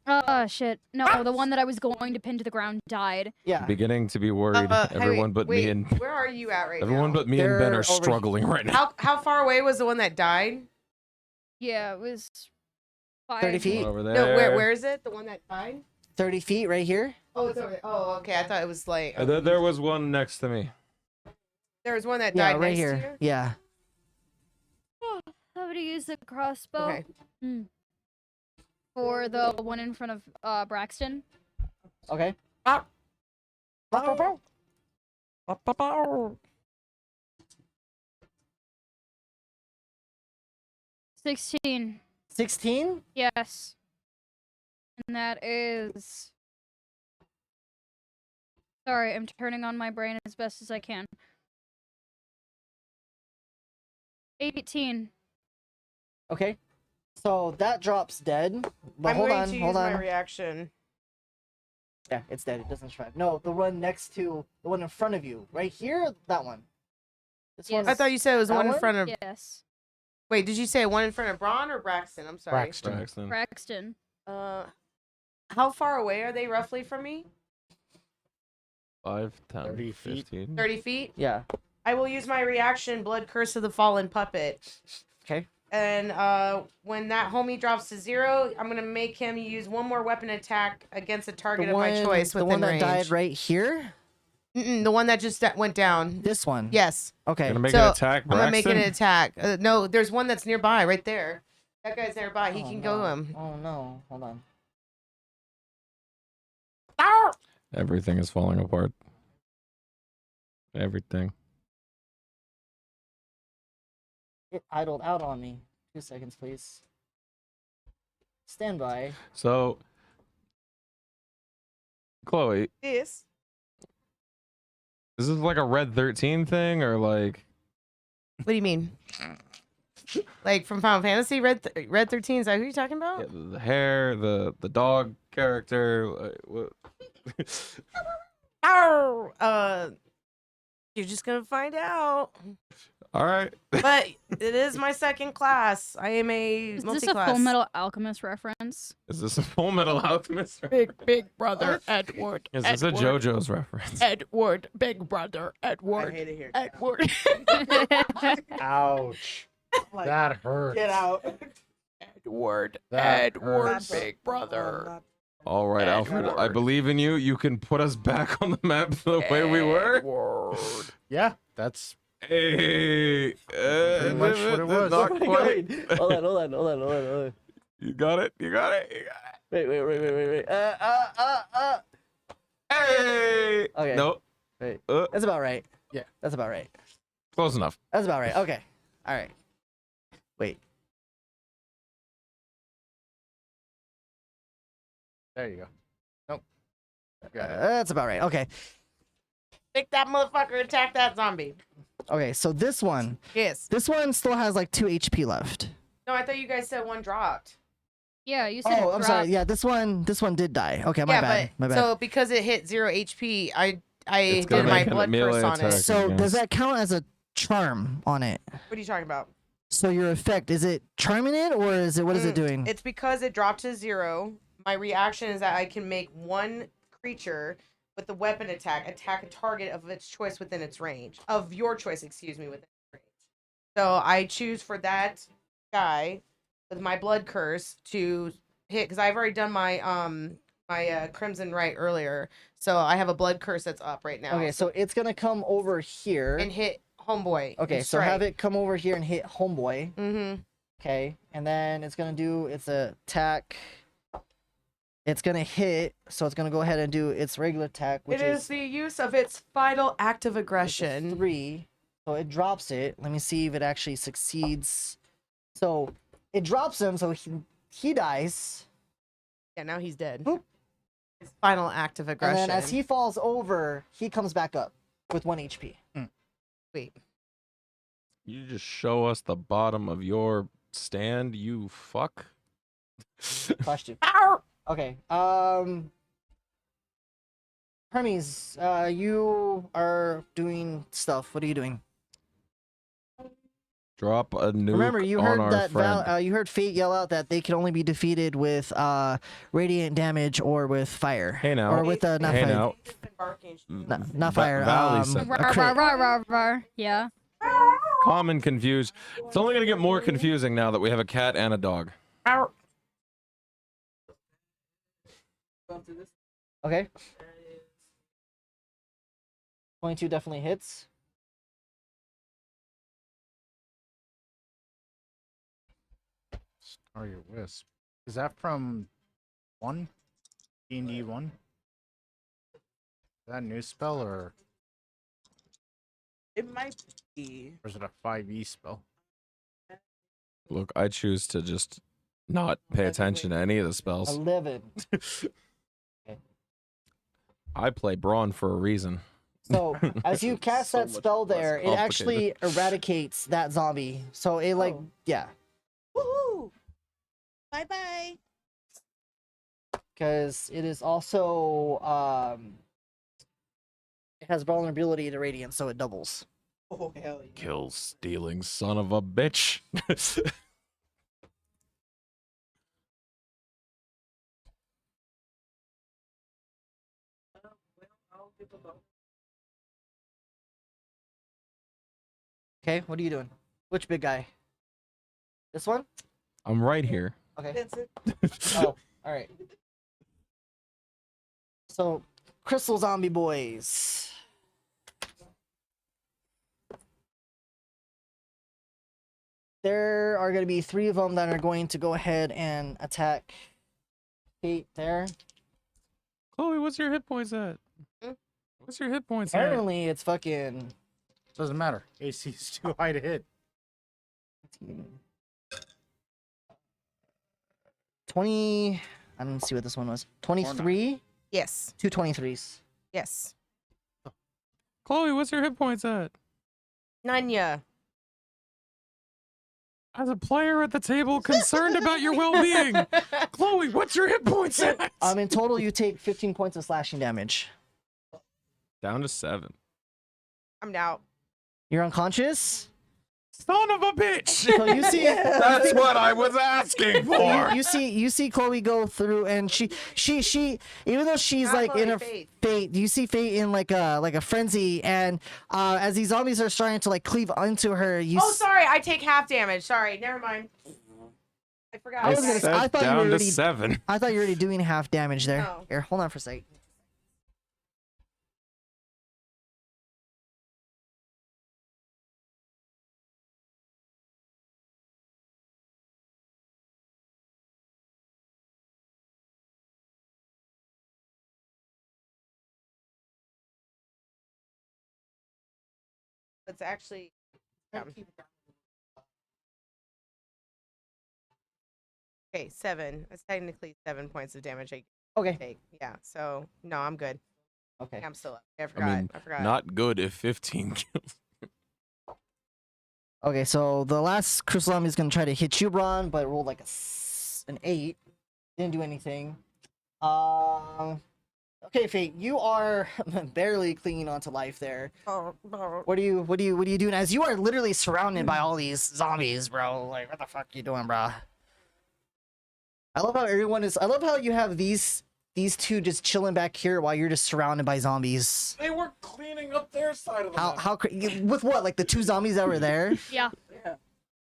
Oh shit. No, the one that I was going to pin to the ground died. Yeah. Beginning to be worried. Hey, Everyone but wait, me and where are you at right everyone now? but me and Ben They're are over struggling right now. How far away was the one that died? Yeah, it was 5. 30 feet. Over there. No, where is it? The one that died? 30 feet right here. Oh, it's over. Oh, okay. I thought it was like And then there was one next to me. there was one that Yeah, died right next here. to you. Yeah. Somebody use the crossbow. Okay. For the one in front of Braxton. Okay. 16. 16. Yes. And that is. Sorry, I'm turning on my brain as best as I can. 18. Okay. So that drops dead. But I'm hold going on, to hold use on. my reaction. Yeah, it's dead. It doesn't survive. No, the one next to the one in front of you, right here. That one. This Yes. one. I thought you said it was That one in one? front of. Yes. Wait, did you say one in front of Braun or Braxton? I'm sorry. Braxton. Braxton. Braxton. How far away are they roughly from me? 5, 10, 30 feet. 15. 30 feet. Yeah. I will use my reaction, Blood Curse of the Fallen Puppet. Okay. And when that homie drops to 0, I'm gonna make him use one more weapon attack against a target of my choice the within one that range. died right here. The one that just went down. This one. Yes. Okay. Gonna make So, an attack, I'm gonna make it Braxton? an attack. No, there's one that's nearby, right there. That guy's nearby. He Oh, can no. go him. Oh no! Hold on. Everything is falling apart. Everything. It idled out on me. 2 seconds, please. Stand by. So, Chloe, Yes. is this like a Red 13 thing or like? What do you mean? Like from Final Fantasy, Red 13? Is that who you're talking about? Yeah, the hair, the dog character. What? Ow! You're just gonna find out. All right. But it is my second class. I am a Is this multi-class. a Full Metal Alchemist reference? Is this a Full Metal Alchemist? Big brother Edward. Is this a JoJo's reference? Edward, big brother I Edward. hate it here. Edward. Ouch. Like, That hurts. get out. Edward. That Edward, hurts. big brother. All right, Alfred. I believe in you. You can put us back on the map the way we were. Edward. Yeah, that's Hey, Pretty much what it was. Not Oh my quite. God. Hold on. You got it. You got it. Wait. Hey. Okay. No. Wait. Uh, That's about right. Yeah. That's about right. close enough. That's about right. Okay. All right. Wait. there you go. Nope. Got it. That's about right. Okay. Pick that motherfucker, attack that zombie. Okay. So this one Yes. still has like 2 HP left. No, I thought you guys said one dropped. Yeah, you said Oh, it I'm sorry. dropped. Yeah, this one did die. Okay, my yeah, bad. but My bad. so because it hit 0 HP, I It's did gonna my make a blood melee curse on attack. it. So does yes. that count as a charm on it? What are you talking about? So your effect, is it charming it or is it what is it doing? It's because it dropped to 0. My reaction is that I can make one creature with the weapon attack a target of its choice within its range. Of your choice, excuse me, within its range. So I choose for that guy with my blood curse to hit because I've already done my crimson right earlier. So I have a blood curse that's up right now. Okay, so it's gonna come over here. and hit homeboy. Okay, and so have strike. it come over here and hit homeboy. Mm-hmm. Okay, and then it's gonna do its attack. It's gonna hit, so it's gonna go ahead and do its regular attack, which It is the use of its final act of aggression. 3. So it drops it. Let me see if it actually succeeds. So it drops him, so he dies. Yeah, now he's dead. Boop. His final act of aggression. And then as he falls over, he comes back up with 1 HP. Wait. You just show us the bottom of your stand, you fuck. Flashed you. Okay. Hermes, you are doing stuff. What are you doing? Drop a nuke Remember, you on heard our that friend. you heard Fate yell out that they can only be defeated with radiant damage or with fire. Hey now. Or with not Hey fire. now. Not fire. Valley said a Rar, crit. rar, rar, rar, rar. Yeah. Calm and confused. It's only gonna get more confusing now that we have a cat and a dog. Okay. 22 definitely hits. Are your wisp? Is that from 1? D&D 1? Is that a new spell or It might be. is it a 5e spell? Look, I choose to just not pay attention to any of the spells. 11. I play Braun for a reason. So as you cast So that much spell less there, it actually complicated. eradicates that zombie. So it like yeah, Woohoo! Bye bye. because it is also it has vulnerability to radiant, so it doubles. Oh hell yeah. Kill stealing son of a bitch. Okay, what are you doing? Which big guy? This one? I'm right here. Okay. That's it. Oh, all right. So, Crystal Zombie Boys. There are going to be 3 of them that are going to go ahead and attack Kate there. Chloe, what's your hit points at? What's your hit points at? Apparently, it's fucking Doesn't matter. AC is too high to hit. 20. I don't see what this one was. 23? Yes. 2 23s. Yes. Chloe, what's your hit points at? Nanya. As a player at the table concerned about your well-being. Chloe, what's your hit points at? In total, you take 15 points of slashing damage. Down to 7. I'm out. You're unconscious? Son of a bitch! So you see, That's what I was asking for. you see Chloe go through, and she even though she's Not like in Chloe, a Faith. fate, you see Fate in like a frenzy, and as these zombies are starting to like cleave onto her, you. Oh, sorry. I take half damage. Sorry. Never mind. I forgot. I was gonna say, I thought you were down to already- 7. I thought you were already doing half damage there. Oh. Here, hold on for a sec. It's actually. Okay, 7. That's technically 7 points of damage I Okay. take. Yeah. So no, I'm good. Okay. I'm still up. I forgot. mean, I forgot. Not good if 15 kills. Okay, so the last crystal zombie is gonna try to hit you, Braun, but it rolled like an 8. Didn't do anything. Okay, Fate, you are barely clinging onto life there. What are you doing? As you are literally surrounded by all these zombies, bro. Like, what the fuck you doing, bro? I love how everyone is. I love how you have these 2 just chilling back here while you're just surrounded by zombies. They were cleaning up their side of the How with what? Like the 2 zombies that were there? Yeah.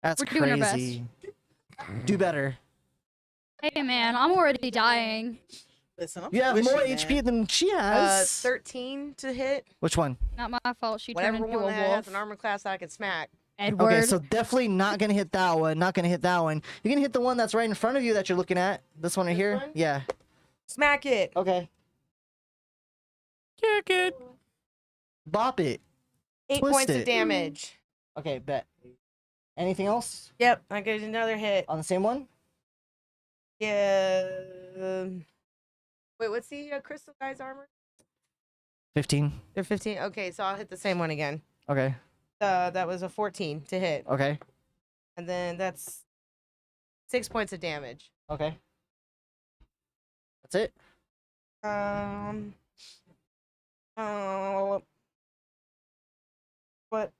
That's We're doing our best. crazy. Do better. Hey man, I'm already dying. Listen, I'm You have more squishy, HP man. than she has. 13 to hit. Which one? Not my fault. She turned Whatever into one a that has wolf. an armor class I can smack. Edward. Okay, so definitely not gonna hit that one. Not gonna hit that one. You're gonna hit the one that's right in front of you that you're looking at. This one right This here. one? Yeah. Smack it. Okay. Kick it. Bop it. 8 Twist points it. of damage. Okay, bet. Anything else Yep, I get another hit. on the same one? Yeah. Wait, what's the crystal guy's armor? 15. They're 15. Okay, so I'll hit the same one again. Okay. That was a 14 to hit, Okay. and then that's 6 points of damage. Okay. That's it. What?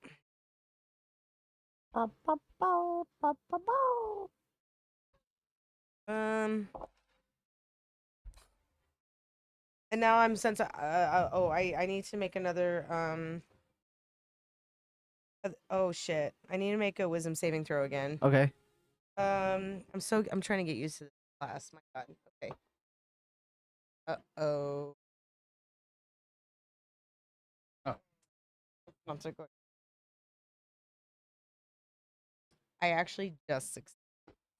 And now I'm sent to. I need to make another. Oh shit! I need to make a wisdom saving throw again. Okay. I'm trying to get used to this class. My God. Okay. Oh. Not so good. I actually just succeeded.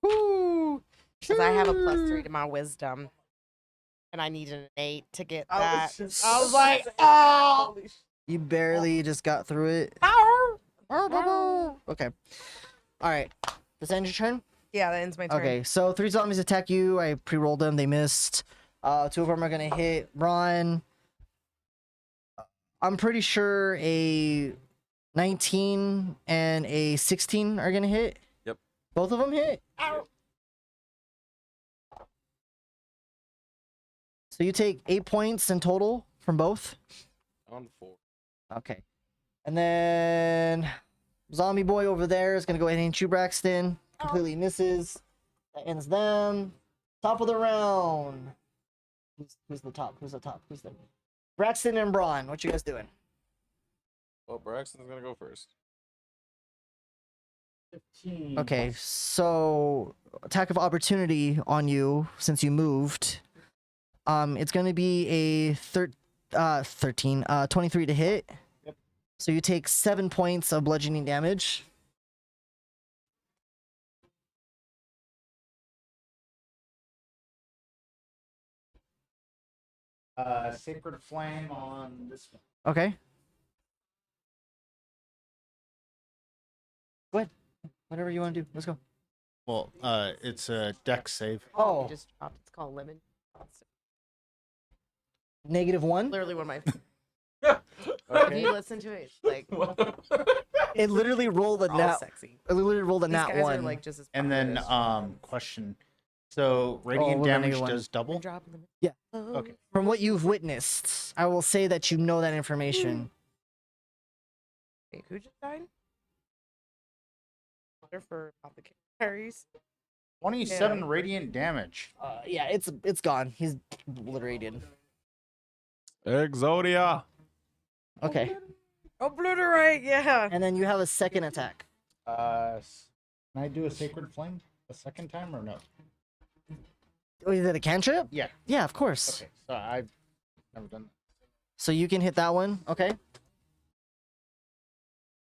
Woo! Because I have a +3 to my wisdom, and I needed an 8 to get that. I was like, oh. You barely just got through it. Okay. All right. Does that end your turn? Yeah, that ends my turn. Okay. So 3 zombies attack you. I pre-rolled them. They missed. 2 of them are gonna hit Braun. I'm pretty sure a 19 and a 16 are gonna hit. Yep. Both of them hit. So you take 8 points in total from both. On 4. Okay. And then zombie boy over there is gonna go ahead and hit you, Braxton. Completely misses. That ends them. Top of the round. Who's the top? Who's the top? Who's the Braxton and Braun? What you guys doing? Well, Braxton's gonna go first. 15. Okay, so attack of opportunity on you since you moved. It's gonna be a 23 to hit. Yep. So you take 7 points of bludgeoning damage. Sacred flame on this one. Okay. Go ahead. Whatever you want to do. Let's go. Well, it's a dex save. Oh, Just dropped. It's called lemon. -1. Literally one of my. If Okay. you listen to it, it's like It literally rolled a all nat. sexy. It literally rolled a These nat guys are 1. like just as. And then, popular as- question. So radiant we're gonna damage get one. does double. Drop lemon. Yeah. Oh. Okay. From what you've witnessed, I will say that you know that information. Wait, who just died? Water for apothecaries. 27 Yeah. radiant damage. Yeah, it's gone. He's obliterated. Exodia. Okay. Obliterate, yeah. And then you have a second attack. Can I do a sacred flame a second time or no? Oh, is it a cantrip? Yeah. Yeah, of course. Okay. So I've never done that. So you can hit that one. Okay.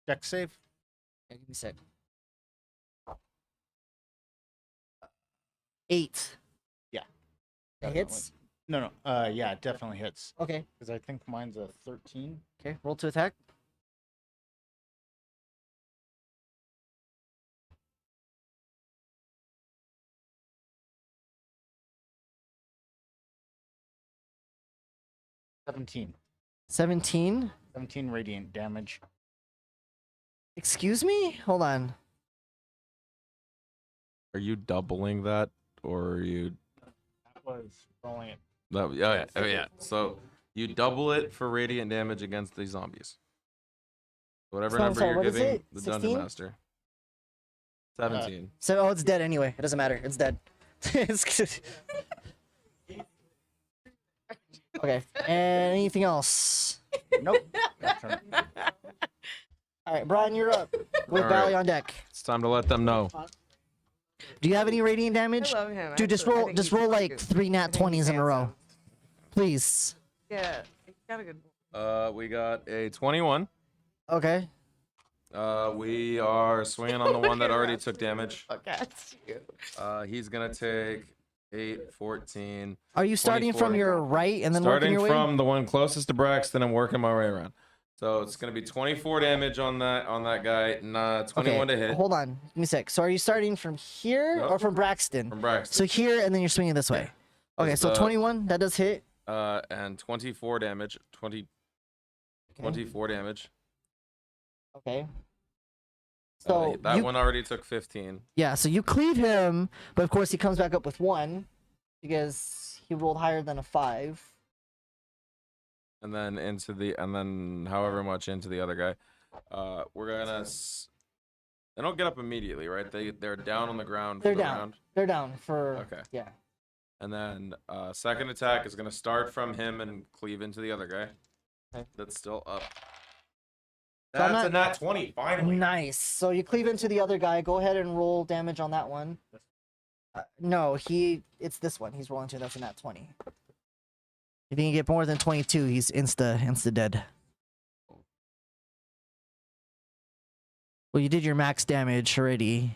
Dex save. Yeah, give me a sec. 8. Yeah. It hits? No. Yeah, it definitely hits. Okay. Because I think mine's a 13. Okay. Roll to attack. Seventeen. 17. 17 radiant damage. Excuse me? Hold on. Are you doubling that, or are you? That was rolling it. No, yeah. So you double it for radiant damage against the zombies. Whatever So, number sorry, you're what is giving it? the dungeon 16? master. 17. So, it's dead anyway. It doesn't matter. It's dead. It's- okay. And anything else? Nope. That's turn. All right, Brian, you're up with All Valley right. on deck. It's time to let them know. Do you have any radiant damage? I love him. Dude, just actually. I roll think just he's roll like good. 3 nat I think he's 20s in a row. handsome. Please. Yeah, he's got a good. We got a 21. Okay. We are swinging on the one that already took damage. That's you. He's gonna take 8, 14. Are you starting 24. from your right and then working Starting your way? from the one closest to Braxton and working my way around. So it's gonna be 24 damage on that guy. Nah, 21 to hit Hold on. Give me a sec. So are you starting from here Nope. or from Braxton? from Braxton. So here and then you're swinging this way. Okay, That's so the- 21, that does hit. And 24 damage. 24 damage. Okay. So that you, one already took 15. yeah, so you cleave him, but of course he comes back up with 1 because he rolled higher than a 5. And then however much into the other guy. We're gonna. They don't get up immediately, right? They're down on the ground. They're for the down. round. They're down for Okay. yeah. And then second attack is gonna start from him and cleave into the other guy. Okay. That's still up. So I'm That's a not- nat 20. Finally. Nice. So you cleave into the other guy. Go ahead and roll damage on that one. No, it's this one. He's rolling to. That's a nat 20. If he can get more than 22, he's insta dead. Well, you did your max damage already.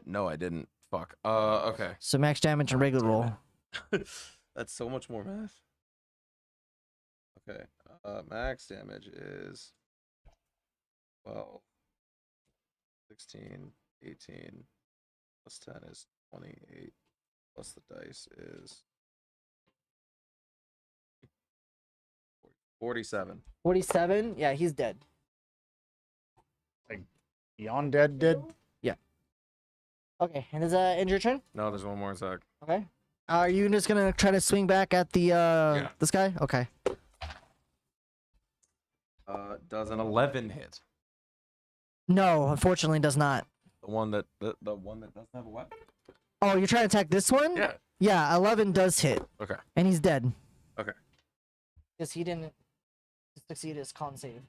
No, I didn't. Fuck. Okay. So max damage and regular roll. That's so much more math. Okay. Max damage is 12, 16, 18, plus 10 is 28, plus the dice is 47. 47? Yeah, he's dead. Beyond dead, dead. Okay, and is that end your turn? No, there's one more attack. Okay. Are you just gonna try to swing back at the this guy? Okay. Does an 11 hit? No, unfortunately does not. The one that doesn't have a weapon? Oh, you're trying to attack this one? Yeah. Yeah, 11 does hit. Okay. And he's dead. Okay. Because he didn't succeed his con save.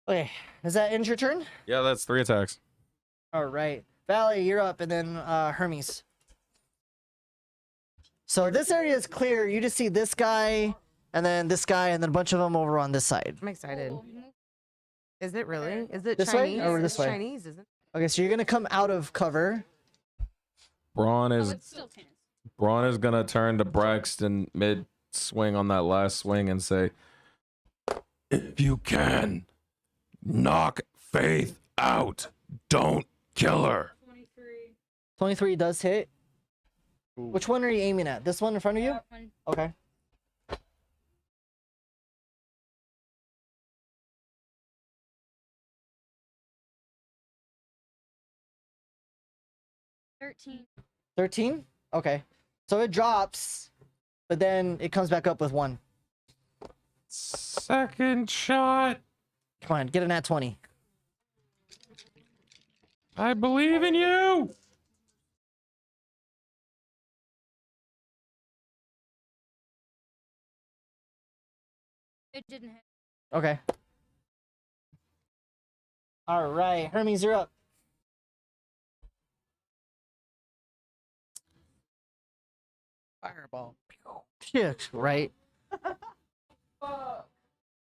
Okay, is that end your turn? Yeah, that's 3 attacks. All right. Valley, you're up, and then Hermes. So this area is clear. You just see this guy, and then this guy, and then a bunch of them over on this side. I'm excited. Is it really? Is it This way Chinese? or this It's way? Chinese, isn't it? Okay, so you're gonna come out of cover. Braun Oh, is it's still tennis. Braun is gonna turn to Braxton mid swing on that last swing and say, "If you can, knock Faith out. Don't kill her." 23 does hit. Which one are you aiming at? This one in front of you? That one. Okay. $13. 13? Okay. So it drops, but then it comes back up with 1. Second shot. Come on, get a nat 20. I believe in you. It didn't hit. Okay. All right, Hermes, you're up. Fireball. Yeah, right.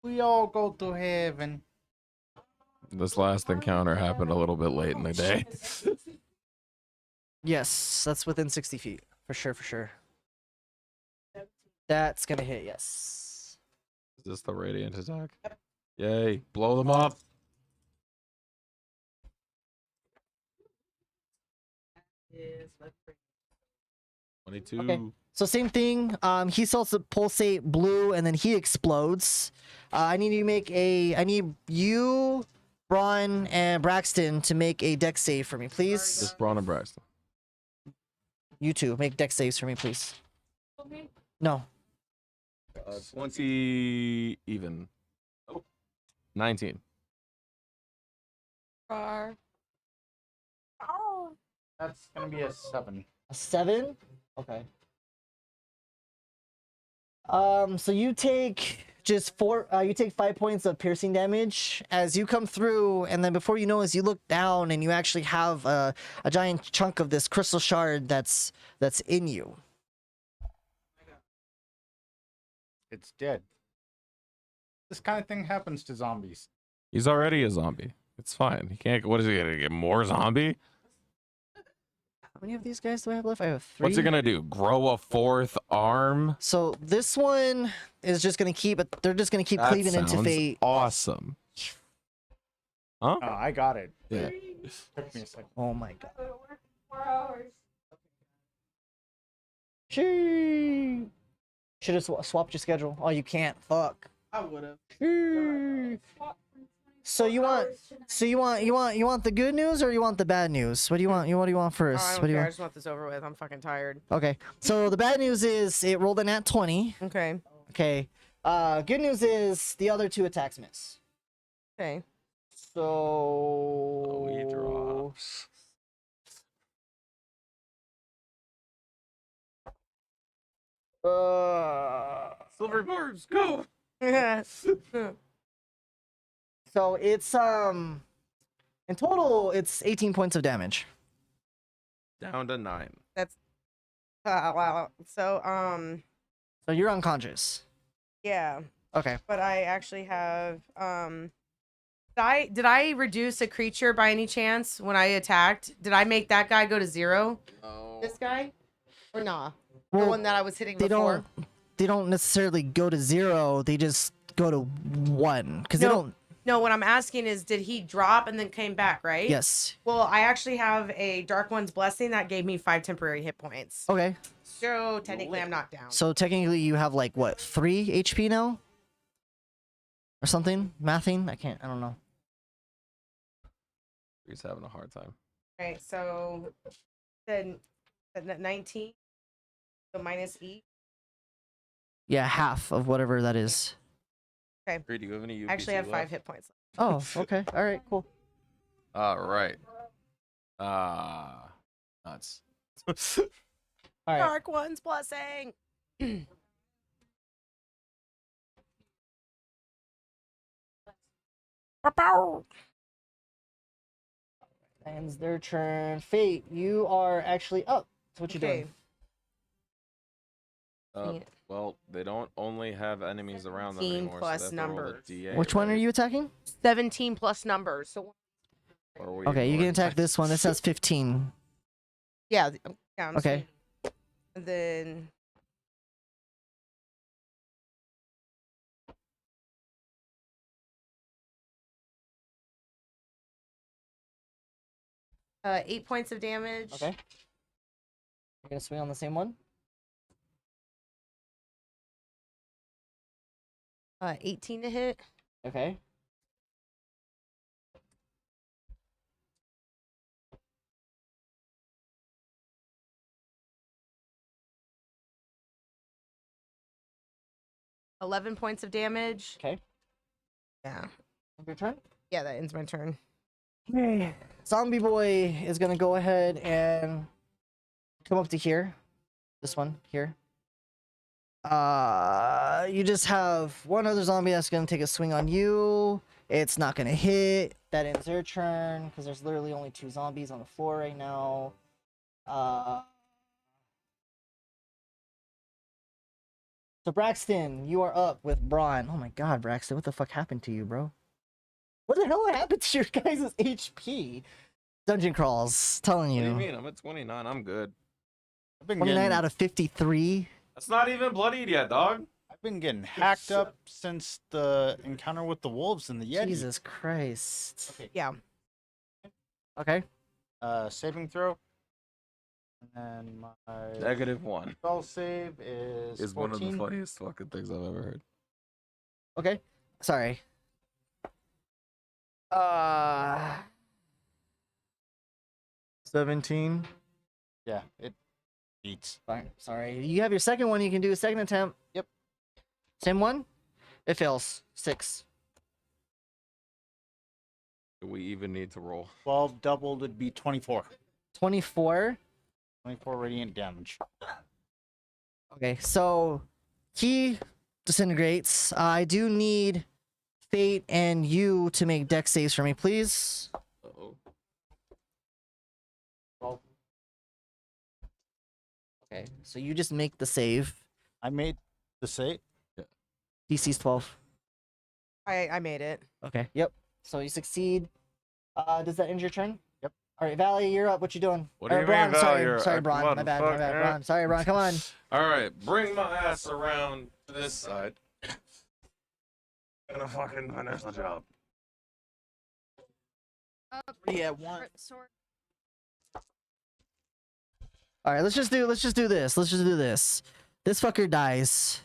We all go to heaven. This last encounter happened a little bit late in the day. Yes, that's within 60 feet. For sure, for sure. That's gonna hit, yes. Is this the radiant attack? Yay! Blow them up. Yes, let's bring 22. Okay. So same thing. He starts to pulsate blue, and then he explodes. I need you, Braun, and Braxton to make a dex save for me, please. Just Braun and Braxton. You two make dex saves for me, please. No. 20 even. Oh. 19. That's gonna be a 7. A 7? Okay. So you take just you take 5 points of piercing damage as you come through, and then before you know, as you look down, and you actually have a giant chunk of this crystal shard that's in you. It's dead. This kind of thing happens to zombies. He's already a zombie. It's fine. He can't. What is he gonna get? More zombie? How many of these guys do I have left? I have 3. What's he gonna do? Grow a 4th arm? So this one is just gonna keep. They're just gonna keep That cleaving into sounds fate. awesome. Huh? Oh, I got it. Yeah. Took me a second. Oh my god. She should have swapped your schedule. Oh, you can't. Fuck. I would have. So you want the good news or you want the bad news? What do you want? What do you want Oh, first? I What don't do you care. I want? just want this over with. I'm fucking tired. Okay. So the bad news is it rolled a nat 20. Okay. Okay. Good news is the other 2 attacks miss. Okay. So We drops. Silver bars, go. So it's in total it's 18 points of damage. Down to 9. Wow. So So you're unconscious. yeah, Okay. but I actually have did I reduce a creature by any chance when I attacked? Did I make that guy go to 0? No. This guy? Or nah? Well, the one that I was hitting They before. don't necessarily go to 0. They just go to 1 because they No. don't. No, what I'm asking is, did he drop and then came back, right? Yes. Well, I actually have a Dark One's Blessing that gave me 5 temporary hit points. Okay. So technically, I'm not down. So technically, you have like what 3 HP now, or something? Mathing? I don't know. He's having a hard time. Right. So then 19. So minus E. Yeah, half of whatever that is. Agree, do you have any UPC I actually have 5 left? hit points. Oh, okay. All right, cool. All right. Nuts. All right. Dark One's Blessing. Ends their turn. Fate, you are actually up. So what you Okay. doing? Yeah. Well, they don't only have enemies around them 17 anymore. plus so they have to roll the numbers. DA, Which one are right? you attacking? 17 plus numbers. So Or are we Okay, you can ignoring attack that? this one. This has 15. yeah, I'm Okay. saying. And then 8 points of damage. Okay. You're gonna swing on the same one. 18 to hit. Okay. $11 points of damage. Okay. Yeah. Your turn. Yeah, that ends my turn. Zombie boy is gonna go ahead and come up to here. This one here. You just have one other zombie that's gonna take a swing on you. It's not gonna hit. That ends their turn because there's literally only 2 zombies on the floor right now. So Braxton, you are up with Braun. Oh my god, Braxton, what the fuck happened to you, bro? What the hell happened to your guys' HP? Dungeon crawls, telling What do you. you mean? I'm at 29. I'm good. I've been 29 getting, out of 53. That's not even bloodied yet, dog. I've been getting hacked up since the encounter with the wolves and the Yeti. Jesus Christ. Okay. Yeah. Okay. Saving throw. And then my -1 spell save is is one of the 14. funniest fucking things I've ever heard. Okay. Sorry. 17. Yeah, it beats. Fine. Sorry. You have your second one. You can do a second attempt. Yep. Same one? It fails. 6. Do we even need to roll? 12 doubled would be 24. 24. 24 radiant damage. Okay, so he disintegrates. I do need Fate and you to make dex saves for me, please. Uh-oh. Okay, so you just make the save. I made the save. DC's 12. I made it. Okay, yep. So you succeed. Does that end your turn? Yep. All right, Valley, you're up. What you doing? What do Or you Braun, mean, sorry, Valley? sorry, Braun. Come on, My bad, fuck, my bad, yeah. Braun. Sorry, Braun. Come on. All right, bring my ass around to this side. Gonna fucking finish the job. Yeah, one. Sword. All right, let's just do this. Let's just do this. This fucker dies.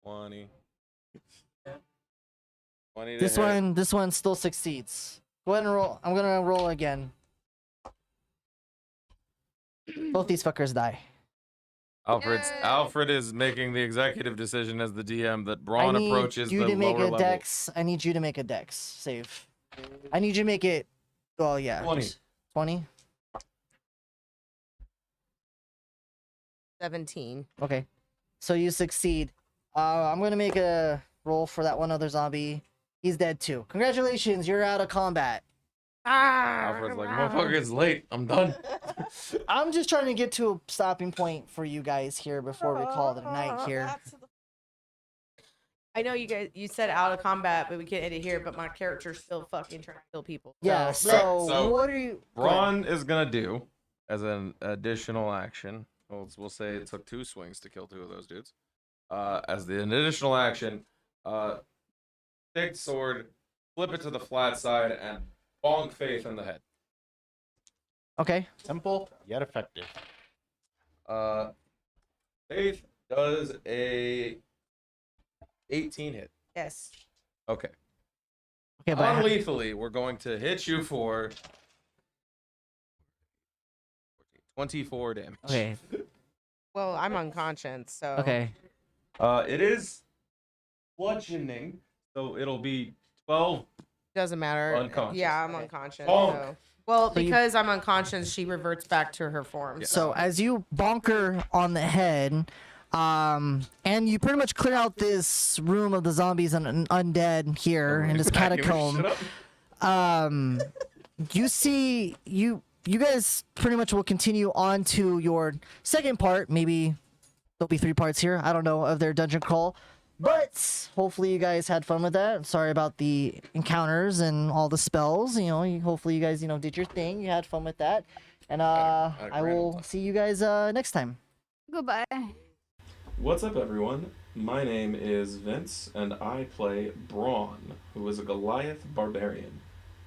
20. 20 to This one still succeeds. Go ahead and roll. I'm gonna roll again. Both these fuckers die. Alfred is making the executive decision as the DM that Braun I need approaches you the to make lower a level. dex. I need you to make a dex save. I need you to make it. Oh yeah. 20. 20. 17. Okay. So you succeed. I'm gonna make a roll for that one other zombie. He's dead too. Congratulations, you're out of combat. Alfred's like, motherfucker, it's late. I'm done. I'm just trying to get to a stopping point for you guys here before we call it a night here. I know you said out of combat, but we can't end it here. But my character's still fucking trying to kill people. Yeah. So, So what are you? go ahead. Braun is gonna do as an additional action. We'll say it took 2 swings to kill 2 of those dudes. As the additional action, take the sword, flip it to the flat side, and bonk Faith in the head. Okay. Simple yet effective. Faith does a 18 hit. yes. Okay. Okay, but Non-lethally, we're going to hit you for 24 damage. okay. Well, I'm unconscious, so. Okay. It is bludgeoning, so it'll be 12. Doesn't matter. Unconscious. Yeah, I'm unconscious. Bonk. So. Well, So you- because I'm unconscious, she reverts back to her form. So as you bonker on the head, and you pretty much clear out this room of the zombies and undead here in this catacomb. You see you guys pretty much will continue on to your second part. Maybe there'll be 3 parts here. I don't know, of their dungeon crawl. But hopefully you guys had fun with that. Sorry about the encounters and all the spells. Hopefully you guys, did your thing. You had fun with that. And had a I grand will time. see you guys next time. Goodbye. What's up, everyone? My name is Vince, and I play Braun, who is a Goliath barbarian.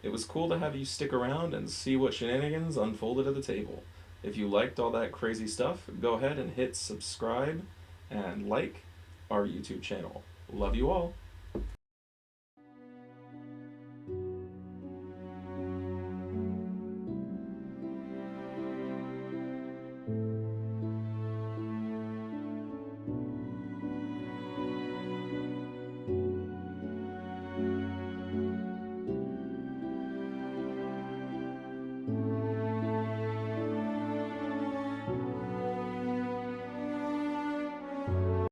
It was cool to have you stick around and see what shenanigans unfolded at the table. If you liked all that crazy stuff, go ahead and hit subscribe and like our YouTube channel. Love you all.